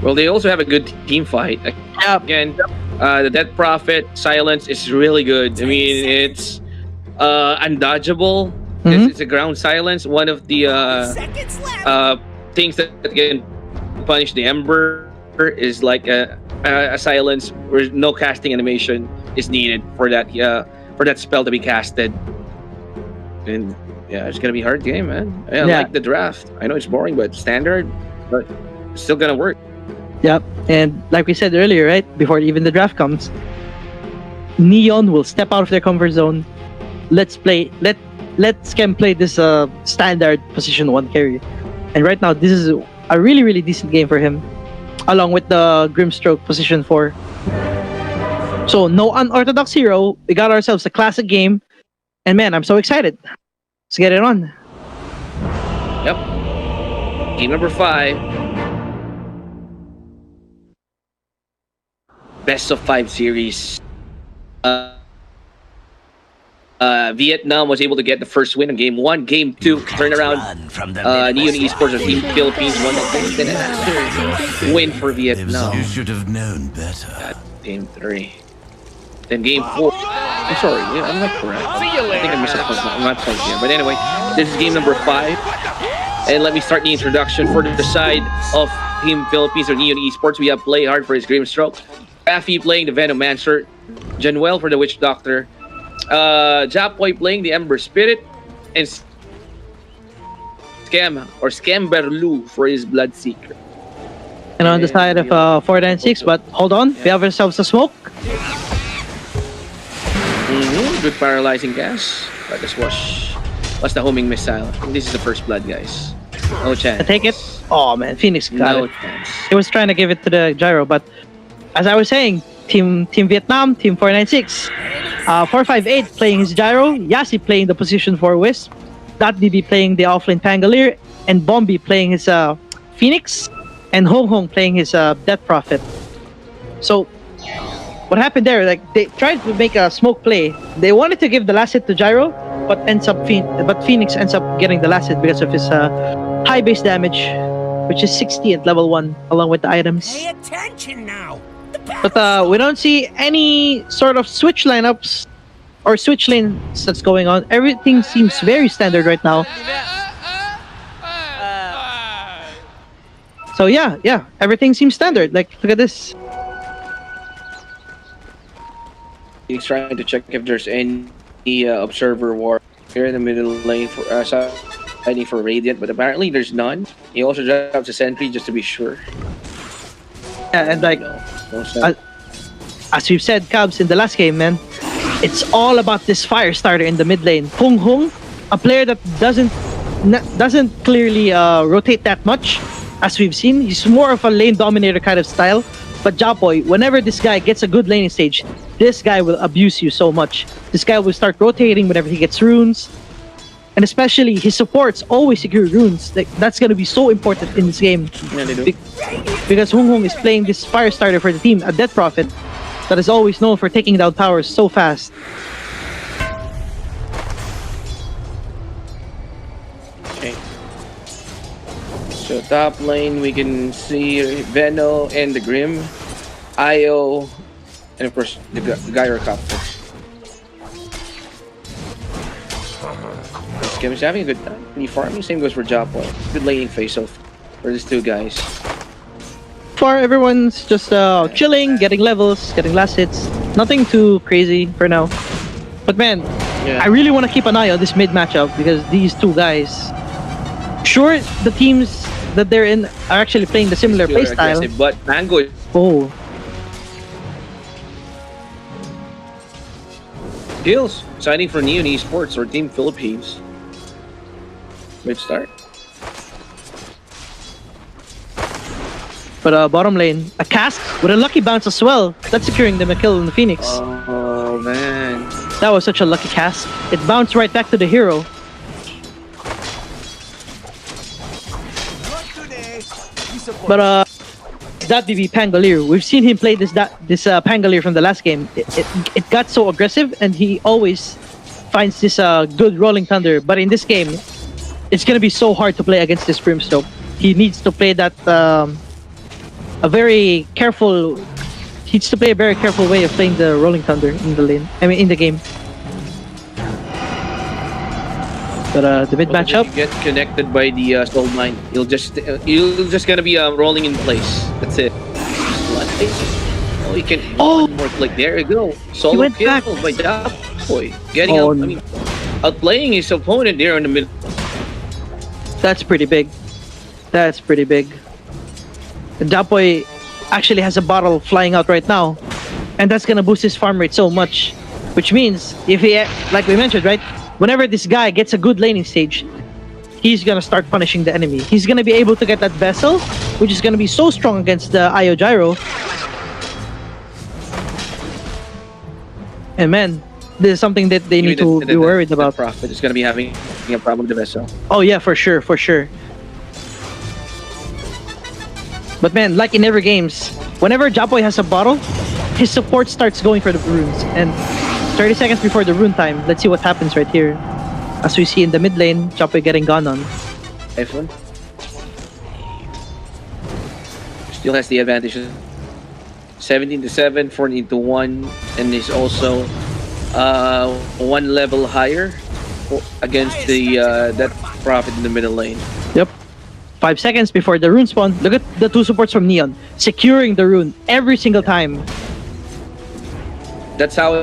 Well, they also have a good team fight. Again, the Death Prophet Silence is really good. I mean, it's undodgeable. It's a ground silence. One of the things that can punish the Ember is like a silence where no casting animation is needed for that spell to be casted. And yeah, it's gonna be a hard game, man. I like the draft. I know it's boring, but standard, but it's still gonna work. Yep, and like we said earlier, right, before even the draft comes, Neon will step out of their comfort zone. Let Scam play this standard position 1 carry. And right now, this is a really, really decent game for him, along with the Grimstroke position 4. So, no unorthodox hero. We got ourselves a classic game. And man, I'm so excited. Let's get it on. Yep. Game number 5. Best of 5 series. Vietnam was able to get the first win in game 1. Game 2, turn around. Neon Esports of Team Philippines won the win for Vietnam. You should have known better. Game 3. Then game 4. I'm sorry, I'm not correct. I think I missed a point. I'm not point here. But anyway, this is game number 5. And let me start the introduction for the side of Team Philippines or Neon Esports. We have Play Hard for his Grimstroke, Rafi playing the Venomancer, Januel for the Witch Doctor, Japoy playing the Ember Spirit, and Scamberlu for his Bloodseeker. And on the side of 496, but hold on, we have ourselves a smoke. Good paralyzing gas. Let us watch the homing missile. This is the first blood, guys. No chance. I take it. Oh man, Phoenix got No it. chance. He was trying to give it to the gyro, but as I was saying, Team Vietnam, Team 496, 458 playing his gyro, Yasi playing the position 4 Wisp, .BB playing the offlane Pangolier, and Bombi playing his Phoenix, and Hong Hong playing his Death Prophet. So what happened there? Like they tried to make a smoke play. They wanted to give the last hit to gyro, but Phoenix ends up getting the last hit because of his high base damage, which is 60 at level 1, along with the items. Pay attention now. But we don't see any sort of switch lineups or switch lanes that's going on. Everything seems very standard right now. So yeah, everything seems standard. Like, look at this. He's trying to check if there's any observer war here in the middle lane for fighting for Radiant, but apparently there's none. He also drops a sentry just to be sure. Yeah, and like as we've said, Cubs, in the last game, man, it's all about this fire starter in the mid lane. Hung Hung, a player that doesn't clearly rotate that much, as we've seen. He's more of a lane dominator kind of style. But Japoy, whenever this guy gets a good laning stage, this guy will abuse you so much. This guy will start rotating whenever he gets runes. And especially his supports always secure runes. Like, that's going to be so important in this game. Yeah, they do. Because Hung Hung is playing this fire starter for the team, a Death Prophet, that is always known for taking down towers so fast. Okay. So top lane, we can see Veno and the Grim, Io, and of course the Gyrocopter. Scam is having a good time. Any farming, same goes for Japoy. Good laning face off for these two guys. Far, everyone's just chilling, getting levels, getting last hits. Nothing too crazy for now. But man, I really want to keep an eye on this mid matchup because these two guys, sure, the teams that they're in are actually playing the similar playstyle. But Mango. Oh. Deals. Signing for Neon Esports or Team Philippines. Good start. But bottom lane, a cask with a lucky bounce as well. That's securing them a kill in the Phoenix. Oh man. That was such a lucky cast. It bounced right back to the hero. But that BB Pangolier, we've seen him play this Pangolier from the last game. It got so aggressive, and he always finds this good rolling thunder. But in this game, it's gonna be so hard to play against this Brimstone. He needs to play that a very careful. He needs to play a very careful way of playing the rolling thunder in the lane. I mean, in the game. But the mid matchup. If you get connected by the soul mine, you're just gonna be rolling in place. That's it. Oh, you can one more click. There you go. Solo kill back by Japoy. Getting out. I mean, outplaying his opponent there in the middle. That's pretty big. That's pretty big. Japoy actually has a bottle flying out right now, and that's gonna boost his farm rate so much. Which means if he, like we mentioned, right? Whenever this guy gets a good laning stage, he's gonna start punishing the enemy. He's gonna be able to get that vessel, which is gonna be so strong against the Io Gyro. And man, this is something that they need to be worried about. Prophet is gonna be having a problem with the vessel. Oh yeah, for sure, for sure. But man, like in every games, whenever Japoy has a bottle, his support starts going for the runes. And 30 seconds before the rune time, let's see what happens right here. As we see in the mid lane, Japoy getting gone on. F1 still has the advantage. 17-7, 14-1, and is also one level higher against the that Prophet in the middle lane. Yep. 5 seconds before the rune spawn. Look at the two supports from Neon securing the rune every single time. That's how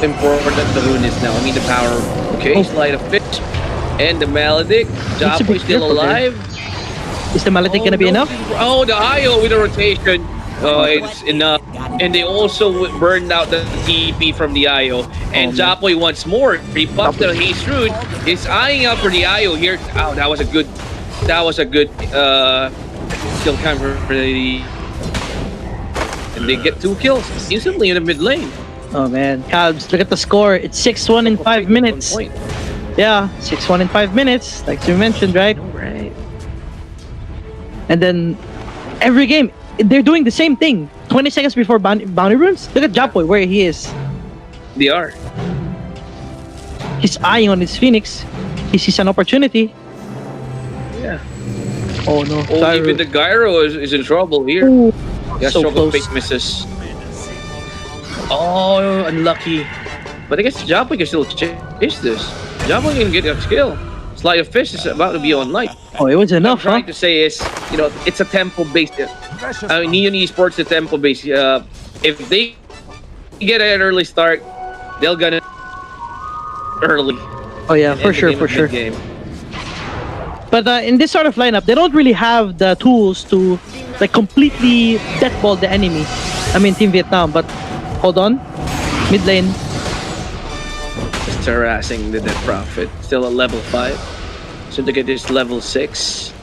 important the rune is now. I mean the power. Okay, Slide of Fish and the Maledict. Japoy still alive. Is the Maledict gonna be enough? Oh, the IO with the rotation. Oh, it's enough. And they also burned out the TP from the IO. And Japoy once more, he popped the haste rune. He's eyeing up for the IO here. Oh, that was a good kill cam for the. And they get 2 kills instantly in the mid lane. Oh man, Cabs, look at the score. It's 6-1 in 5 minutes. Yeah, 6-1 in 5 minutes, like you mentioned, right? Right. And then every game, they're doing the same thing. 20 seconds before bounty runes. Look at Japoy, where he is. They are. He's eyeing on his Phoenix. He sees an opportunity. Yeah. Oh no. Oh, even the Gyro is in trouble here. Ooh, yeah, so struggle close. fake misses. Oh, unlucky. But I guess Japoy can still chase this. Japoy can get a skill. Slide of Fish is about to be online. Oh, it was enough, what I'm trying to say is, you know, it's a tempo-based. Neon Esports is tempo-based. If they get an early start, they'll get it early. Oh yeah, for sure, for sure. But in this sort of lineup, they don't really have the tools to like completely deathball the enemy. I mean, Team Vietnam, but hold on. Mid lane. Just harassing the Dead Prophet. Still at level 5. So to get this level 6.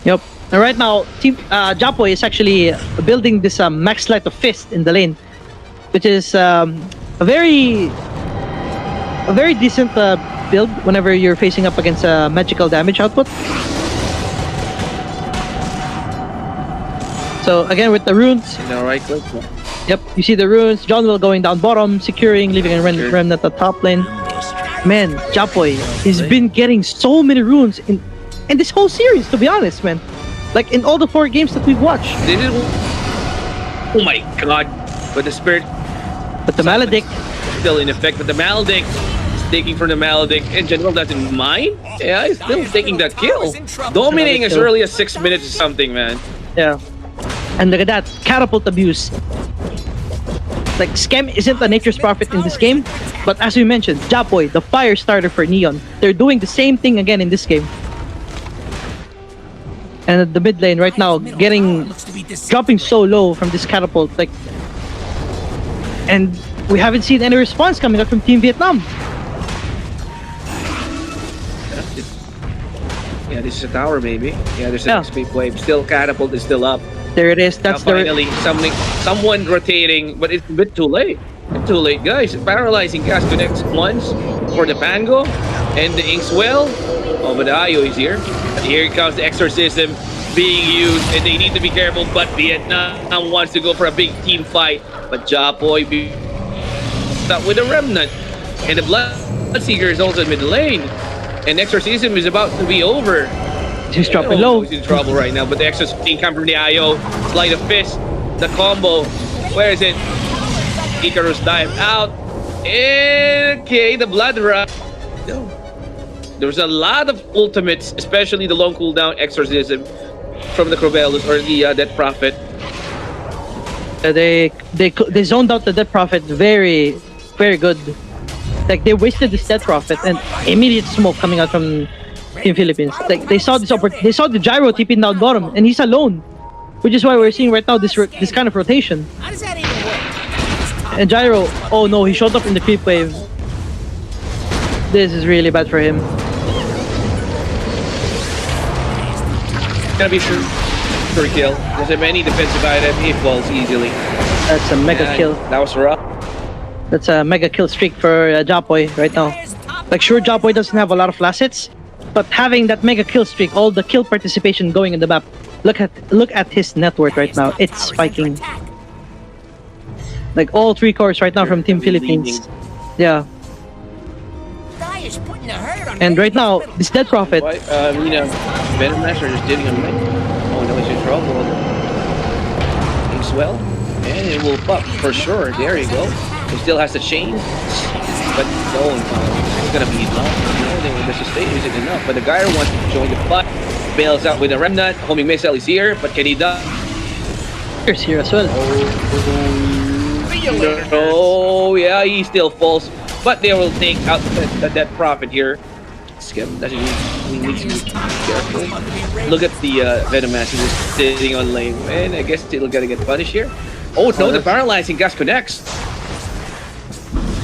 Yep. And right now, Team Japoy is actually building this Max Light of Fist in the lane, which is a very decent build whenever you're facing up against magical damage output. So again with the runes. You know, right click. Yep, you see the runes. John will going down bottom, securing, leaving a remnant at the top lane. Man, Japoy, he's been getting so many runes in this whole series, to be honest, man. Like in all the 4 games that we've watched. They did. Oh my god. But the spirit. But the Maledict. Still in effect, but the Maledict is taking from the Maledict. In general, doesn't mind. Yeah, he's still taking that kill. Dominating as early as 6 minutes or something, man. Yeah. And look at that. Catapult abuse. Like, Scam isn't a Nature's Prophet in this game, but as we mentioned, Japoy, the fire starter for Neon, they're doing the same thing again in this game. And at the mid lane right now, dropping so low from this catapult, like, and we haven't seen any response coming up from Team Vietnam. Yeah, this is a tower, maybe. Yeah, there's an XP wave. Still, catapult is still up. There it is. That's now finally someone rotating, but it's a bit too late. Too late, guys. Paralyzing gas connects once for the Pango and the Inkswell. Oh, but the Ayo is here. And here comes the Exorcism being used, and they need to be careful. But Vietnam wants to go for a big team fight. But Japoy be stuck with a Remnant. And the Bloodseeker is also in mid lane. And Exorcism is about to be over. He's dropping low. He's in trouble right now. But the Exorcism comes from the Ayo. Sleight of fist. The combo. Where is it? Icarus dive out. Okay, the blood rush. There's a lot of ultimates, especially the long cooldown Exorcism from the Corvelus or the Death Prophet. They zoned out the Death Prophet very, very good. Like they wasted this Death Prophet and immediate smoke coming out from Team Philippines. Like they saw they saw the Gyro TPing down bottom and he's alone, which is why we're seeing right now this kind of rotation. How does that even work? And Gyro, oh no, he showed up in the creep wave. This is really bad for him. Gonna be for kill. There's a many defensive item. He falls easily. That's a mega And kill. That was rough. That's a mega kill streak for Japoy right now. Like sure, Japoy doesn't have a lot of last hits, but having that mega kill streak, all the kill participation going in the map. Look at his net worth right now. It's spiking. Like all 3 cores right now from Team Philippines. Yeah. And right now, this Dead Prophet. Venom Master just digging on lane. Oh no, he's in trouble. Inkswell. And it will pop for sure. There you go. He still has the chain. But no, it's gonna be enough. The sustain isn't enough. But the guy wants to join the fight. Bails out with a Remnant. Homing missile is here, but can he die? Here's here as well. Oh yeah, he still falls. But they will take out that Prophet here. Skip, he needs to be careful. Look at the Venom Master just sitting on lane. And I guess still gonna get punished here. Oh no, the paralyzing gas connects.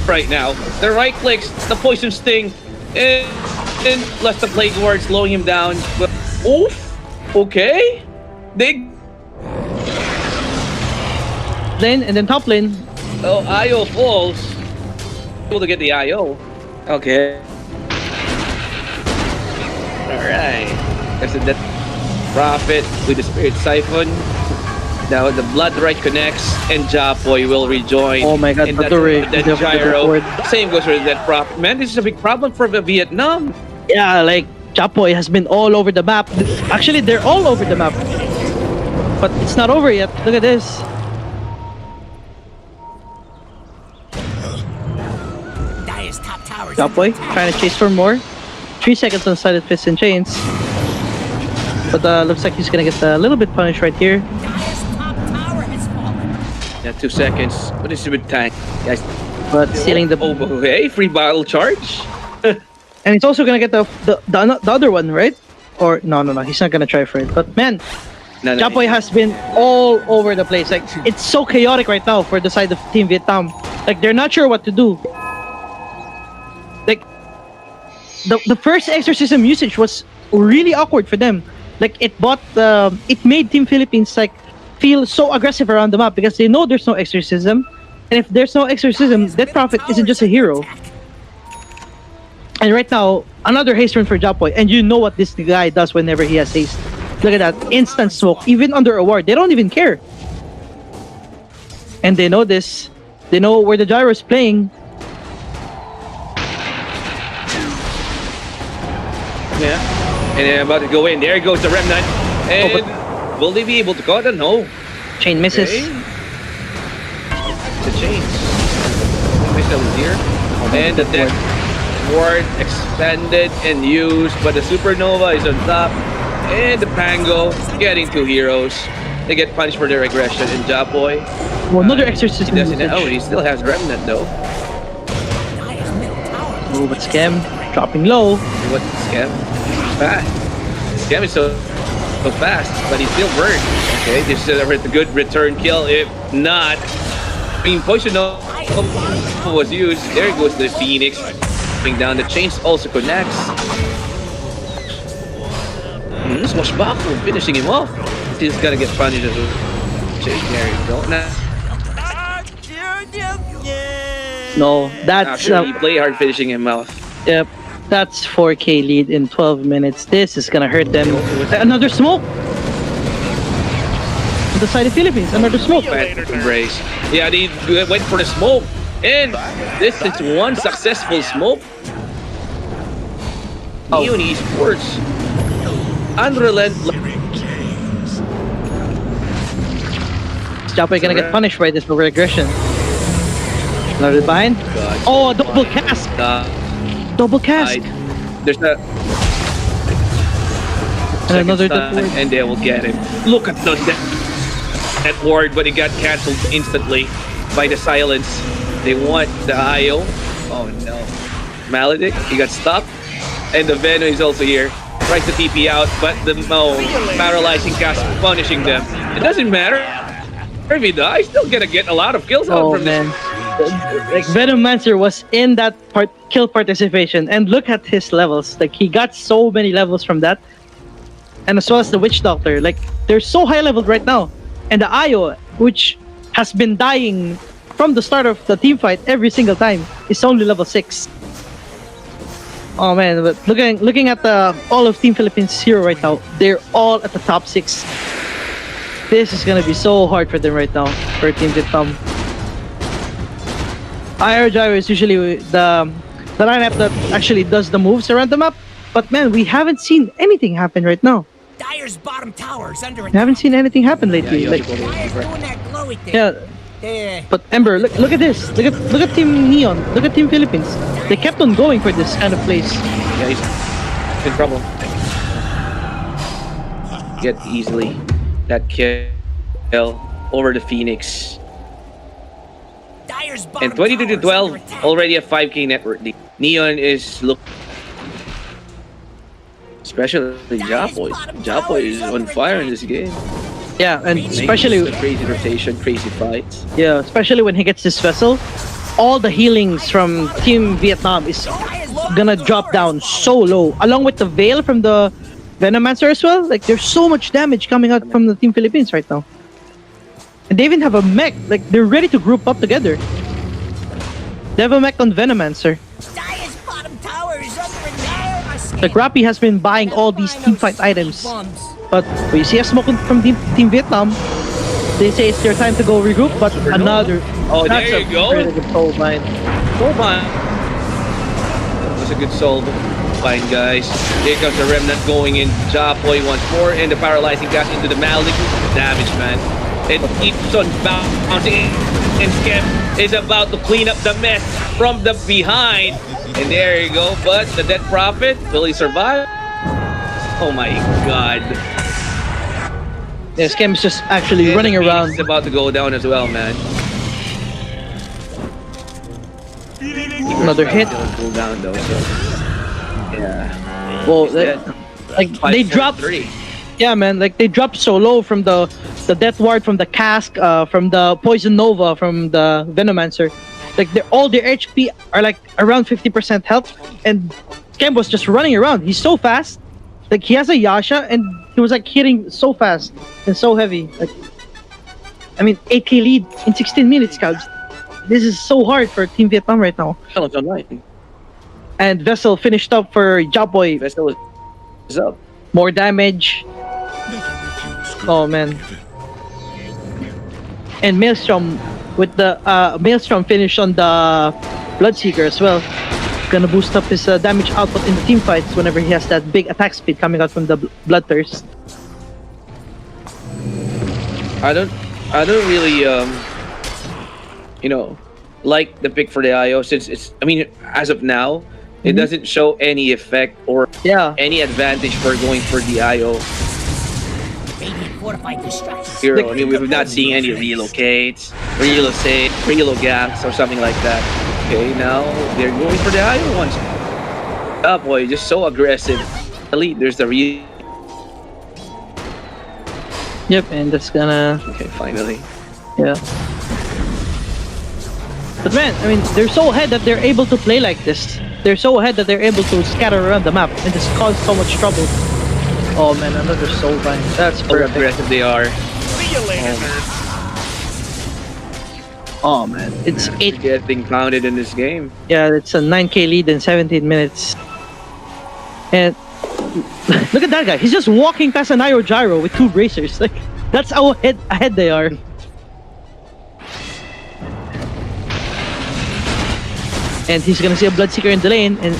Right now. The right clicks, the poison sting, and left the plague ward, slowing him down. But oof! Okay. Lane and then top lane. Oh, Ayo falls. Able to get the Ayo. Okay. Alright. There's the Death Prophet with the Spirit Siphon. Now the Blood Right connects and Japoy will rejoin. Oh my god, and the Gyro. Same goes for the Death Prophet. Man, this is a big problem for Vietnam. Yeah, like Japoy has been all over the map. Actually, they're all over the map. But it's not over yet. Look at this. Japoy trying to chase for more. 3 seconds on Silent Fist and Chains. But looks like he's gonna get a little bit punished right here. Yeah, 2 seconds. What is with tank? Guys. But stealing the okay, free battle charge. And he's also gonna get the other one, right? Or no, he's not gonna try for it. But man, Japoy has been all over the place. Like it's so chaotic right now for the side of Team Vietnam. Like they're not sure what to do. Like the first exorcism usage was really awkward for them. Like it made Team Philippines like feel so aggressive around the map because they know there's no exorcism, and if there's no exorcism, Death Prophet isn't just a hero. And right now, another haste run for Japoy, and you know what this guy does whenever he has haste. Look at that, instant smoke, even under a ward, they don't even care. And they know this. They know where the Gyro is playing. Yeah, and they're about to go in. There goes the Remnant. And will they be able to cut it? No. Chain misses. Okay. The chains. Missile is here. And the death ward expanded and used, but the Supernova is on top. And the Pango getting 2 heroes. They get punished for their aggression. And Japoy. Well, another exorcism. He still has Remnant though. Oh, but Scam dropping low. What Scam? Fast. Scam is so fast, but he still burned. Okay, this is a good return kill. If not, I mean, Poison was used. There goes the Phoenix. Bring down the chains, also connects. Swashbuckle finishing him off. He's gonna get punished as well. There you go. Now. No, that's Actually, play hard finishing him off. yep. That's 4K lead in 12 minutes. This is gonna hurt them. Another smoke. On the side of Philippines, another smoke. Embrace. Yeah, they went for the smoke, and this is one successful smoke. Neon Esports, unrelentless. Japoy gonna get punished by this regression. Another bind. Oh, double cast. Double cast. There's a and another stun, double. and they will get him. Look at that ward, but it got cancelled instantly by the silence. They want the IO. Oh no. Maledict, he got stopped. And the Venom is also here. Tries to TP out, but the paralyzing cast punishing them. It doesn't matter. If he dies, still gonna get a lot of kills out from this. Like Venomancer was in that kill participation, and look at his levels. Like he got so many levels from that, and as well as the Witch Doctor. Like they're so high leveled right now, and the Io, which has been dying from the start of the team fight every single time, is only level 6. Oh man, but looking at all of Team Philippines here right now, they're all at the top 6. This is gonna be so hard for them right now, for Team Vietnam. IR Gyro is usually the lineup that actually does the moves around the map, but man, we haven't seen anything happen right now. Dyer's bottom tower is under We haven't seen anything happen lately. Dyer's doing that glowy thing. Yeah. But Ember, look at this. Look at Team Neon. Look at Team Philippines. They kept on going for this kind of plays. Yeah, he's in trouble. Get easily that kill over the Phoenix. And 22 to 12, already a 5K network. Neon is especially Japoy. Japoy is on fire in this game. Yeah, and especially the crazy rotation, crazy fights. Yeah, especially when he gets this vessel, all the healings from Team Vietnam is gonna drop down so low, along with the veil from the Venomancer as well. Like there's so much damage coming out from the Team Philippines right now, and they even have a mech. Like they're ready to group up together. They have a mech on Venomancer. Like Rappi has been buying all these team fight items. But we see a smoke from Team Vietnam. They say it's their time to go regroup, but another. Oh, there you go. Really good soul bind. Soul bind. That's a good soul bind, guys. Here comes the remnant going in. Japoy once more, and the paralyzing gas into the Malik. Damage, man. It keeps on bouncing, and Skep is about to clean up the mess from the behind. And there you go. But the Dead Prophet, will he survive? Oh my god. Yeah, Scam is just actually running around. It's about to go down as well, man. Another hit. Cool down though, so. Yeah. Well, they dropped. Yeah, man. Like they dropped so low from the Death Ward, from the Cask, from the Poison Nova, from the Venomancer. Like all their HP are like around 50% health, and Scam was just running around. He's so fast. Like he has a Yasha, and he was like hitting so fast and so heavy. Like, I mean, 8K lead in 16 minutes, guys. This is so hard for Team Vietnam right now. It's online. And Vessel finished up for Japoy. Vessel is up. More damage. Oh man. And Maelstrom with the Maelstrom finish on the Bloodseeker as well. Gonna boost up his damage output in the team fights whenever he has that big attack speed coming out from the Bloodthirst. I don't really like the pick for the IO, since it's, I mean, as of now it doesn't show any effect or any advantage for going for the IO hero. I mean, we've not seen any relocates, relogaps or something like that. Okay, now they're going for the IO ones. Oh boy, just so aggressive. Elite, there's the real. Yep, and that's gonna. Okay, finally. Yeah. But man, I mean, they're so ahead that they're able to play like this. They're so ahead that they're able to scatter around the map and just cause so much trouble. Oh man, another soul bind. That's so perfect. aggressive they are. See you later, nerds. Oh man, it's 8. Getting pounded in this game. Yeah, it's a 9K lead in 17 minutes. And look at that guy. He's just walking past an Io gyro with 2 bracers. Like, that's how ahead they are. And he's gonna see a Bloodseeker in the lane, and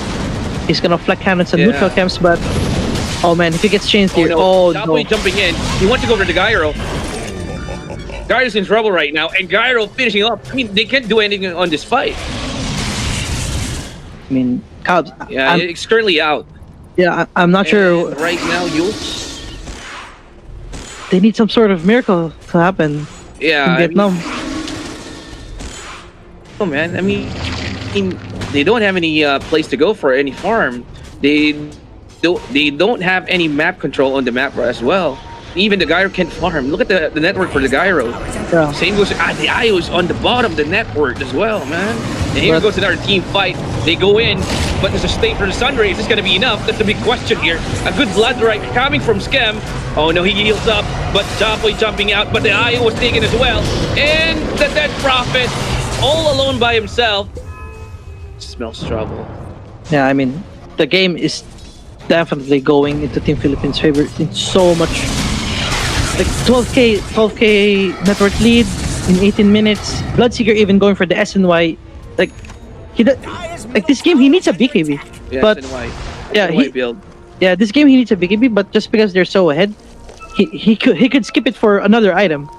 he's gonna fleck cannons and neutral camps, but oh man, if he gets changed here, no. Jumping in. He wants to go for the gyro. Gyro's in trouble right now, and Gyro finishing up. I mean, they can't do anything on this fight. I mean, Cubs. Yeah, it's currently out. Yeah, I'm not sure. Right now, they need some sort of miracle to happen. Yeah, in Vietnam. Oh man, I mean, they don't have any place to go for any farm. They don't have any map control on the map as well. Even the gyro can't farm. Look at the network for the gyro. Yeah. Same goes. The IO is on the bottom of the network as well, man. And here goes another team fight. They go in, but there's a state for the Sunray. Is this gonna be enough? That's the big question here. A good blood right coming from Skem. Oh no, he heals up, but Jopboy jumping out. But the IO was taken as well, and the Dead Prophet all alone by himself. Smells trouble. Yeah, I mean, the game is definitely going into Team Philippines' favor in so much. Like 12k network lead in 18 minutes. Bloodseeker even going for the SNY. Like this game he needs a BKB. Yeah, but SNY. yeah, SNY build. Yeah, this game he needs a BKB, but just because they're so ahead, he could skip it for another item.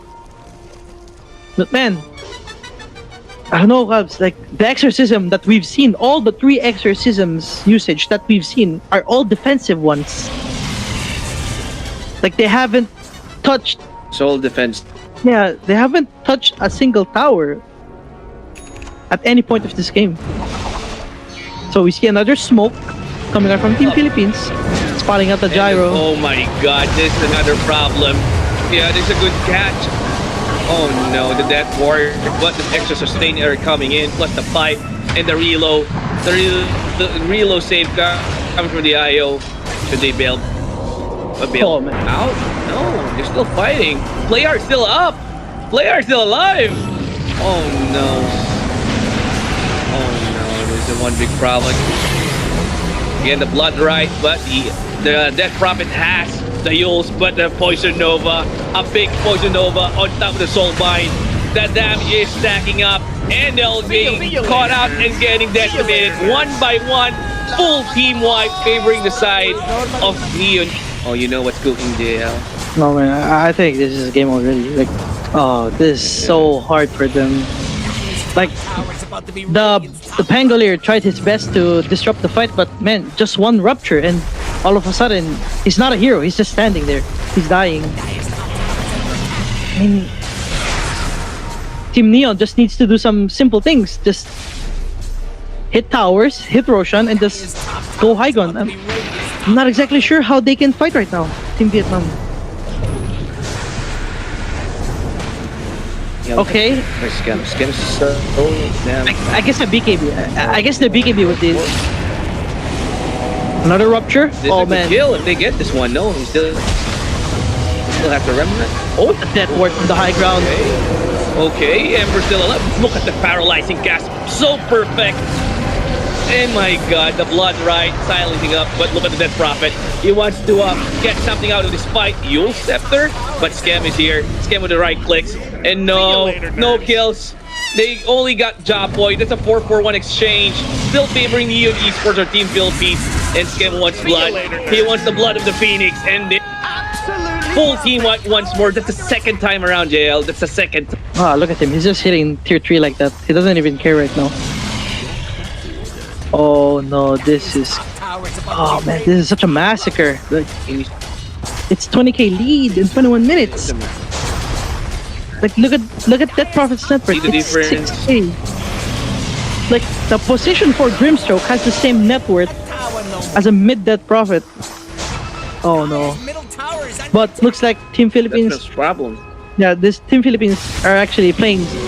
But man, I don't know, Cubs, like the exorcism that we've seen, all the 3 exorcisms usage that we've seen are all defensive ones. Like they haven't touched Soul defense. Yeah, they haven't touched a single tower at any point of this game. So we see another smoke coming out from Team Philippines, spotting out the gyro. Oh my god, this is another problem. Yeah, this is a good catch. Oh no, the Death Warrior, but the extra sustain are coming in, plus the fight and the reload. The reload save coming from the IO. Should they bail? Oh man. Out? No, they're still fighting. Player's still up. Player's still alive. Oh no. Oh no, there's the one big problem. Again, the blood right, but the Death Prophet has the Yules, but the Poison Nova, a big Poison Nova on top of the Soul Bind. The damage is stacking up, and they'll be caught out and getting decimated one by one. Full team wipe favoring the side of Neon. Oh, you know what's cooking, JL? No man, I think this is a game already. Like, oh, this is so hard for them. Like, the Pangolier tried his best to disrupt the fight, but man, just one rupture and all of a sudden, he's not a hero, he's just standing there. He's dying. I mean, Team Neon just needs to do some simple things. Just hit towers, hit Roshan, and just go high gun. I'm not exactly sure how they can fight right now, Team Vietnam. Yeah, okay. Skem's so damn. I guess a BKB. I guess the BKB with this. Another rupture. This oh is man. A kill if they get this one. No, he still have to remember. Oh, that ward from the high ground. Okay, Ember still alive. Look at the paralyzing cast. So perfect. And my god, the blood right silencing up, but look at the Death Prophet. He wants to get something out of this fight. Yule Scepter, but Skem is here. Skem with the right clicks. And no kills. They only got Jopboy. That's a 4-4-1 exchange. Still favoring Neon Esports or Team Philippines. And Skem wants blood. He wants the blood of the Phoenix. And the full team once more. That's the second time around, JL. That's the second. Ah, look at him. He's just hitting tier 3 like that. He doesn't even care right now. Oh no, this is... Oh man, this is such a massacre. Like, it's 20k lead in 21 minutes. Like, look at that Prophet's network. It's 6k. Like, the position for Grimstroke has the same net worth as a mid-death Prophet. Oh no. But looks like Team Philippines... That's no problem. Yeah, this Team Philippines are actually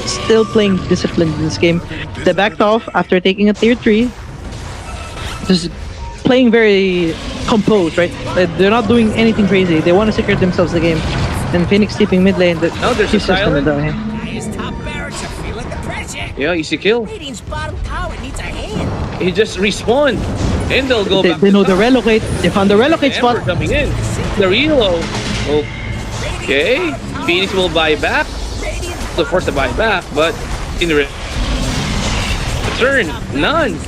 still playing disciplined in this game. They backed off after taking a tier 3. Just playing very composed, right? They're not doing anything crazy. They want to secure themselves the game. And Phoenix sleeping mid lane. No, there's a silent. Yeah, easy kill. Radiant's bottom tower needs a hand. He just respawned. And they'll go back. They know the relocate. They found the relocate Ember spot. coming in. The reload. Okay. Phoenix will buy back. They'll force to buy back, but in the return, none.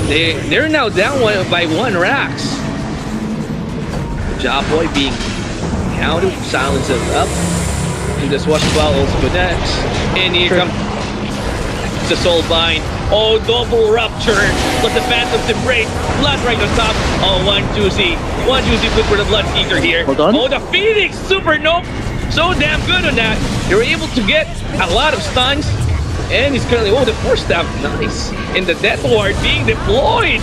They're now down by 1 Rax. Jaboy being counted, silences up. And the swashbuckle also connects. And here comes the Soulbind. Oh, double rupture. Plus the Phantom's Embrace. Blood right on top. Oh, one juicy put for the Bloodseeker here. Hold on. Oh, the Phoenix Super Nope. So damn good on that. They were able to get a lot of stuns. And he's currently, the force stab. Nice. And the Death Ward being deployed.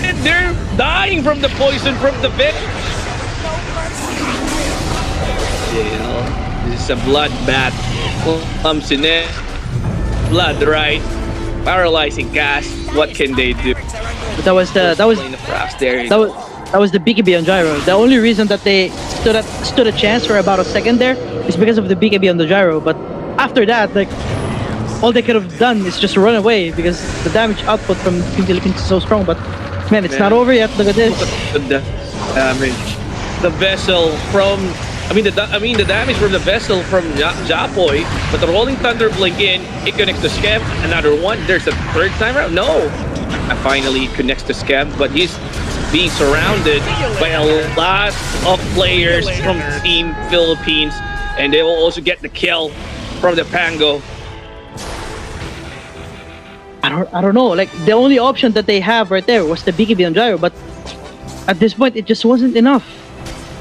And they're dying from the poison from the pit. This is a bloodbath. Comes in it. Blood, right? Paralyzing gas. What can they do? But that was the BKB on gyro. The only reason that they stood a chance for about a second there is because of the BKB on the gyro. But after that, like, all they could have done is just run away because the damage output from Team Philippines is so strong. But man, it's not over yet. Look at this. The damage. The vessel from the damage from the vessel from Japoy, but the Rolling Thunder blink in, it connects to Scam, another one, there's a third time around, no! Finally connects to Scam, but he's being surrounded by a lot of players from Team Philippines, and they will also get the kill from the Pango. I don't know, like, the only option that they have right there was the BKB on gyro, but at this point, it just wasn't enough.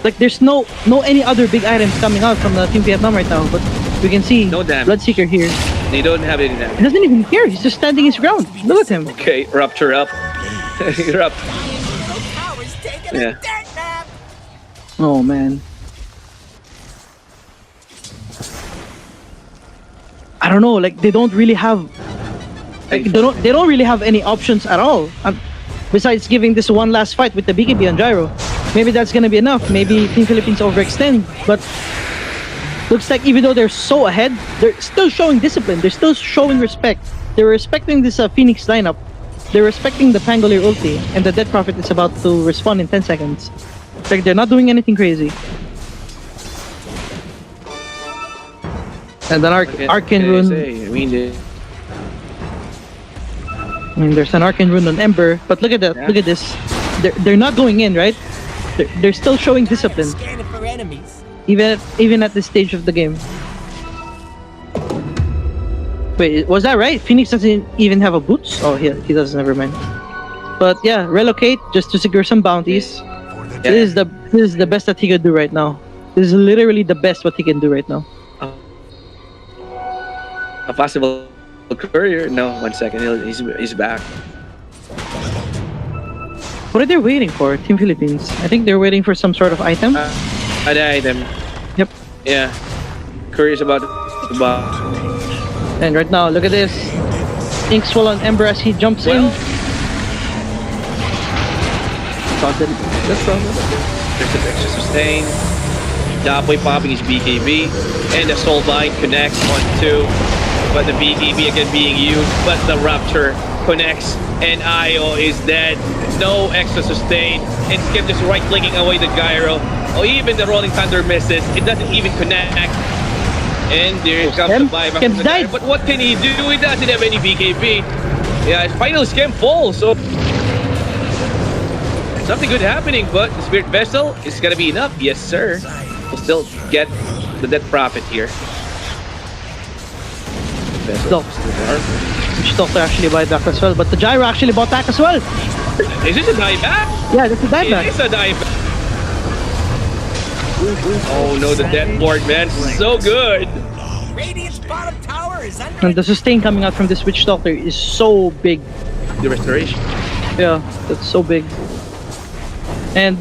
Like, there's no any other big items coming out from the Team Vietnam right now, but we can see no damage. Bloodseeker here. They don't have any damage. He doesn't even care, he's just standing his ground. Look at him. Okay, rupture up. Yeah. Oh man. I don't know, like, they don't really have they don't really have any options at all. Besides giving this one last fight with the BKB on gyro. Maybe that's gonna be enough. Maybe Team Philippines overextend, but looks like even though they're so ahead, they're still showing discipline. They're still showing respect. They're respecting this Phoenix lineup. They're respecting the Pangolier ulti, and the Death Prophet is about to respawn in 10 seconds. Like, they're not doing anything crazy. And then Arcane Rune. I mean, there's an Arcane Rune on Ember, but look at that. Yeah. Look at this. They're not going in, right? They're still showing discipline. Even at this stage of the game. Wait, was that right? Phoenix doesn't even have a boots? Oh, he doesn't, never mind. But yeah, relocate just to secure some bounties. Yeah. This is the best that he could do right now. This is literally the best what he can do right now. A possible courier? No, 1 second. He's back. What are they waiting for, Team Philippines? I think they're waiting for some sort of item. An item. Yep. Yeah. Courier's about to box. And right now, look at this. Ink swell on Ember as he jumps in. Spotted. That's problem. There's an extra sustain. Japoy popping his BKB. And the Soulbind connects 1-2. But the BKB again being used. But the Rupture connects. And Io is dead. No extra sustain. And Skip just right clicking away the gyro. Oh, even the Rolling Thunder misses. It doesn't even connect. And there comes the buyback from the gyro. But what can he do? He doesn't have any BKB. Yeah, finally Skip falls. So something good happening, but the Spirit Vessel is gonna be enough. Yes, sir. We'll still get the Death Prophet here. Which Doctor actually buy back as well, but the gyro actually bought back as well. Is this a dieback? Yeah, that's a dieback. It is a dieback. Oh no, the Death Ward, man, so good. Radiant's bottom tower is under. And the sustain coming out from this Witch Doctor is so big. The restoration. Yeah, that's so big. And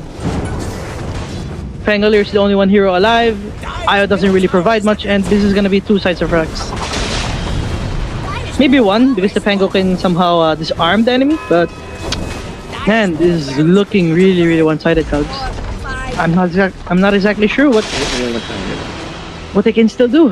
Pangolier is the only one hero alive. Io doesn't really provide much, and this is gonna be 2 sides of Rax. Maybe 1 because the Pango can somehow disarm the enemy, but man, this is looking really, really one-sided, Cogs. I'm not exactly sure what they can still do.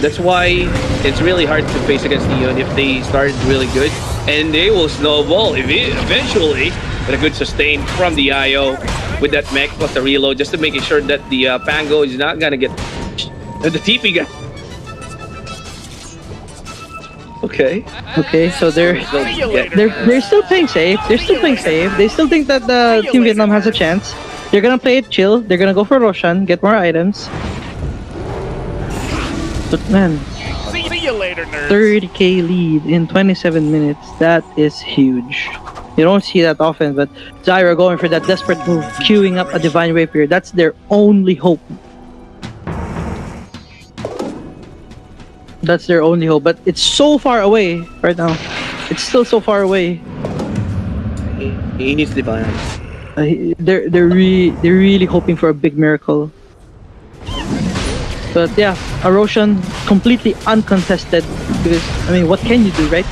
That's why it's really hard to face against Neon if they started really good. And they will snowball eventually with a good sustain from the IO with that mech plus the reload just to making sure that the Pango is not gonna get the TP guy. Okay. Okay, so they're still playing safe. They're still playing safe. They still think that the Team Vietnam has a chance. They're gonna play it chill. They're gonna go for Roshan, get more items. But man, See you later, nerds. 30k lead in 27 minutes. That is huge. You don't see that often, but Zyra going for that desperate move, queuing up a Divine Rapier. That's their only hope. That's their only hope, but it's so far away right now. It's still so far away. He needs Divine. They're really hoping for a big miracle. But yeah, a Roshan completely uncontested because I mean, what can you do, right?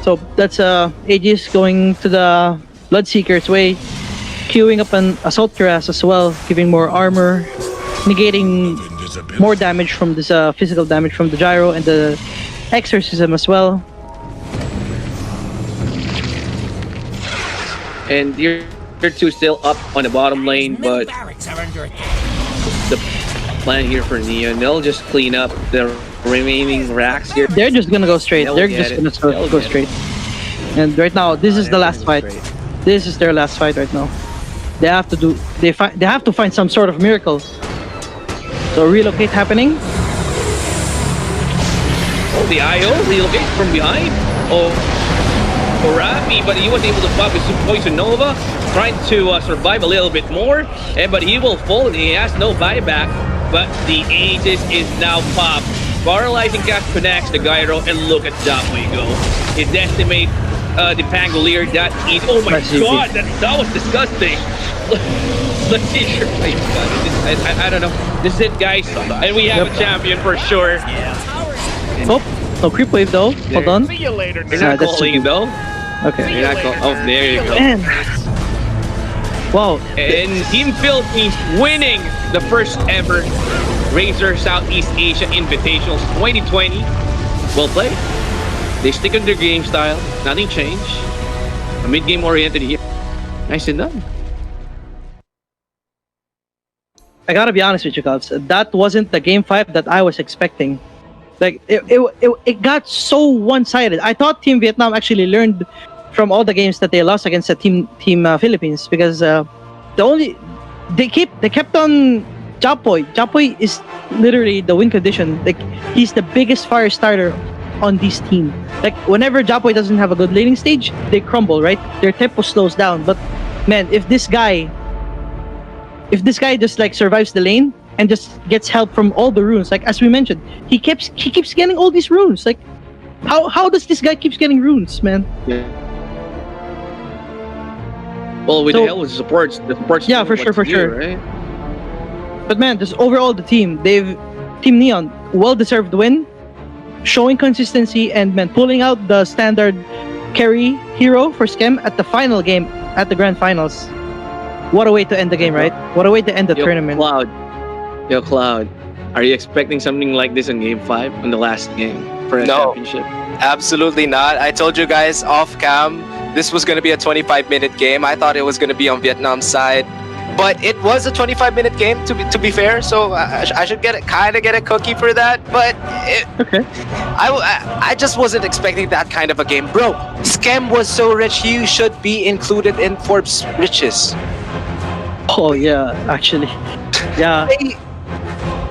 So that's Aegis going to the Bloodseeker's way, queuing up an Assault Cuirass as well, giving more armor, negating more damage from this physical damage from the Gyro and the Exorcism as well. And you're two still up on the bottom lane, but the plan here for Neon, they'll just clean up the remaining racks here. They're just gonna go straight. They're just gonna go straight. And right now, this is the last fight. This is their last fight right now. They have to do. They have to find some sort of miracle. So relocate happening. Oh, the IO relocates from behind. Oh, Rafi, but he was able to pop his Poison Nova, trying to survive a little bit more. But he will fall. He has no buyback. But the Aegis is now popped. Paralyzing cast connects the Gyro, and look at that way go. It decimates the Pangolier. That is, oh my god, that was disgusting. Let's see your face. I don't know. This is it, guys, and we have a champion for sure. Oh, no creep wave though. Hold on. See you later, You're not calling though. Okay. You're not calling. Oh, there you go. Man. Wow. And Team Philippines winning the first ever RAZER Southeast Asia Invitationals 2020. Well played. They stick on their game style. Nothing changed. A mid-game oriented here. Nice and done. I gotta be honest with you guys. That wasn't the game 5 that I was expecting. Like it got so one-sided. I thought Team Vietnam actually learned from all the games that they lost against the Team Philippines because they kept on Japoy. Japoy is literally the win condition. Like he's the biggest fire starter on this team. Like whenever Japoy doesn't have a good laning stage, they crumble, right? Their tempo slows down. But man, if this guy just like survives the lane and just gets help from all the runes, like as we mentioned, he keeps getting all these runes. Like how does this guy keeps getting runes, man? Yeah. Well, with the help with the supports yeah, for sure. Right? But man, just overall the team, Team Neon, well-deserved win, showing consistency and man, pulling out the standard carry hero for Skem at the final game at the grand finals. What a way to end the game, right? What a way to end the tournament. Cloud, are you expecting something like this in game 5 on the last game for a championship? Absolutely not. I told you guys off cam, this was going to be a 25-minute game. I thought it was going to be on Vietnam's side. But it was a 25-minute game, to be fair, so I should get a cookie for that. But I just wasn't expecting that kind of a game, bro. Skem was so rich, he should be included in Forbes' riches. Oh yeah, actually, yeah.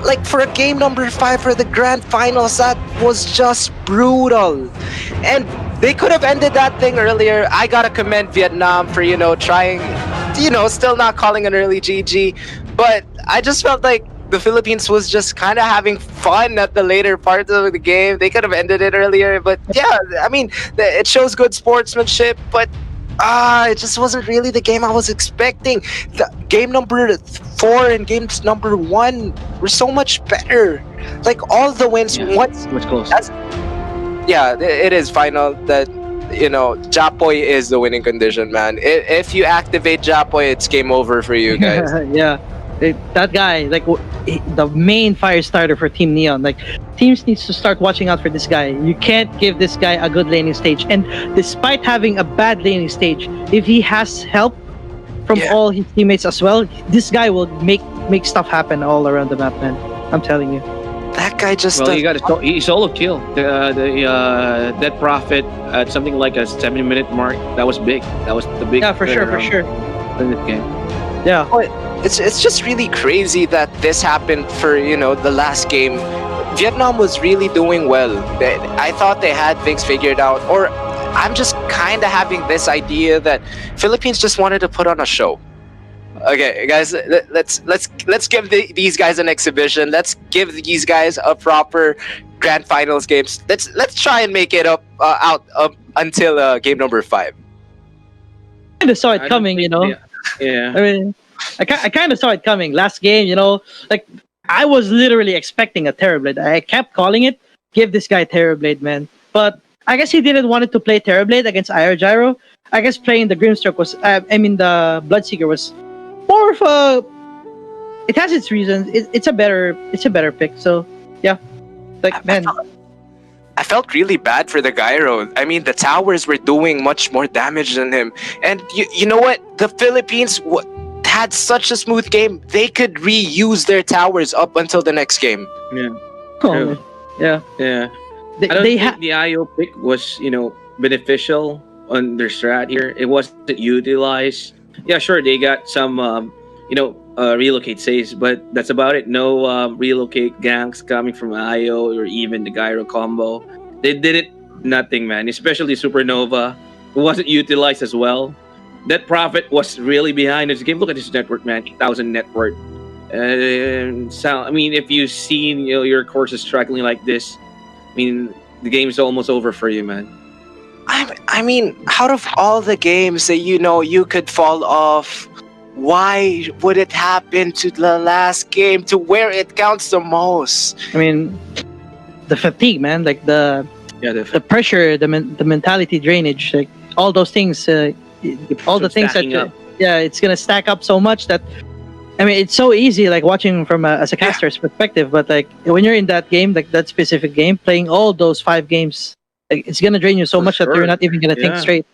Like for a game number 5 for the grand finals, that was just brutal, and they could have ended that thing earlier. I gotta commend Vietnam for trying. Still not calling an early GG, but I just felt like the Philippines was just kind of having fun at the later part of the game. They could have ended it earlier, but yeah, I mean, it shows good sportsmanship, but it just wasn't really the game I was expecting. The game number 4 and games number 1 were so much better. Like all the wins once. Much close. Yeah, it is final that Japoy is the winning condition, man. If you activate Japoy, it's game over for you guys. Yeah, that guy, like the main fire starter for Team Neon. Like teams needs to start watching out for this guy. You can't give this guy a good laning stage. And despite having a bad laning stage, if he has help from all his teammates as well, this guy will make stuff happen all around the map, man. I'm telling you. That guy just. Well, he solo kill the Dead Prophet at something like a 7-minute mark. That was big. That was the big. Yeah, for sure. In this game. Yeah. But it's just really crazy that this happened for the last game. Vietnam was really doing well. I thought they had things figured out, or I'm just kind of having this idea that Philippines just wanted to put on a show. Okay, guys, let's give these guys an exhibition. Let's give these guys a proper grand finals games. Let's try and make it out until game number 5. I kind of saw it coming, Yeah. I mean, I kind of saw it coming. Last game, like I was literally expecting a Terrorblade. I kept calling it, give this guy Terrorblade, man. But I guess he didn't want it to play Terrorblade against IR Gyro. I guess playing the Grimstroke was, the Bloodseeker was more of a. It has its reasons. It's a better pick. So yeah, like man. I felt really bad for the Gyro. I mean, the towers were doing much more damage than him. And you know what? The Philippines had such a smooth game. They could reuse their towers up until the next game. Yeah. Oh, yeah. Yeah. I don't think the IO pick was, beneficial on their strat here. It wasn't utilized. Yeah, sure, they got some, relocate saves, but that's about it. No relocate ganks coming from IO or even the Gyro combo. They did it nothing, man. Especially Supernova. It wasn't utilized as well. That Prophet was really behind this game. Look at this network, man. 8,000 net worth. So, I mean, if you've seen your courses struggling like this, I mean, the game's almost over for you, man. I mean, out of all the games that you could fall off, why would it happen to the last game, to where it counts the most? I mean, the fatigue, man. Like the pressure, the mentality drainage, like all those things. All the things that it's gonna stack up so much that. I mean, it's so easy, like watching from as a caster's perspective, but like when you're in that game, like that specific game, playing all those 5 games, like, it's gonna drain you so much that you're not even gonna think straight.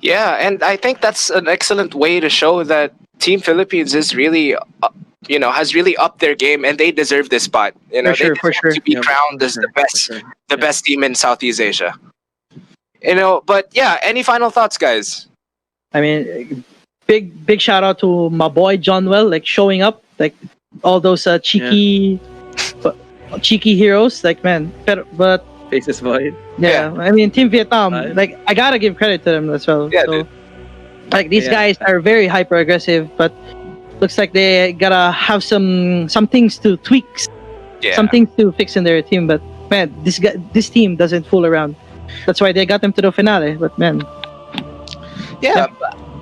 Yeah, and I think that's an excellent way to show that Team Philippines is really, has really upped their game, and they deserve this spot. They deserve to be crowned as the best team in Southeast Asia. But yeah, any final thoughts, guys? I mean. Big shout out to my boy Johnwell, like showing up, like all those cheeky heroes, like man. But Faces Void. Yeah, I mean Team Vietnam, like I gotta give credit to them as well. Yeah, so, like these guys are very hyper aggressive, but looks like they gotta have some things to tweak, some things to fix in their team. But man, this team doesn't fool around. That's why they got them to the finale. But man, yeah.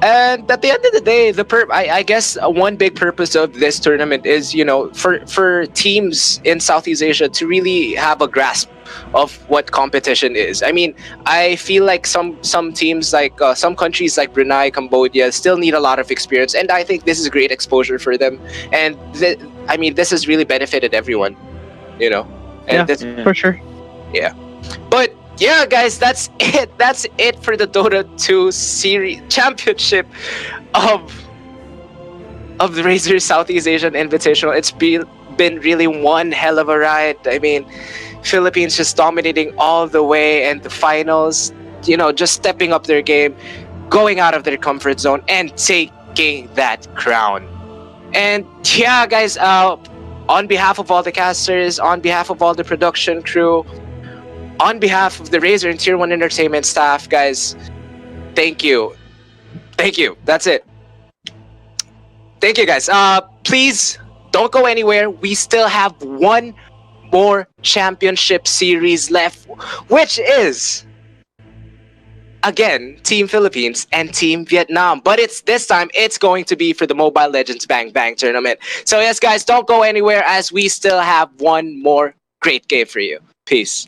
And at the end of the day, I guess one big purpose of this tournament is, for teams in Southeast Asia to really have a grasp of what competition is. I mean, I feel like some teams, like some countries like Brunei, Cambodia, still need a lot of experience, and I think this is great exposure for them. And this has really benefited everyone, And for sure. Yeah, but. Yeah, guys, that's it. That's it for the DOTA2 series championship of the RAZER Southeast Asian Invitational. It's been really one hell of a ride. I mean, Philippines just dominating all the way, and the finals, just stepping up their game, going out of their comfort zone, and taking that crown. And yeah, guys, on behalf of all the casters, on behalf of all the production crew, on behalf of the RAZER and Tier 1 Entertainment staff, guys, thank you. Thank you. That's it. Thank you, guys. Please don't go anywhere. We still have one more championship series left, which is again, Team Philippines and Team Vietnam. But this time, it's going to be for the Mobile Legends Bang Bang tournament. So yes, guys, don't go anywhere as we still have one more great game for you. Peace.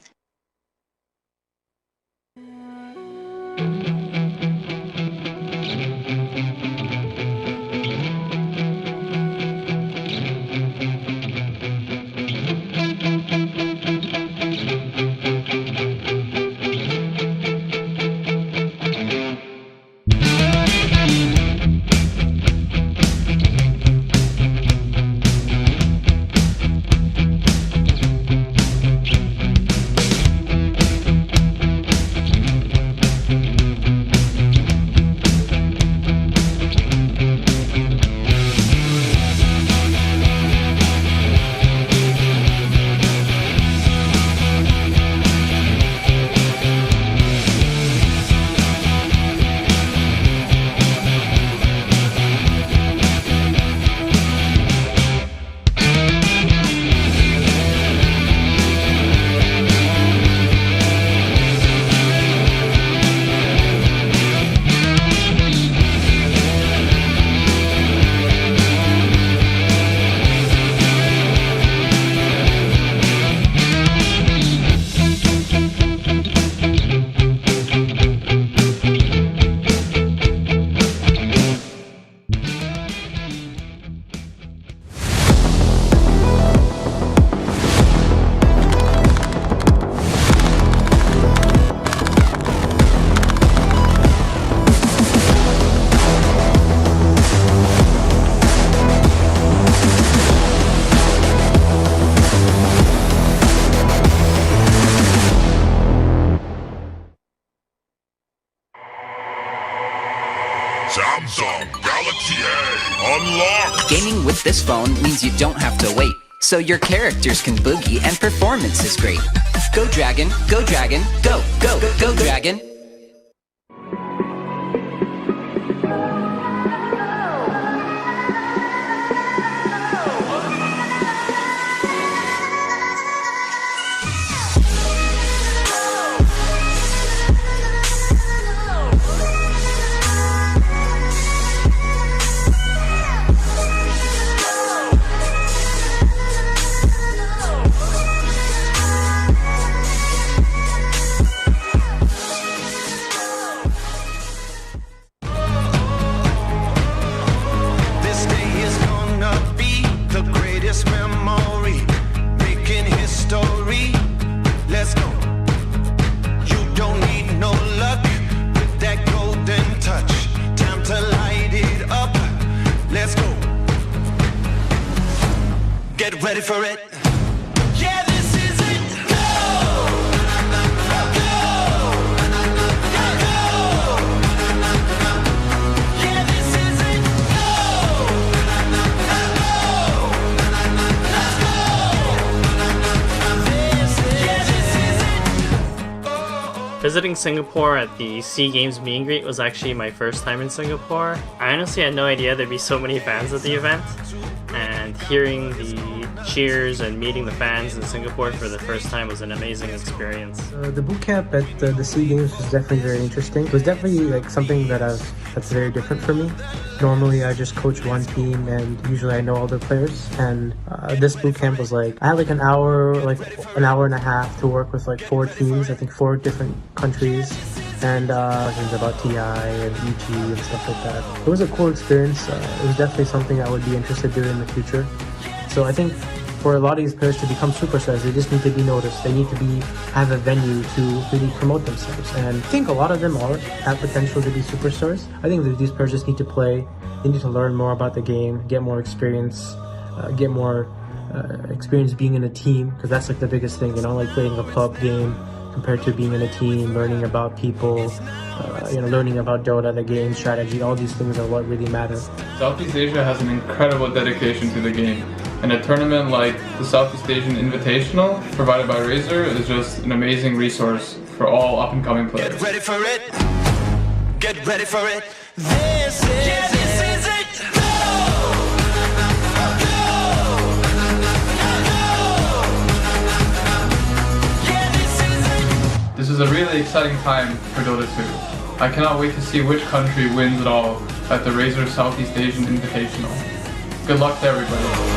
Samsung Galaxy A unlocked! Gaming with this phone means you don't have to wait, so your characters can boogie and performance is great. Go Dragon, go Dragon, go, go, go, go Dragon! This day is gonna be the greatest memory, making history. Let's go. You don't need no luck with that golden touch. Time to light it up. Let's go. Get ready for it. Yeah, this is it. Go! Go! Go! Yeah, this is it. Go! Let's go! This is it. Visiting Singapore at the SEA Games meet and greet was actually my first time in Singapore. I honestly had no idea there'd be so many fans at the event, and hearing the cheers and meeting the fans in Singapore for the first time was an amazing experience. The boot camp at the SEA Games was definitely very interesting. It was definitely like something that's very different for me. Normally I just coach one team and usually I know all the players, and this boot camp was like I had like an hour and a half to work with like 4 teams, I think 4 different countries, and things about TI and EG and stuff like that. It was a cool experience. It was definitely something I would be interested in the future. So I think for a lot of these players to become superstars, they just need to be noticed. They need to have a venue to really promote themselves. And I think a lot of them have potential to be superstars. I think that these players just need to play. They need to learn more about the game, get more experience, experience being in a team, because that's like the biggest thing, like playing a pub game compared to being in a team, learning about people, learning about Dota, the game strategy. All these things are what really matter. Southeast Asia has an incredible dedication to the game, and a tournament like the Southeast Asian Invitational provided by RAZER is just an amazing resource for all up-and-coming players. Get ready for it. Get ready for it. This is it. Go! Go! This is a really exciting time for Dota 2. I cannot wait to see which country wins it all at the RAZER Southeast Asian Invitational. Good luck to everybody.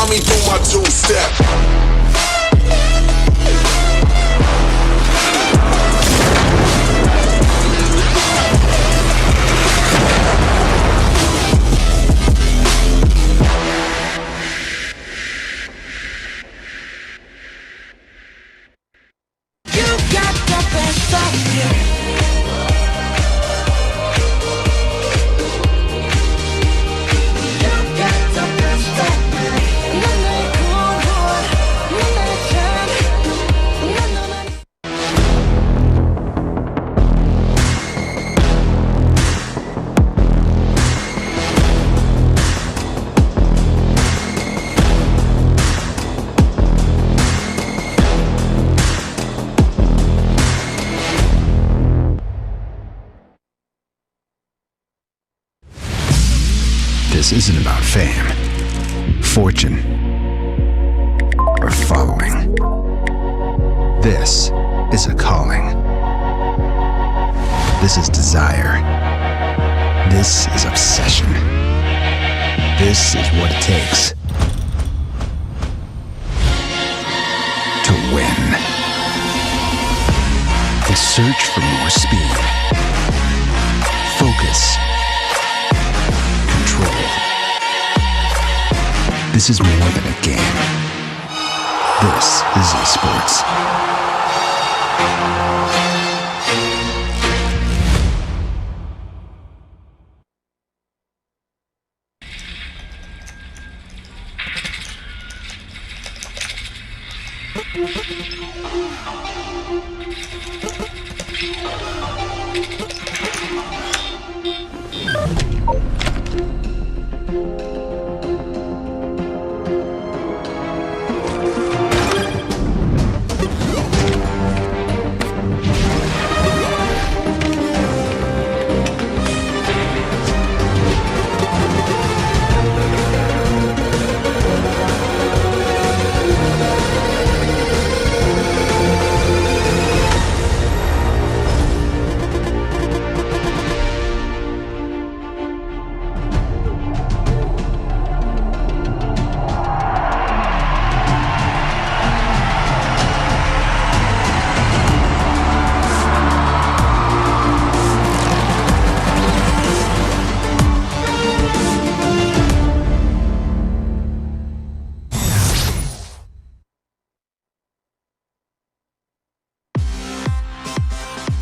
Me do my two-step. You got the best of me. This isn't about fame, fortune, or following. This is a calling. This is desire. This is obsession. This is what it takes to win. The search for more speed, focus, control. This is more than a game. This is esports.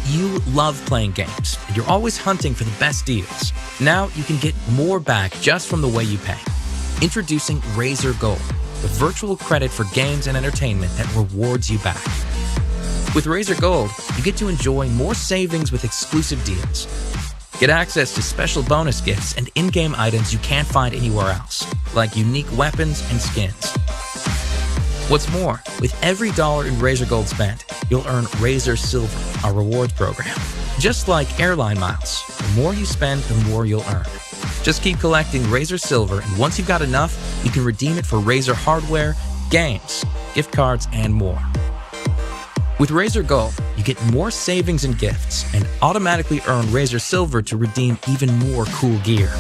You love playing games, and you're always hunting for the best deals. Now you can get more back just from the way you pay. Introducing RAZER Gold, the virtual credit for games and entertainment that rewards you back. With RAZER Gold, you get to enjoy more savings with exclusive deals. Get access to special bonus gifts and in-game items you can't find anywhere else, like unique weapons and skins. What's more, with every $1 in RAZER Gold spent, you'll earn RAZER Silver, our rewards program. Just like airline miles, the more you spend, the more you'll earn. Just keep collecting RAZER Silver, and once you've got enough, you can redeem it for RAZER hardware, games, gift cards, and more. With RAZER Gold, you get more savings and gifts, and automatically earn RAZER Silver to redeem even more cool gear.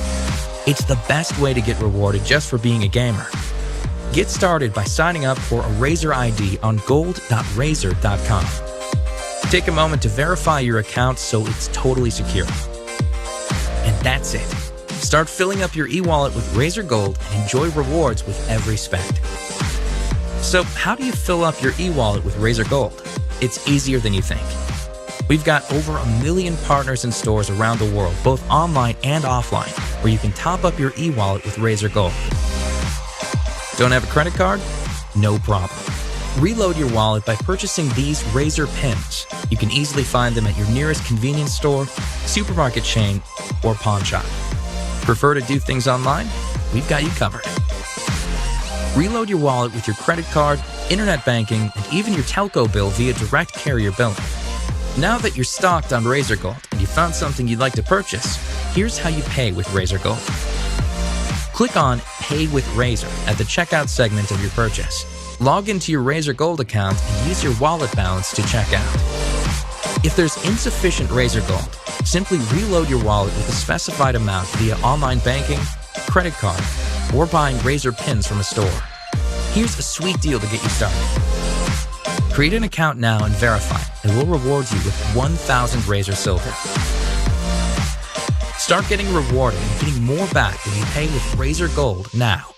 It's the best way to get rewarded just for being a gamer. Get started by signing up for a RAZER ID on gold.razer.com. Take a moment to verify your account so it's totally secure. And that's it. Start filling up your e-wallet with Razer Gold and enjoy rewards with every spend. So how do you fill up your e-wallet with Razer Gold? It's easier than you think. We've got over 1 million partners and stores around the world, both online and offline, where you can top up your e-wallet with Razer Gold. Don't have a credit card? No problem. Reload your wallet by purchasing these Razer pins. You can easily find them at your nearest convenience store, supermarket chain, or pawn shop. Prefer to do things online? We've got you covered. Reload your wallet with your credit card, internet banking, and even your telco bill via direct carrier billing. Now that you're stocked on Razer Gold and you found something you'd like to purchase, here's how you pay with Razer Gold. Click on Pay with Razer at the checkout segment of your purchase. Log into your Razer Gold account and use your wallet balance to check out. If there's insufficient Razer Gold, simply reload your wallet with a specified amount via online banking, credit card, or buying Razer pins from a store. Here's a sweet deal to get you started. Create an account now and verify, and we'll reward you with 1,000 Razer Silver. Start getting rewarded and getting more back when you pay with Razer Gold now.